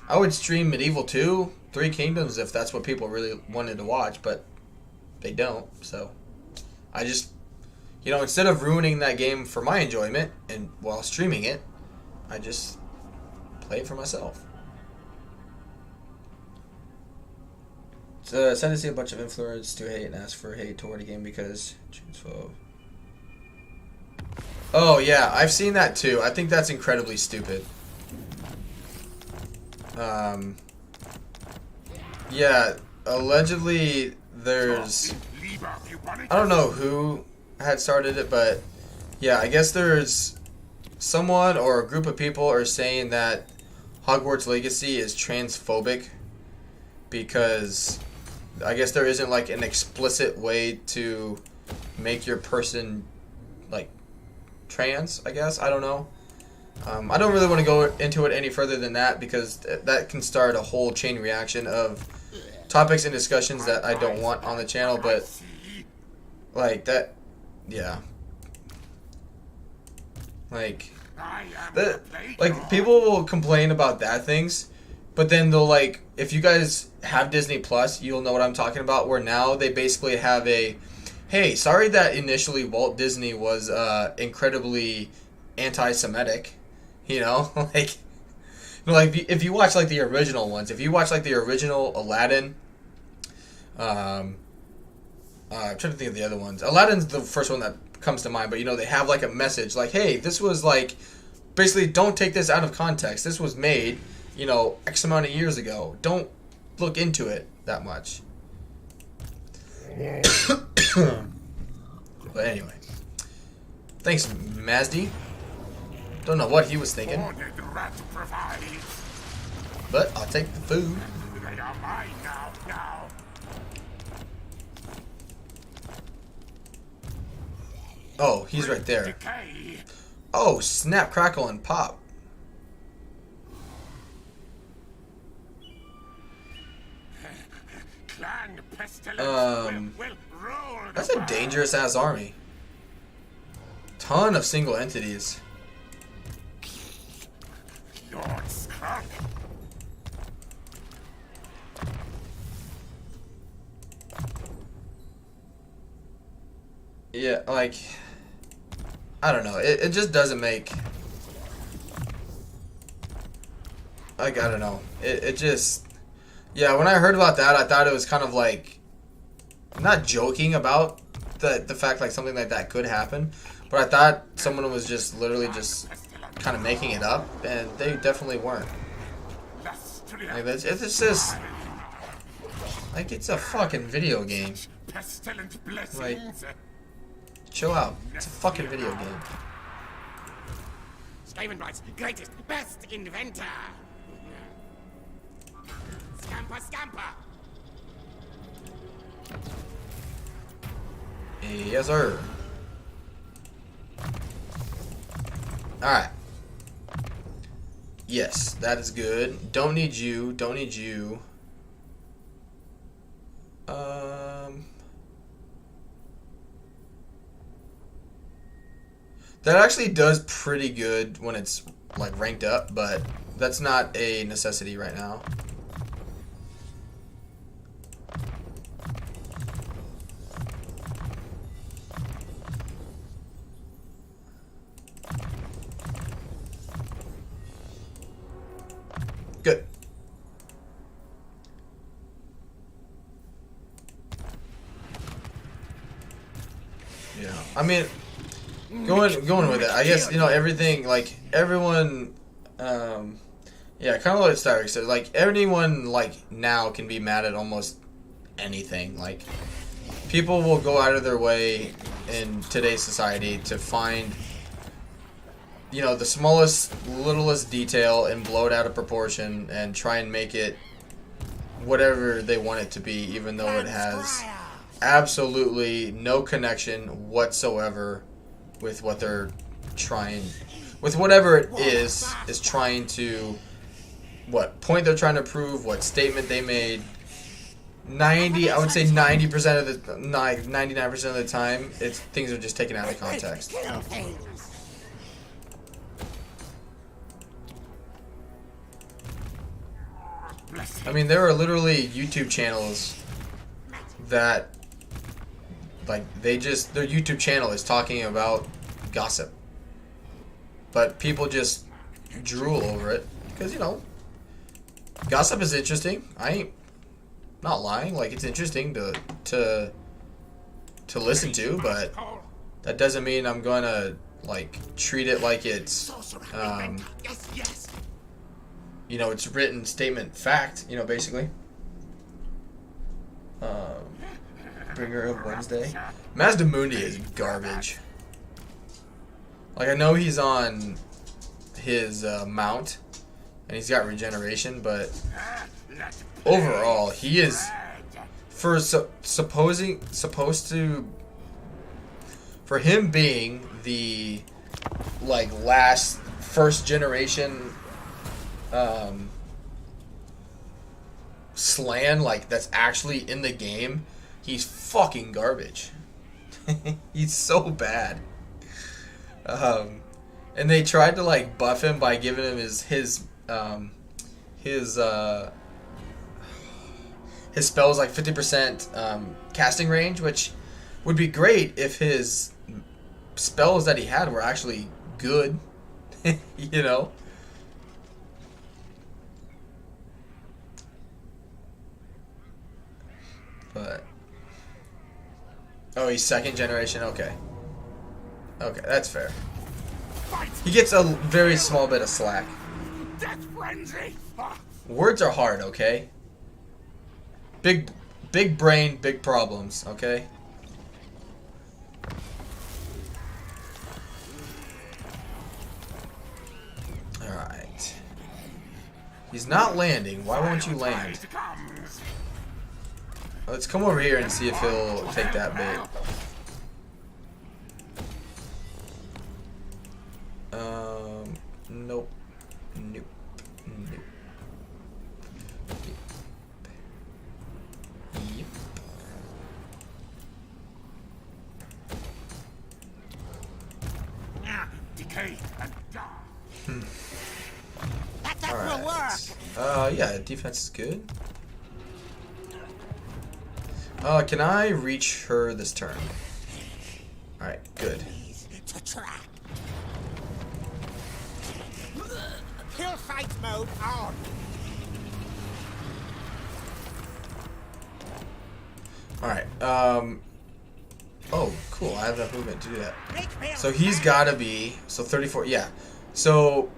I would stream Medieval 2, Three Kingdoms if that's what people really wanted to watch, but they don't, so I just, instead of ruining that game for my enjoyment and while streaming it, I just play it for myself. It's sad to see a bunch of influencers to hate and ask for hate toward a game because... Oh, yeah, I've seen that too. I think that's incredibly stupid. Yeah, allegedly there's... I don't know who had started it, but yeah, I guess there's someone or a group of people are saying that Hogwarts Legacy is transphobic because I guess there isn't like an explicit way to make your person like trans, I guess. I don't know. I don't really want to go into it any further than that because that can start a whole chain reaction of topics and discussions that I don't want on the channel, but like that, yeah. Like that, like people will complain about that things, but then they'll like, if you guys have Disney Plus, you'll know what I'm talking about. Where now they basically have a, hey, sorry that initially Walt Disney was incredibly anti-Semitic, you know, like if you watch like the original ones, if you watch like the original Aladdin, I'm trying to think of the other ones. Aladdin's the first one that comes to mind, but you know, they have like a message like, hey, this was like, basically, don't take this out of context. This was made, you know, X amount of years ago. Don't look into it that much. But anyway, thanks, Mazdy. Don't know what he was thinking, but I'll take the food. They are mine now. Oh, he's right there. Decay. Oh, snap, crackle, and pop. Clan Pestilens will rule the That's a world. dangerous ass army. Ton of single entities. Lord Skrolk. Yeah, like, I don't know. It just doesn't make, like, I don't know. It just, yeah, when I heard about that, I thought it was kind of like, not joking about the fact like something like that could happen, but I thought someone was just literally just kind of making it up, and they definitely weren't. Like, it's just, like, it's a fucking video game. Pestilent blessings. Like, chill out. It's a fucking video game. Skavenbright's greatest, best inventor. Scamper. Yes, sir. Alright. Yes, that is good. Don't need you. Don't need you. That actually does pretty good when it's like ranked up, but that's not a necessity right now. Good. Yeah, I mean, going with it, I guess, you know, everything, like, everyone, yeah, kind of what Stark said, like, anyone, like, now can be mad at almost anything. Like, people will go out of their way in today's society to find, you know, the smallest, littlest detail and blow it out of proportion and try and make it whatever they want it to be, even though it has absolutely no connection whatsoever with what they're trying, with whatever it is trying to, what point they're trying to prove, what statement they made. I would say 90% of the, 99% of the time, it's things are just taken out of context. I mean, there are literally YouTube channels that, like, their YouTube channel is talking about gossip. But people just drool over it. Because, you know, gossip is interesting. I ain't not lying. Like, it's interesting to listen to, but that doesn't mean I'm gonna, like, treat it like it's, you know, it's written statement fact, you know, basically. Bringer of Wednesday. Mazdamundi is garbage. Like, I know he's on his mount, and he's got regeneration, but overall, he is, for for him being the, like, last first generation Slan, like, that's actually in the game, he's fucking garbage. He's so bad. And they tried to, like, buff him by giving him his spells like 50% casting range, which would be great if his spells that he had were actually good. You know? But oh, he's second generation. Okay, that's fair. He gets a very small bit of slack. Death frenzy. Words are hard, okay? Big brain, big problems, okay? Alright. He's not landing. Why won't you land? Let's come over here and see if he'll take that bait. Nope. Nope. Nope. Yep. Decay and die. That will work. Yeah, defense is good. Can I reach her this turn? Alright, good. To track. Kill fight mode on. Alright, oh, cool, I have enough movement to do that. So he's gotta be, so 34, yeah. So,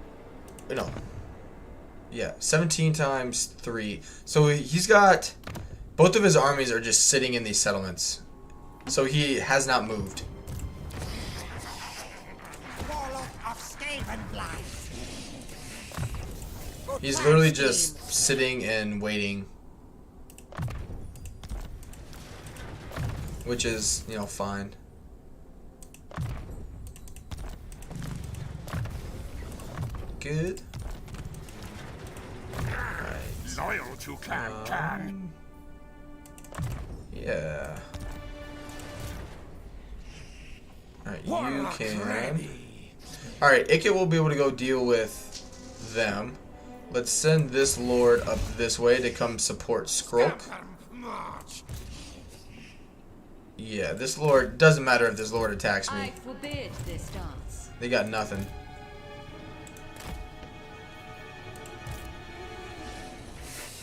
yeah, 17 times 3. So he's got, both of his armies are just sitting in these settlements. So he has not moved. He's literally just sitting and waiting. Which is, fine. Good. Alright. Loyal to Clan. Yeah. Alright, you can. Alright, Ikit will be able to go deal with them. Let's send this lord up this way to come support Skrolk. Yeah, this lord, doesn't matter if this lord attacks me. I forbid this dance. They got nothing.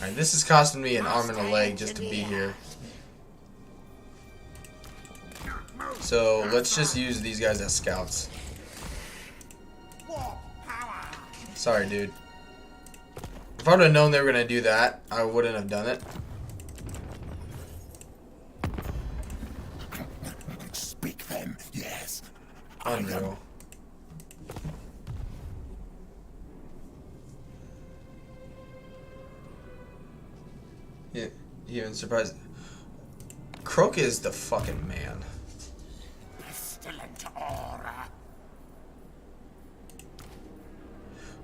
Alright, this is costing me an arm and a leg just to be here. So, let's just use these guys as scouts. Sorry, dude. If I would have known they were going to do that, I wouldn't have done it. Speak then, yes. Unreal. Yeah, even surprised. Croak is the fucking man. Pestilent aura.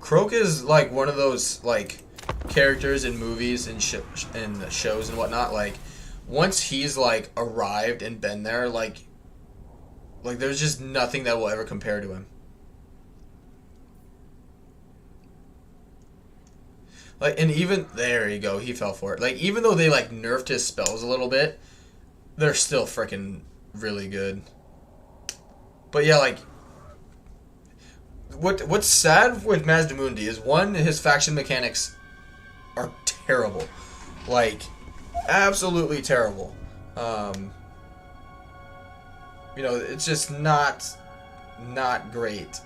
Croak is like one of those like characters in movies and shows and whatnot. Like once he's like arrived and been there, like there's just nothing that will ever compare to him. Like, and even there you go, he fell for it. Like even though they like nerfed his spells a little bit, they're still freaking really good. But yeah, like what's sad with Mazdamundi is one, his faction mechanics are terrible. Like absolutely terrible. It's just not great.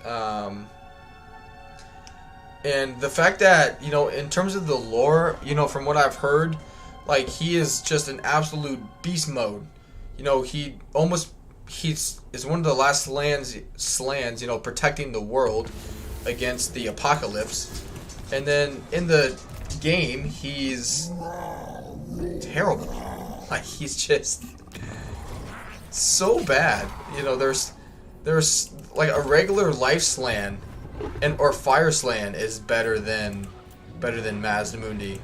And the fact that, in terms of the lore, from what I've heard, like he is just an absolute beast mode. He's one of the last slans, protecting the world against the apocalypse. And then in the game, he's terrible. Like he's just so bad. There's like a regular life slan or fire slan is better than Mazdamundi.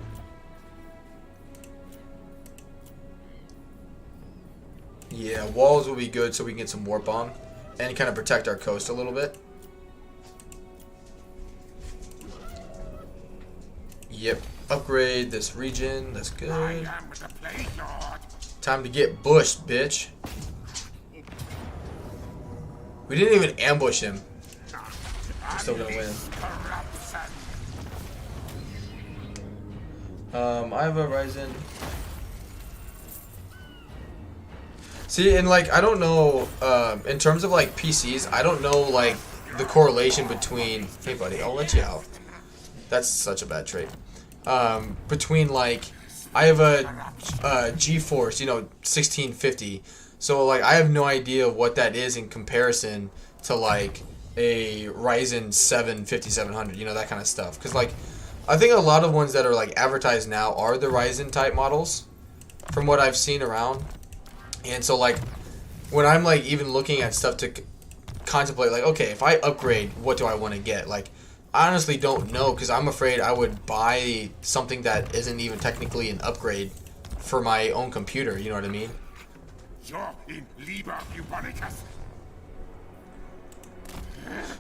Yeah, walls will be good so we can get some warp bomb and kind of protect our coast a little bit. Yep, upgrade this region. That's I good. am the Plague Lord. Time to get bushed, bitch. We didn't even ambush him. We're still gonna win. Corruption. I have a Ryzen. See, and like I don't know, in terms of like PCs, I don't know like the correlation between. Hey, buddy, I'll let you out. That's such a bad trait. Between like, I have a GeForce, 1650. So like I have no idea what that is in comparison to like a Ryzen 7 5700, that kind of stuff. Because like I think a lot of ones that are like advertised now are the Ryzen type models from what I've seen around. And so like when I'm like even looking at stuff to contemplate like, okay, if I upgrade, what do I want to get? Like I honestly don't know because I'm afraid I would buy something that isn't even technically an upgrade for my own computer, you know what I mean? You're in Liber Bubonicus.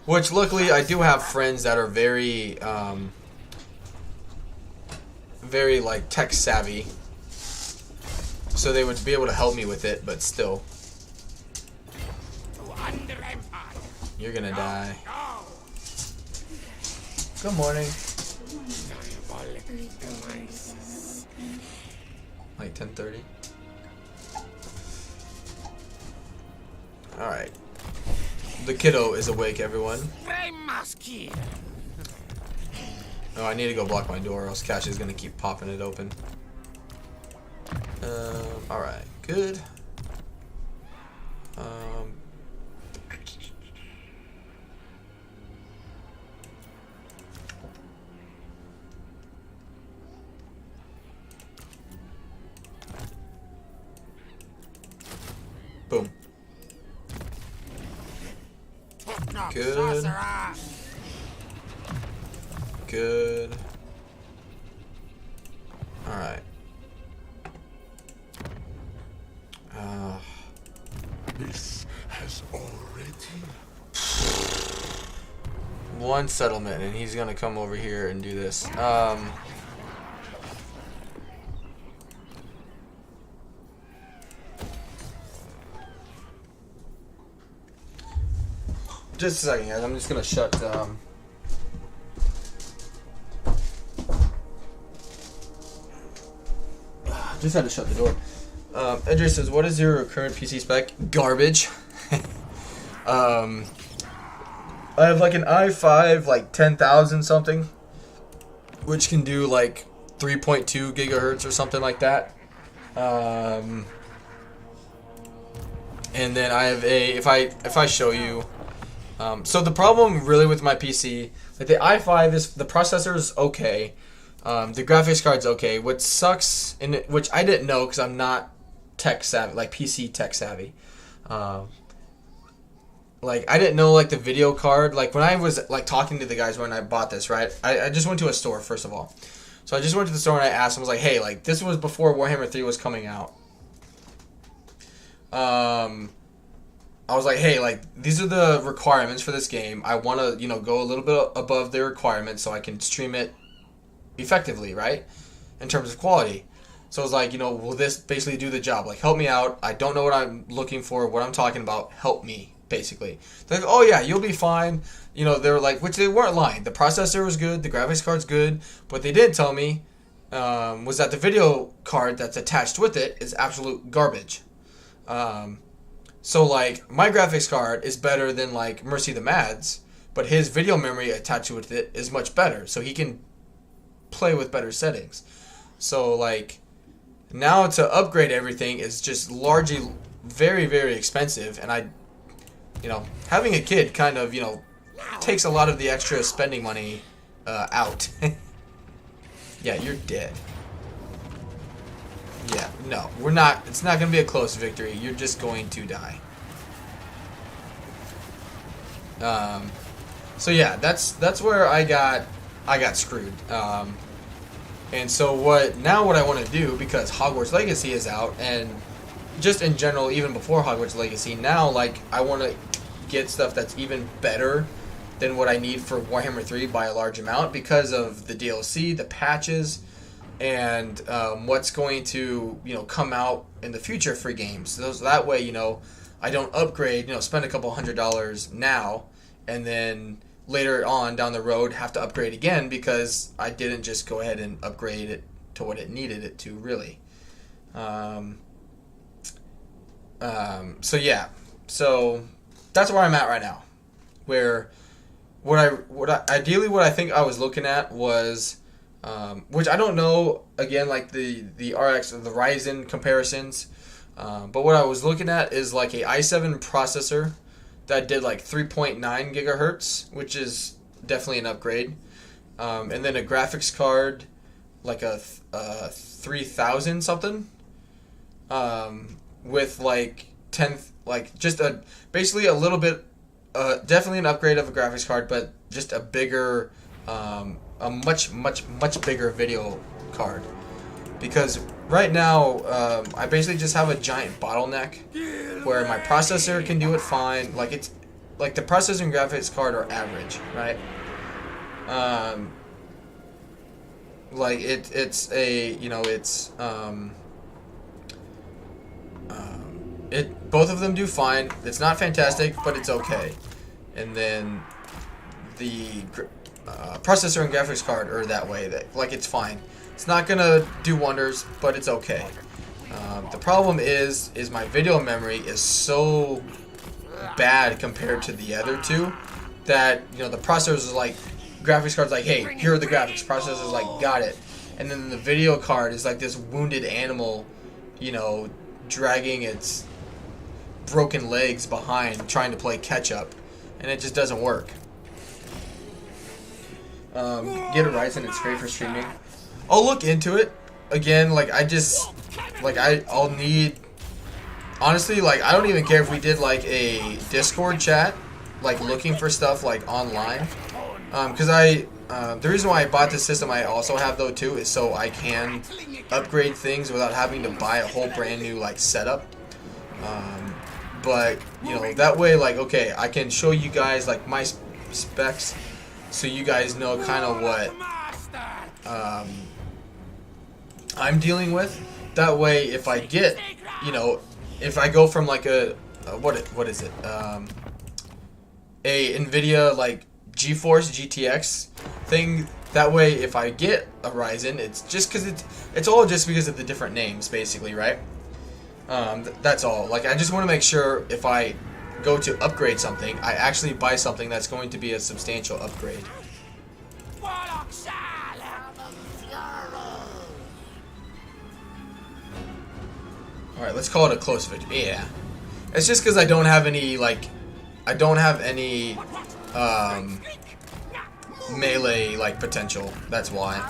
Which luckily I do have friends that are very very like tech savvy, so they would be able to help me with it. But still, you're gonna die. Good morning. Like 10:30. All right. The kiddo is awake, everyone. Oh, I need to go block my door, or else Cash is gonna keep popping it open. All right, good. Boom. Good. Good. Alright. This has already. One settlement, and he's gonna come over here and do this. Just a second, guys. I'm just gonna shut. Just had to shut the door. Edgar says, "What is your current PC spec?" Garbage. I have like an i5, like 10,000 something, which can do like 3.2 gigahertz or something like that. And then I have a. If I show you. So the problem really with my PC, like the i5 is the processor is okay, the graphics card's okay. What sucks, which I didn't know because I'm not tech savvy, like PC tech savvy. Like I didn't know like the video card. Like when I was like talking to the guys when I bought this, right? I just went to a store first of all. So I just went to the store and I asked them, I was like, hey, like this was before Warhammer 3 was coming out. I was like, hey, like, these are the requirements for this game. I want to, go a little bit above the requirements so I can stream it effectively, right? In terms of quality. So I was like, will this basically do the job? Like, help me out. I don't know what I'm looking for, what I'm talking about. Help me, basically. They're like, oh, yeah, you'll be fine. They were like, which they weren't lying. The processor was good. The graphics card's good. What they didn't tell me was that the video card that's attached with it is absolute garbage. So, like, my graphics card is better than, like, Mercy the Mads, but his video memory attached with it is much better, so he can play with better settings. So, like, now to upgrade everything is just largely very, very expensive, and having a kid kind of, takes a lot of the extra spending money out. Yeah, you're dead. Yeah, no, we're not. It's not going to be a close victory. You're just going to die. So yeah, that's where I got screwed. And so what I want to do, because Hogwarts Legacy is out, and just in general, even before Hogwarts Legacy, now like I want to get stuff that's even better than what I need for Warhammer 3 by a large amount because of the DLC, the patches, and what's going to come out in the future for games. So that way, I don't upgrade, spend a couple $100 now, and then later on down the road have to upgrade again because I didn't just go ahead and upgrade it to what it needed it to really. So yeah, so that's where I'm at right now. Where ideally what I think I was looking at was, which I don't know, again, like the RX or the Ryzen comparisons, but what I was looking at is like a i7 processor that did like 3.9 gigahertz, which is definitely an upgrade, and then a graphics card like a 3000 something, with like 10, like just basically a little bit, definitely an upgrade of a graphics card, but just a bigger, a much bigger video card. Because right now, I basically just have a giant bottleneck where my processor can do it fine. Like it's like the processor and graphics card are average, right? Like it's a both of them do fine. It's not fantastic, but it's okay. And then the processor and graphics card are that way. That like it's fine. It's not gonna do wonders, but it's okay. The problem is my video memory is so bad compared to the other two that the processor is like, graphics card's like, hey, here are the graphics. Processor's like, got it. And then the video card is like this wounded animal, dragging its broken legs behind, trying to play catch up, and it just doesn't work. Get a Ryzen, it's great for streaming. I'll look into it again. Like I'll need, honestly, like I don't even care if we did like a Discord chat, like looking for stuff like online, because the reason why I bought this system I also have though too is so I can upgrade things without having to buy a whole brand new like setup. But that way, like, okay, I can show you guys like my specs so you guys know kind of what I'm dealing with. That way, if I get, if I go from like a what is it, a NVIDIA like GeForce GTX thing, that way if I get a Ryzen, it's just because it's all just because of the different names, basically, right? That's all. Like, I just want to make sure if I go to upgrade something, I actually buy something that's going to be a substantial upgrade. Alright, let's call it a close victory. Yeah. It's just because I don't have any, like, melee, like, potential. That's why.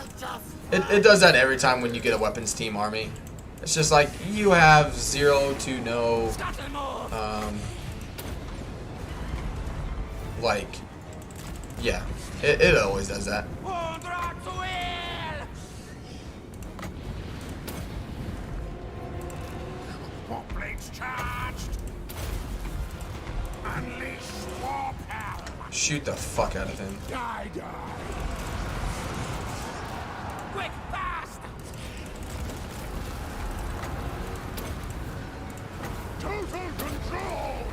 It does that every time when you get a weapons team army. It's just like, you have 0 to no, like, yeah. It always does that. Shoot the fuck out of him. Quick, fast! Total control!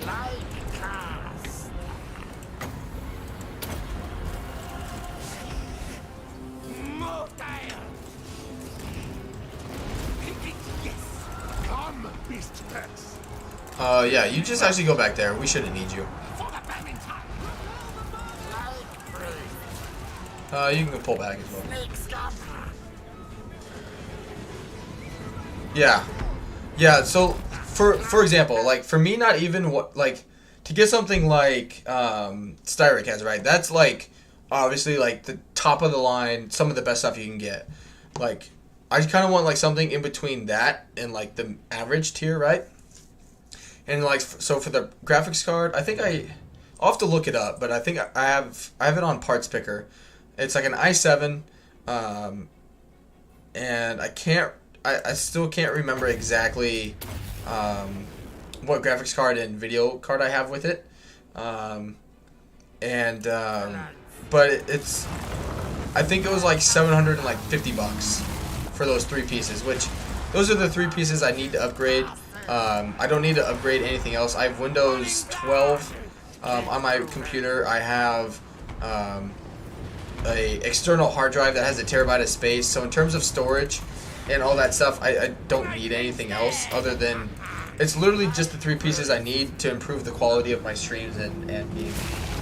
Like cast. Mortal! Yes. Come, beast pets! Yeah, you just actually go back there. We shouldn't need you. For the badminton. You can go pull back as well. Snake scamper. Yeah, so for example, like for me, not even what, like, to get something like Styric has, right? That's like obviously like the top of the line, some of the best stuff you can get. Like, I kind of want like something in between that and like the average tier, right? And like, so for the graphics card, I think I'll have to look it up, but I think I have it on Parts Picker. It's like an i7, and I still can't remember exactly what graphics card and video card I have with it. But it's, I think it was like $750 for those 3 pieces, which those are the 3 pieces I need to upgrade. I don't need to upgrade anything else. I have Windows 12 on my computer. I have a external hard drive that has a terabyte of space. So in terms of storage and all that stuff, I don't need anything else other than, it's literally just the 3 pieces I need to improve the quality of my streams and gaming.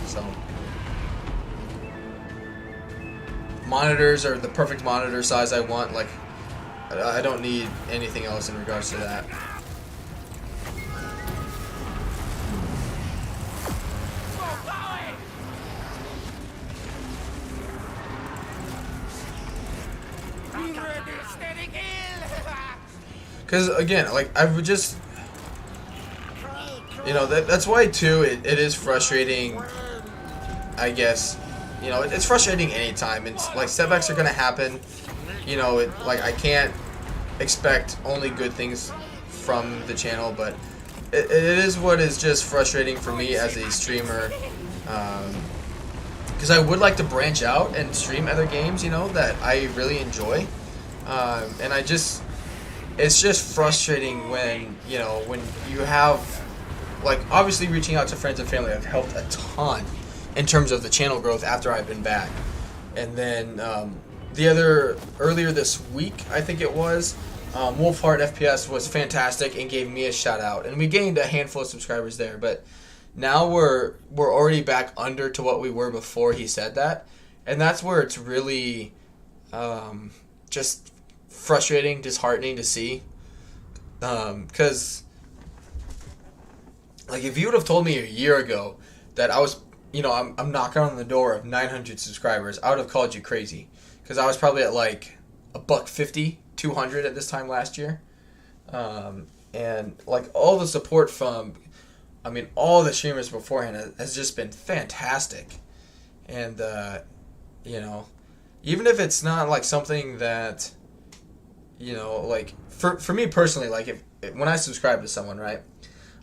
So monitors are the perfect monitor size I want. Like, I don't need anything else in regards to that. Because again, like, I would just, you know, that's why too it is frustrating, I guess. You know, it's frustrating anytime. It's like, setbacks are gonna happen. You know, like, I can't expect only good things from the channel, but it is what is just frustrating for me as a streamer. Because I would like to branch out and stream other games, you know, that I really enjoy. And it's just frustrating when, you know, when you have, like, obviously reaching out to friends and family have helped a ton in terms of the channel growth after I've been back. And then earlier this week, I think it was, Wolfheart FPS was fantastic and gave me a shout out, and we gained a handful of subscribers there. But now we're already back under to what we were before he said that, and that's where it's really just frustrating, disheartening to see. Because like, if you would have told me a year ago that I was, you know, I'm knocking on the door of 900 subscribers, I would have called you crazy. Because I was probably at like $150, 200 at this time last year. And like, all the support from, I mean, all the streamers beforehand has just been fantastic. And, you know, even if it's not like something that, you know, like, for me personally, like, if when I subscribe to someone, right,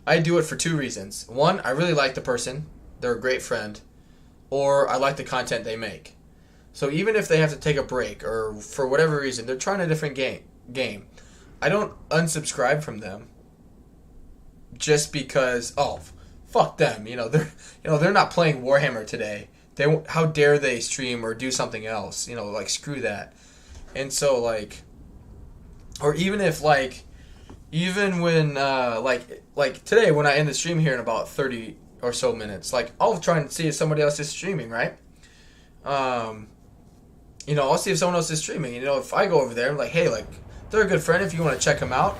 I do it for 2 reasons. One, I really like the person, they're a great friend, or I like the content they make. So even if they have to take a break, or for whatever reason they're trying a different game, I don't unsubscribe from them just because, oh, fuck them, you know, they're not playing Warhammer today. How dare they stream or do something else, you know, like, screw that. And so, like, or even if, like, even when like today when I end the stream here in about 30 or so minutes, like, I'll try and see if somebody else is streaming, right? You know, I'll see if someone else is streaming. You know, if I go over there, I'm like, hey, like, they're a good friend if you want to check them out.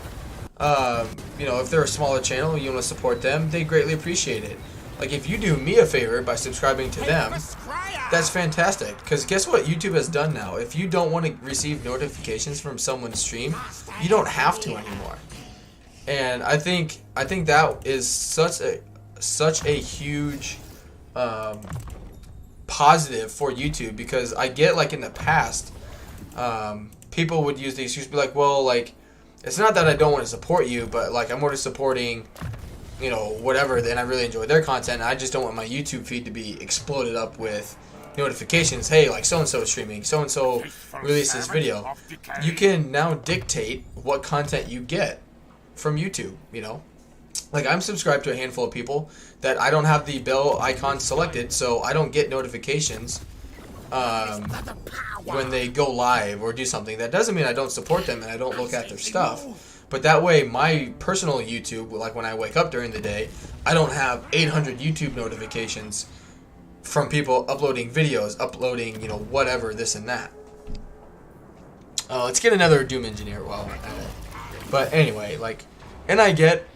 You know, if they're a smaller channel, you want to support them, they greatly appreciate it. Like, if you do me a favor by subscribing to them, that's fantastic. Because guess what YouTube has done now? If you don't want to receive notifications from someone's stream, you don't have to anymore. And I think that is such a huge positive for YouTube, because I get, like, in the past, people would use the excuse, be like, well, like, it's not that I don't want to support you, but, like, I'm more just supporting, you know, whatever, and I really enjoy their content, and I just don't want my YouTube feed to be exploded up with notifications. Hey, like, so-and-so is streaming, so-and-so released this video. You can now dictate what content you get from YouTube, you know? Like, I'm subscribed to a handful of people that I don't have the bell icon selected, so I don't get notifications when they go live or do something. That doesn't mean I don't support them and I don't look at their stuff. But that way, my personal YouTube, like when I wake up during the day, I don't have 800 YouTube notifications from people uploading videos, uploading, you know, whatever, this and that. Let's get another Doom Engineer while I'm at it. But anyway, like, and I get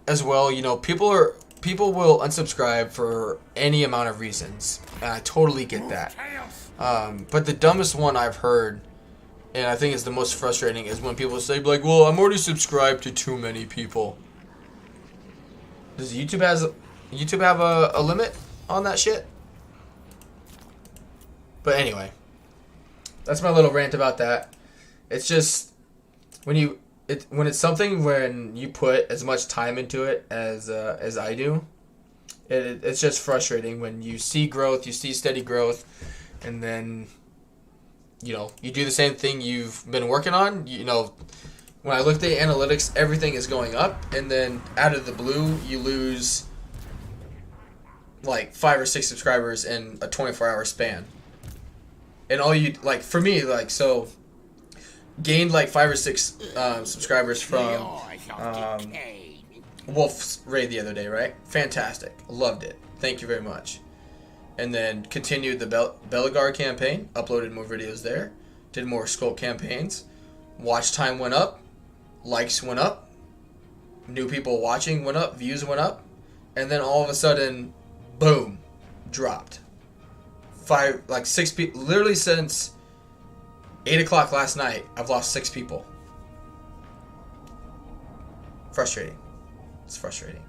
as well, you know, people will unsubscribe for any amount of reasons, and I totally get that. But the dumbest one I've heard, and I think is the most frustrating, is when people say, like, well, I'm already subscribed to too many people. Does YouTube have a limit on that shit? But anyway, that's my little rant about that. It's just when it's something when you put as much time into it as I do. It's just frustrating when you see growth, you see steady growth, and then you do the same thing you've been working on. When I look at the analytics, everything is going up, and then out of the blue, you lose like 5 or 6 subscribers in a 24-hour span. And all you for me, gained like 5 or 6 subscribers from Wolf's raid the other day, right? Fantastic, loved it. Thank you very much. And then continued the Belagar campaign, uploaded more videos there, did more Skrolk campaigns. Watch time went up, likes went up, new people watching went up, views went up, and then all of a sudden, boom, dropped. 6 people. Literally since 8 o'clock last night, I've lost 6 people. Frustrating. It's frustrating.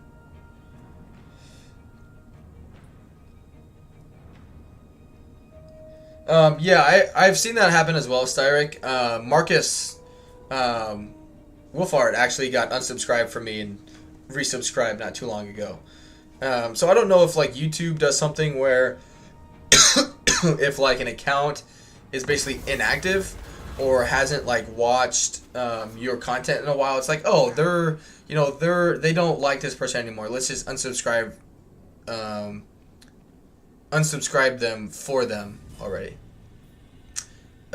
I've seen that happen as well, Styric. Marcus Wolfhard actually got unsubscribed from me and resubscribed not too long ago. So I don't know if YouTube does something where if an account is basically inactive or hasn't watched your content in a while, it's they don't like this person anymore. Let's just unsubscribe them for them already.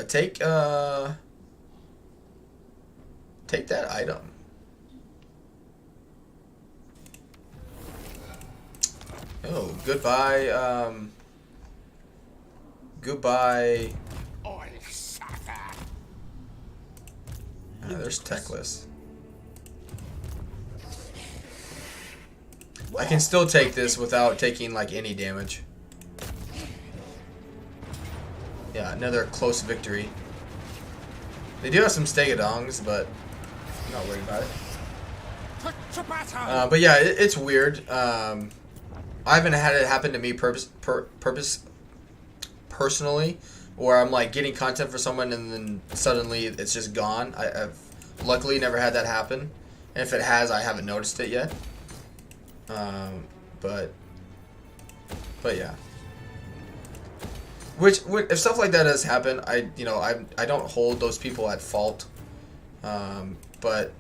Take that item. Oh, goodbye. Goodbye. There's Techless. I can still take this without taking any damage. Yeah, another close victory. They do have some Stegadongs, but I'm not worried about it. But yeah, it's weird. I haven't had it happen to me personally, where I'm getting content for someone and then suddenly it's just gone. I've luckily never had that happen, and if it has, I haven't noticed it yet. But yeah. Which if stuff like that does happen, I don't hold those people at fault. But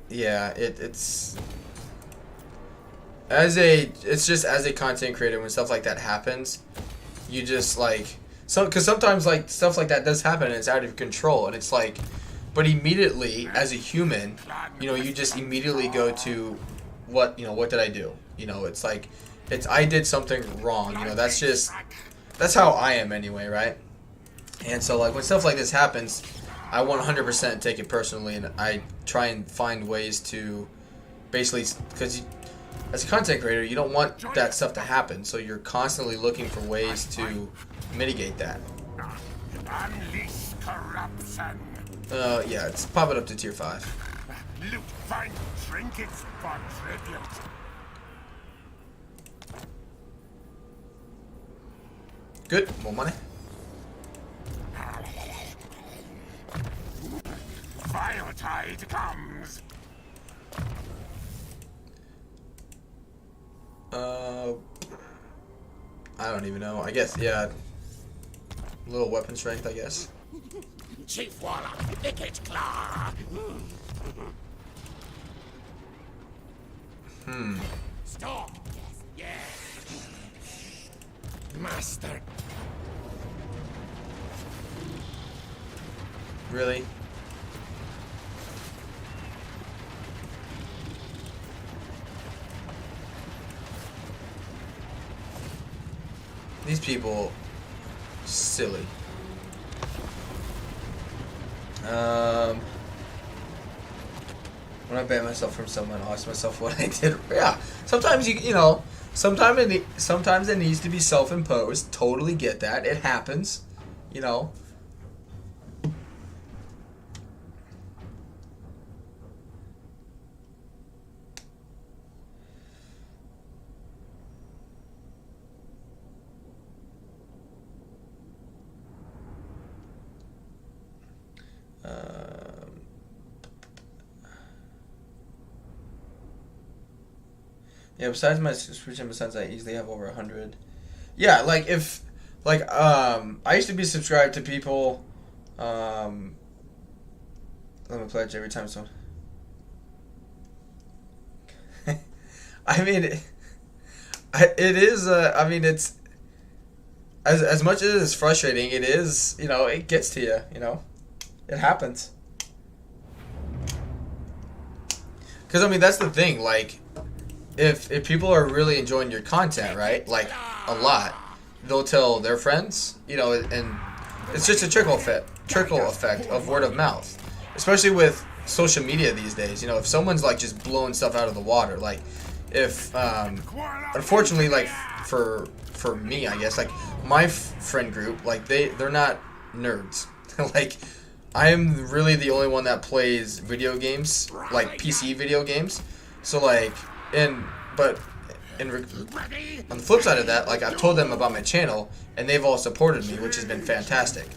yeah, it's just as a content creator, when stuff like that happens, you just because sometimes stuff like that does happen and it's out of control, and it's but immediately as a human, you just immediately go to what did I do? It's I did something wrong. That's how I am anyway, right? And so when stuff like this happens, I 100% take it personally, and I try and find ways to basically, because as a content creator, you don't want that stuff to happen, so you're constantly looking for ways to mitigate that. Unleash corruption. Yeah, it's pop it up to tier 5. Loot, find trinkets for tribute. Good, more money. Vile tide comes. I don't even know. I guess, yeah. A little weapon strength, I guess. Chief Warlock, Wicked Claw. Storm. Yes. Master. Really? These people, silly. When I ban myself from someone, I'll ask myself what I did. Yeah, sometimes sometimes it needs to be self-imposed. Totally get that. It happens, Yeah, besides my subscription, besides I easily have over 100. Yeah, like if, like, I used to be subscribed to people, let me pledge every time so. I mean, it is, I mean, it's, as much as it's frustrating, it is, you know, it gets to you, you know, it happens. Because, I mean, that's the thing, like, if people are really enjoying your content, right, like, a lot, they'll tell their friends, you know, and it's just a trickle effect of word of mouth. Especially with social media these days, you know, if someone's, like, just blowing stuff out of the water, like, if, unfortunately, like, for me, I guess, like, my friend group, like, they're not nerds. Like, I am really the only one that plays video games, like PC video games. So like, on the flip side of that, like I've told them about my channel and they've all supported me, which has been fantastic.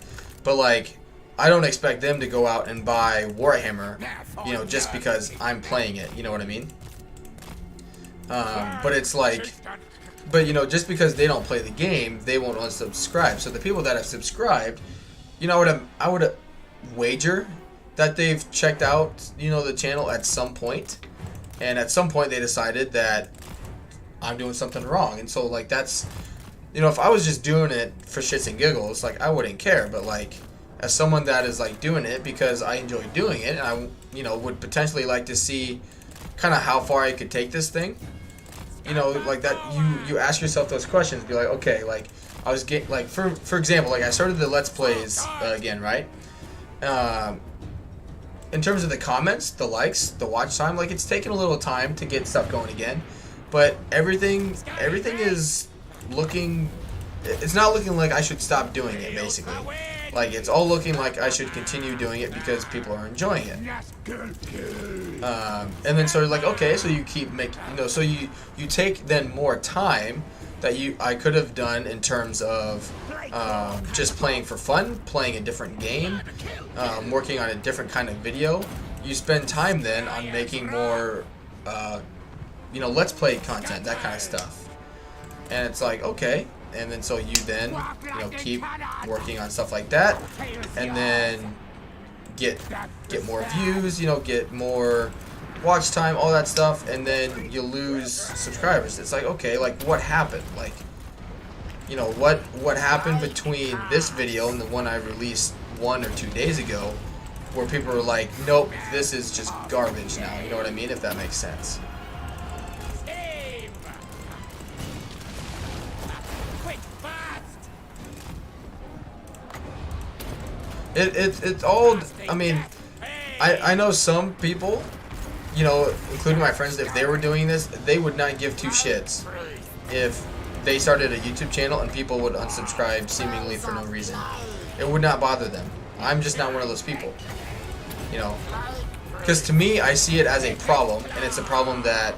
But like, I don't expect them to go out and buy Warhammer, you know, just because I'm playing it. You know what I mean? But it's like, but you know, just because they don't play the game, they won't unsubscribe. So the people that have subscribed, you know, I would wager that they've checked out, you know, the channel at some point, and at some point they decided that I'm doing something wrong. And so like, that's, you know, if I was just doing it for shits and giggles, like I wouldn't care. But like, as someone that is like doing it because I enjoy doing it, and I, you know, would potentially like to see kind of how far I could take this thing, you know, like that, you ask yourself those questions, be like, okay, like I was getting, like, for example, like I started the Let's Plays again, right? In terms of the comments, the likes, the watch time, like it's taken a little time to get stuff going again, but everything is looking, it's not looking like I should stop doing it, basically. Like, it's all looking like I should continue doing it because people are enjoying it. And then so like, okay, so you keep making, you know, so you take then more time that I could have done in terms of just playing for fun, playing a different game, working on a different kind of video. You spend time then on making more, you know, Let's Play content, that kind of stuff. And it's like, okay. And then so you then, you know, keep working on stuff like that, and then get more views, you know, get more watch time, all that stuff, and then you lose subscribers. It's like, okay, like what happened? Like, you know, what happened between this video and the one I released 1 or 2 days ago, where people were like, nope, this is just garbage now. You know what I mean? If that makes sense. It's all, I mean, I know some people, you know, including my friends, if they were doing this, they would not give two shits if they started a YouTube channel and people would unsubscribe seemingly for no reason. It would not bother them. I'm just not one of those people, you know, because to me, I see it as a problem, and it's a problem that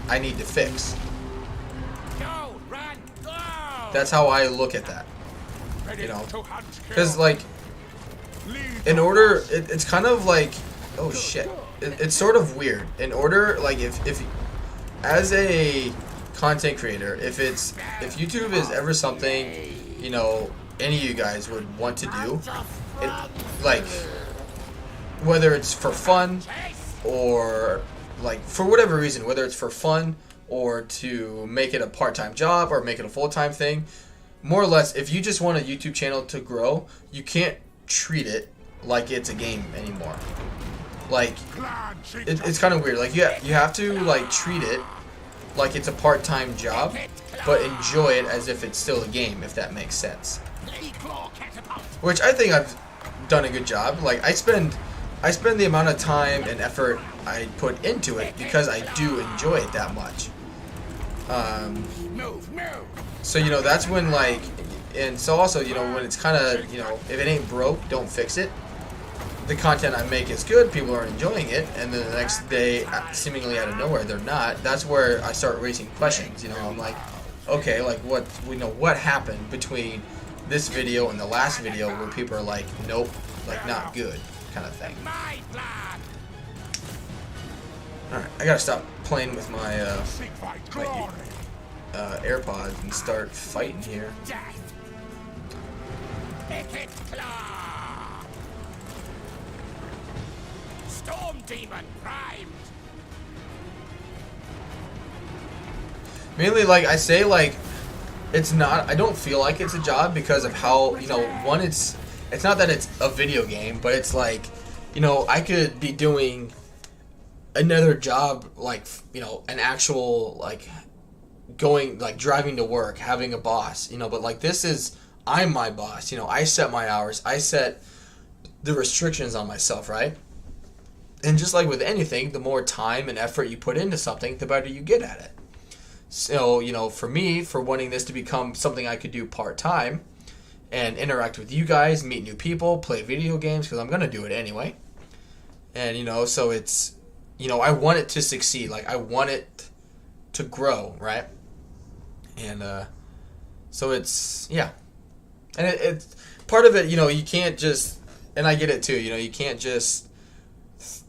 I need to fix. That's how I look at that, you know, because like, in order, it's kind of like, oh shit, it's sort of weird. In order, like, if as a content creator, if YouTube is ever something, you know, any of you guys would want to do, like, whether it's for fun or like for whatever reason, whether it's for fun or to make it a part-time job or make it a full-time thing, more or less, if you just want a YouTube channel to grow, you can't treat it like it's a game anymore. Like, it's kind of weird. Like, you have to like treat it like it's a part-time job, but enjoy it as if it's still a game, if that makes sense. Which I think I've done a good job. Like, I spend the amount of time and effort I put into it because I do enjoy it that much. So, you know, that's when, like, and so also, you know, when it's kind of, you know, if it ain't broke, don't fix it. The content I make is good, people are enjoying it, and then the next day, seemingly out of nowhere, they're not. That's where I start raising questions. You know, I'm like, okay, like what happened between this video and the last video where people are like, nope, like not good, kind of thing. Alright, I gotta stop playing with my, Siegfried my glory. AirPods and start fighting here. Death. Wicked claw. Storm demon primed. Mainly, like, I say, like, it's not, I don't feel like it's a job because of how, you know, one, it's not that it's a video game, but it's like, you know, I could be doing another job, like, you know, an actual, like, going, like, driving to work, having a boss, you know, but, like, this is, I'm my boss, you know, I set my hours, I set the restrictions on myself, right? And just like with anything, the more time and effort you put into something, the better you get at it. So, you know, for me, for wanting this to become something I could do part-time and interact with you guys, meet new people, play video games, because I'm going to do it anyway. And, you know, so it's, you know, I want it to succeed. Like, I want it to grow, right? And, so it's, yeah. And it's, part of it, you know, you can't just, and I get it too, you know, you can't just,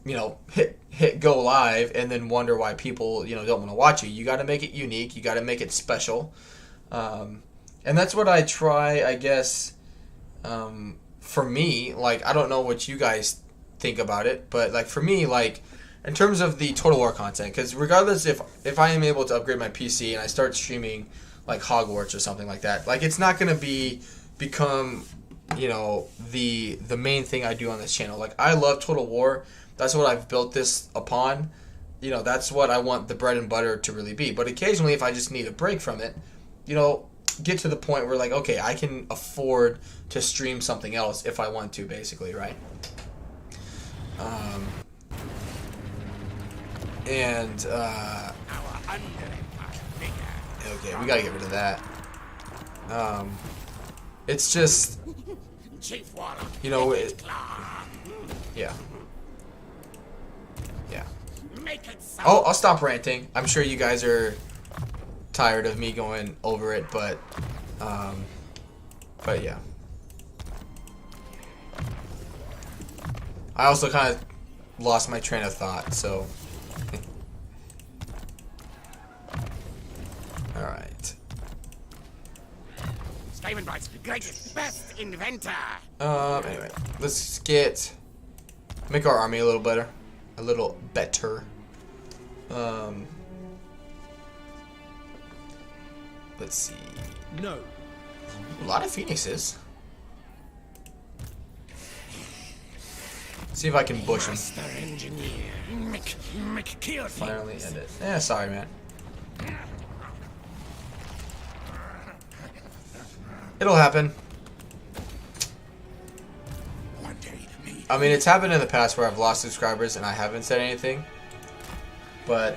you know, hit go live and then wonder why people, you know, don't want to watch you. You got to make it unique. You got to make it special. And that's what I try, I guess, for me. Like, I don't know what you guys think about it, but, like, for me, like, in terms of the Total War content, because regardless if I am able to upgrade my PC and I start streaming, like, Hogwarts or something like that, like, it's not going to become, you know, the main thing I do on this channel. Like, I love Total War. That's what I've built this upon. You know, that's what I want the bread and butter to really be. But occasionally, if I just need a break from it, you know, get to the point where, like, okay, I can afford to stream something else if I want to, basically, right? Okay, we gotta get rid of that. It's just, you know, yeah. Yeah. Oh, I'll stop ranting. I'm sure you guys are tired of me going over it, but yeah. I also kind of lost my train of thought, so. Alright. Skavenbright's greatest, best inventor. Anyway, let's make our army a little better. A little better. Let's see. No. A lot of phoenixes. See if I can bush them. Finally end it. Yeah, sorry, man. It'll happen. I mean, it's happened in the past where I've lost subscribers and I haven't said anything. But,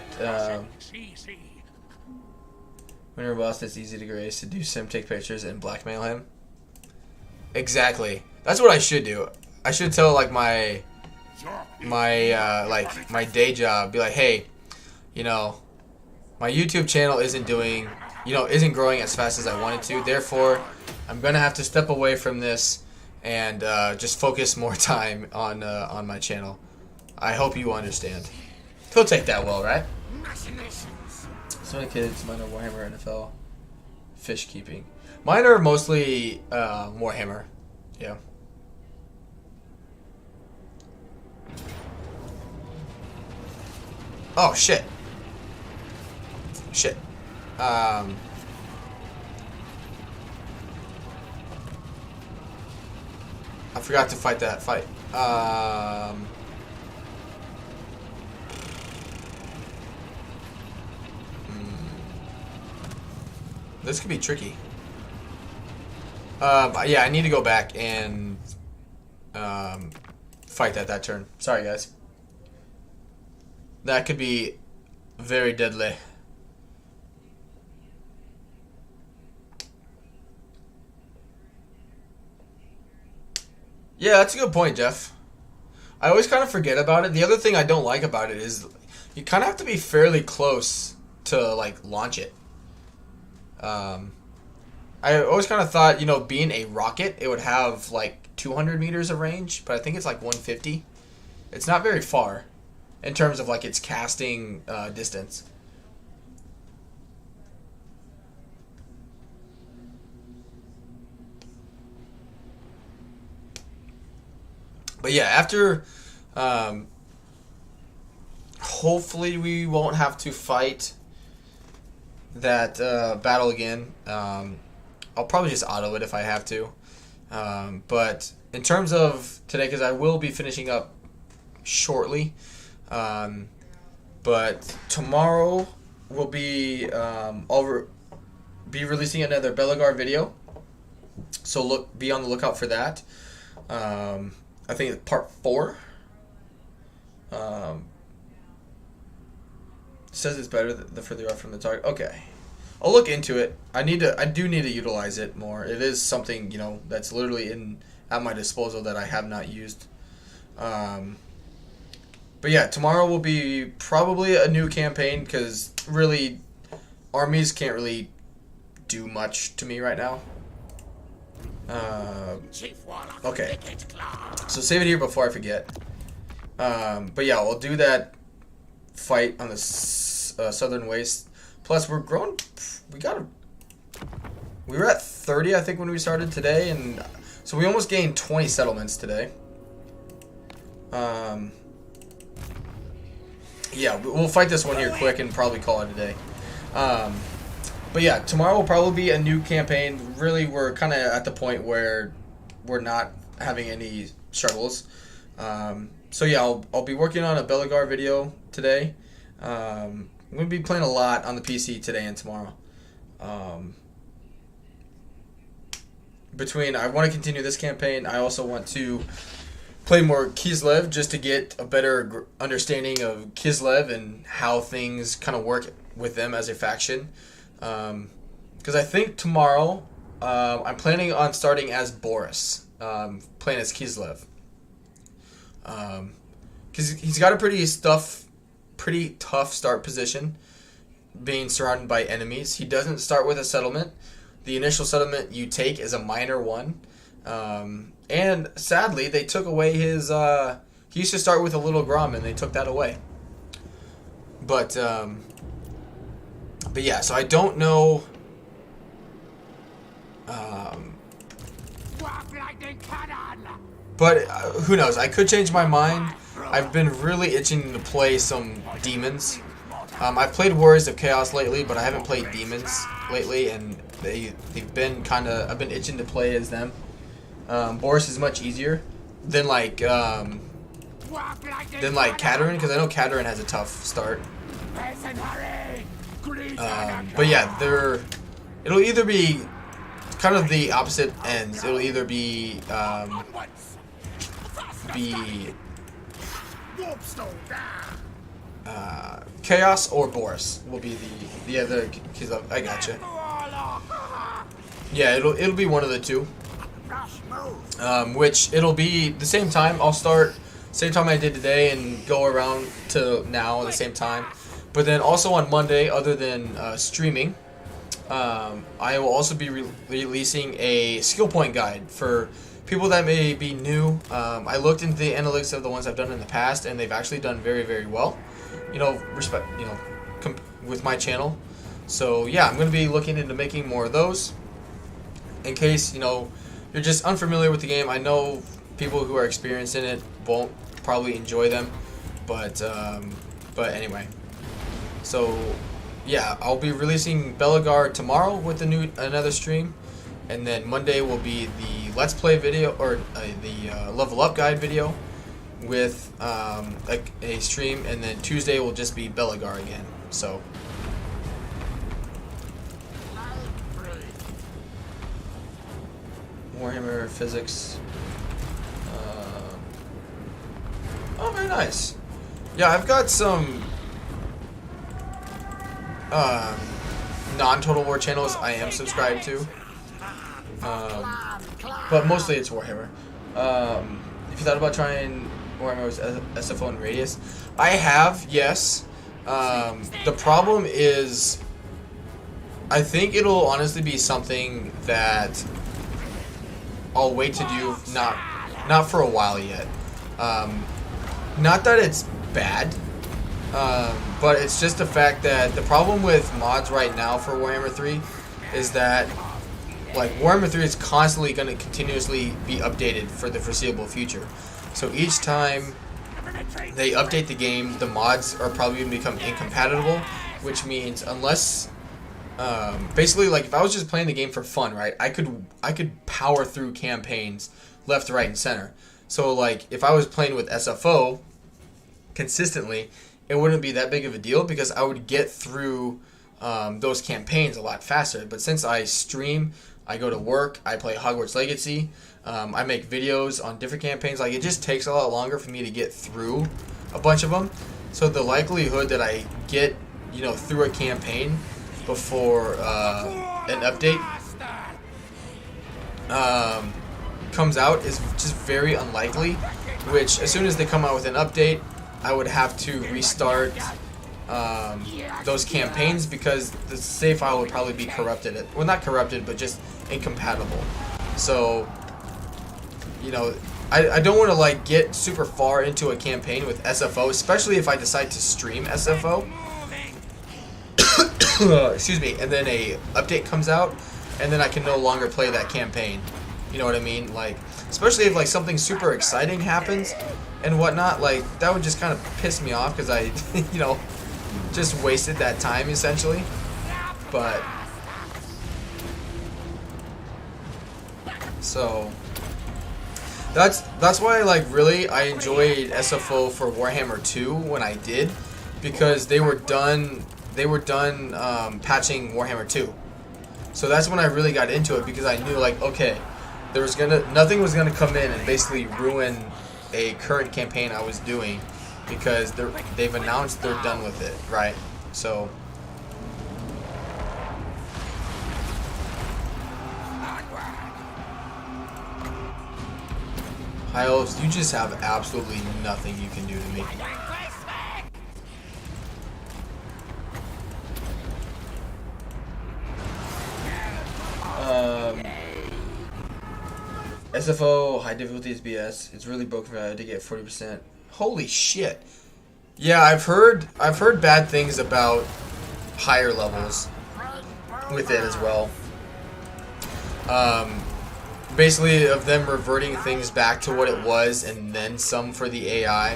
when you're a boss, it's easy to grace, seduce him, take pictures, and blackmail him. Exactly. That's what I should do. I should tell, like, my day job, be like, hey, you know, my YouTube channel isn't growing as fast as I wanted to. Therefore, I'm gonna have to step away from this and just focus more time on my channel. I hope you understand. He'll take that well, right? So many kids, mine are Warhammer, NFL, fish keeping. Mine are mostly Warhammer. Yeah. Oh shit. Shit. I forgot to fight that fight. This could be tricky. Yeah, I need to go back and fight that turn. Sorry, guys. That could be very deadly. Yeah, that's a good point, Jeff. I always kind of forget about it. The other thing I don't like about it is you kind of have to be fairly close to, like, launch it. I always kind of thought, you know, being a rocket, it would have, like, 200 meters of range, but I think it's, like, 150. It's not very far. in terms of like its casting distance. But yeah, after hopefully we won't have to fight that battle again. I'll probably just auto it if I have to. But in terms of today, because I will be finishing up shortly, but tomorrow will be be releasing another Belegar video. So be on the lookout for that. I think it's part 4. It says it's better the further you are from the target. Okay, I'll look into it. I do need to utilize it more. It is something, you know, that's literally at my disposal that I have not used. But yeah, tomorrow will be probably a new campaign because really armies can't really do much to me right now. Okay, so save it here before I forget. But yeah, we'll do that fight on the southern waste. Plus, we're growing. We were at 30, I think, when we started today, and so we almost gained 20 settlements today. Yeah, we'll fight this one here quick and probably call it a day. But yeah, tomorrow will probably be a new campaign. Really, we're kind of at the point where we're not having any struggles. So yeah, I'll be working on a Belegar video today. I'm going to be playing a lot on the PC today and tomorrow. I want to continue this campaign. I also want to play more Kislev just to get a better understanding of Kislev and how things kind of work with them as a faction. Because I think tomorrow I'm planning on starting as Boris, playing as Kislev. Because he's got a pretty tough start position, being surrounded by enemies. He doesn't start with a settlement. The initial settlement you take is a minor one. And sadly, they took away his... he used to start with a little Grom, and they took that away. But yeah, so I don't know... but who knows? I could change my mind. I've been really itching to play some demons. I've played Warriors of Chaos lately, but I haven't played demons lately, and they've been kind of... I've been itching to play as them. Boris is much easier than like Katerin, because I know Katerin has a tough start. But yeah, it'll either be kind of the opposite ends. It'll either be Chaos or Boris will be the other. I gotcha. Yeah, it'll be one of the two. Which it'll be the same time. I'll start same time I did today and go around to now at the same time. But then also on Monday, other than streaming, I will also be releasing a skill point guide for people that may be new. I looked into the analytics of the ones I've done in the past, and they've actually done very, very well. With my channel. So yeah, I'm going to be looking into making more of those. In case you're just unfamiliar with the game. I know people who are experienced in it won't probably enjoy them, but anyway. So yeah, I'll be releasing Belegar tomorrow with another stream, and then Monday will be the Let's Play video or the Level Up Guide video with a stream, and then Tuesday will just be Belegar again. So. Warhammer physics. Oh, very nice. Yeah, I've got some non-Total War channels I am subscribed to, but mostly it's Warhammer. If you thought about trying Warhammer with SFO and Radius, I have, yes. The problem is, I think it'll honestly be something that I'll wait to do, not for a while yet. Not that it's bad. But it's just the fact that the problem with mods right now for Warhammer 3 is that like Warhammer 3 is constantly going to continuously be updated for the foreseeable future. So each time they update the game, the mods are probably going to become incompatible, which means unless basically like if I was just playing the game for fun, right? I could power through campaigns left, right, and center. So like if I was playing with SFO consistently, it wouldn't be that big of a deal because I would get through those campaigns a lot faster. But since I stream, I go to work, I play Hogwarts Legacy, I make videos on different campaigns, like it just takes a lot longer for me to get through a bunch of them. So the likelihood that I get, you know, through a campaign before an update comes out is just very unlikely, which as soon as they come out with an update, I would have to restart those campaigns because the save file would probably be corrupted. Well, not corrupted, but just incompatible. So, you know, I don't want to like get super far into a campaign with SFO, especially if I decide to stream SFO. Excuse me, and then a update comes out, and then I can no longer play that campaign. You know what I mean? Like, especially if like something super exciting happens and whatnot, like that would just kind of piss me off because I, you know, just wasted that time essentially. But so that's why like really I enjoyed SFO for Warhammer 2 when I did, because they were done patching Warhammer 2. So that's when I really got into it, because I knew like, okay, nothing was gonna come in and basically ruin a current campaign I was doing, because they've announced they're done with it, right? So High Elves, you just have absolutely nothing you can do to me. SFO high difficulty is BS. It's really broken for to get 40%. Holy shit! Yeah, I've heard bad things about higher levels with it as well. Basically, of them reverting things back to what it was and then some for the AI.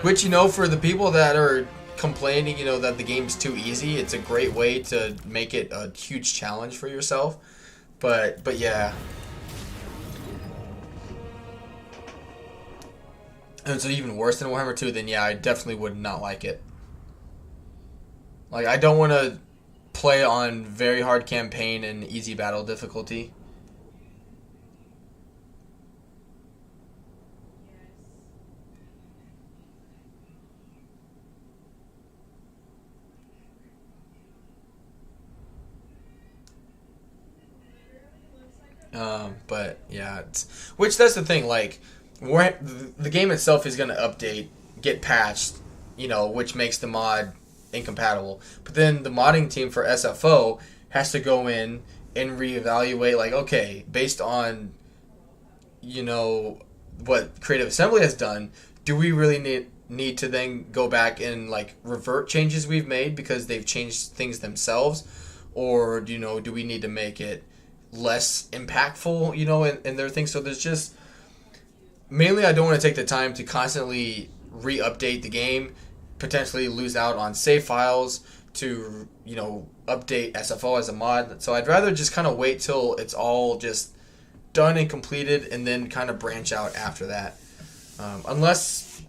Which, you know, for the people that are complaining, you know, that the game's too easy, it's a great way to make it a huge challenge for yourself. But yeah. And it's even worse than Warhammer 2, then yeah, I definitely would not like it. Like, I don't want to play on very hard campaign and easy battle difficulty. But yeah, which that's the thing, like, the game itself is going to update, get patched, you know, which makes the mod incompatible. But then the modding team for SFO has to go in and reevaluate, like, okay, based on, you know, what Creative Assembly has done, do we really need to then go back and like revert changes we've made because they've changed things themselves, or, you know, do we need to make it less impactful, you know, in their thing? So there's just, mainly I don't want to take the time to constantly re-update the game, potentially lose out on save files to, you know, update SFO as a mod. So I'd rather just kind of wait till it's all just done and completed and then kind of branch out after that. Unless,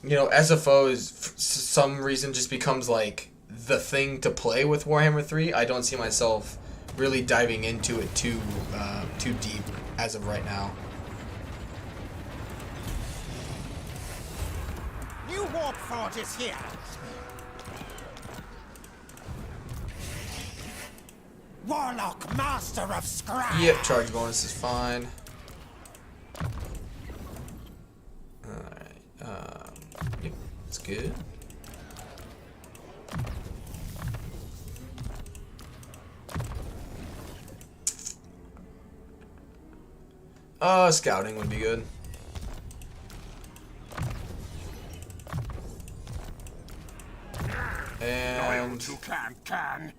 you know, SFO is for some reason just becomes like the thing to play with Warhammer 3, I don't see myself really diving into it too deep as of right now. New warp forge is here. Warlock, master of Skrolk. Yep, charge bonus is fine. Alright, yep, that's good. Scouting would be good. And to can.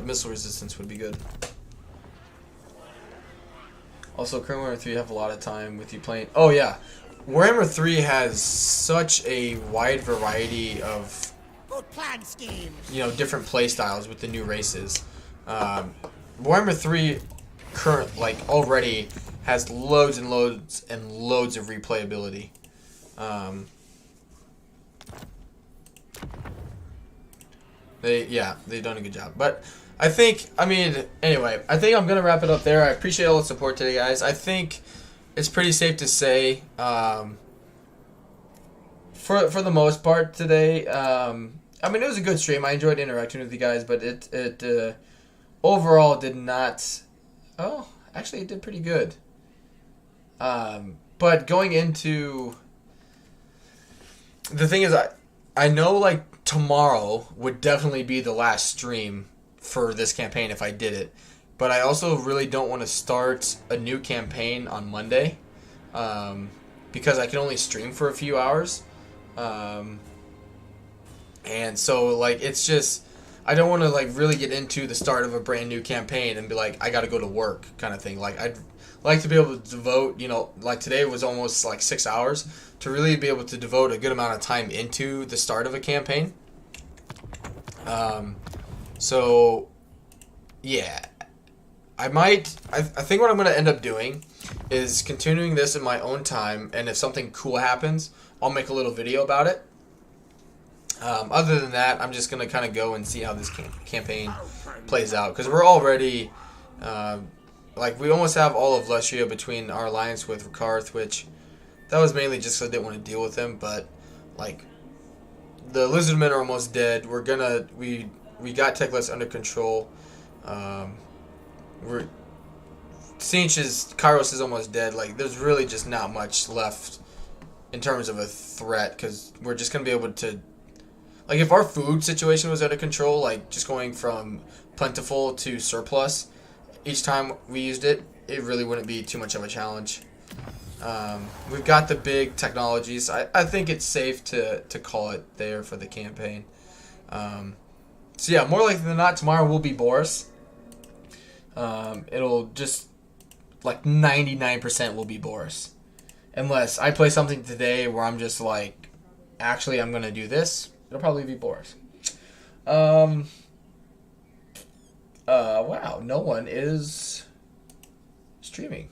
missile resistance would be good. Also, current Warhammer 3 have a lot of time with you playing. Oh yeah, Warhammer 3 has such a wide variety of, Good plan schemes. you know, different play styles with the new races. Warhammer 3 already has loads and loads and loads of replayability. They've done a good job. But anyway, I think I'm gonna wrap it up there. I appreciate all the support today, guys. I think it's pretty safe to say, for the most part today, it was a good stream. I enjoyed interacting with you guys, but it overall did not. Oh, actually, it did pretty good. But going into the thing is, I know like tomorrow would definitely be the last stream for this campaign if I did it, but I also really don't want to start a new campaign on Monday, because I can only stream for a few hours, and so like it's just, I don't want to like really get into the start of a brand new campaign and be like, I got to go to work kind of thing. Like I'd like to be able to devote, like today was almost like 6 hours, to really be able to devote a good amount of time into the start of a campaign. So yeah, I think what I'm going to end up doing is continuing this in my own time, and if something cool happens, I'll make a little video about it. Other than that, I'm just going to kind of go and see how this campaign plays out, because we're already, we almost have all of Lustria between our alliance with Karth, which that was mainly just because I didn't want to deal with him, but like the Lizardmen are almost dead. We got Techless under control. Kairos is almost dead. Like there's really just not much left in terms of a threat, because we're just gonna be able to, like, if our food situation was out of control, like just going from plentiful to surplus each time we used it, it really wouldn't be too much of a challenge. We've got the big technologies. I think it's safe to call it there for the campaign. So yeah, more likely than not, tomorrow will be Boris. It'll just, like 99% will be Boris. Unless I play something today where I'm just like, actually I'm going to do this, it'll probably be Boris. Wow, no one is streaming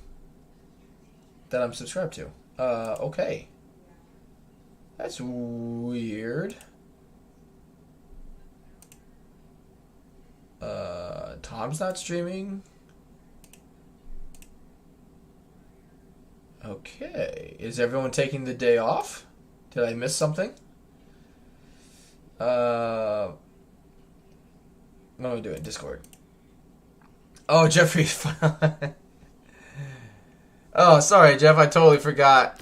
that I'm subscribed to. Okay. That's weird. Tom's not streaming. Okay. Is everyone taking the day off? Did I miss something? What am I doing? Discord. Oh, Jeffrey. Oh, sorry, Jeff. I totally forgot.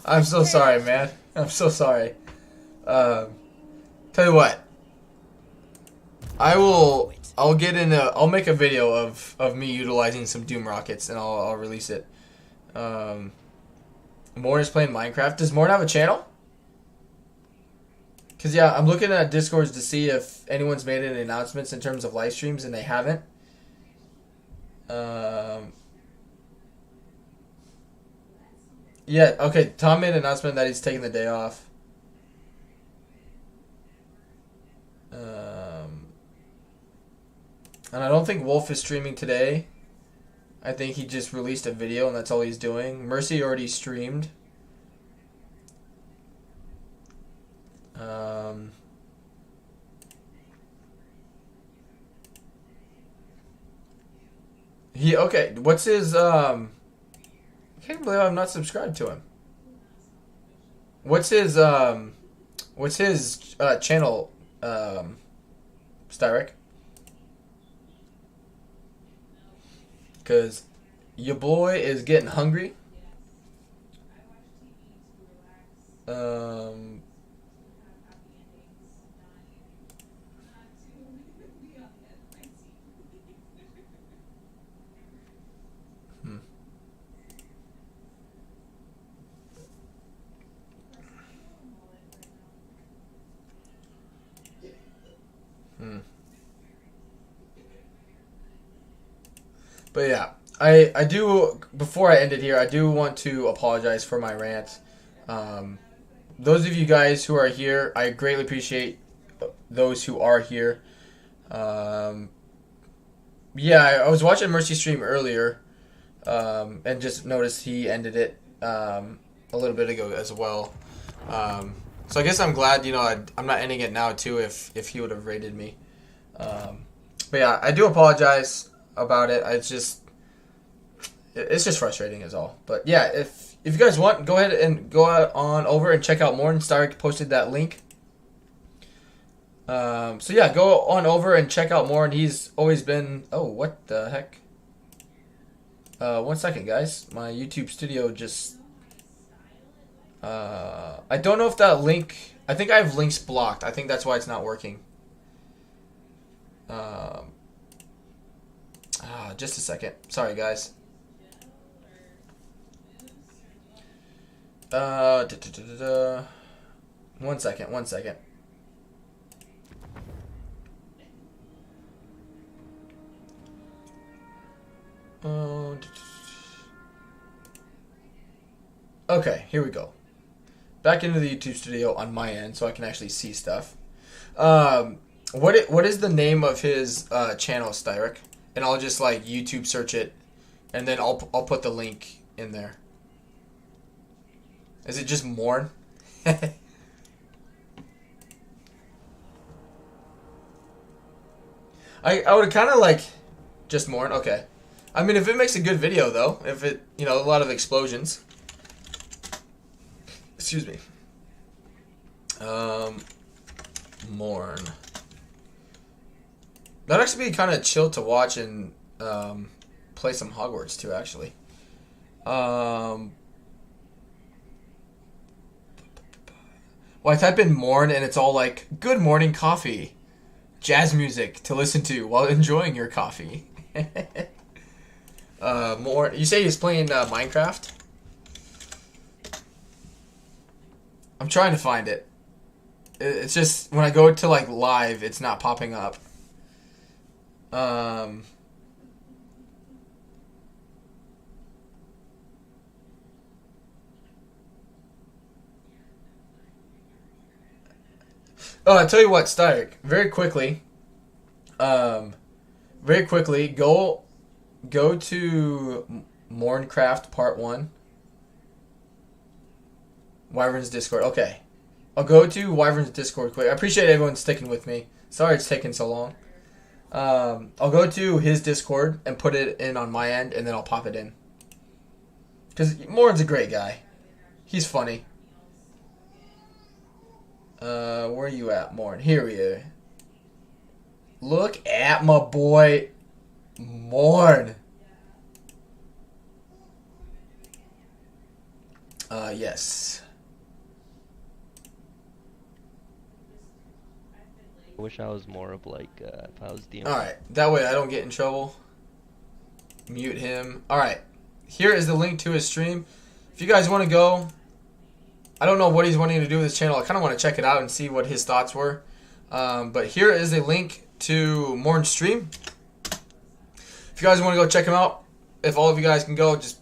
I'm so sorry, man. I'm so sorry. Tell you what. I'll make a video of me utilizing some Doom rockets, and I'll release it. Morn is playing Minecraft. Does Morn have a channel? Because, yeah, I'm looking at Discords to see if anyone's made any announcements in terms of live streams, and they haven't. Yeah, okay, Tom made an announcement that he's taking the day off. And I don't think Wolf is streaming today. I think he just released a video, and that's all he's doing. Mercy already streamed. Okay, what's his, I can't believe I'm not subscribed to him. What's his channel, Styrek? Because your boy is getting hungry. But yeah, I do, before I end it here, I do want to apologize for my rant. Those of you guys who are here, I greatly appreciate those who are here. Yeah, I was watching Mercy stream earlier, and just noticed he ended it a little bit ago as well. So I guess I'm glad, you know, I'm not ending it now too if he would have rated me. But yeah, I do apologize about it. It's just frustrating is all. But yeah, if you guys want, go ahead and go on over and check out Morn. Stark posted that link. So yeah, go on over and check out Morn. He's always been... Oh, what the heck? 1 second, guys. My YouTube studio just... I don't know if that link... I think I have links blocked. I think that's why it's not working. Just a second. Sorry, guys. 1 second, 1 second. Okay, here we go. Back into the YouTube studio on my end, so I can actually see stuff. What is the name of his channel, Styric? And I'll just like YouTube search it, and then I'll put the link in there. Is it just Morn? I would kind of like just Morn. Okay. I mean, if it makes a good video though, if it, you know, a lot of explosions. Excuse me. Morn. That'd actually be kind of chill to watch and play some Hogwarts too, actually. Well, I type in Morn and it's all like, good morning coffee. Jazz music to listen to while enjoying your coffee. Morn. You say he's playing Minecraft? I'm trying to find it. It's just, when I go to like live, it's not popping up. Oh, I tell you what, Styric, very quickly, go to Morncraft Part 1. Wyvern's Discord. Okay. I'll go to Wyvern's Discord quick. I appreciate everyone sticking with me. Sorry it's taking so long. I'll go to his Discord and put it in on my end, and then I'll pop it in. Because Morn's a great guy. He's funny. Where are you at, Morn? Here we are. Look at my boy, Morn. Yes. I wish I was more of like, if I was DM. Alright, that way I don't get in trouble. Mute him. Alright, here is the link to his stream. If you guys want to go, I don't know what he's wanting to do with his channel. I kind of want to check it out and see what his thoughts were. But here is a link to Morn's stream. If you guys want to go check him out, if all of you guys can go, just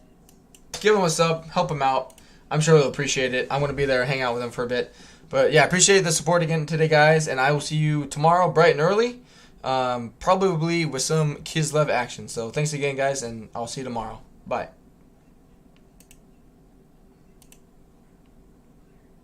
give him a sub, help him out. I'm sure he'll appreciate it. I want to be there, hang out with him for a bit. But yeah, appreciate the support again today, guys. And I will see you tomorrow, bright and early. Probably with some Kislev action. So thanks again, guys, and I'll see you tomorrow. Bye.